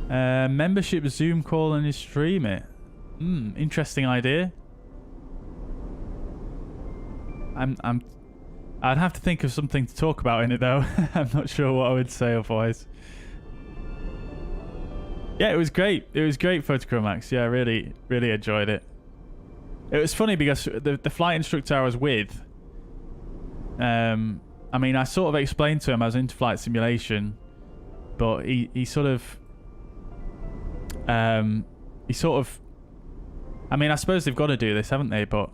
Membership Zoom call and you stream it. Interesting idea. I'd have to think of something to talk about in it, though. I'm not sure what I would say otherwise. Yeah, it was great. It was great, Photochromax. Yeah, I really, really enjoyed it. It was funny because the flight instructor I was with, I mean, I sort of explained to him I was into flight simulation, but he sort of, I mean, I suppose they've got to do this, haven't they? But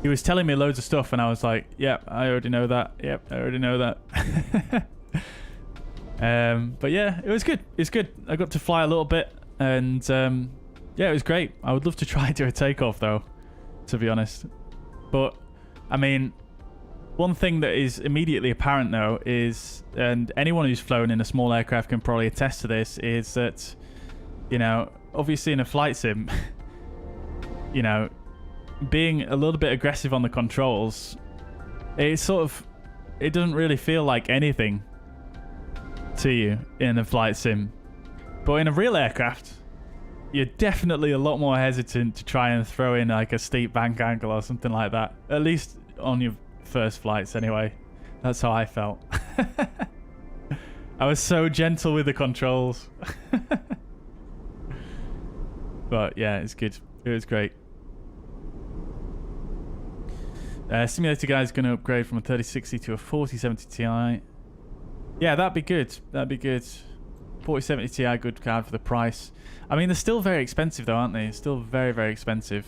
He was telling me loads of stuff, and I was like, "Yep, I already know that. Yep, I already know that." But yeah, it was good. It's good. I got to fly a little bit, and yeah, it was great. I would love to try and do a takeoff, though, to be honest. But I mean, one thing that is immediately apparent, though, is, and anyone who's flown in a small aircraft can probably attest to this, is that, you know, obviously in a flight sim, you know, being a little bit aggressive on the controls, it doesn't really feel like anything to you in a flight sim. But in a real aircraft, you're definitely a lot more hesitant to try and throw in like a steep bank angle or something like that. At least on your first flights anyway. That's how I felt. I was so gentle with the controls. But yeah, it's good. It was great. Simulator guy's going to upgrade from a 3060 to a 4070 Ti. Yeah, that'd be good. That'd be good. 4070 Ti, good card for the price. I mean, they're still very expensive though, aren't they? Still very, very expensive.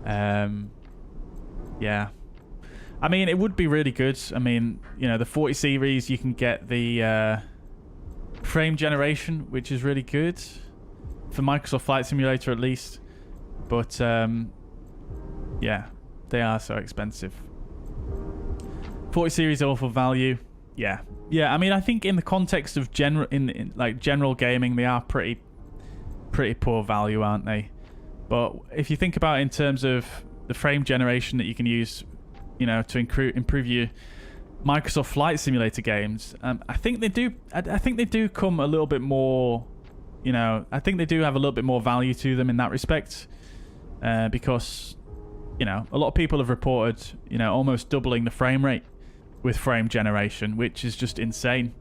Yeah. I mean, it would be really good. I mean, you know, the 40 series, you can get the frame generation, which is really good. For Microsoft Flight Simulator, at least. But, yeah. They are so expensive. 40 series awful value. Yeah. Yeah, I mean, I think in the context of general gaming, they are pretty poor value, aren't they? But if you think about it in terms of the frame generation that you can use, you know, to improve your Microsoft Flight Simulator games, I think they do. I think they do come a little bit more. You know, I think they do have a little bit more value to them in that respect, because, you know, a lot of people have reported, you know, almost doubling the frame rate with frame generation, which is just insane.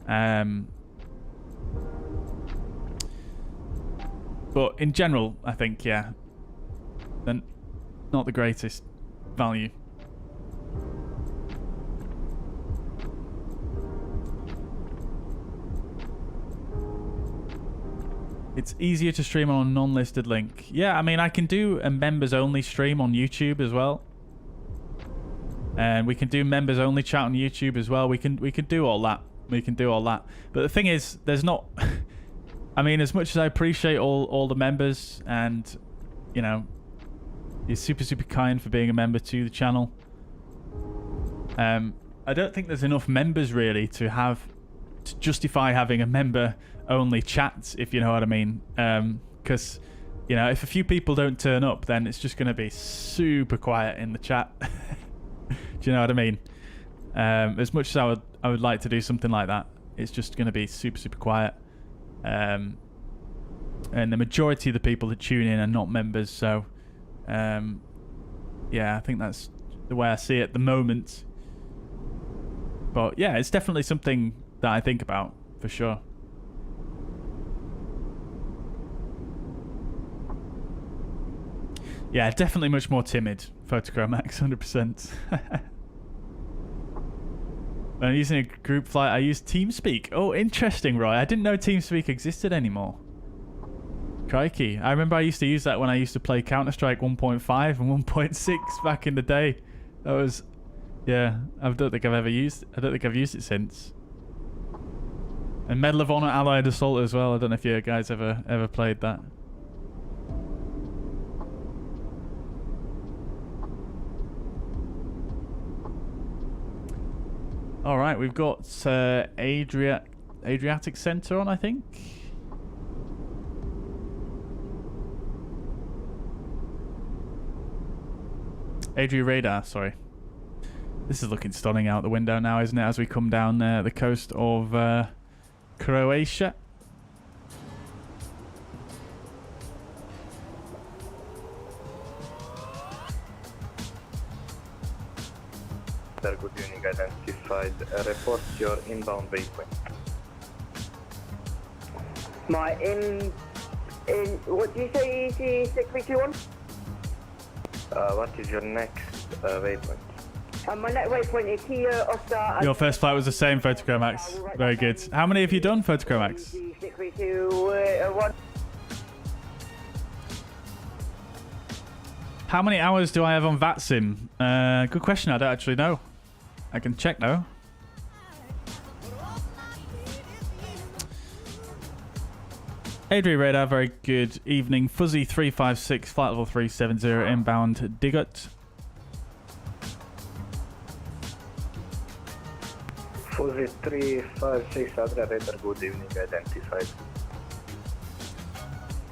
But in general, I think, yeah, they're not the greatest value. It's easier to stream on a non-listed link. Yeah, I mean, I can do a members-only stream on YouTube as well. And we can do members-only chat on YouTube as well. We can do all that. We can do all that. But the thing is, there's not... I mean, as much as I appreciate all the members, and, you know, you're super, super kind for being a member to the channel. I don't think there's enough members, really, to justify having a member-only chat, if you know what I mean. Because, you know, if a few people don't turn up, then it's just going to be super quiet in the chat. Do you know what I mean? As much as I would like to do something like that, it's just going to be super, super quiet. And the majority of the people that tune in are not members, so yeah, I think that's the way I see it at the moment. But yeah, it's definitely something that I think about, for sure. Yeah, definitely much more timid, Photochromax, 100%. When I'm using a group flight, I use TeamSpeak. Oh, interesting, Roy. I didn't know TeamSpeak existed anymore. Crikey. I remember I used to use that when I used to play Counter-Strike 1.5 and 1.6 back in the day. That was... Yeah, I don't think I've used it since. And Medal of Honor Allied Assault as well. I don't know if you guys ever played that. All right, we've got Adriatic Center on, I think. Adria Radar, sorry. This is looking stunning out the window now, isn't it? As we come down the coast of Croatia. Good evening, identified. Report your inbound waypoint. My what do you say, EC6321? What is your next waypoint? My next waypoint is here, Oscar. Your first flight was the same, Photochromax. Very good. How many have you done, Photochromax? How many hours do I have on VATSIM? Good question. I don't actually know. I can check though. Adri Radar, very good evening. Fuzzy 356, flight level 370, inbound Digot. Fuzzy 356, Adria Radar, good evening, identified.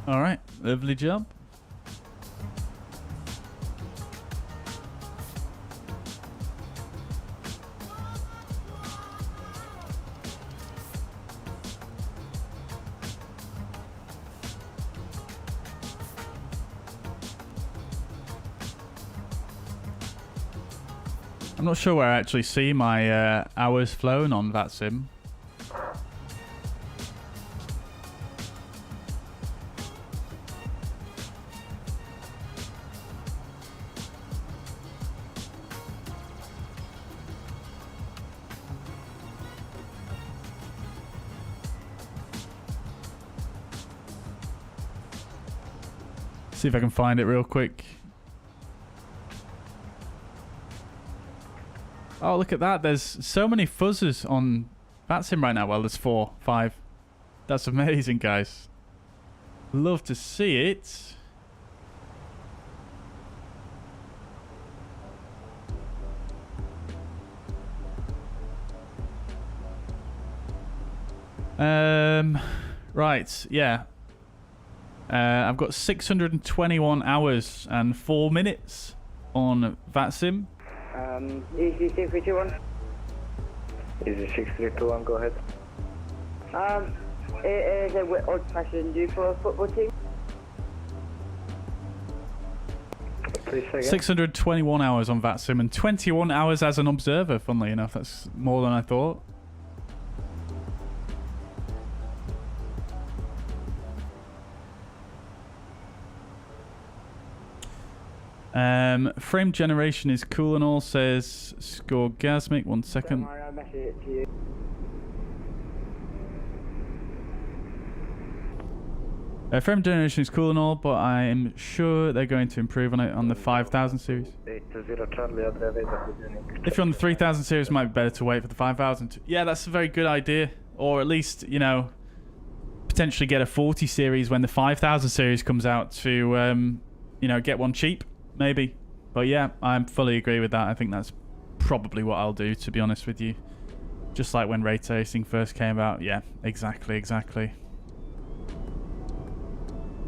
Alright, lovely job. I'm not sure where I actually see my hours flown on VATSIM. See if I can find it real quick. Oh, look at that. There's so many fuzzers on VATSIM right now. Well, there's 4, 5. That's amazing, guys. Love to see it. Right, yeah. I've got 621 hours and 4 minutes on VATSIM. Easy 6321. Easy 6321, go ahead. It is a old-fashioned do for a football team. Please say again. 621 hours on VATSIM and 21 hours as an observer, funnily enough. That's more than I thought. Frame generation is cool and all, says Scorgasmic. 1 second. Don't worry, I'll message it to you. Frame generation is cool and all, but I am sure they're going to improve on it on the 5000 series. 80 Charlie, Adria Radar, good evening. If you're on the 3000 series, it might be better to wait for the 5000. Yeah, that's a very good idea. Or at least, you know, potentially get a 40 series when the 5000 series comes out to, you know, get one cheap. Maybe. But yeah, I fully agree with that. I think that's probably what I'll do, to be honest with you. Just like when ray tracing first came out. Yeah, exactly.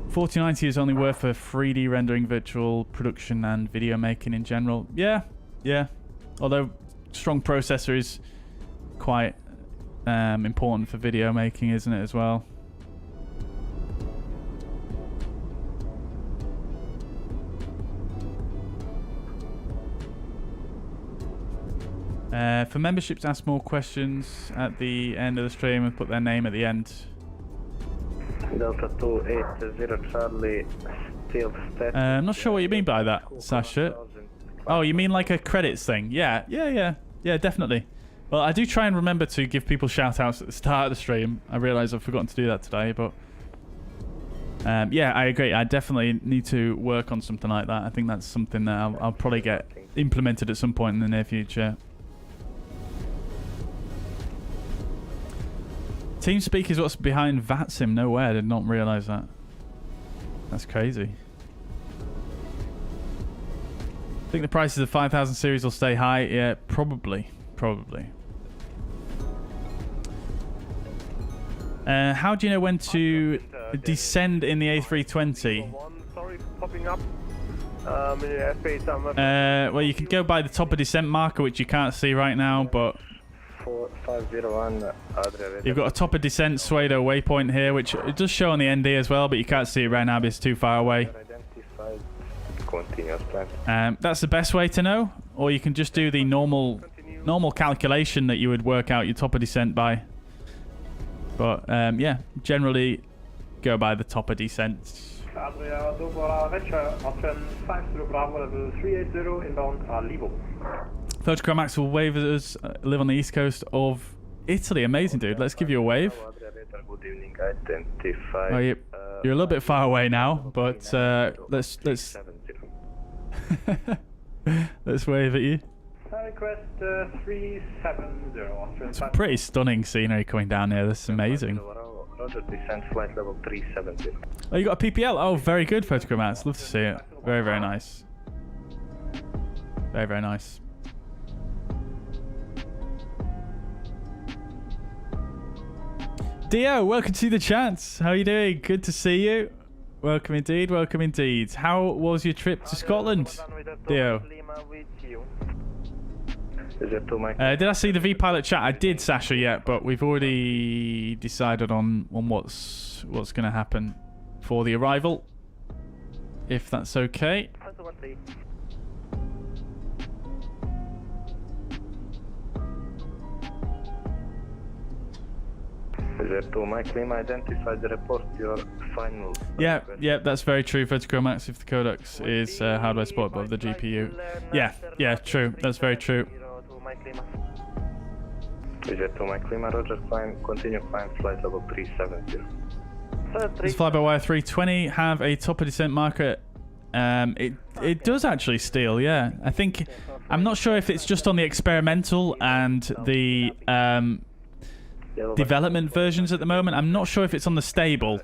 4090 is only worth for 3D rendering, virtual production, and video making in general. Yeah. Although strong processor is quite important for video making, isn't it, as well? For memberships, ask more questions at the end of the stream and put their name at the end. Delta 280 Charlie, still static. I'm not sure what you mean by that, Sasha. Oh, you mean like a credits thing? Yeah, definitely. Well, I do try and remember to give people shout-outs at the start of the stream. I realise I've forgotten to do that today, but... yeah, I agree. I definitely need to work on something like that. I think that's something that I'll probably get implemented at some point in the near future. TeamSpeak is what's behind VATSIM. No way, I did not realise that. That's crazy. I think the prices of 5000 series will stay high. Yeah, probably. How do you know when to descend in the A320? Sorry for popping up. Well, you can go by the top of descent marker, which you can't see right now, but 4501 Adria. You've got a top of descent Suedo waypoint here, which it does show on the ND as well, but you can't see it right now because it's too far away. That's the best way to know, or you can just do the normal calculation that you would work out your top of descent by. But yeah, generally go by the top of descent. Adria, dobra večer, option 50 Bravo level 380 inbound Livo. Photochrome Axel Wavers live on the east coast of Italy. Amazing, dude. Let's give you a wave. Oh, you're a little bit far away now, but let's Let's wave at you. Request 370. It's pretty stunning scenery coming down here. This is amazing. Roger, descent flight level 370. Oh, you got a PPL? Oh, very good, Photogrammatic. Love to see it. Very, very nice. Very, very nice. Dio, welcome to the chat. How are you doing? Good to see you. Welcome indeed, welcome indeed. How was your trip to Scotland, Dio? Did I see the V-Pilot chat? I did, Sasha, yet, but we've already decided on what's going to happen for the arrival, if that's okay. To my claim identified the report your final. Yeah, that's very true. Photogrammatic if the codex is hardware support above the GPU. Yeah, true. That's very true. To my claim, Roger, climb, continue climb flight level 370. Does flybywire 320 have a top of descent marker? It does actually, Steel, yeah. I think, I'm not sure if it's just on the experimental and the development versions at the moment. I'm not sure if it's on the stable,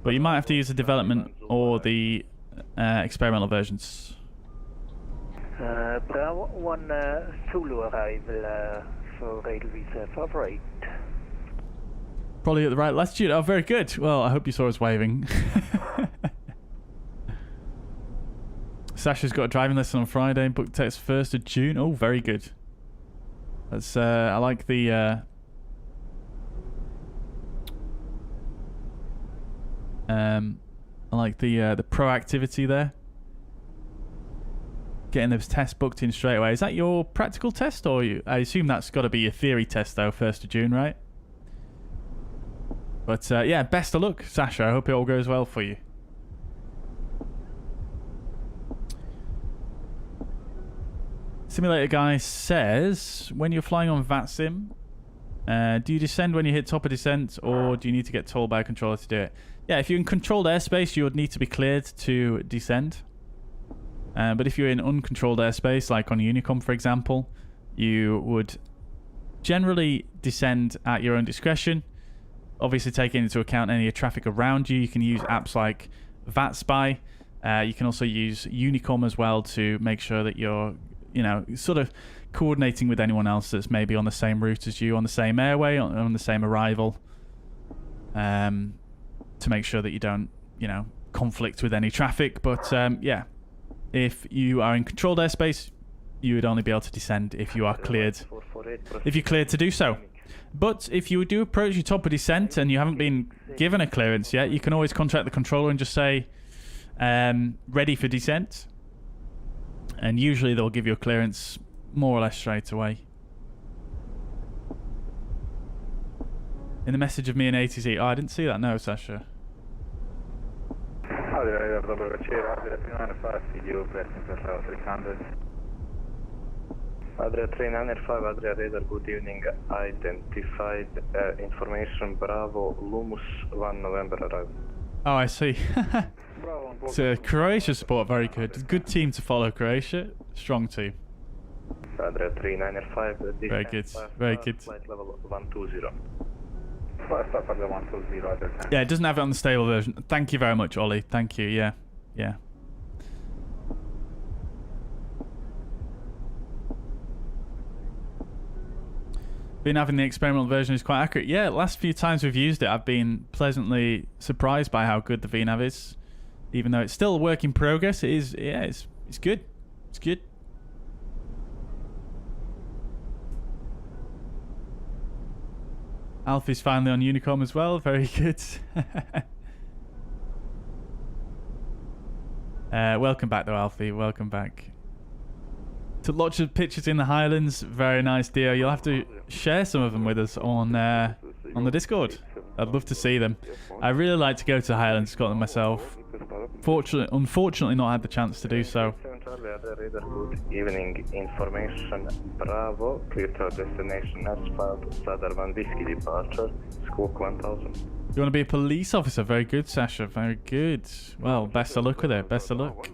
but you might have to use the development or the experimental versions. Bravo 1 Zulu arrival for rail reserve of right. Probably at the right latitude. Oh, very good. Well, I hope you saw us waving. Sasha's got a driving lesson on Friday and booked text 1st of June. Oh, very good. That's I like the proactivity there. Getting those tests booked in straight away. Is that your practical test, or I assume that's got to be your theory test though, 1st of June, right? But yeah, best of luck, Sasha. I hope it all goes well for you. Simulator guy says, when you're flying on VATSIM, do you descend when you hit top of descent, or do you need to get told by a controller to do it? Yeah, if you're in controlled airspace, you would need to be cleared to descend. But if you're in uncontrolled airspace, like on Unicom, for example, you would generally descend at your own discretion. Obviously, taking into account any traffic around you, you can use apps like VATSpy. You can also use Unicom as well to make sure that you're, sort of coordinating with anyone else that's maybe on the same route as you, on the same airway, on the same arrival, to make sure that you don't, conflict with any traffic. But yeah, if you are in controlled airspace, you would only be able to descend if you are cleared, if you're cleared to do so. But if you do approach your top of descent and you haven't been given a clearance yet, you can always contact the controller and just say, ready for descent. And usually they'll give you a clearance more or less straight away. In the message of me and ATC, oh, I didn't see that, no, Sasha. Adria 395, Adria Radar, good evening. Identified information, Bravo, Lumus, 1 November arrival. Oh, I see. So Croatia support, very good. Good team to follow, Croatia. Strong team. Adria 395, very good, very good. Flight level 120. Yeah, it doesn't have it on the stable version. Thank you very much, Ollie. Thank you, yeah. Been having the experimental version is quite accurate. Yeah, last few times we've used it, I've been pleasantly surprised by how good the VNAV is. Even though it's still a work in progress, it is, yeah, it's good. It's good. Alfie's finally on Unicom as well. Very good. Welcome back though, Alfie. Welcome back. Took lots of pictures in the Highlands. Very nice, Dio. You'll have to share some of them with us on the Discord. I'd love to see them. I really like to go to Highlands, Scotland myself. Unfortunately not had the chance to do so. Good evening, information, Bravo, clear to destination asphalt, Southern Whiskey departure, Squawk 1000. You want to be a police officer? Very good, Sasha, very good. Well, best of luck with it, best of luck.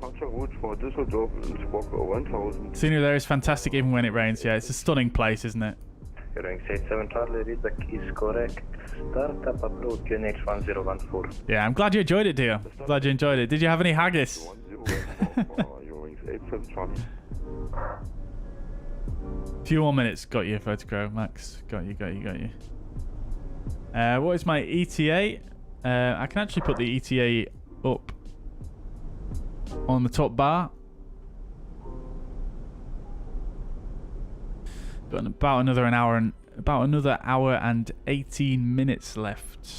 departure route for Düsseldorf and Squawk 1000. Scenery there is fantastic even when it rains. Yeah, it's a stunning place, isn't it? Hearing 87 Charlie, readback is correct. Start up approach QNH 1014. Yeah, I'm glad you enjoyed it, dear. Glad you enjoyed it. Did you have any haggis? Hearing 87 Charlie. Few more minutes. Got you, Photocro. Max. Got you. What is my ETA? I can actually put the ETA up on the top bar. Got about another hour and 18 minutes left.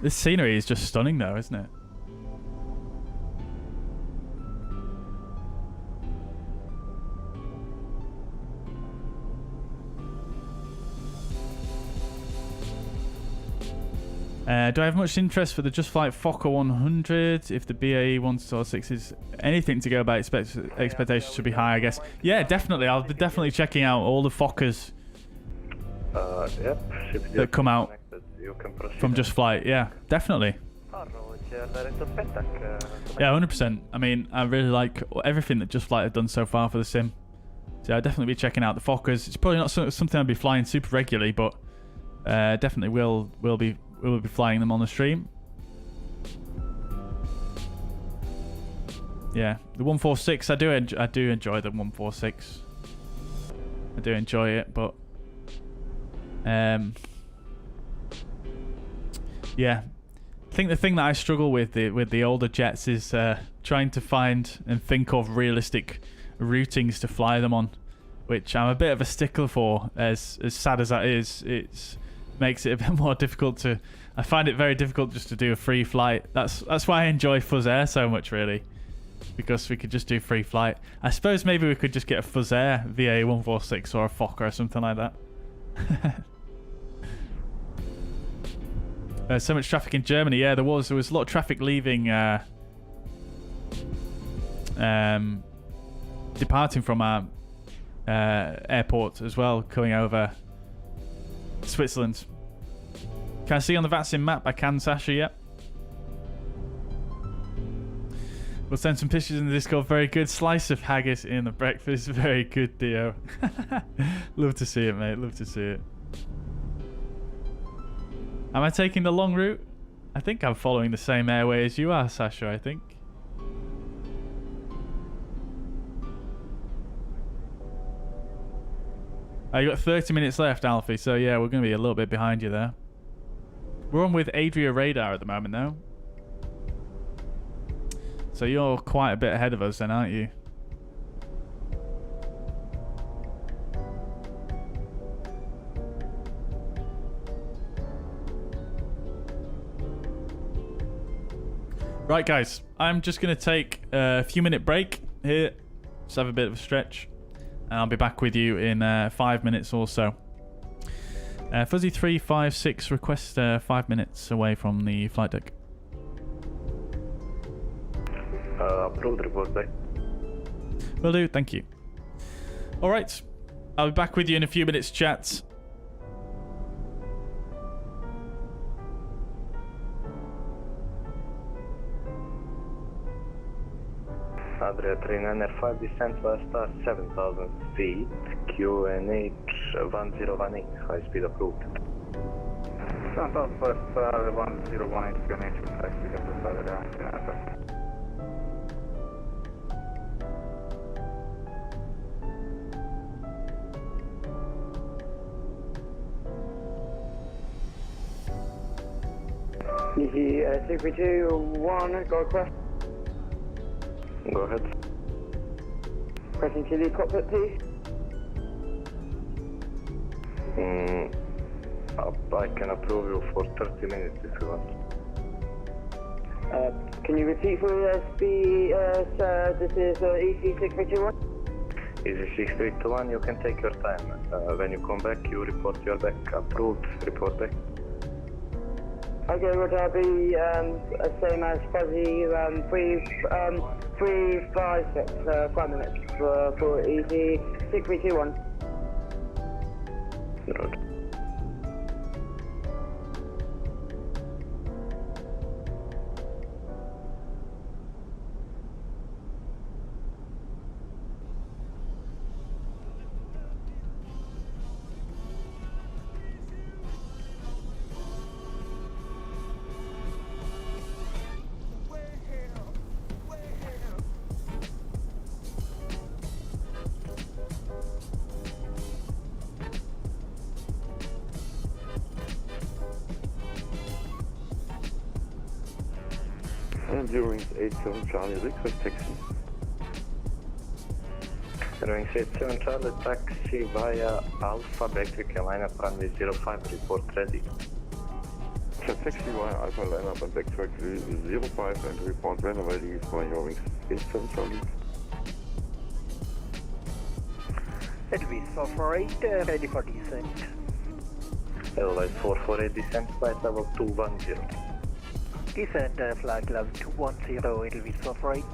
This scenery is just stunning, though, isn't it? Do I have much interest for the Just Flight Fokker 100? If the BAE 146 is anything to go by, expectations should be high, I guess. Yeah, definitely. I'll be definitely checking out all the Fokkers that come out from Just Flight. Yeah, definitely. Yeah, 100%. I mean, I really like everything that Just Flight have done so far for the sim. So I'll definitely be checking out the Fokkers. It's probably not something I'll be flying super regularly, but definitely will be flying them on the stream. Yeah, the 146. I do enjoy the 146. I do enjoy it, but yeah, I think the thing that I struggle with the older jets is trying to find and think of realistic routings to fly them on, which I'm a bit of a stickler for. As sad as that is, it makes it a bit more difficult to. I find it very difficult just to do a free flight. That's why I enjoy fuzzair so much, really, because we could just do free flight. I suppose maybe we could just get a fuzzair VA 146 or a Fokker or something like that. So much traffic in Germany. Yeah, there was a lot of traffic leaving, departing from our airport as well, coming over Switzerland. Can I see on the VATSIM map? I can, Sasha, yep. We'll send some pictures in the Discord. Very good. Slice of haggis in the breakfast. Very good, Theo. Love to see it, mate. Love to see it. Am I taking the long route? I think I'm following the same airway as you are, Sasha, I think. You got 30 minutes left, Alfie, so yeah, we're going to be a little bit behind you there. We're on with Adria Radar at the moment, though. So you're quite a bit ahead of us then, aren't you? Right, guys. I'm just going to take a few minute break here. Just have a bit of a stretch. And I'll be back with you in 5 minutes or so. Fuzzy 356 request 5 minutes away from the flight deck. Approved, report back. Will do, thank you. Alright, I'll be back with you in a few minutes, chat. Adria 39R5 descent via star 7,000 feet, QNH 1018, high speed approved. South via star 1018, QNH with high speed approved. Easy 632-1, go request. Go ahead. Pressing to the cockpit, please. I can approve you for 30 minutes if you want. Can you repeat for us, this is EC 6321? Easy 6321, you can take your time. When you come back, you report your back. Approved, report back. Okay, would that be same as Fuzzy 356, 5 minutes for EC 6321? Roger. Eurowings 87 Charlie, request taxi. Eurowings 87 Charlie, taxi via Alpha, Gatwick, Airline, runway 05, report ready. Taxi via Alpha Airline and backtrack 05 and report when ready for Eurowings 87 Charlie. Edelweiss 448, ready for descent. Edelweiss 448, descent, flight level 210. Descent, flight level 210, Edelweiss 448.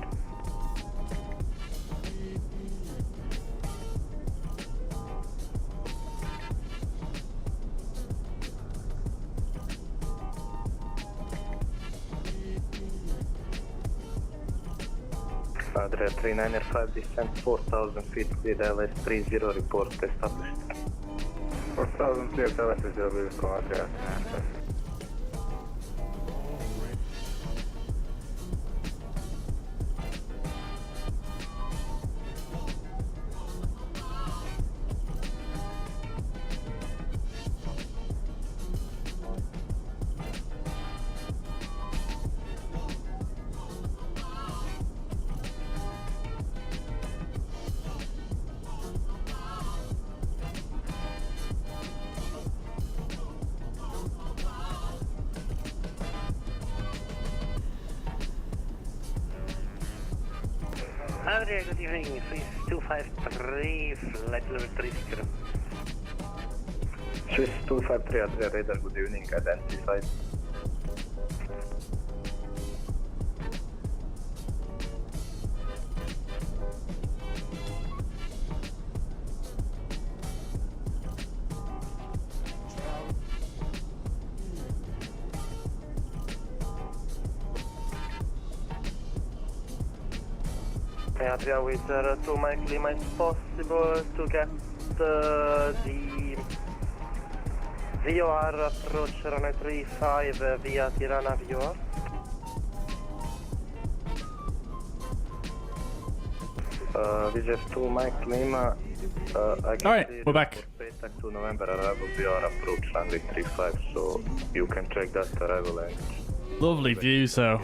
Adria 395, descent 4,000 feet, clear LS 30, report established. 4,000 clear LS 30, report Adria 395. Adria, good evening, 253, flight level 30. Swiss 253, Adria radar, good evening, identified. Adria with 2 Mike Lima, it's possible to get the VOR approach runway 35 via Tirana VOR. Visit 2 Mike Lima. Alright, we're back. 2 November arrival VOR approach runway 35, so you can check that arrival language. Lovely views though.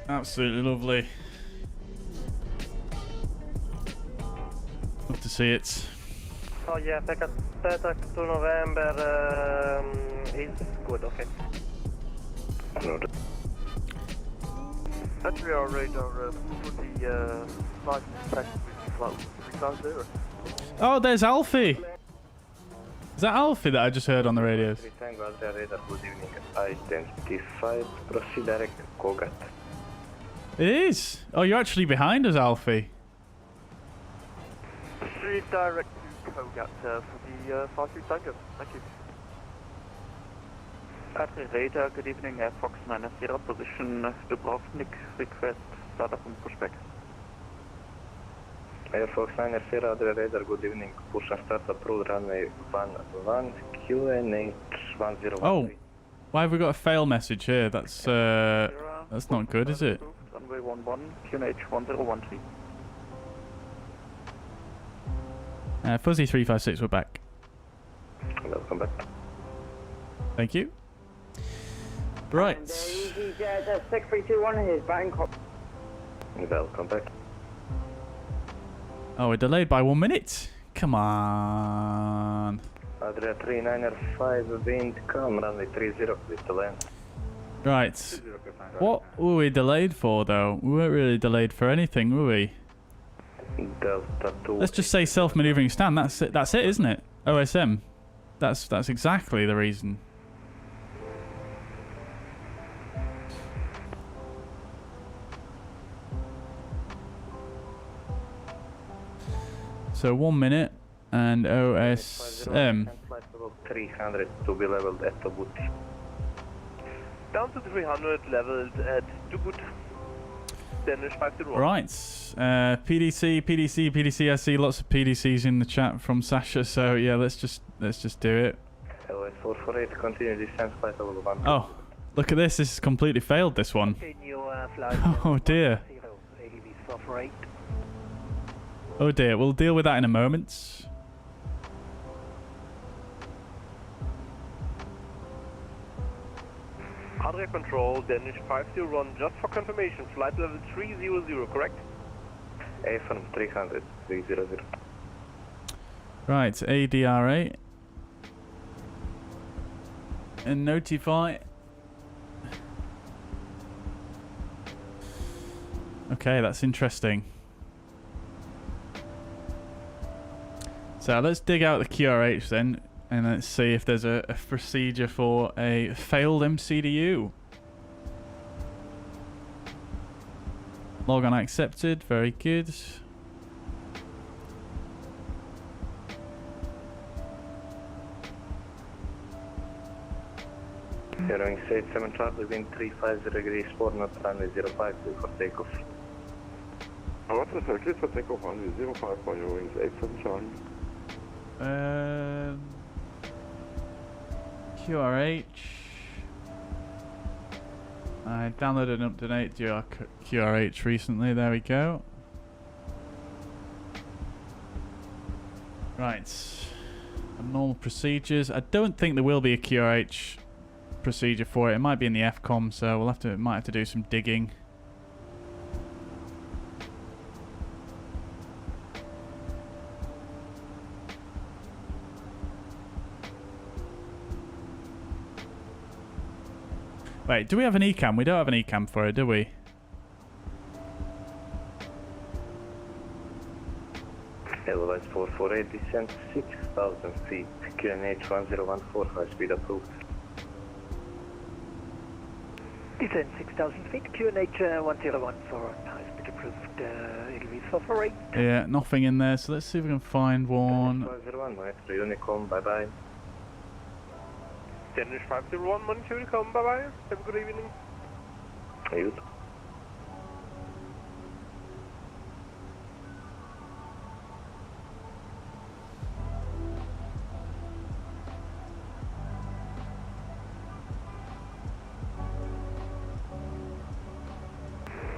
Absolutely lovely. Love to see it. Oh yeah, Pekka 2 November is good, okay. Adria radar for the flight taxi flow 350. Oh, there's Alfie. Is that Alfie that I just heard on the radios? Tango Adria radar, good evening, identified, proceed direct Kogat. It is. Oh, you're actually behind us, Alfie. Proceed direct to Kogat for the 53 Tango. Thank you. Adria radar, good evening, Fox 90, position Dubrovnik, request startup and pushback. Air Fox 90, Adria radar, good evening, push and start approved, runway 11, QNH 1013. Oh, why have we got a fail message here? That's not good, is it? Runway 11, QNH 1013. Fuzzy 356, we're back. Welcome back. Thank you. Right. EasyJet 6321 is Bangkok. Welcome back. Oh, we're delayed by 1 minute. Come on. Adria 395, wind calm, runway 30, please to land. Right. What were we delayed for, though? We weren't really delayed for anything, were we? Delta 2. Let's just say self-maneuvering stand. That's it, isn't it? OSM. That's exactly the reason. So 1 minute and OSM. Flight level 300 to be leveled at Djibouti. Down to 300, leveled at Djibouti. Danish 50. Right. PDC. I see lots of PDCs in the chat from Sasha. So yeah, let's just do it. LS 448, continue descent, flight level 1. Oh, look at this. This has completely failed. This one. Oh dear. Oh dear. We'll deal with that in a moment. Hardware control, Danish 501, just for confirmation, flight level 300, correct? AFM 300, 300. Right, ADR8. And notify. Okay, that's interesting. So let's dig out the QRH then, and let's see if there's a procedure for a failed MCDU. Log on accepted, very good. Hearing 87 Charlie, wind 350 degrees, 4 knots, runway 05 for takeoff. Water cleared for takeoff, runway 05 for your wings 87 Charlie. QRH. I downloaded an up-to-date QRH recently. There we go. Right. Abnormal procedures. I don't think there will be a QRH procedure for it. It might be in the FCOM, so might have to do some digging. Wait, do we have an ECAM? We don't have an ECAM for it, do we? Otherwise 448 descent 6,000 feet, QNH 1014, high speed approved. Descent 6,000 feet, QNH 1014, high speed approved, Edelweiss 448. Yeah, nothing in there, so let's see if we can find one. 501, Maestro Unicom, bye bye. Danish 501, Monitor Unicom, bye bye. Have a good evening. You.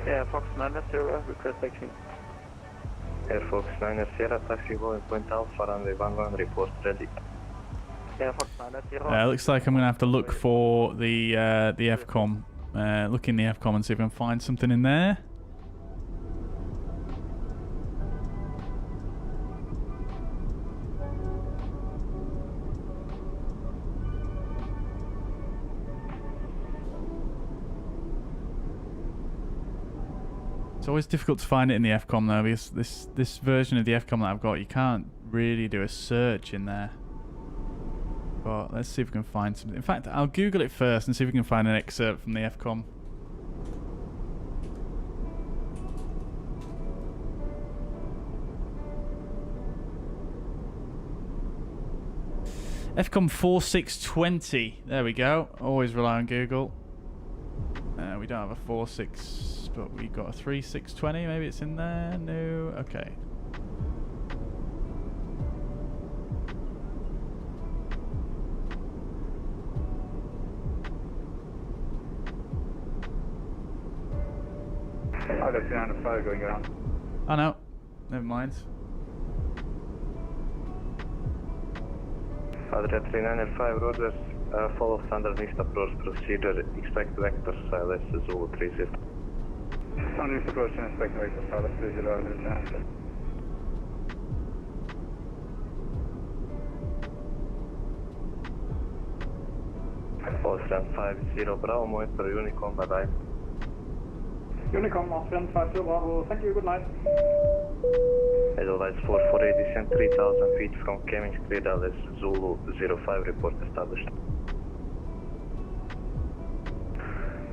Yeah, Fox 9 Sierra, request taxi. Air Fox 9 Sierra, taxi going point Alpha, runway 11, report ready. Yeah, Fox 9 Sierra. Looks like I'm going to have to look for the FCOM. Look in the FCOM and see if I can find something in there. It's always difficult to find it in the FCOM though, because this version of the FCOM that I've got, you can't really do a search in there. But let's see if we can find something. In fact, I'll Google it first and see if we can find an excerpt from the FCOM. FCOM 4620. There we go. Always rely on Google. We don't have a 46, but we got a 3620. Maybe it's in there. No. Okay. I got 305 going around. Oh no. Never mind. Adria 395, Rogers. Follow standard-NIST approach procedure. Expect vector silence Zulu 30. Standard-NIST approach and expect vector silence 30. Austrian 50 Bravo, monitor Unicom, bye bye. Unicom, Austrian 50 Bravo, thank you, good night. Edelweiss 448 descent 3,000 feet from Kemmings, cleared LS Zulu 05, report established.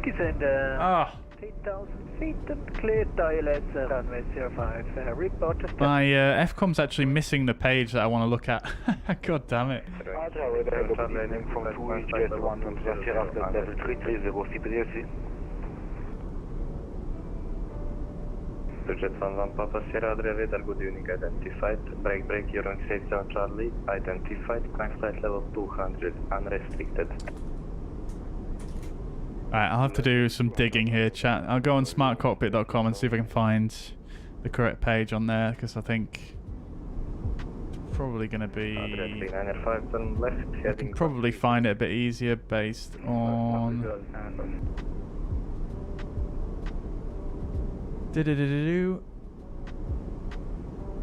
Descend 8,000 feet and cleared ILS runway 05, report established. My FCOM's actually missing the page that I want to look at. God damn it. Landing from 2 jet 1 Sierra level 330 CPDLC. Jet 11 Papa Sierra Adria radar, good evening, identified. Break, you're on 87 Charlie, identified. Climb flight level 200, unrestricted. Alright, I'll have to do some digging here, chat. I'll go on smartcockpit.com and see if I can find the correct page on there, because I think it's probably going to be... turn left, I can probably find it a bit easier based on...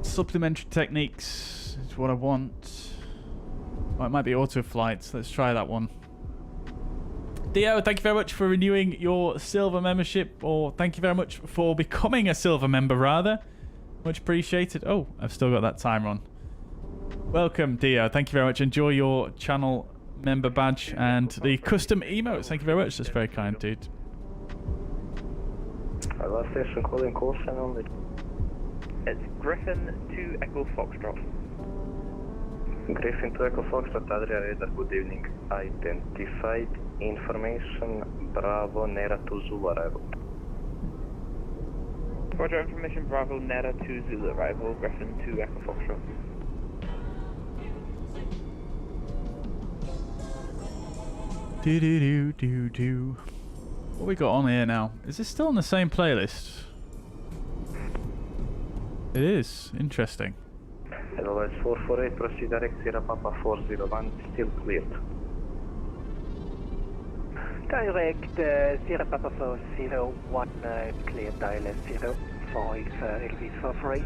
Supplementary techniques is what I want. Oh, it might be auto flights. Let's try that one. Dio, thank you very much for renewing your silver membership, or thank you very much for becoming a silver member, rather. Much appreciated. Oh, I've still got that timer on. Welcome, Dio. Thank you very much. Enjoy your channel member badge and the custom emotes. Thank you very much. That's very kind, dude. Last station calling Callsign only. It's Griffin to Echo Foxtrot. Griffin to Echo Foxtrot, Adria Radar, good evening. Identified information, Bravo, Nera to Zulu arrival. Roger, information Bravo, Nera to Zulu arrival, Griffin to Echo Foxtrot. Do. What we got on here now? Is this still on the same playlist? It is. Interesting. Otherwise 448, proceed direct Sierra Papa 401, still cleared. Direct Sierra Papa 401, cleared dial S05, LV 448.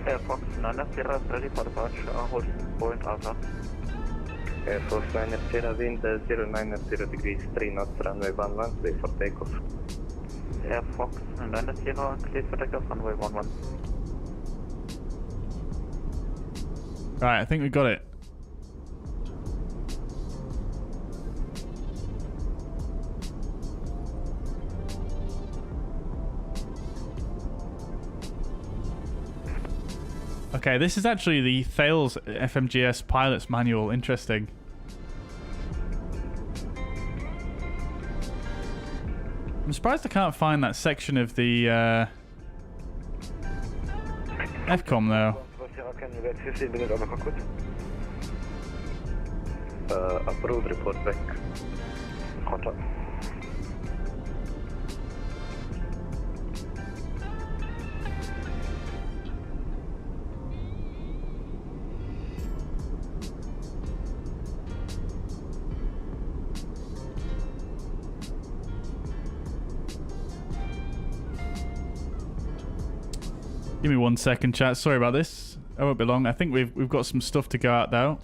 Air Fox 9 Sierra is ready for departure, hold point Alpha. Air Force 9 Sierra, wind 090 degrees, 3 knots, runway 11, clear for takeoff. Air Fox 9 Sierra, clear for takeoff, runway 11. Right, I think we got it. Okay, this is actually the Thales FMGS pilot's manual. Interesting. I'm surprised I can't find that section of the FCOM though. Can you get 15 minutes on the cockpit? Approved, report back. Contact. Give me 1 second, chat. Sorry about this. I won't be long. I think we've got some stuff to go out now.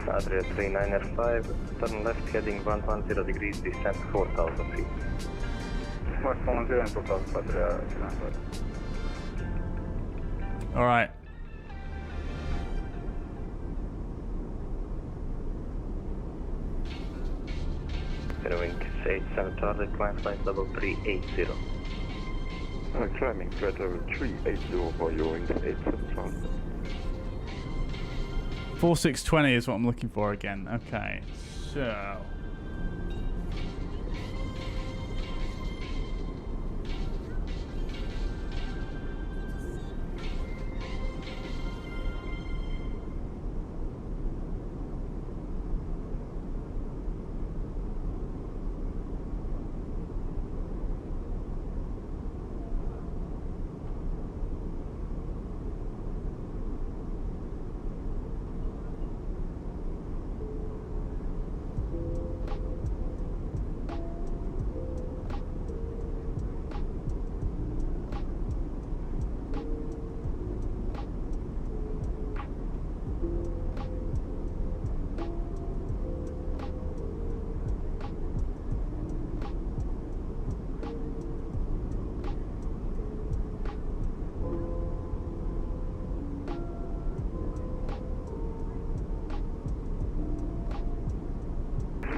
Adria 3905, turn left heading 110 degrees, descent 4,000 feet. West 10 and 4,000, Adria 3905. All right. Wing 87 Charlie, climb flight level 380. Climbing flight level 380 for your wing 87 Charlie. 4620 is what I'm looking for again. Okay, so...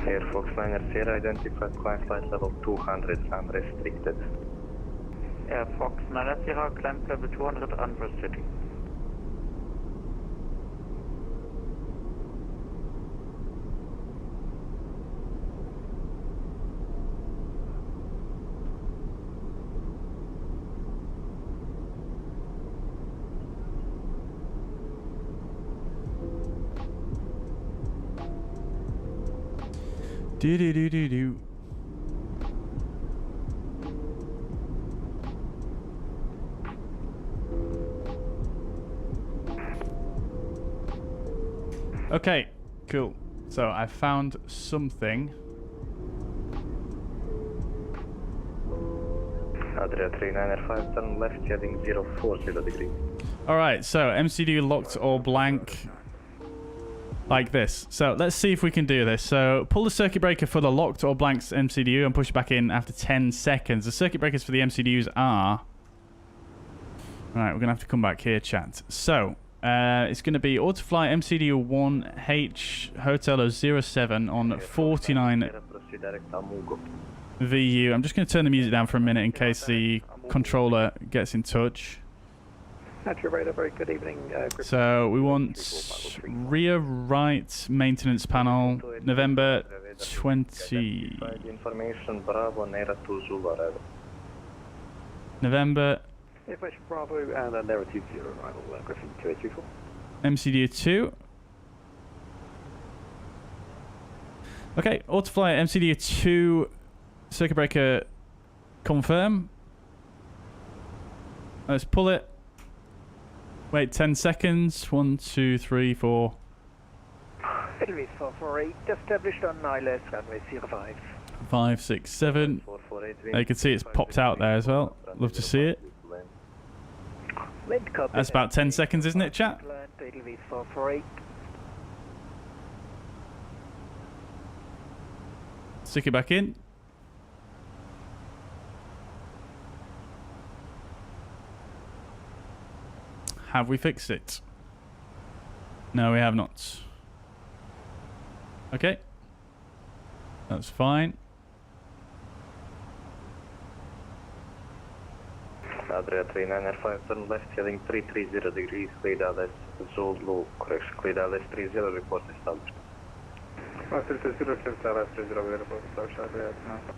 Air Fox 9 Sierra, identified climb flight level 200, unrestricted. Air Fox 9 Sierra, climb level 200, unrestricted. Do do do do do. Okay, cool. So I found something. Adria 395, turn left heading 040 degrees. Alright, so MCDU locked or blank. Like this. So let's see if we can do this. So pull the circuit breaker for the locked or blank MCDU and push it back in after 10 seconds. The circuit breakers for the MCDUs are... Alright, we're going to have to come back here, chat. So, it's going to be Autofly MCDU 1H Hotel 07 on 49 VU. I'm just going to turn the music down for a minute in case the controller gets in touch. Radar, very good evening. So we want rear right maintenance panel, November 20. Information Bravo, Nera to Zulu. November. Information Bravo and narrative 0, arrival Griffin 2834. MCDU 2. Okay, Autofly MCDU 2, circuit breaker confirm. Let's pull it. Wait 10 seconds. 1, 2, 3, 4. Italy 448, established on ILS, runway 05. 5, 6, 7. You can see it's popped out there as well. Love to see it. That's about 10 seconds, isn't it, chat? Italy 448. Stick it back in. Have we fixed it? No, we have not. Okay. That's fine. Adria 395, turn left heading 330 degrees, cleared LS Zulu, correction, cleared LS 30, report established. 330, cleared LS 30, report established, Adria 395.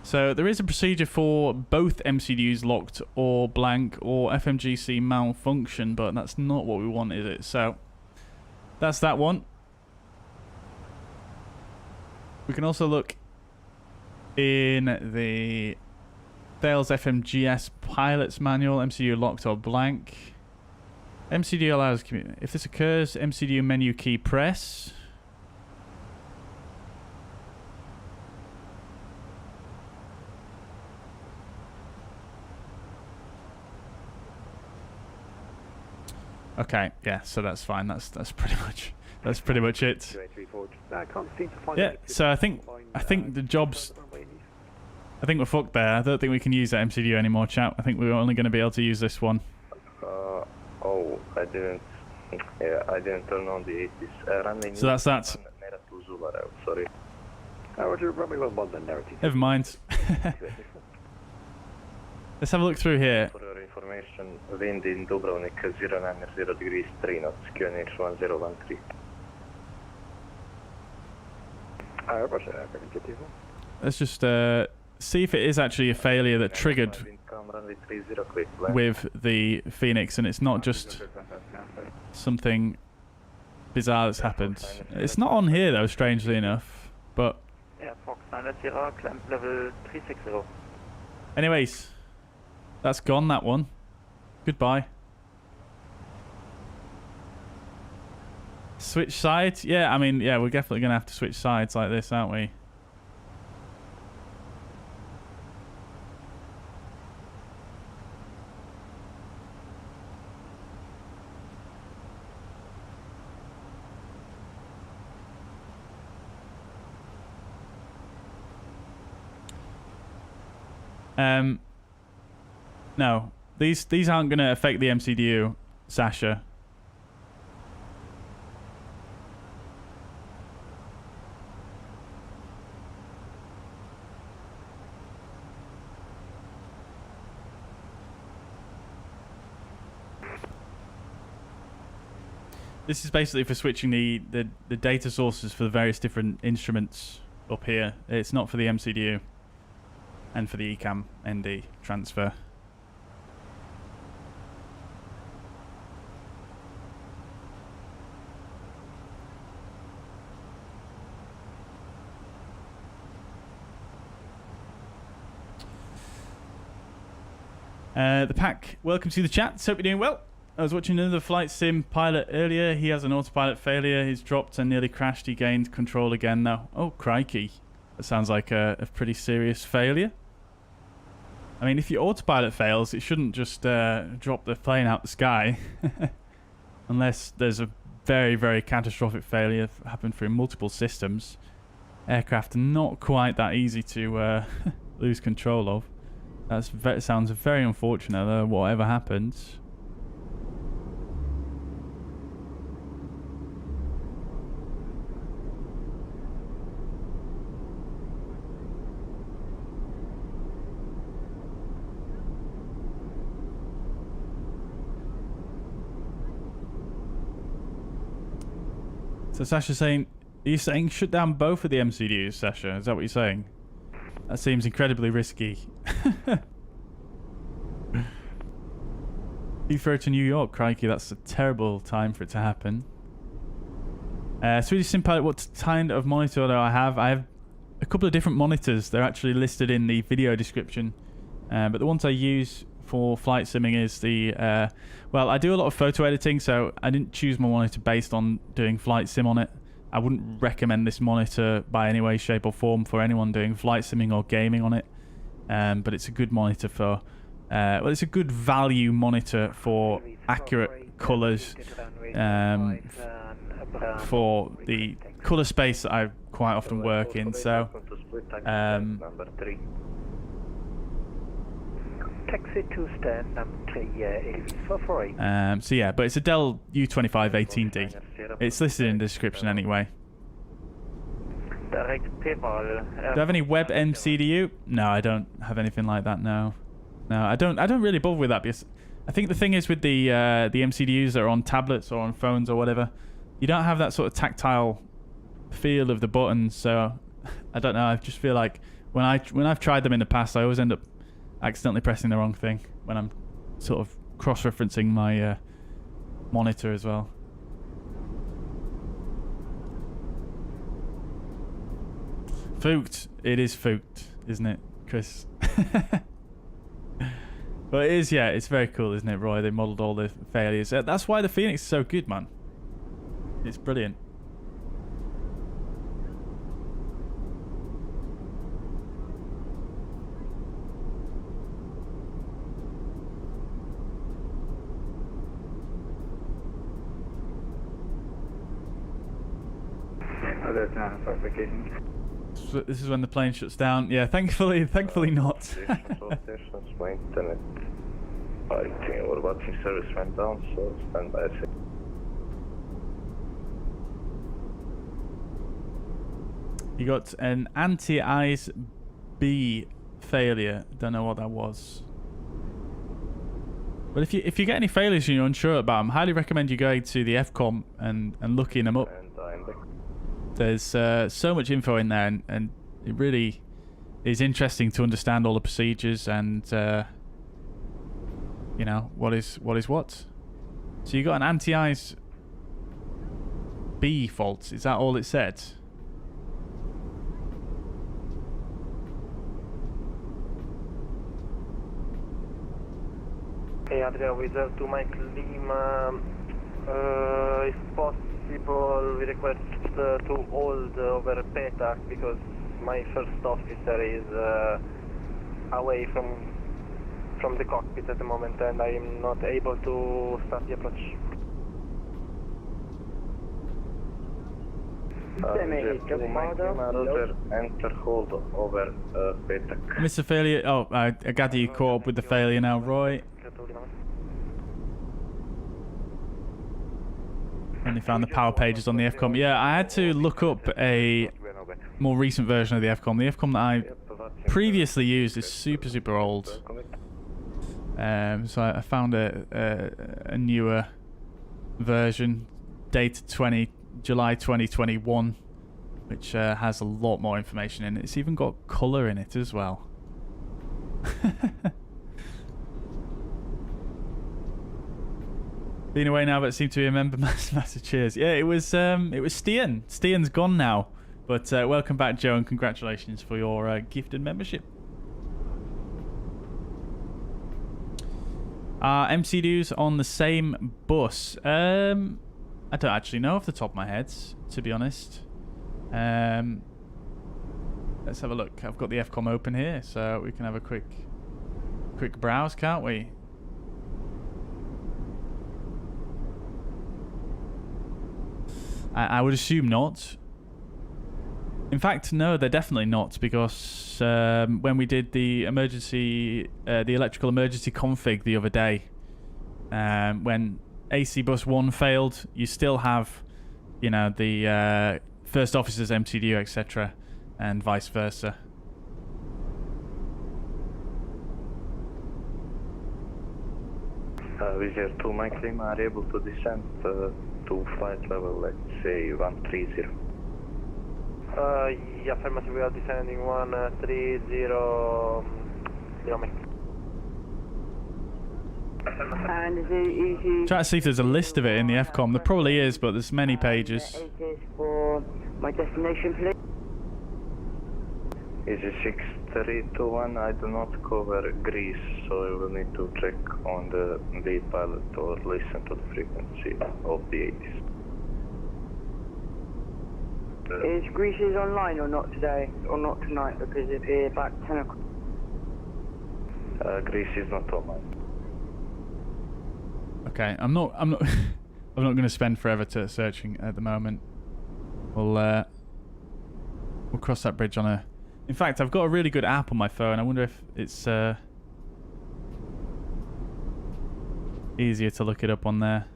So there is a procedure for both MCDUs locked or blank or FMGC malfunction, but that's not what we want, is it? So that's that one. We can also look in the Thales FMGS Pilot's Manual, MCDU locked or blank. MCDU allows, if this occurs, MCDU menu key press. Okay, yeah, so that's fine. That's pretty much it. I can't seem to find Yeah, so I think the jobs. I think we're fucked there. I don't think we can use that MCDU anymore, chat. I think we're only going to be able to use this one. Oh, I didn't turn on the 80s. So that's that. Sorry. Roger, runway 11 then narrative. Never mind. Let's have a look through here. For your information, wind in Dubrovnik 090 degrees 3 knots, QNH 1013. Roger, Let's just see if it is actually a failure that triggered with the Fenix, and it's not just something bizarre that's happened. It's not on here though, strangely enough, but anyways, that's gone, that one. Goodbye. Switch sides? Yeah, I mean, yeah, we're definitely going to have to switch sides like this, aren't we? No, these aren't going to affect the MCDU, Sasha. This is basically for switching the data sources for the various different instruments up here. It's not for the MCDU. and for the ECAM ND transfer. The pack, welcome to the chat. Hope you're doing well. I was watching another flight sim pilot earlier. He has an autopilot failure. He's dropped and nearly crashed. He gained control again now. Oh, crikey. That sounds like a pretty serious failure. I mean, if your autopilot fails, it shouldn't just drop the plane out the sky. Unless there's a very, very catastrophic failure happened through multiple systems. Aircraft are not quite that easy to lose control of. That sounds very unfortunate, whatever happens. So Sasha's saying, are you saying shut down both of the MCDUs, Sasha? Is that what you're saying? That seems incredibly risky. Heathrow to New York, crikey, that's a terrible time for it to happen. Swedish SimPilot, what kind of monitor do I have? I have a couple of different monitors. They're actually listed in the video description. But the ones I use for flight simming is the... well, I do a lot of photo editing, so I didn't choose my monitor based on doing flight sim on it. I wouldn't recommend this monitor by any way, shape or form for anyone doing flight simming or gaming on it. But it's a good monitor for... well, it's a good value monitor for accurate colours for the colour space that I quite often work in. So, Taxi to stand number 3 so yeah, but it's a Dell U25 18D. It's listed in the description anyway. Do I have any web MCDU? No, I don't have anything like that. No, I don't really bother with that because I think the thing is with the MCDUs that are on tablets or on phones or whatever, you don't have that sort of tactile feel of the buttons. So I don't know. I just feel like when I've tried them in the past, I always end up accidentally pressing the wrong thing when I'm sort of cross-referencing my monitor as well. Fooked. It is fooked, isn't it, Chris? But it is, yeah, it's very cool, isn't it, Roy? They modelled all the failures. That's why the Fenix is so good, man. It's brilliant. So this is when the plane shuts down. Yeah, thankfully not. I think our VATSIM service went down, so stand by. You got an anti-eyes B failure. Don't know what that was. But if you get any failures and you're unsure about them, highly recommend you going to the FCOM and looking them up. There's so much info in there, and it really is interesting to understand all the procedures and you know what is what. So you got an anti-eyes B fault. Is that all it said? Hey Adria, Wizard to Mike Lima, if possible we request to hold over PETAC because my first officer is away from the cockpit at the moment and I am not able to start the approach. Enter hold over PETAC. Mr. Failure. Oh, I gather you caught up with the failure now, Roy. Only found the power pages on the FCOM. Yeah, I had to look up a more recent version of the FCOM. The FCOM that I previously used is super old. So I found a newer version, dated July 2021, which has a lot more information in it. It's even got colour in it as well. Been away now, but seemed to be a member. Massive cheers. Yeah, it was Stian. Stian's gone now, but welcome back, Joe, and congratulations for your gifted membership. Are MCDs on the same bus? I don't actually know off the top of my head, to be honest. Let's have a look. I've got the FCOM open here, so we can have a quick browse, can't we? I would assume not. In fact, no, they're definitely not, because when we did the electrical emergency config the other day, when AC bus 1 failed, you still have, you know, the first officer's MCDU, etc., and vice versa. Vizier 2 Mike Lima are able to descend to flight level, let's say 130. Yeah, affirmative, we are descending 130, Mike. And is it easy? Try to see if there's a list of it in the FCOM. There probably is, but there's many pages. For my destination, please. Easy 6321, I do not cover Greece, so I will need to check on the lead pilot or listen to the frequency of the 80s. Is Greece online or not today, or not tonight, because it'll be about 10 o'clock? Greece is not online. Okay, I'm not going to spend forever to searching at the moment. We'll cross that bridge on a. In fact, I've got a really good app on my phone. I wonder if it's easier to look it up on there.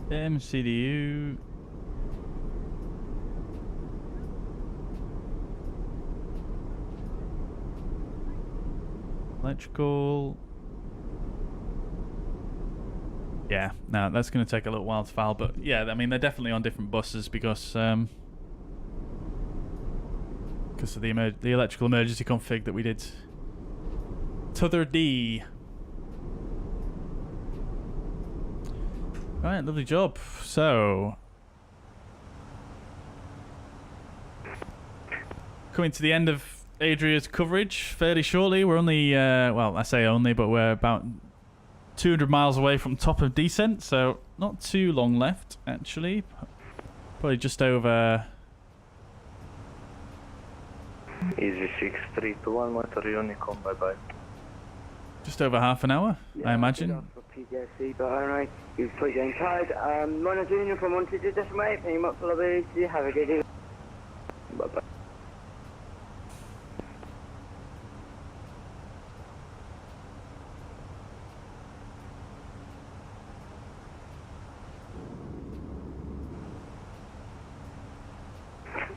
MCDU. Electrical. Yeah, no, that's going to take a little while to file, but yeah, I mean, they're definitely on different buses because of the electrical emergency config that we did. T'other D. Right, lovely job. So, coming to the end of Adria's coverage fairly shortly. We're only, well, I say only, but we're about 200 miles away from top of descent, so not too long left, actually. Probably just over... Easy 6321, motor Unicom, bye-bye. Just over half an hour, I imagine. PDSC, but alright, you've put your inside. Mono Junior from 122 decimal 8, paying up for lobby. Have a good evening. Bye bye.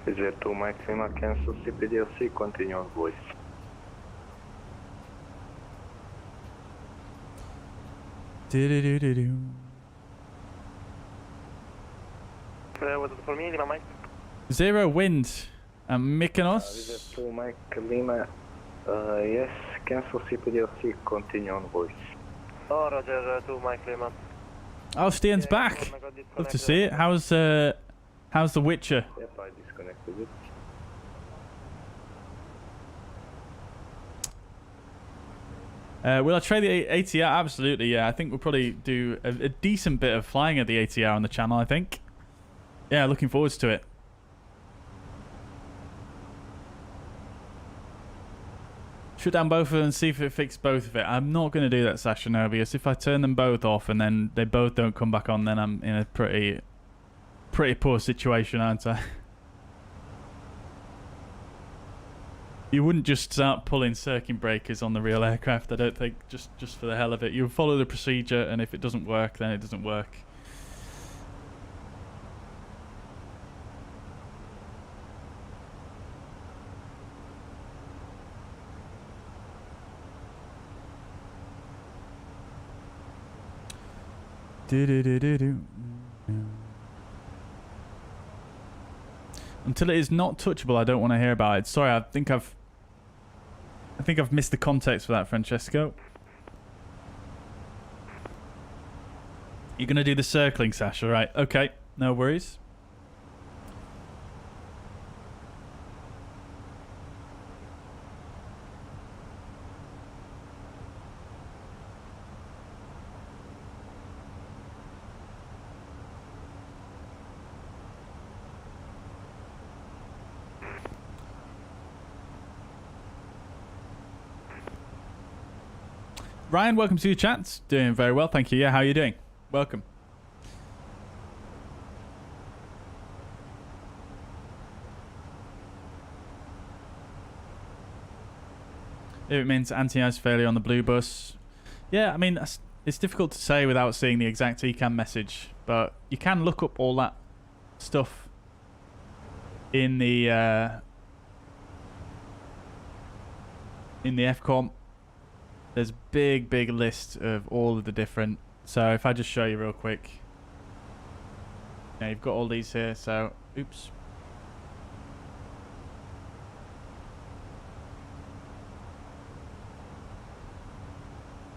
Is there 2 Mike Lima, cancel CPDLC, continue on voice. Do-do-do-do-do. What's it for me, Lima Mike? 0 wind. Mykonos. Is there 2 Mike Lima, yes, cancel CPDLC, continue on voice. Oh, Roger, 2 Mike Lima. Oh, Stian's back. Love to see it. How's The Witcher? Yep, I disconnected it. Will I try the ATR? Absolutely, yeah. I think we'll probably do a decent bit of flying at the ATR on the channel, I think. Yeah, looking forward to it. Shut down both of them and see if it fixed both of it. I'm not going to do that, Sashano, because if I turn them both off and then they both don't come back on, then I'm in a pretty poor situation, aren't I? You wouldn't just start pulling circuit breakers on the real aircraft, I don't think, just for the hell of it. You would follow the procedure, and if it doesn't work, then it doesn't work. Until it is not touchable, I don't want to hear about it. Sorry, I think I've missed the context for that, Francesco. You're gonna do the circling, Sasha, right? Okay, no worries. Ryan, welcome to your chat. Doing very well, thank you. Yeah, how are you doing? Welcome. If it means anti-ice failure on the blue bus. Yeah, I mean, it's difficult to say without seeing the exact ECAM message, but you can look up all that stuff in the FCOM. There's big list of all of the different. So if I just show you real quick. Now you've got all these here, so oops.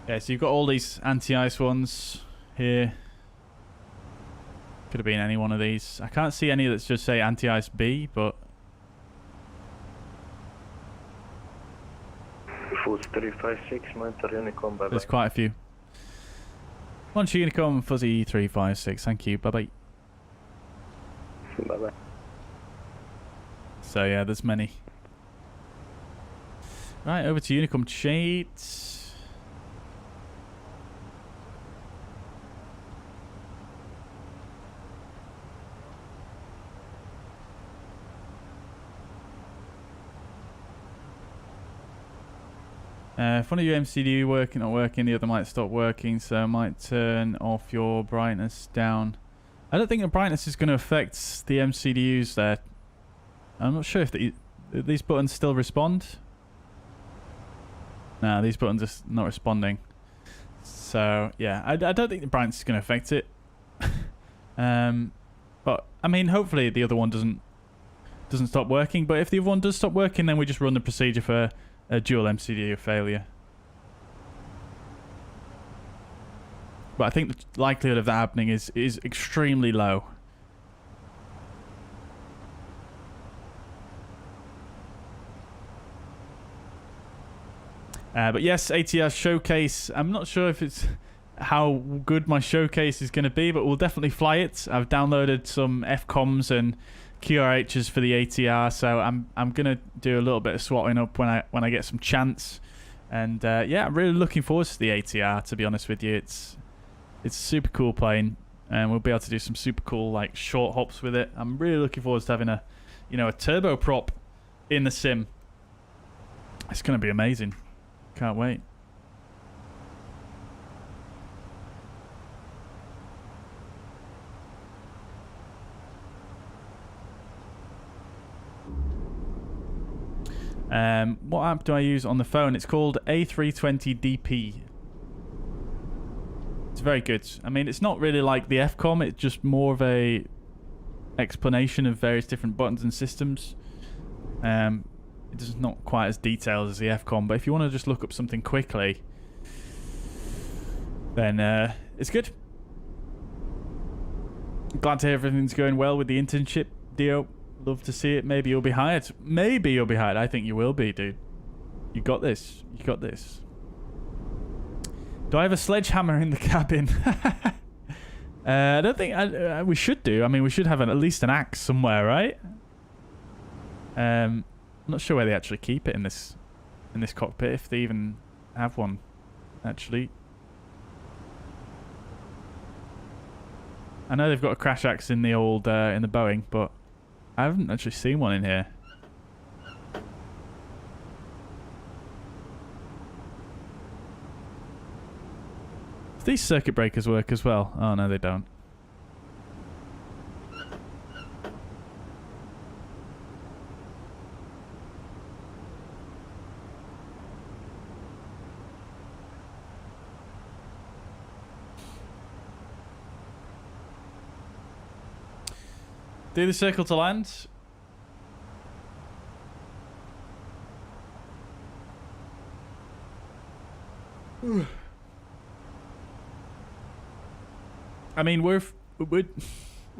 Yeah, so you've got all these anti-ice ones here. Could have been any one of these. I can't see any that's just say anti-ice B, but 356, monitor Unicom, bye-bye. There's quite a few. Launch Unicom, Fuzzy 356, thank you, bye-bye. Bye-bye. So yeah, there's many. Right, over to Unicom Cheats. If one of your MCDU not working, the other might stop working, so might turn off your brightness down. I don't think the brightness is going to affect the MCDUs there. I'm not sure if these buttons still respond. No, these buttons are not responding. So yeah, I don't think the brightness is going to affect it. But I mean, hopefully the other one doesn't stop working. But if the other one does stop working, then we just run the procedure for a dual MCDU failure. But I think the likelihood of that happening is extremely low. But yes, ATR showcase. I'm not sure if it's how good my showcase is going to be, but we'll definitely fly it. I've downloaded some FCOMs and QRHs for the ATR, so I'm gonna do a little bit of swatting up when I get some chance. And yeah, I'm really looking forward to the ATR. To be honest with you, it's a super cool plane, and we'll be able to do some super cool like short hops with it. I'm really looking forward to having a turboprop in the sim. It's gonna be amazing. Can't wait. What app do I use on the phone? It's called A320 DP. It's very good. I mean, it's not really like the FCOM. It's just more of a explanation of various different buttons and systems. It's not quite as detailed as the FCOM, but if you want to just look up something quickly, then it's good. Glad to hear everything's going well with the internship, Dio. Love to see it. Maybe you'll be hired. Maybe you'll be hired. I think you will be, dude. You got this. You got this. Do I have a sledgehammer in the cabin? I don't think we should do. I mean, we should have at least an axe somewhere, right? I'm not sure where they actually keep it in this cockpit, if they even have one, actually. I know they've got a crash axe in the old in the Boeing, but I haven't actually seen one in here. Do these circuit breakers work as well? Oh, no, they don't. Do the circle to land. I mean, we'll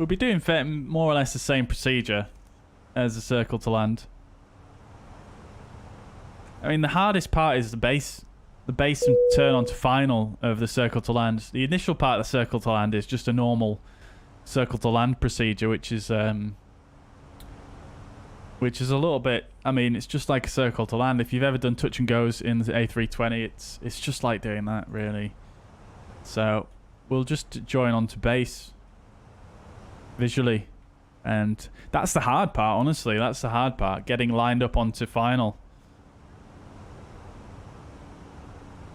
be doing more or less the same procedure as the circle to land. I mean, the hardest part is the base and turn on to final of the circle to land. The initial part of the circle to land is just a normal circle to land procedure, which is a little bit. I mean, it's just like a circle to land. If you've ever done touch and goes in the A320, it's just like doing that, really. So we'll just join on to base visually, and that's the hard part. Honestly, that's the hard part: getting lined up onto final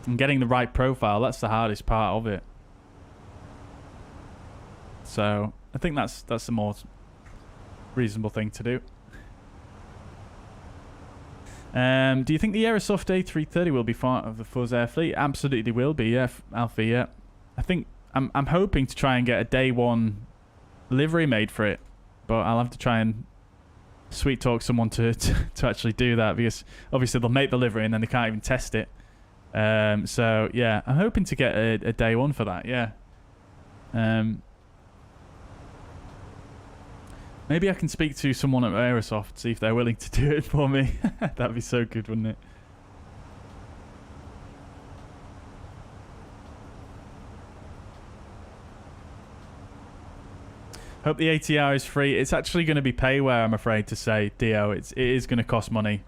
and getting the right profile. That's the hardest part of it. So I think that's the more reasonable thing to do. Do you think the Aerosoft A330 will be part of the fuzzair fleet? Absolutely will be, yeah, Alfie, yeah. I think I'm hoping to try and get a day one livery made for it, but I'll have to try and sweet talk someone to actually do that, because obviously they'll make the livery and then they can't even test it. So yeah, I'm hoping to get a day one for that, yeah. Maybe I can speak to someone at Aerosoft, see if they're willing to do it for me. That'd be so good, wouldn't it? Hope the ATR is free. It's actually going to be payware, I'm afraid to say, Dio. It is going to cost money.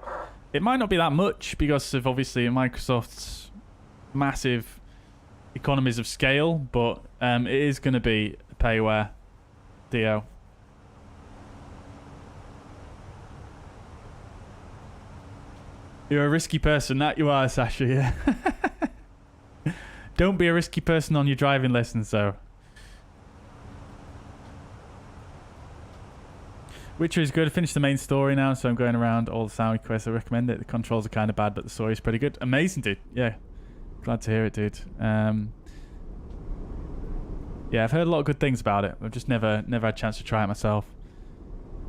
It might not be that much because of obviously Microsoft's massive economies of scale, but it is going to be payware, Dio. You're a risky person, that you are, Sasha, yeah. Don't be a risky person on your driving lessons, though. Witcher is good. I finished the main story now, so I'm going around all the sound requests. I recommend it. The controls are kind of bad, but the story is pretty good. Amazing, dude. Yeah. Glad to hear it, dude. Yeah, I've heard a lot of good things about it. I've just never had a chance to try it myself.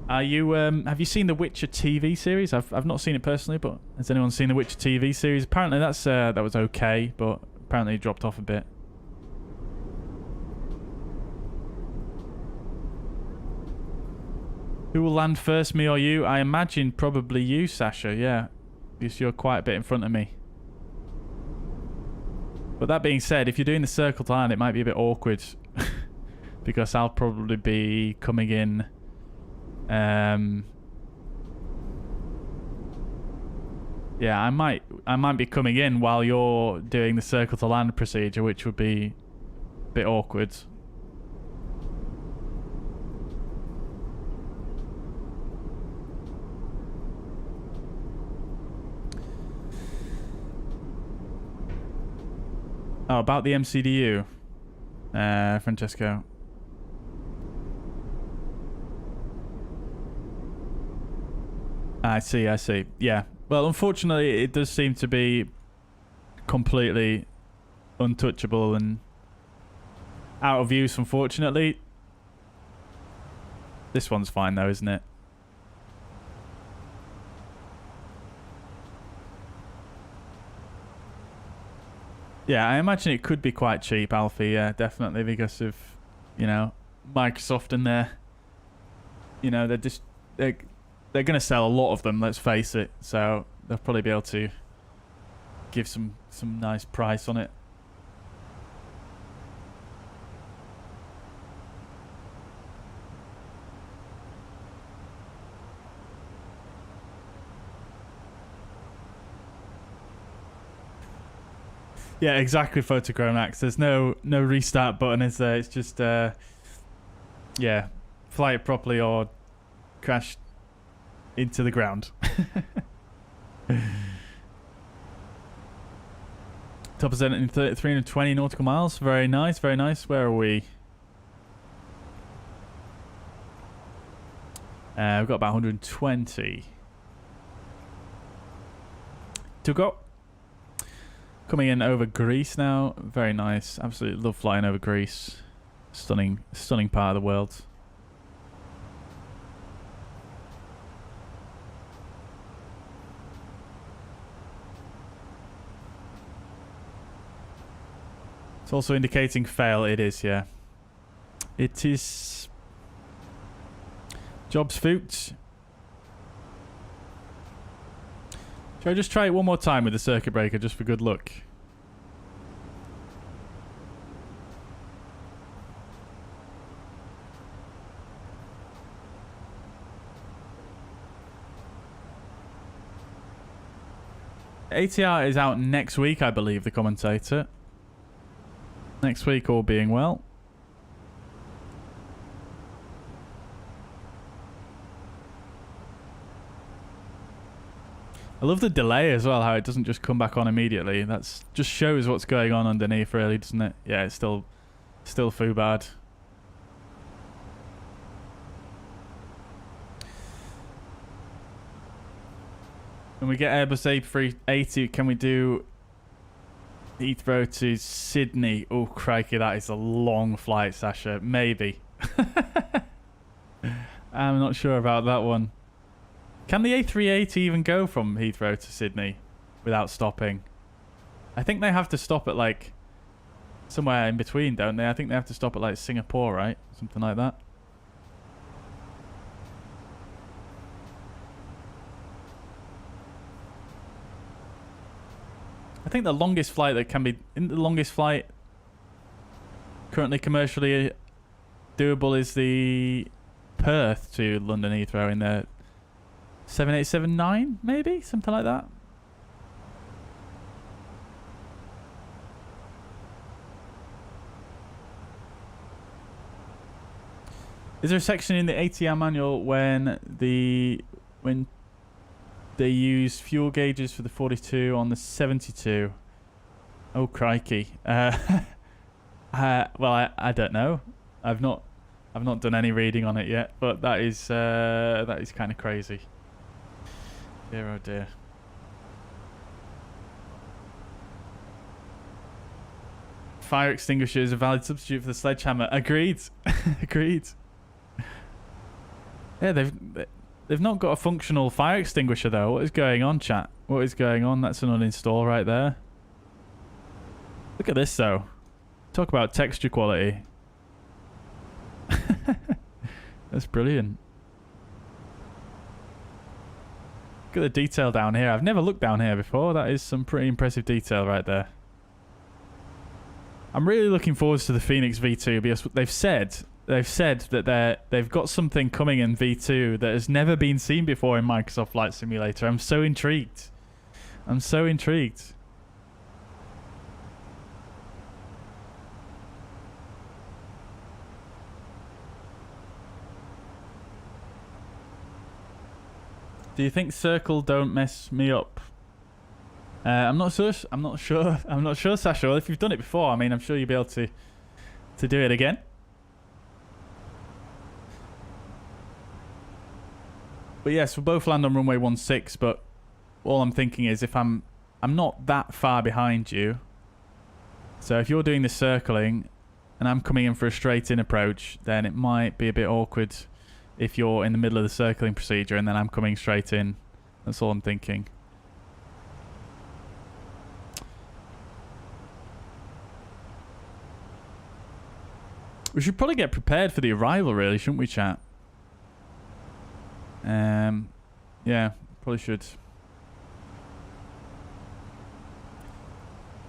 Are you have you seen the Witcher TV series? I've not seen it personally, but has anyone seen the Witcher TV series? Apparently that was okay, but apparently it dropped off a bit. Who will land first, me or you? I imagine probably you, Sasha, yeah. Because you're quite a bit in front of me. But that being said, if you're doing the circle to land, it might be a bit awkward. Because I'll probably be coming in... yeah, I might be coming in while you're doing the circle to land procedure, which would be a bit awkward. Oh, about the MCDU, Francesco. I see. Yeah. Well, unfortunately, it does seem to be completely untouchable and out of use, unfortunately. This one's fine, though, isn't it? Yeah, I imagine it could be quite cheap, Alfie. Yeah, definitely, because of, you know, Microsoft and their, you know, they're going to sell a lot of them, let's face it. So they'll probably be able to give some nice price on it. Yeah, exactly, Photochromax. There's no restart button, is there? It's just, yeah, fly it properly or crash into the ground. Top percent in 320 nautical miles. Very nice, very nice. Where are we? We've got about 120 to go. Coming in over Greece now. Very nice. Absolutely love flying over Greece. Stunning part of the world. It's also indicating fail. It is, yeah. It is. Job's foot. Shall I just try it one more time with the circuit breaker just for good luck? ATR is out next week, I believe, the commentator. Next week, all being well. I love the delay as well, how it doesn't just come back on immediately. That's just shows what's going on underneath, really, doesn't it? Yeah, it's still foo bad. When we get Airbus A380, can we do Heathrow to Sydney? Oh, crikey, that is a long flight, Sasha. Maybe. I'm not sure about that one. Can the A380 even go from Heathrow to Sydney without stopping? I think they have to stop at, like, somewhere in between, don't they? I think they have to stop at, like, Singapore, right? Something like that. I think the longest flight that can be... the longest flight currently commercially doable is the Perth to London Heathrow in the 7879, maybe? Something like that. Is there a section in the ATR manual when they use fuel gauges for the 42 on the 72? Oh, crikey. Well, I don't know. I've not done any reading on it yet, but that is kind of crazy. Dear, oh dear. Fire extinguisher is a valid substitute for the sledgehammer. Agreed. Agreed. Yeah, they've not got a functional fire extinguisher though. What is going on, chat? What is going on? That's an uninstall right there. Look at this though. Talk about texture quality. That's brilliant. Look at the detail down here. I've never looked down here before. That is some pretty impressive detail right there. I'm really looking forward to the Fenix V2 because they've said that they've got something coming in V2 that has never been seen before in Microsoft Flight Simulator. I'm so intrigued. I'm so intrigued. Do you think Circle don't mess me up? I'm not sure. I'm not sure, Sasha. Well, if you've done it before, I mean, I'm sure you'll be able to do it again. But yes, we'll both land on runway 16. But all I'm thinking is, if I'm not that far behind you, so if you're doing the circling and I'm coming in for a straight in approach, then it might be a bit awkward if you're in the middle of the circling procedure and then I'm coming straight in. That's all I'm thinking. We should probably get prepared for the arrival, really, shouldn't we, chat? Yeah, probably should.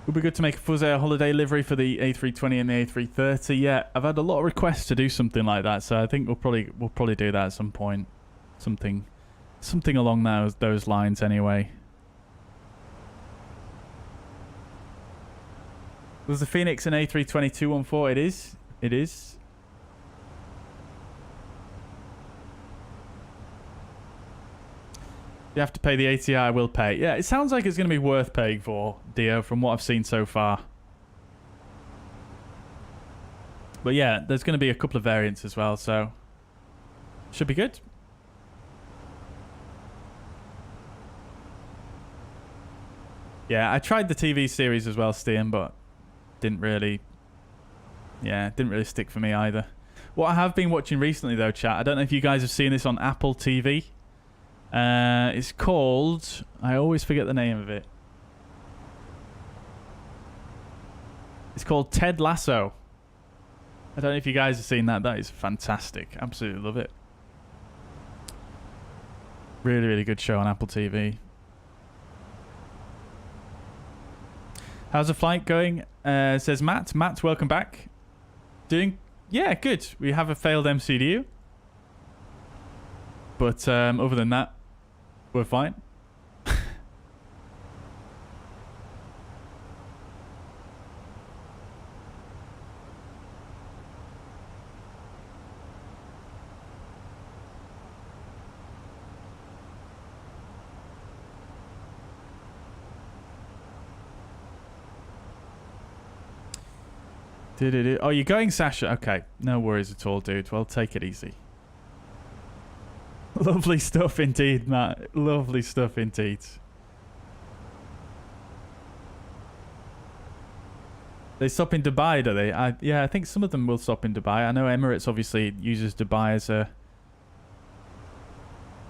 Would be good to make a fuzzair holiday livery for the A320 and the A330. Yeah, I've had a lot of requests to do something like that, so I think we'll probably do that at some point. Something along those lines, anyway. Was the Fenix an A320 214? It is. It is. You have to pay the ATI, I will pay. Yeah, it sounds like it's going to be worth paying for, Dio, from what I've seen so far. But yeah, there's going to be a couple of variants as well, so should be good. Yeah, I tried the TV series as well, Stian, but didn't really stick for me either. What I have been watching recently, though, chat, I don't know if you guys have seen this on Apple TV. It's called... I always forget the name of it. It's called Ted Lasso. I don't know if you guys have seen that. That is fantastic. Absolutely love it. Really, really good show on Apple TV. How's the flight going? Says Matt. Matt, welcome back. Doing... Yeah, good. We have a failed MCDU. But other than that, we're fine. Oh, you're going, Sasha? Okay. No worries at all, dude. Well, take it easy. Lovely stuff indeed, Matt. Lovely stuff indeed. They stop in Dubai, do they? Yeah, I think some of them will stop in Dubai. I know Emirates obviously uses Dubai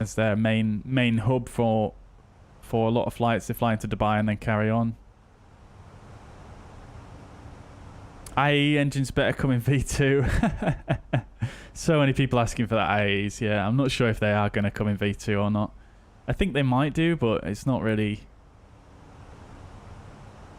as their main hub for a lot of flights. They fly into Dubai and then carry on. IE engines better come in V2. So many people asking for that IEs. Yeah, I'm not sure if they are going to come in V2 or not. I think they might do, but it's not really...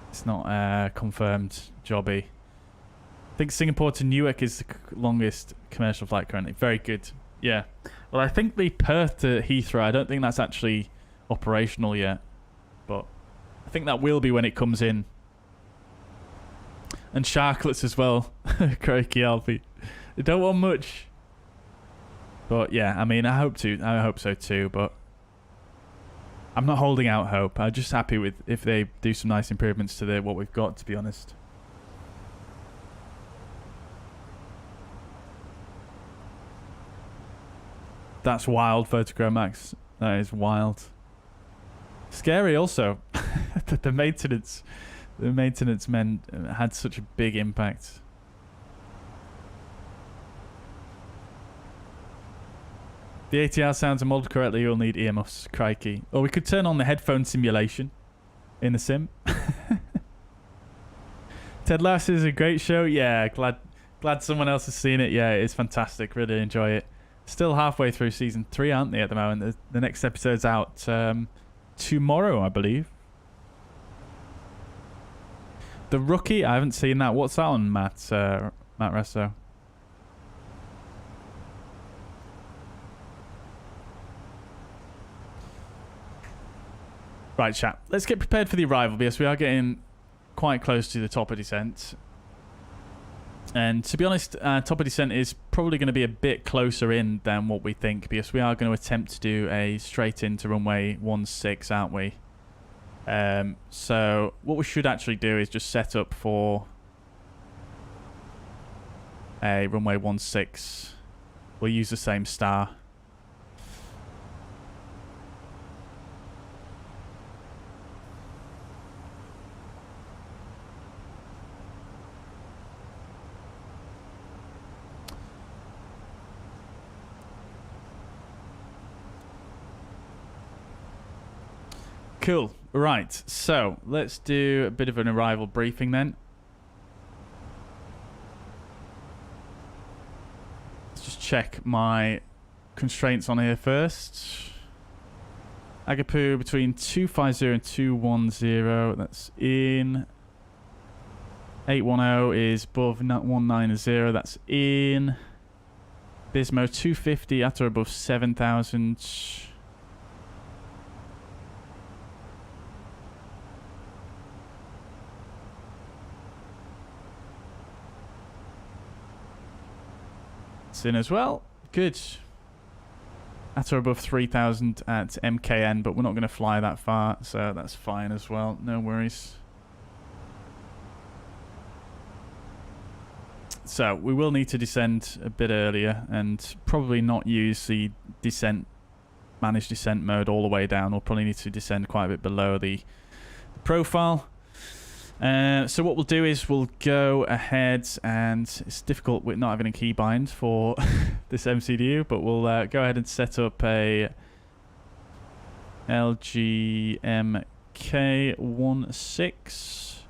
It's not confirmed jobby. I think Singapore to Newark is the longest commercial flight currently. Very good. Yeah. Well, I think the Perth to Heathrow, I don't think that's actually operational yet. But I think that will be when it comes in. And Sharklets as well. Crikey Alfie. They don't want much. But yeah, I mean, I hope so too, but I'm not holding out hope. I'm just happy with if they do some nice improvements to what we've got, to be honest. That's wild, Photochromax. That is wild. Scary also. The maintenance men had such a big impact. The ATR sounds are modeled correctly, you'll need earmuffs. Crikey. Or we could turn on the headphone simulation in the sim. Ted Lasso is a great show. Yeah, glad someone else has seen it. Yeah, it's fantastic. Really enjoy it. Still halfway through season 3, aren't they, at the moment? The next episode's out tomorrow, I believe. The Rookie, I haven't seen that. What's that on, Matt Resso? Right, chat. Let's get prepared for the arrival because we are getting quite close to the top of descent. And to be honest, top of descent is probably going to be a bit closer in than what we think because we are going to attempt to do a straight into runway 16, aren't we? So what we should actually do is just set up for a runway 16. We'll use the same star. Cool. Right, so let's do a bit of an arrival briefing then. Let's just check my constraints on here first. Agapu between 250 and 210, that's in. 810 is above 190, that's in. Bismo 250 at or above 7,000. In as well. Good. at or above 3,000 at MKN, but we're not going to fly that far, so that's fine as well. No worries. So we will need to descend a bit earlier and probably not use the managed descent mode all the way down. We'll probably need to descend quite a bit below the profile. So what we'll do is we'll go ahead, and it's difficult with not having a keybind for this MCDU, but we'll go ahead and set up a LGMK 16.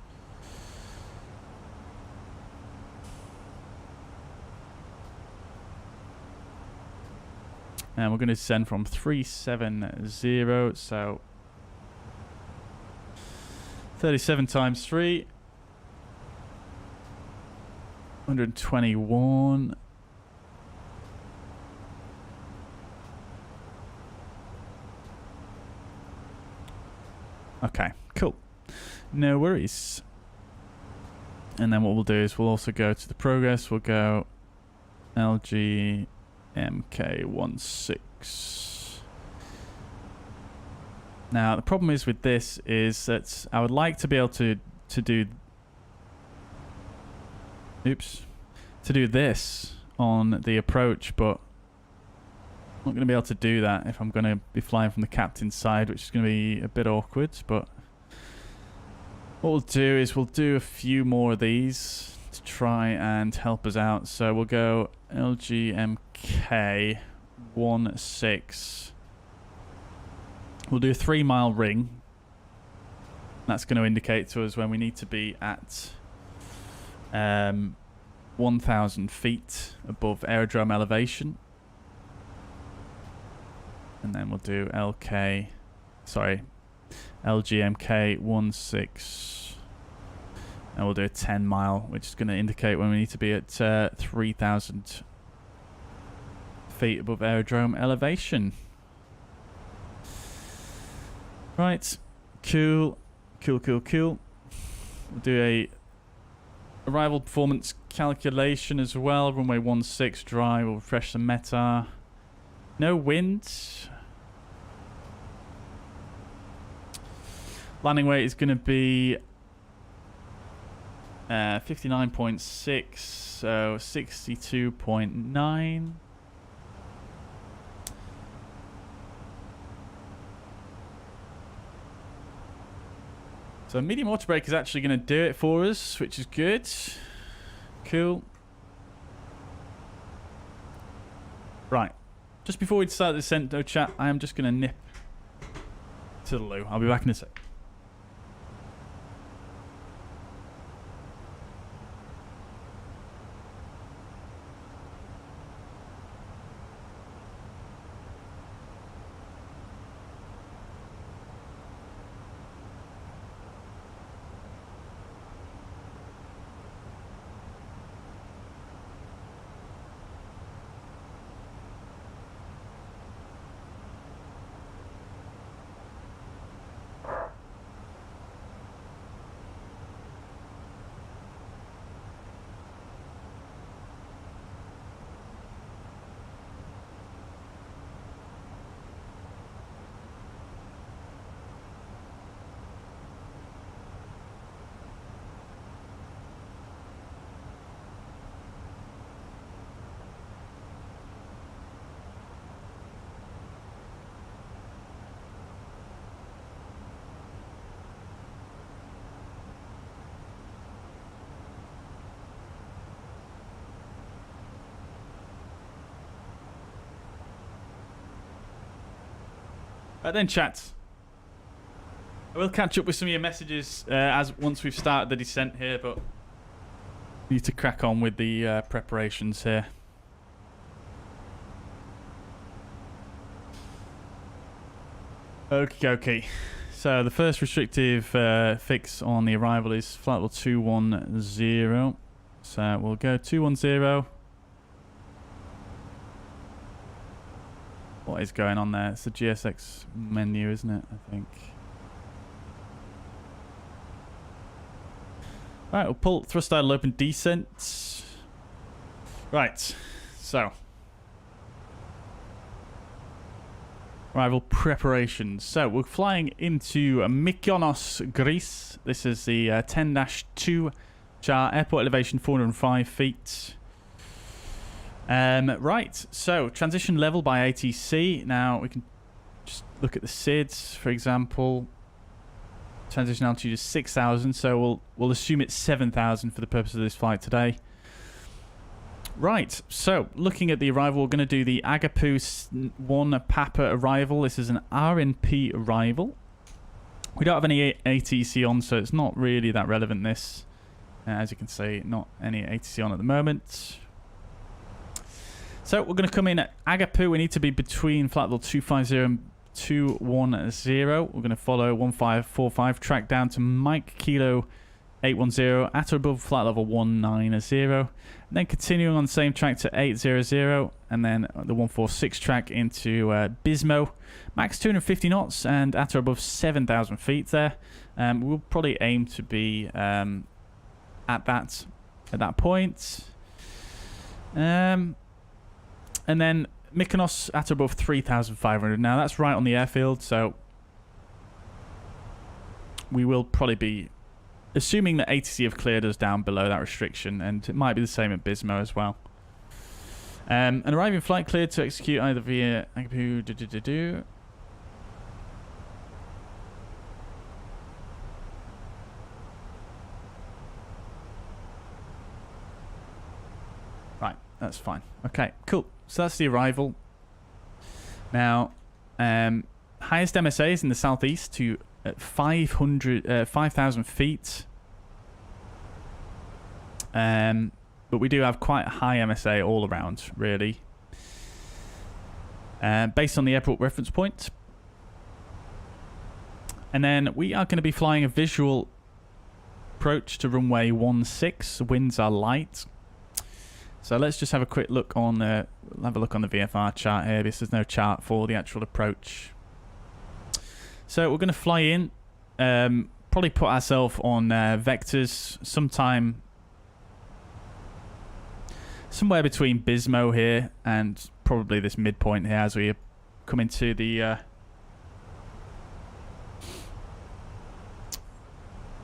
And we're going to descend from 370, so 37 times 3, 121. Okay, cool. No worries. And then what we'll do is we'll also go to the progress. We'll go LGMK 16. Now the problem is with this is that I would like to be able to do this on the approach, but I'm not going to be able to do that if I'm going to be flying from the captain's side, which is going to be a bit awkward. But what we'll do is we'll do a few more of these to try and help us out. So we'll go LGMK 16. We'll do a 3-mile ring. That's going to indicate to us when we need to be at 1,000 feet above aerodrome elevation. And then we'll do LGMK 16. And we'll do a 10-mile, which is going to indicate when we need to be at 3,000 feet above aerodrome elevation. Right, cool. We'll do a arrival performance calculation as well. Runway 16 dry. We'll refresh the METAR. No wind. Landing weight is going to be 59.6, so 62.9. So medium auto brake is actually going to do it for us, which is good. Cool. Right. Just before we start the descent, though, chat, I am just going to nip to the loo. I'll be back in a sec. Right then, chat. I will catch up with some of your messages once we've started the descent here, but we need to crack on with the preparations here. Okay. So the first restrictive fix on the arrival is flight level 210. So we'll go 210. What is going on there? It's the GSX menu, isn't it? I think. Right, we'll pull thrust idle open descent. Right, so Arrival preparations. So we're flying into Mykonos, Greece. This is the 10-2 chart. Airport elevation 405 feet. Right, so transition level by ATC. Now we can just look at the SIDS, for example. Transition altitude is 6,000, so we'll assume it's 7,000 for the purpose of this flight today. Right, so looking at the arrival, we're going to do the Agapu 1 Papa arrival. This is an RNP arrival. We don't have any ATC on, so it's not really that relevant, this. As you can see, not any ATC on at the moment. So we're going to come in at Agapu. We need to be between flight level 250 and 210. We're going to follow 1545, track down to Mike Kilo 810 at or above flight level 190, and then continuing on the same track to 800, and then the 146 track into Bismo, max 250 knots and at or above 7,000 feet there. We'll probably aim to be at that point, and then Mykonos at or above 3,500. Now that's right on the airfield, so we will probably be assuming that ATC have cleared us down below that restriction, and it might be the same at Bismo as well. An arriving flight cleared to execute either via Agapu. Right, that's fine. Okay, cool. So that's the arrival. Now, highest MSA is in the southeast to 5,000 feet. But we do have quite a high MSA all around, really. Based on the airport reference point. And then we are going to be flying a visual approach to runway 16. Winds are light. So let's just have a quick look on the VFR chart here, because there's no chart for the actual approach. So we're going to fly in, probably put ourselves on vectors somewhere between Bismo here and probably this midpoint here as we come into the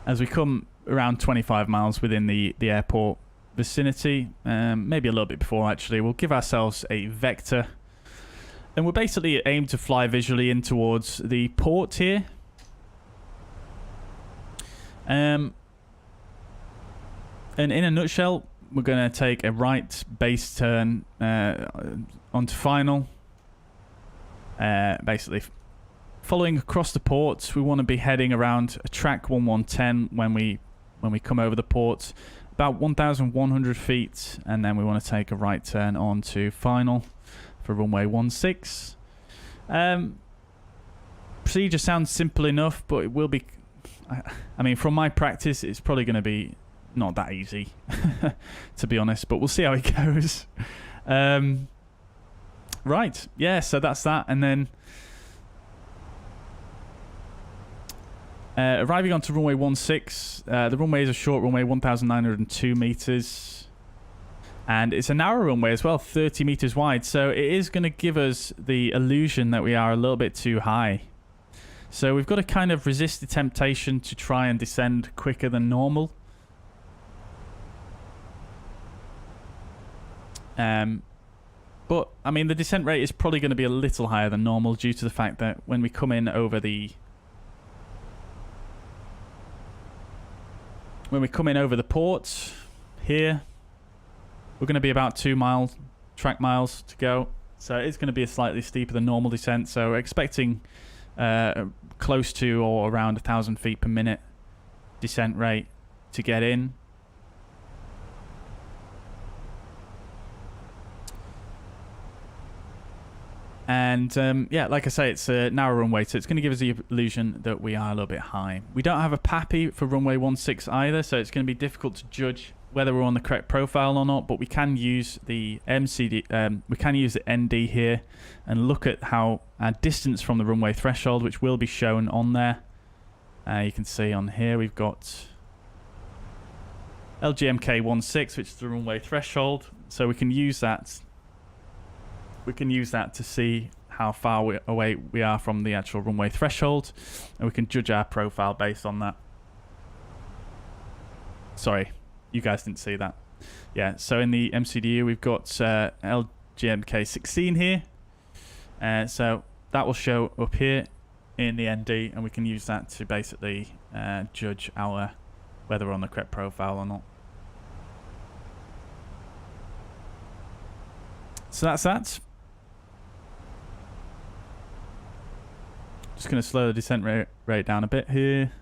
as we come around 25 miles within the airport vicinity, maybe a little bit before actually. We'll give ourselves a vector. And we're basically aimed to fly visually in towards the port here. And in a nutshell, we're going to take a right base turn onto final. Basically, following across the port, we want to be heading around a track 1110 when we come over the port, about 1,100 feet, and then we want to take a right turn onto final for runway 16. Procedure sounds simple enough, but it will be, I mean, from my practice, it's probably going to be not that easy, to be honest, but we'll see how it goes. Right, yeah, so that's that. And then arriving onto runway 16, the runway is a short runway, 1,902 meters. And it's a narrow runway as well, 30 meters wide. So it is going to give us the illusion that we are a little bit too high. So we've got to kind of resist the temptation to try and descend quicker than normal. But, I mean, the descent rate is probably going to be a little higher than normal due to the fact that when we come in over the... When we come in over the port here, we're going to be about 2 track miles to go. So it's going to be a slightly steeper than normal descent. So we're expecting close to or around 1,000 feet per minute descent rate to get in. And yeah, like I say, it's a narrow runway, so it's going to give us the illusion that we are a little bit high. We don't have a PAPI for runway 16 either, so it's going to be difficult to judge whether we're on the correct profile or not. But we can use the MCD, we can use the ND here and look at how our distance from the runway threshold, which will be shown on there. You can see on here we've got LGMK 16, which is the runway threshold. So we can use that. We can use that to see how far away we are from the actual runway threshold, and we can judge our profile based on that. Sorry, you guys didn't see that. Yeah, so in the MCDU we've got LGMK 16 here. So that will show up here in the ND, and we can use that to basically judge whether we're on the correct profile or not. So that's that. Just going to slow the descent rate down a bit here.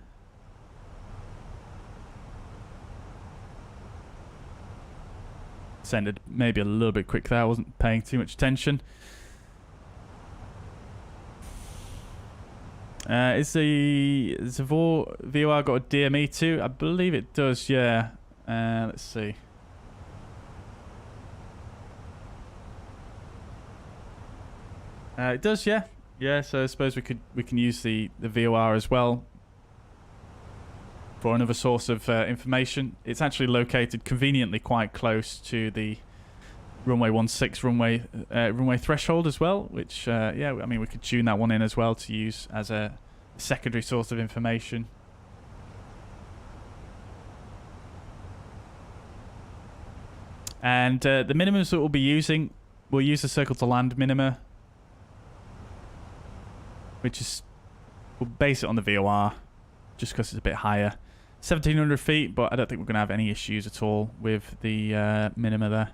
Descended maybe a little bit quick there. I wasn't paying too much attention. Is the VOR got a DME too? I believe it does, yeah. Let's see. It does, yeah. Yeah, so I suppose we can use the VOR as well for another source of information. It's actually located conveniently quite close to the runway 16 runway threshold as well, which yeah, I mean we could tune that one in as well to use as a secondary source of information. And the minimums that we'll be using, we'll use the circle to land minima, which is, we'll base it on the VOR just because it's a bit higher. 1700 feet, but I don't think we're going to have any issues at all with the minima there.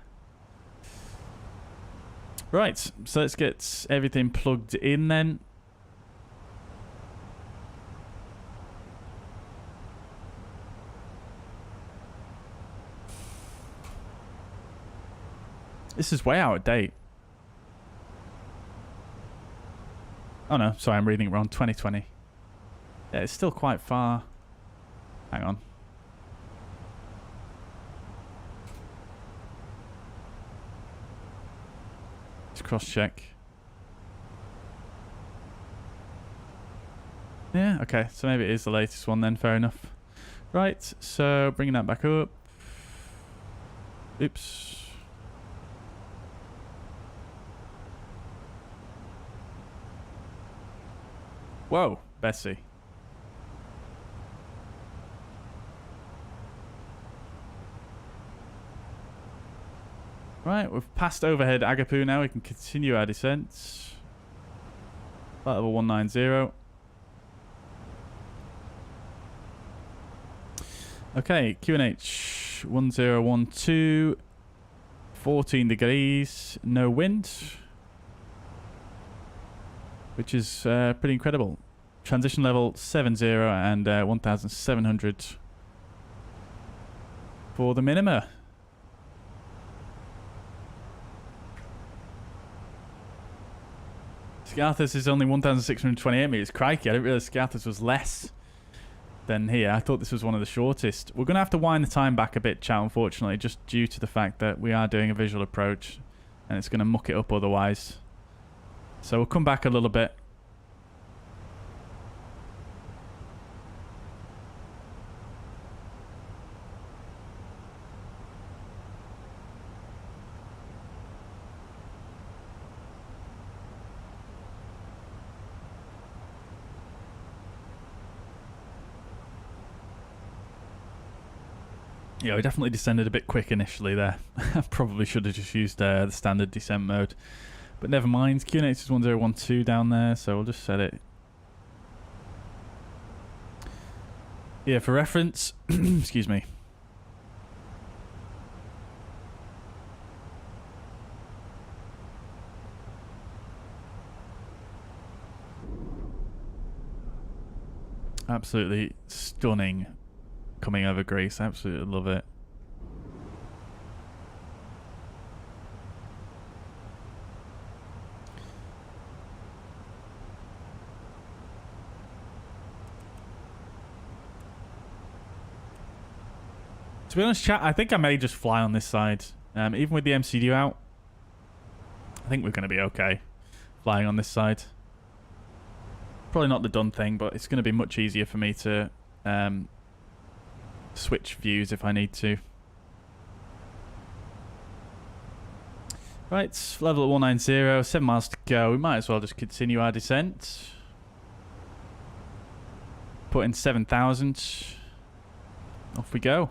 Right, so let's get everything plugged in then. This is way out of date. Oh no, sorry, I'm reading it wrong. 2020. Yeah, it's still quite far. Hang on. Let's cross-check. Yeah, okay, so maybe it is the latest one then, fair enough. Right, so bringing that back up. Oops. Whoa, Bessie. Right, we've passed overhead Agapu now. We can continue our descent. Flight level 190. Okay, QNH 1012. 14 degrees, no wind. Which is pretty incredible. Transition level 70 and 1700 for the minima. Scarthus is only 1628 meters. Crikey, I didn't realize Scarthus was less than here. I thought this was one of the shortest. We're going to have to wind the time back a bit, chat, unfortunately, just due to the fact that we are doing a visual approach and it's going to muck it up otherwise. So we'll come back a little bit. Yeah, we definitely descended a bit quick initially there. I probably should have just used the standard descent mode. But never mind. QNH is 1012 down there, so we'll just set it. Yeah, for reference, excuse me. Absolutely stunning coming over Greece. Absolutely love it. To be honest, chat, I think I may just fly on this side. Even with the MCDU out, I think we're going to be okay flying on this side. Probably not the done thing, but it's going to be much easier for me to switch views if I need to. Right, level at 190, 7 miles to go. We might as well just continue our descent. Put in 7,000. Off we go.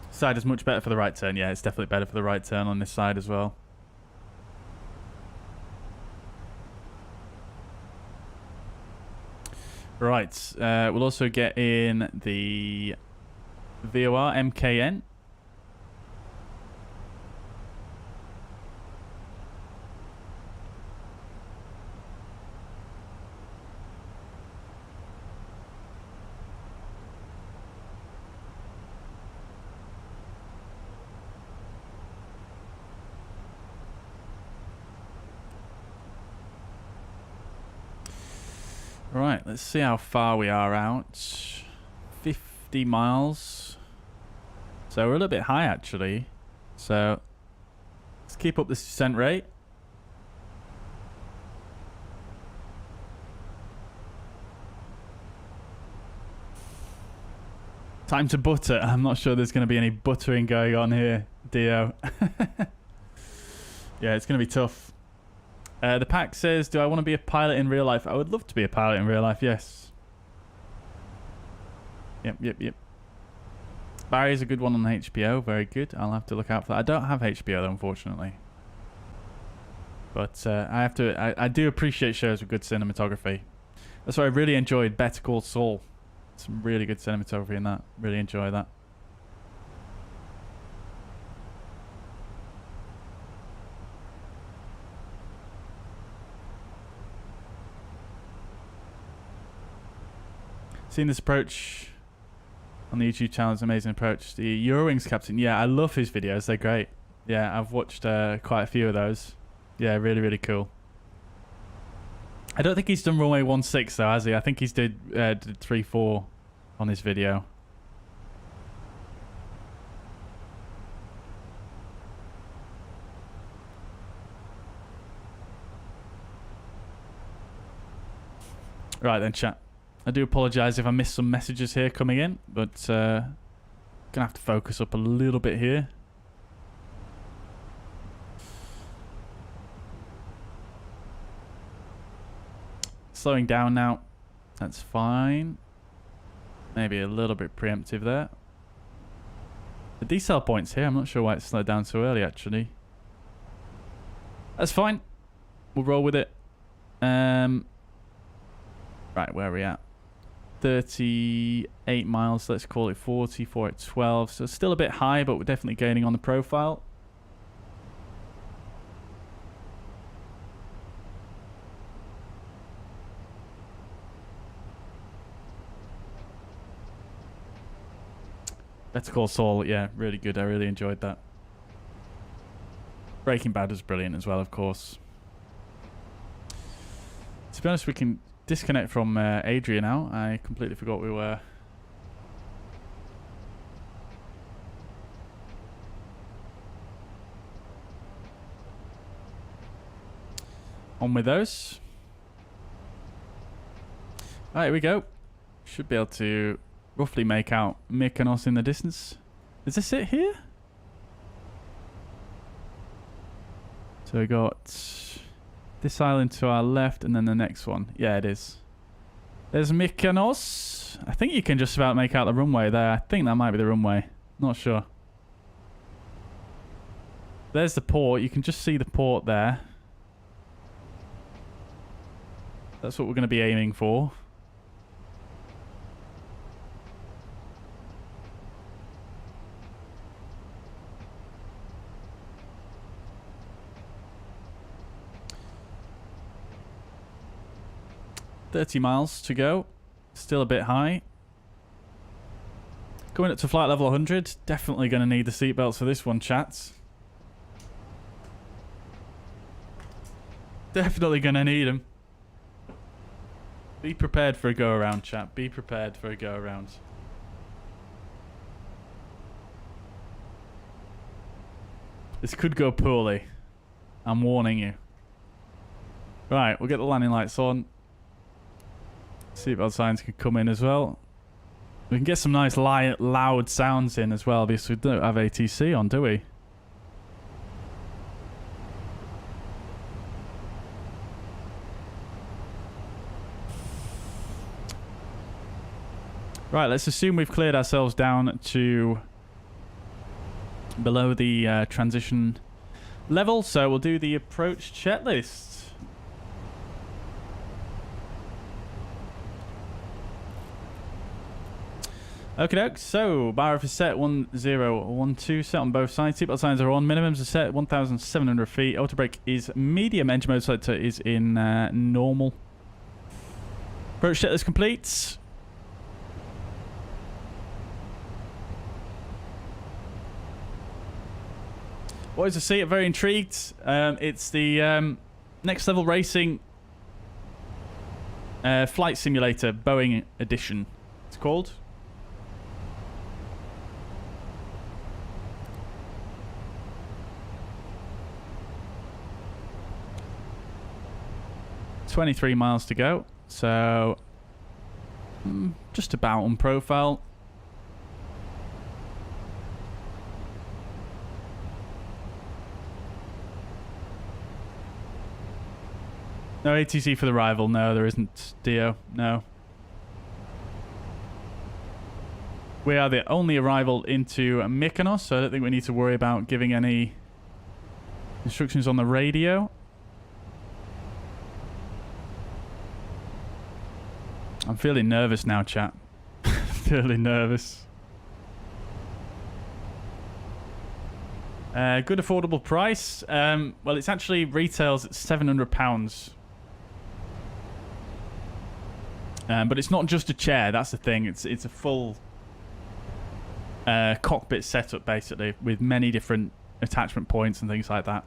Side is much better for the right turn. Yeah, it's definitely better for the right turn on this side as well. Right, we'll also get in the VOR MKN. Right, let's see how far we are out. 50 miles. So we're a little bit high actually. So let's keep up this descent rate. Time to butter. I'm not sure there's going to be any buttering going on here, Dio. Yeah, it's going to be tough. The pack says, do I want to be a pilot in real life? I would love to be a pilot in real life, yes. Yep. Barry's a good one on HBO. Very good. I'll have to look out for that. I don't have HBO, though, unfortunately. But I do appreciate shows with good cinematography. That's why I really enjoyed Better Call Saul. Some really good cinematography in that. Really enjoy that. Seen this approach on the YouTube channel. It's an amazing approach. The Eurowings captain. Yeah, I love his videos. They're great. Yeah, I've watched quite a few of those. Yeah, really, really cool. I don't think he's done runway 16 though, has he? I think he's did 34 on his video. Right then, chat. I do apologise if I missed some messages here coming in, but gonna have to focus up a little bit here. Slowing down now. That's fine. Maybe a little bit preemptive there. The decel point's here. I'm not sure why it slowed down so early, actually. That's fine. We'll roll with it. Right, where are we at? 38 miles. Let's call it 44 at 12. So still a bit high, but we're definitely gaining on the profile. Better Call Saul, yeah, really good. I really enjoyed that. Breaking Bad was brilliant as well, of course. To be honest, we can disconnect from Adria now. I completely forgot we were. On with those. Alright, here we go. Should be able to roughly make out Mykonos in the distance. Is this it here? So we got this island to our left and then the next one. Yeah, it is. There's Mykonos. I think you can just about make out the runway there. I think that might be the runway. Not sure. There's the port. You can just see the port there. That's what we're going to be aiming for. $30 miles to go. Still a bit high. Going up to flight level 100. Definitely going to need the seatbelts for this one, chats. Definitely going to need them. Be prepared for a go-around, chat. Be prepared for a go-around. This could go poorly. I'm warning you. Right, we'll get the landing lights on. Seatbelt signs can come in as well. We can get some nice loud sounds in as well, because we don't have ATC on, do we? Right, let's assume we've cleared ourselves down to below the transition level, so we'll do the approach checklist. Okay, dokes. So, bar is set 1012, set on both sides. Seatbelt signs are on. Minimums are set 1,700 feet. Auto brake is medium. Engine mode selector is in normal. Approach checklist complete. What is the seat? I'm very intrigued. It's the Next Level Racing Flight Simulator Boeing Edition. It's called. $23 miles to go, so just about on profile. No ATC for the rival. No, there isn't. Dio. No. We are the only arrival into Mykonos, so I don't think we need to worry about giving any instructions on the radio. I'm feeling nervous now, chat. Feeling nervous. Good affordable price. Well, it's actually retails at £700. But it's not just a chair. That's the thing. It's a full cockpit setup, basically, with many different attachment points and things like that.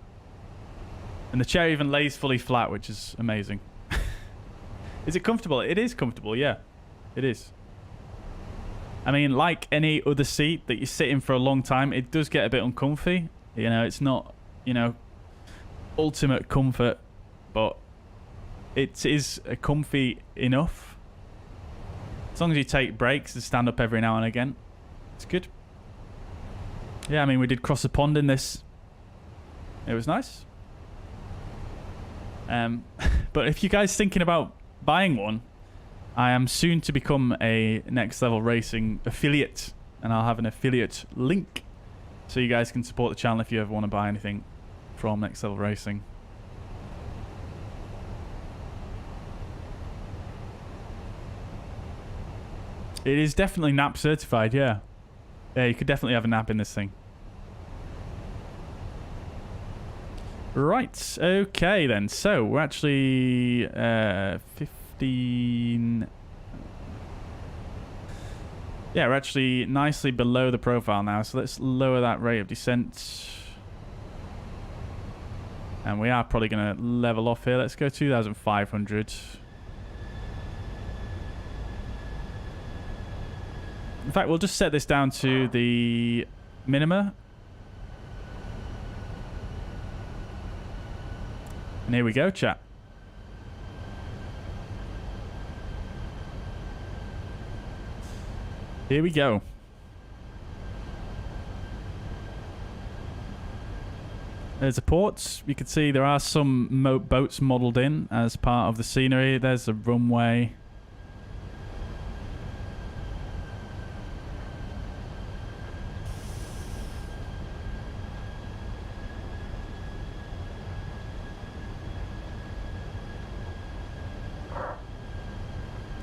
And the chair even lays fully flat, which is amazing. Is it comfortable? It is comfortable, yeah. It is. I mean, like any other seat that you sit in for a long time, it does get a bit uncomfy. You know, it's not, you know, ultimate comfort, but it is comfy enough. As long as you take breaks and stand up every now and again, it's good. Yeah, I mean, we did cross the pond in this. It was nice. But if you guys thinking about buying one, I am soon to become a Next Level Racing affiliate, and I'll have an affiliate link so you guys can support the channel if you ever want to buy anything from Next Level Racing. It is definitely NAP certified, yeah. Yeah, you could definitely have a nap in this thing. Right, okay then. So, we're actually 15... Yeah, we're actually nicely below the profile now, so let's lower that rate of descent. And we are probably going to level off here. Let's go 2,500. In fact, we'll just set this down to the minima. And here we go, chat. Here we go. There's a port. You can see there are some boats modelled in as part of the scenery. There's the runway.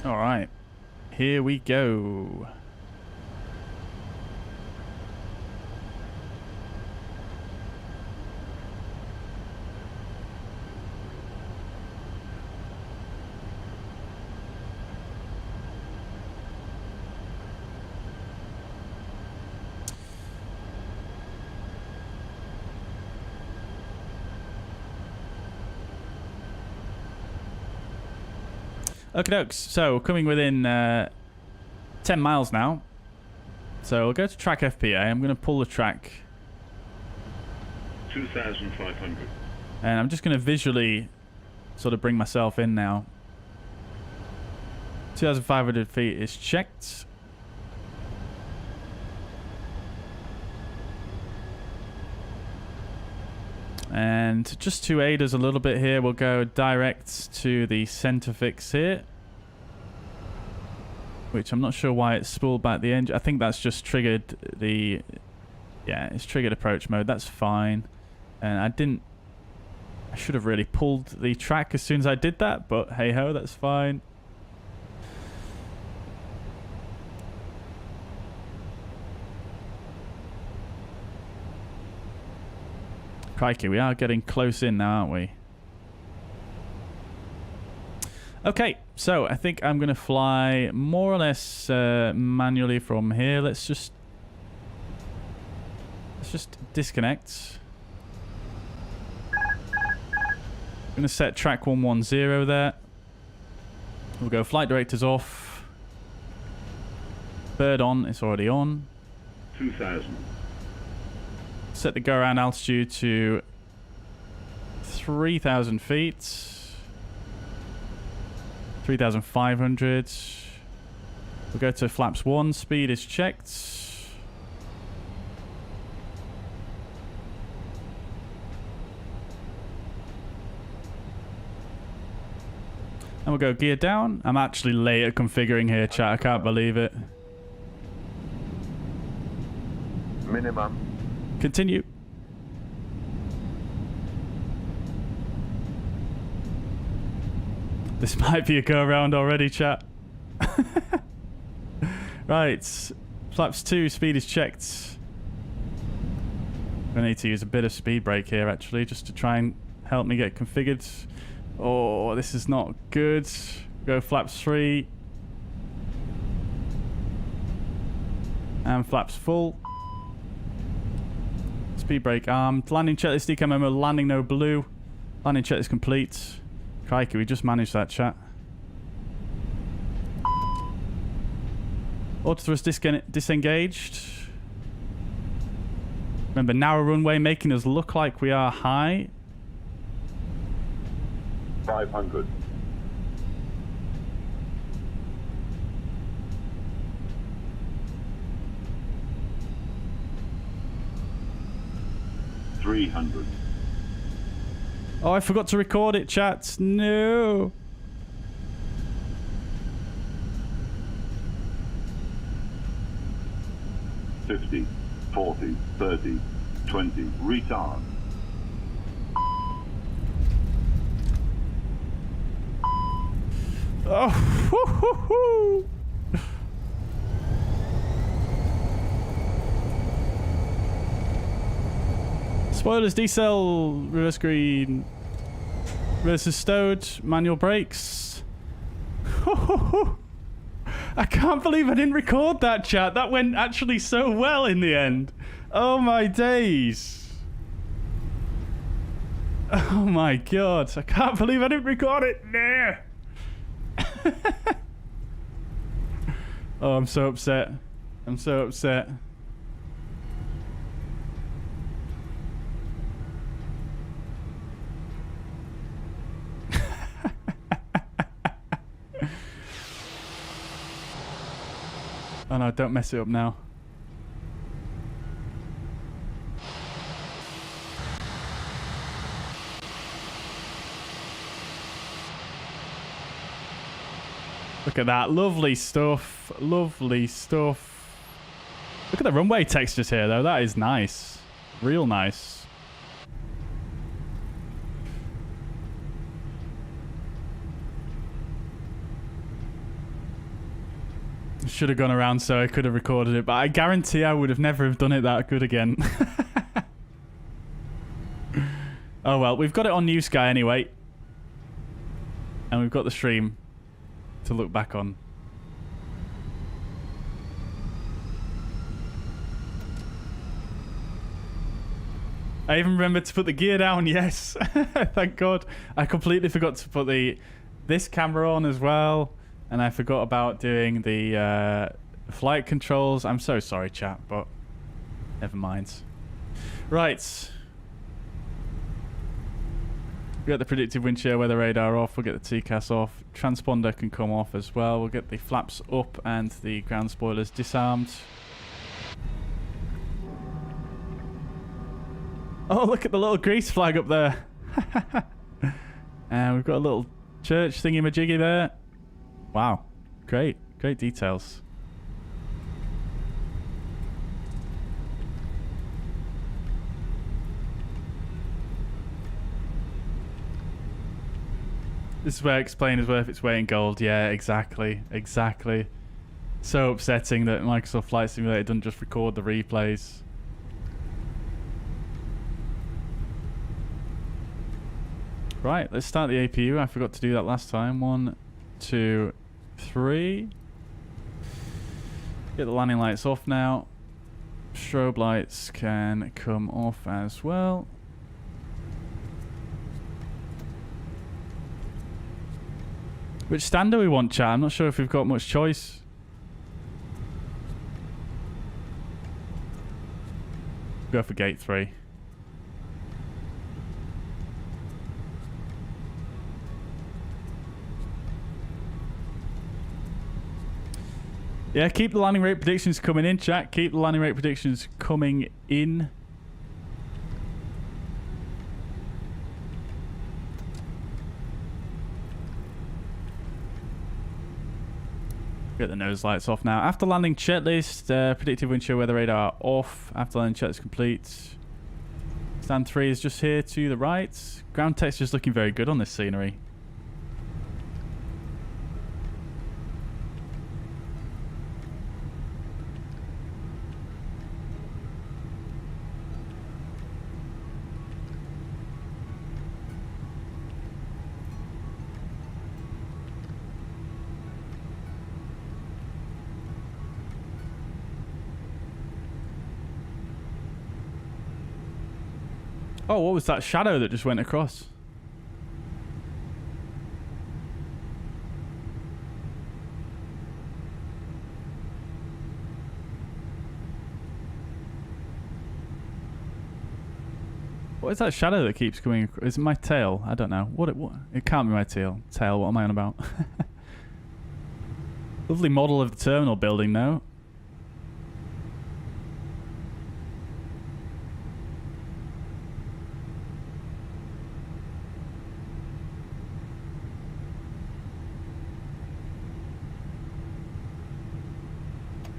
All right. Here we go. Okay, dokes. So, coming within 10 miles now. So, we'll go to track FPA. I'm going to pull the track. 2,500. And I'm just going to visually sort of bring myself in now. 2,500 feet is checked. And just to aid us a little bit here, we'll go direct to the center fix here. Which I'm not sure why it spooled back the engine. I think that's just triggered the... Yeah, it's triggered approach mode. That's fine. And I should have really pulled the track as soon as I did that, but hey-ho, that's fine. Crikey, we are getting close in now, aren't we? Okay, so I think I'm going to fly more or less manually from here. Let's just disconnect. I'm going to set track 110 there. We'll go flight directors off. Bird on, it's already on. 2000. Set the go around altitude to 3,000 feet. 3,500. We'll go to flaps 1. Speed is checked. And we'll go gear down. I'm actually late at configuring here, chat. I can't believe it. Minimum. Continue. This might be a go around already, chat. Right. Flaps 2, speed is checked. I need to use a bit of speed brake here, actually, just to try and help me get configured. Oh, this is not good. Go flaps 3. And flaps full. Speed brake armed. Landing checklist DK memo. Landing no blue. Landing checklist complete. Crikey, we just managed that, chat. Auto thrust disengaged. Remember, narrow runway making us look like we are high. 500. $300. Oh, I forgot to record it, chat. No. $50, $40, $30, $20. Retard. Oh, whoo, whoo, whoo. Spoilers, decel, reverse green, reverse is stowed, manual brakes. I can't believe I didn't record that, chat. That went actually so well in the end. Oh my days. Oh my god. I can't believe I didn't record it. Nah. Oh, I'm so upset. I'm so upset. Oh no, don't mess it up now. Look at that. Lovely stuff. Lovely stuff. Look at the runway textures here, though. That is nice. Real nice. Should have gone around so I could have recorded it, but I guarantee I would have never have done it that good again. Oh well, we've got it on New Sky anyway. And we've got the stream to look back on. I even remembered to put the gear down, yes. Thank God. I completely forgot to put this camera on as well. And I forgot about doing the flight controls. I'm so sorry, chat, but never mind. Right. We got the predictive wind shear weather radar off. We'll get the TCAS off. Transponder can come off as well. We'll get the flaps up and the ground spoilers disarmed. Oh, look at the little Greece flag up there. And we've got a little church thingy-majiggy there. Wow. Great. Great details. This is where explain is worth its weight in gold. Yeah, exactly. Exactly. So upsetting that Microsoft Flight Simulator doesn't just record the replays. Right, let's start the APU. I forgot to do that last time. 1, 2, 3. Get the landing lights off now. Strobe lights can come off as well. Which stand do we want, chat? I'm not sure if we've got much choice. Go for gate 3. Yeah, keep the landing rate predictions coming in, chat. Keep the landing rate predictions coming in. Get the nose lights off now. After landing checklist, predictive wind chill weather radar off. After landing checklist complete. Stand 3 is just here to the right. Ground texture is looking very good on this scenery. Oh, what was that shadow that just went across? What is that shadow that keeps going across? Is it my tail? I don't know. What? It can't be my tail. Tail, what am I on about? Lovely model of the terminal building now.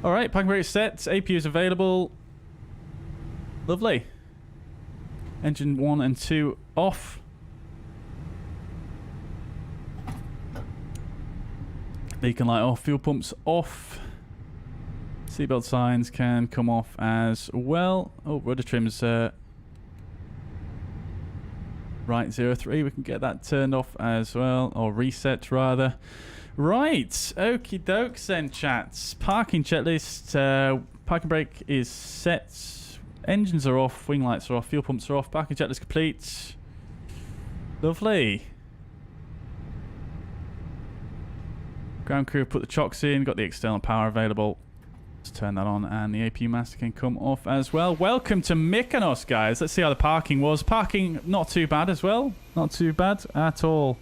Alright, parking brake set, APU is available. Lovely. Engine 1 and 2 off. Beacon light off, fuel pumps off. Seatbelt signs can come off as well. Oh, rudder trims right 03, we can get that turned off as well, or reset rather. Right, okie dokes then, chats. Parking checklist. Parking brake is set. Engines are off. Wing lights are off. Fuel pumps are off. Parking checklist complete. Lovely. Ground crew put the chocks in. Got the external power available. Let's turn that on, and the APU master can come off as well. Welcome to Mykonos, guys. Let's see how the parking was. Parking not too bad as well. Not too bad at all.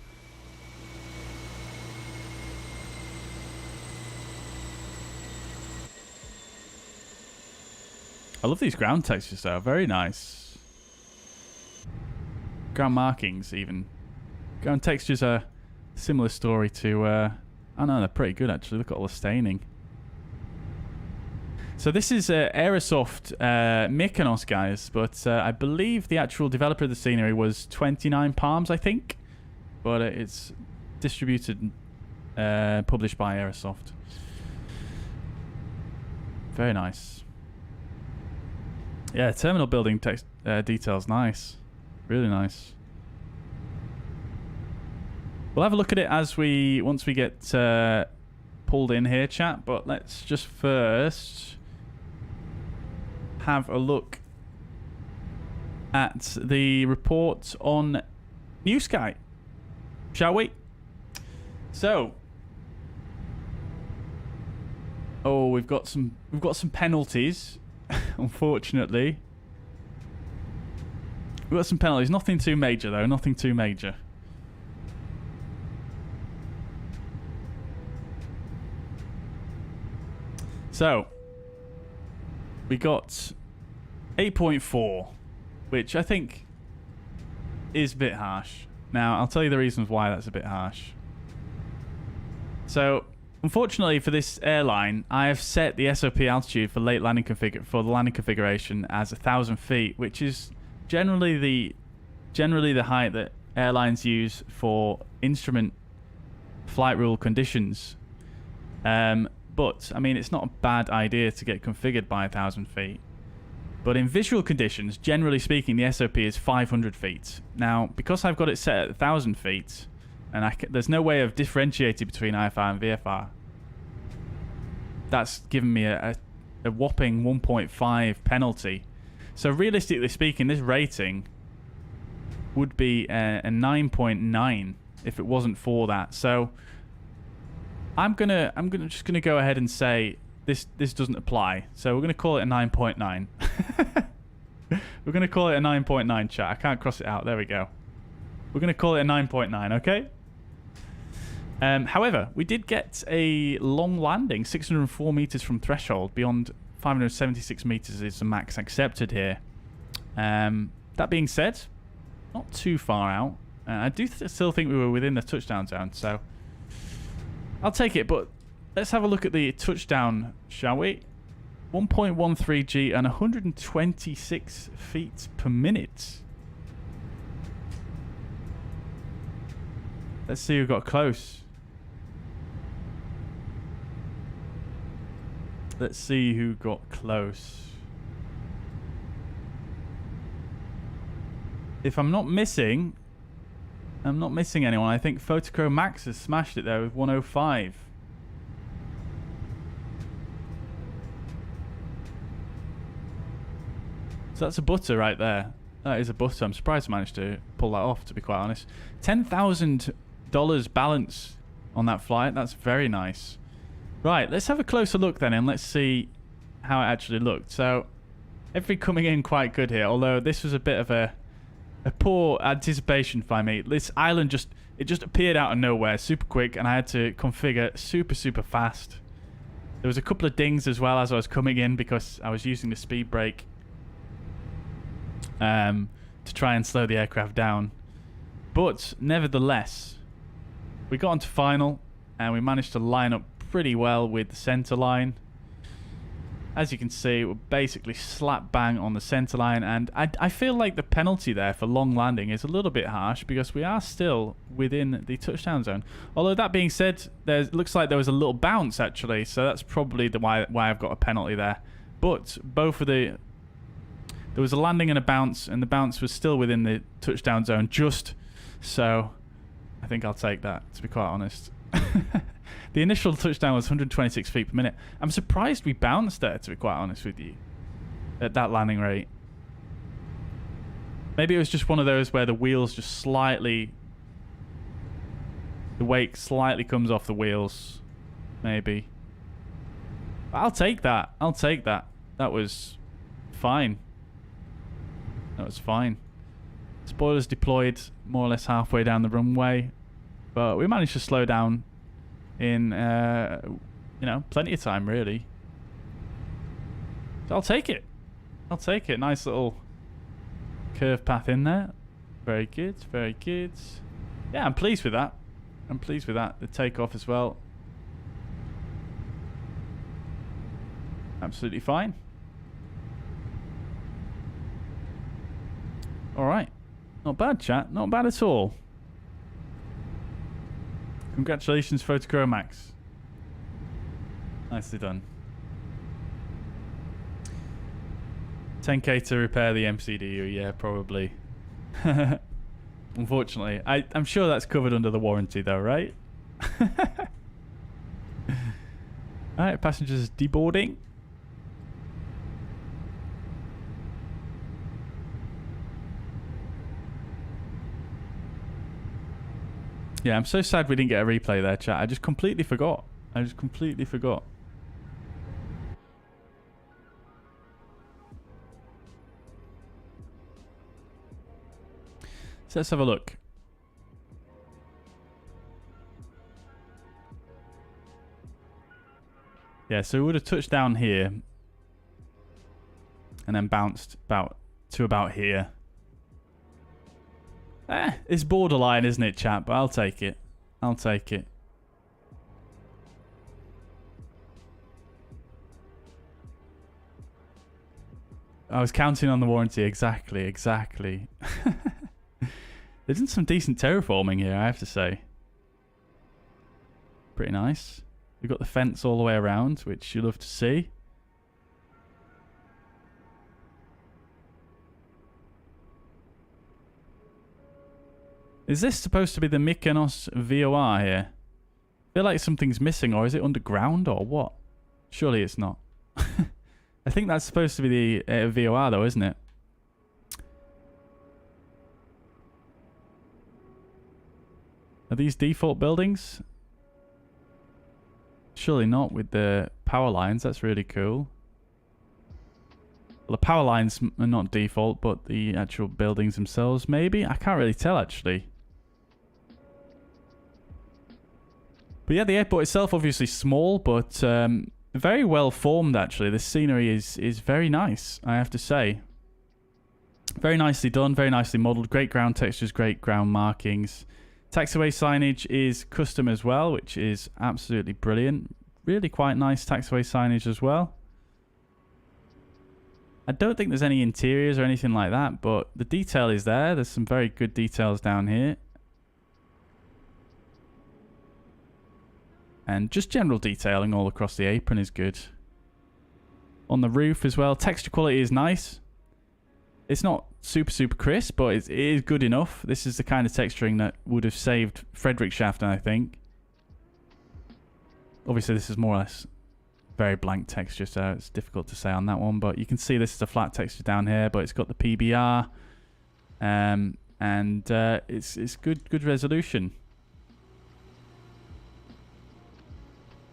I love these ground textures though, very nice. Ground markings even. Ground textures are a similar story to, I know they're pretty good actually, look at all the staining. So this is Aerosoft Mykonos, guys, but I believe the actual developer of the scenery was 29 Palms, I think. But it's distributed, published by Aerosoft. Very nice. Yeah, terminal building text details, nice. Really nice. We'll have a look at it as once we get pulled in here, chat, but let's just first have a look at the report on New Sky, shall we? So, oh, we've got some penalties. Unfortunately, we've got some penalties. Nothing too major though. Nothing too major. So we got 8.4. which I think is a bit harsh. Now, I'll tell you the reasons why that's a bit harsh. So, unfortunately for this airline, I have set the SOP altitude for the landing configuration as 1,000 feet, which is generally the height that airlines use for instrument flight rule conditions. But I mean, it's not a bad idea to get configured by 1,000 feet. But in visual conditions, generally speaking, the SOP is 500 feet. Now, because I've got it set at 1,000 feet, and there's no way of differentiating between IFR and VFR, that's given me a whopping 1.5 penalty. So realistically speaking, this rating would be a 9.9 if it wasn't for that. So I'm just gonna go ahead and say this doesn't apply. So we're gonna call it a 9.9. We're gonna call it a 9.9, chat. I can't cross it out. There we go. We're gonna call it a 9.9. Okay. However, we did get a long landing, 604 meters from threshold. Beyond 576 meters is the max accepted here. That being said, not too far out. I do still think we were within the touchdown zone, so I'll take it. But let's have a look at the touchdown, shall we? 1.13 G and 126 feet per minute. Let's see who got close. Let's see who got close. If I'm not missing anyone. I think Photochrome Max has smashed it there with 105. So that's a butter right there. That is a butter. I'm surprised I managed to pull that off, to be quite honest. $10,000 balance on that flight. That's very nice. Right, let's have a closer look then, and let's see how it actually looked. So, everything coming in quite good here, although this was a bit of a poor anticipation by me. This island just appeared out of nowhere, super quick, and I had to configure super fast. There was a couple of dings as well as I was coming in because I was using the speed brake to try and slow the aircraft down. But nevertheless, we got onto final and we managed to line up pretty well with the center line. As you can see, we're basically slap bang on the center line, and I feel like the penalty there for long landing is a little bit harsh because we are still within the touchdown zone. Although that being said, looks like there was a little bounce actually, so that's probably why I've got a penalty there. But there was a landing and a bounce, and the bounce was still within the touchdown zone just, so I think I'll take that, to be quite honest. The initial touchdown was 126 feet per minute. I'm surprised we bounced there, to be quite honest with you, at that landing rate. Maybe it was just one of those where the wheels just slightly... the wake slightly comes off the wheels. Maybe. I'll take that. I'll take that. That was fine. That was fine. Spoilers deployed more or less halfway down the runway. But we managed to slow down in, plenty of time, really. So I'll take it. I'll take it. Nice little curve path in there. Very good. Very good. Yeah, I'm pleased with that. I'm pleased with that. The takeoff as well. Absolutely fine. Alright. Not bad, chat. Not bad at all. Congratulations, Photochrome Max. Nicely done. 10k to repair the MCDU. Yeah, probably. Unfortunately. I'm sure that's covered under the warranty though, right? Alright, passengers deboarding. Yeah, I'm so sad we didn't get a replay there, chat. I just completely forgot. So let's have a look. Yeah, so we would have touched down here and then bounced about here. It's borderline, isn't it, chat? But I'll take it. I'll take it. I was counting on the warranty. Exactly, exactly. There's been some decent terraforming here, I have to say. Pretty nice. We've got the fence all the way around, which you love to see. Is this supposed to be the Mykonos VOR here? I feel like something's missing, or is it underground, or what? Surely it's not. I think that's supposed to be the VOR though, isn't it? Are these default buildings? Surely not with the power lines. That's really cool. Well, the power lines are not default, but the actual buildings themselves maybe? I can't really tell actually. But yeah, the airport itself obviously small, but very well formed actually. The scenery is very nice, I have to say. Very nicely done, very nicely modelled. Great ground textures, great ground markings. Taxiway signage is custom as well, which is absolutely brilliant. Really quite nice taxiway signage as well. I don't think there's any interiors or anything like that, but the detail is there. There's some very good details down here. And just general detailing all across the apron is good. On the roof as well. Texture quality is nice. It's not super crisp, but it is good enough. This is the kind of texturing that would have saved Friedrichshafen, I think. Obviously, this is more or less very blank texture, so it's difficult to say on that one. But you can see this is a flat texture down here, but it's got the PBR. And it's good resolution.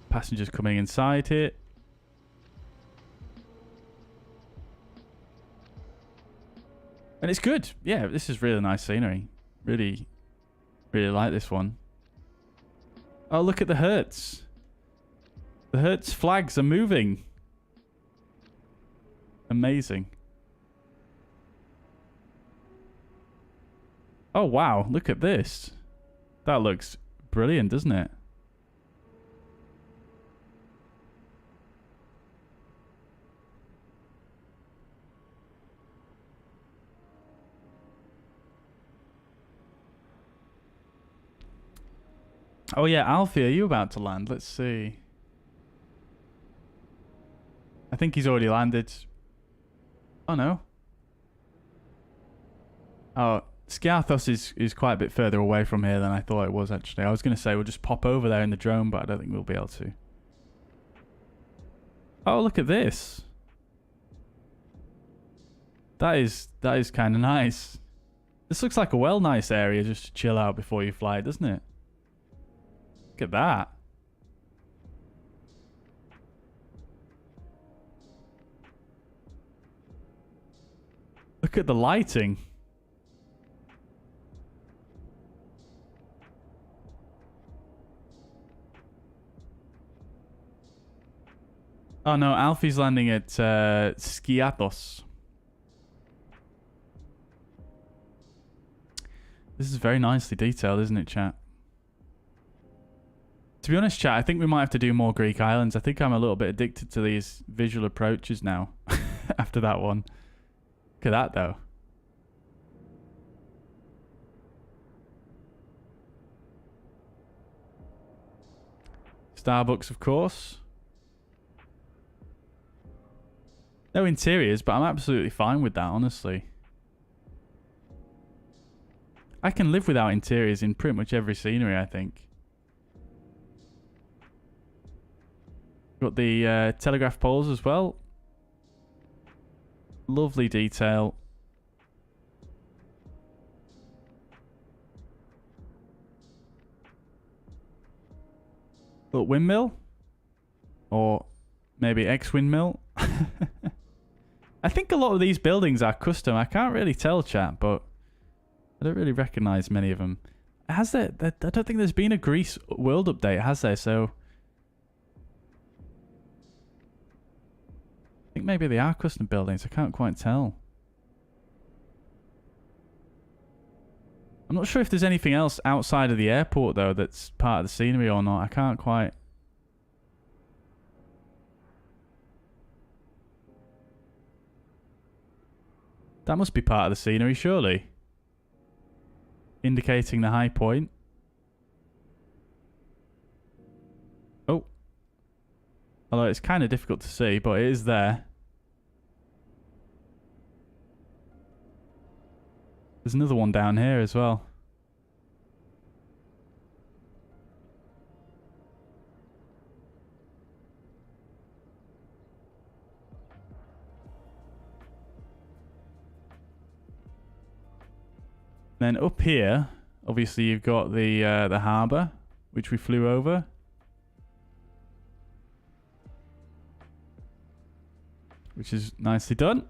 Passengers coming inside here. And it's good. Yeah, this is really nice scenery. Really like this one. Oh, look at the Hertz. The Hertz flags are moving. Amazing. Oh, wow. Look at this. That looks brilliant, doesn't it? Oh yeah, Alfie, are you about to land? Let's see. I think he's already landed. Oh no. Oh, Skiathos is quite a bit further away from here than I thought it was actually. I was going to say we'll just pop over there in the drone, but I don't think we'll be able to. Oh, look at this. That is kind of nice. This looks like a well nice area just to chill out before you fly, doesn't it? Look at that. Look at the lighting. Oh no, Alfie's landing at Skiathos. This is very nicely detailed, isn't it, chat? To be honest, chat, I think we might have to do more Greek islands. I think I'm a little bit addicted to these visual approaches now. After that one. Look at that, though. Starbucks, of course. No interiors, but I'm absolutely fine with that, honestly. I can live without interiors in pretty much every scenery, I think. Got the telegraph poles as well. Lovely detail. Little windmill. Or maybe ex-windmill. I think a lot of these buildings are custom. I can't really tell, chat, but I don't really recognise many of them. Has there? I don't think there's been a Greece world update, has there? So I think maybe they are custom buildings. I can't quite tell. I'm not sure if there's anything else outside of the airport, though, that's part of the scenery or not. I can't quite... That must be part of the scenery, surely. Indicating the high point. Oh. Although it's kind of difficult to see, but it is there. There's another one down here as well. Then up here, obviously you've got the harbour, which we flew over. Which is nicely done. Look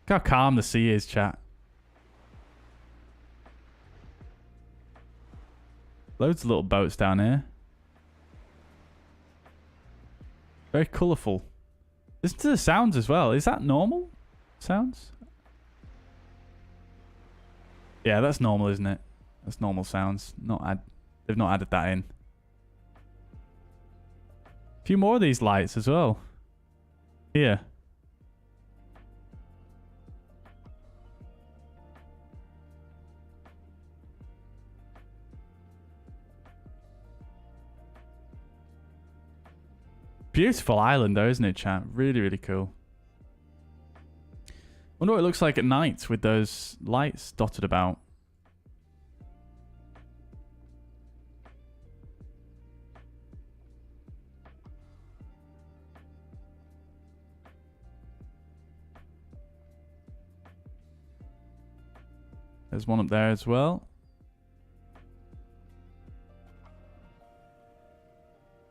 how calm the sea is, chat. Loads of little boats down here. Very colourful. Listen to the sounds as well. Is that normal sounds? Yeah, that's normal, isn't it? That's normal sounds. They've not added that in. A few more of these lights as well. Here. Beautiful island though, isn't it, chat? Really, really cool. Wonder what it looks like at night with those lights dotted about. There's one up there as well.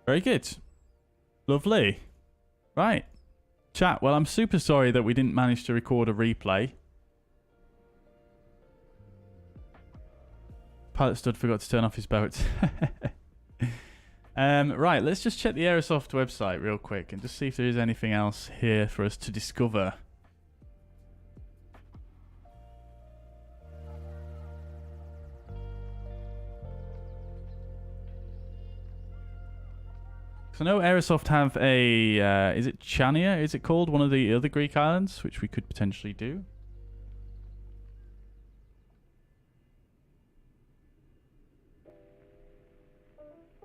Very good. Lovely. Right. Chat, well, I'm super sorry that we didn't manage to record a replay. Pilot Stud forgot to turn off his boat. Right, let's just check the Aerosoft website real quick and just see if there is anything else here for us to discover. So I know Aerosoft have a, is it Chania, is it called? One of the other Greek islands, which we could potentially do.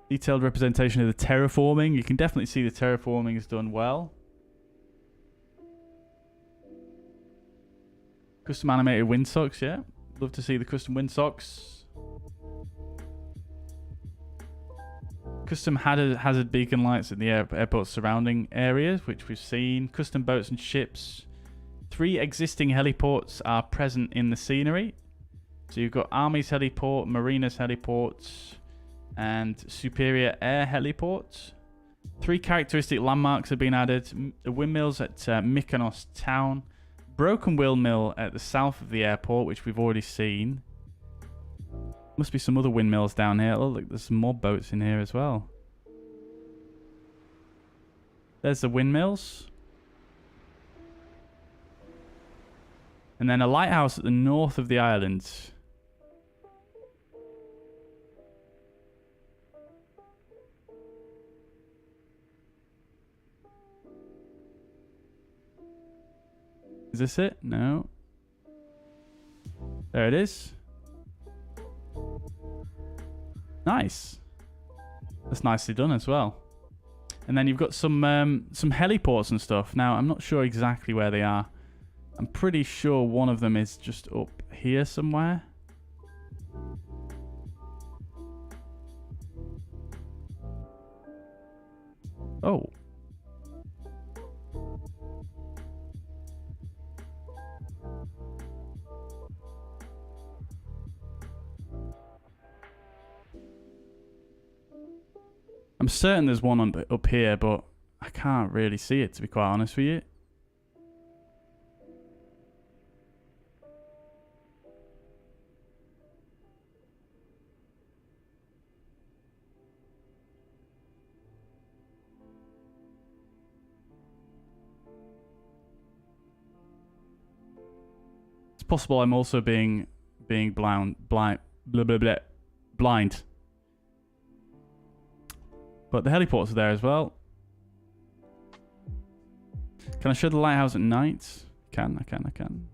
Detailed representation of the terraforming. You can definitely see the terraforming is done well. Custom animated windsocks, yeah. Love to see the custom windsocks. Custom hazard beacon lights in the airport surrounding areas, which we've seen. Custom boats and ships. 3 existing heliports are present in the scenery. So you've got Army's heliport, Marina's heliports, and Superior Air heliports. 3 characteristic landmarks have been added. The windmills at Mykonos town. Broken wheel mill at the south of the airport, which we've already seen. Must be some other windmills down here. Oh, look, there's some more boats in here as well. There's the windmills. And then a lighthouse at the north of the island. Is this it? No. There it is. Nice. That's nicely done as well. And then you've got some heliports and stuff. Now, I'm not sure exactly where they are. I'm pretty sure one of them is just up here somewhere. Oh. I'm certain there's one up here, but I can't really see it, to be quite honest with you. It's possible I'm also being being blind. Blah, blah, blah, blind. But the heliports are there as well. Can I show the lighthouse at night? I can.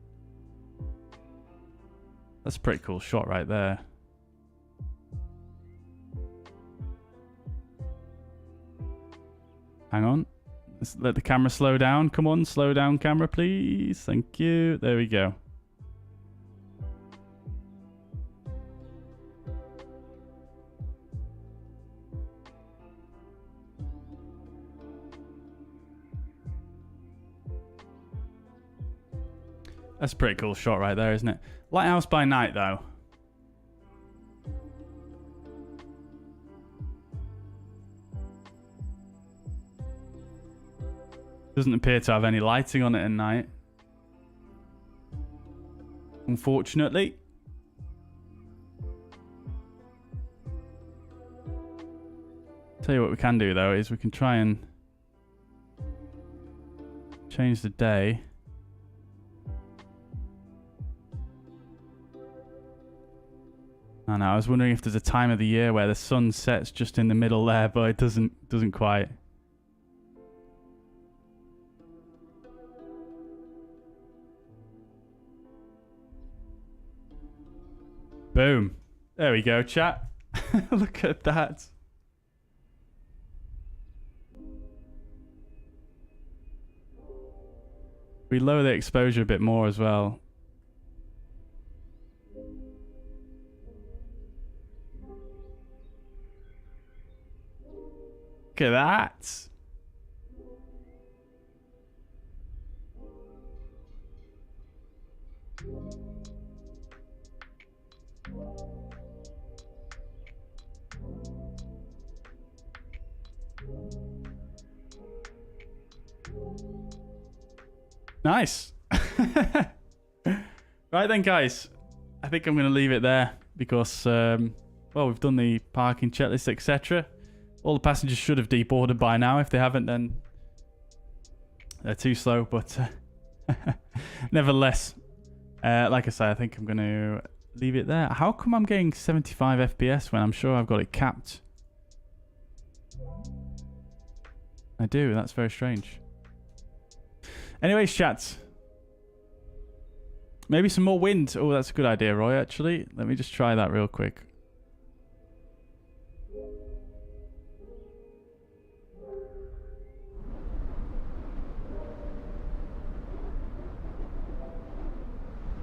That's a pretty cool shot right there. Hang on. Let's let the camera slow down. Come on, slow down camera, please. Thank you. There we go. That's a pretty cool shot right there, isn't it? Lighthouse by night, though. Doesn't appear to have any lighting on it at night. Unfortunately. Tell you what we can do, though, is we can try and change the day. I know, I was wondering if there's a time of the year where the sun sets just in the middle there, but it doesn't quite. Boom. There we go, chat. Look at that. We lower the exposure a bit more as well. Look at that. Nice. Right then, guys. I think I'm going to leave it there because, well, we've done the parking checklist, etc. All the passengers should have deboarded by now. If they haven't, then they're too slow. But nevertheless, like I say, I think I'm going to leave it there. How come I'm getting 75 FPS when I'm sure I've got it capped? I do. That's very strange. Anyways, chat. Maybe some more wind. Oh, that's a good idea, Roy, actually. Let me just try that real quick.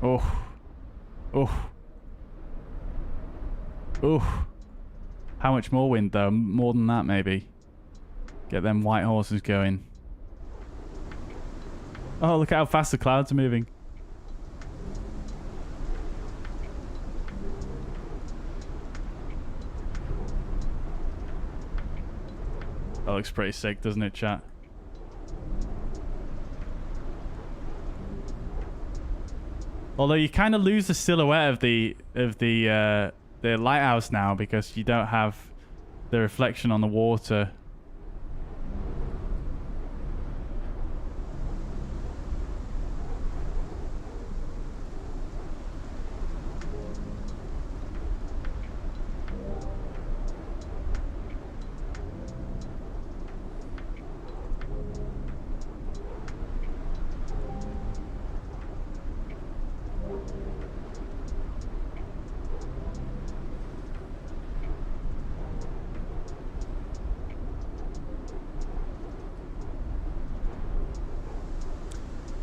Oh. Oh. Oh. How much more wind, though? More than that, maybe. Get them white horses going. Oh, look at how fast the clouds are moving. That looks pretty sick, doesn't it, chat? Although you kind of lose the silhouette of the lighthouse now because you don't have the reflection on the water.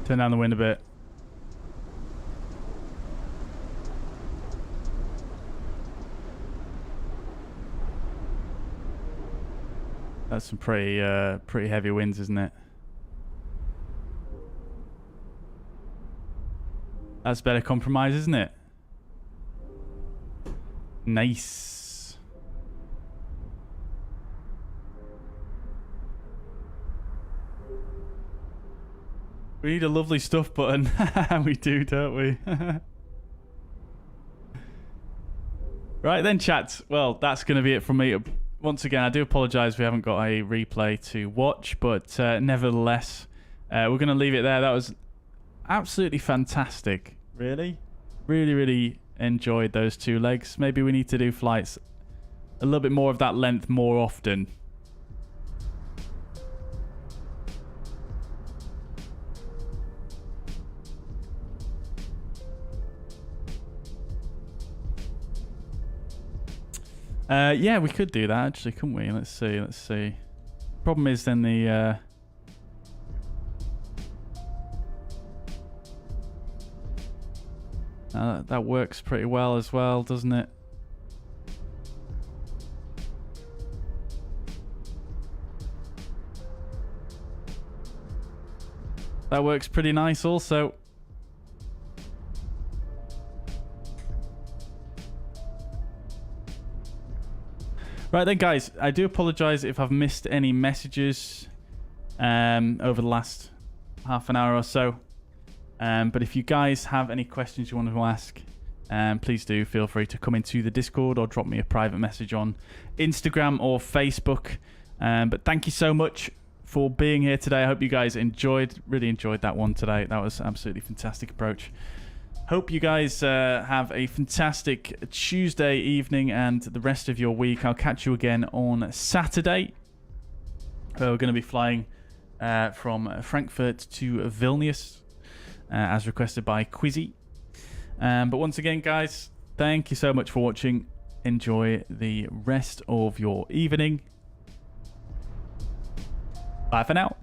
Turn down the wind a bit. That's some pretty heavy winds, isn't it? That's better compromise, isn't it? Nice. We need a lovely stuff button. We do, don't we? Right then, chat. Well, that's going to be it from me. Once again, I do apologise we haven't got a replay to watch, but nevertheless, we're going to leave it there. That was absolutely fantastic. Really? Really, really enjoyed those 2 legs. Maybe we need to do flights a little bit more of that length more often. Yeah, we could do that actually, couldn't we? Let's see. Problem is then the that works pretty well as well, doesn't it? That works pretty nice also. Right then, guys, I do apologise if I've missed any messages over the last half an hour or so. But if you guys have any questions you want to ask, please do feel free to come into the Discord or drop me a private message on Instagram or Facebook. But thank you so much for being here today. I hope you guys really enjoyed that one today. That was absolutely fantastic approach. Hope you guys have a fantastic Tuesday evening and the rest of your week. I'll catch you again on Saturday. We're going to be flying from Frankfurt to Vilnius as requested by Quizzy. But once again, guys, thank you so much for watching. Enjoy the rest of your evening. Bye for now.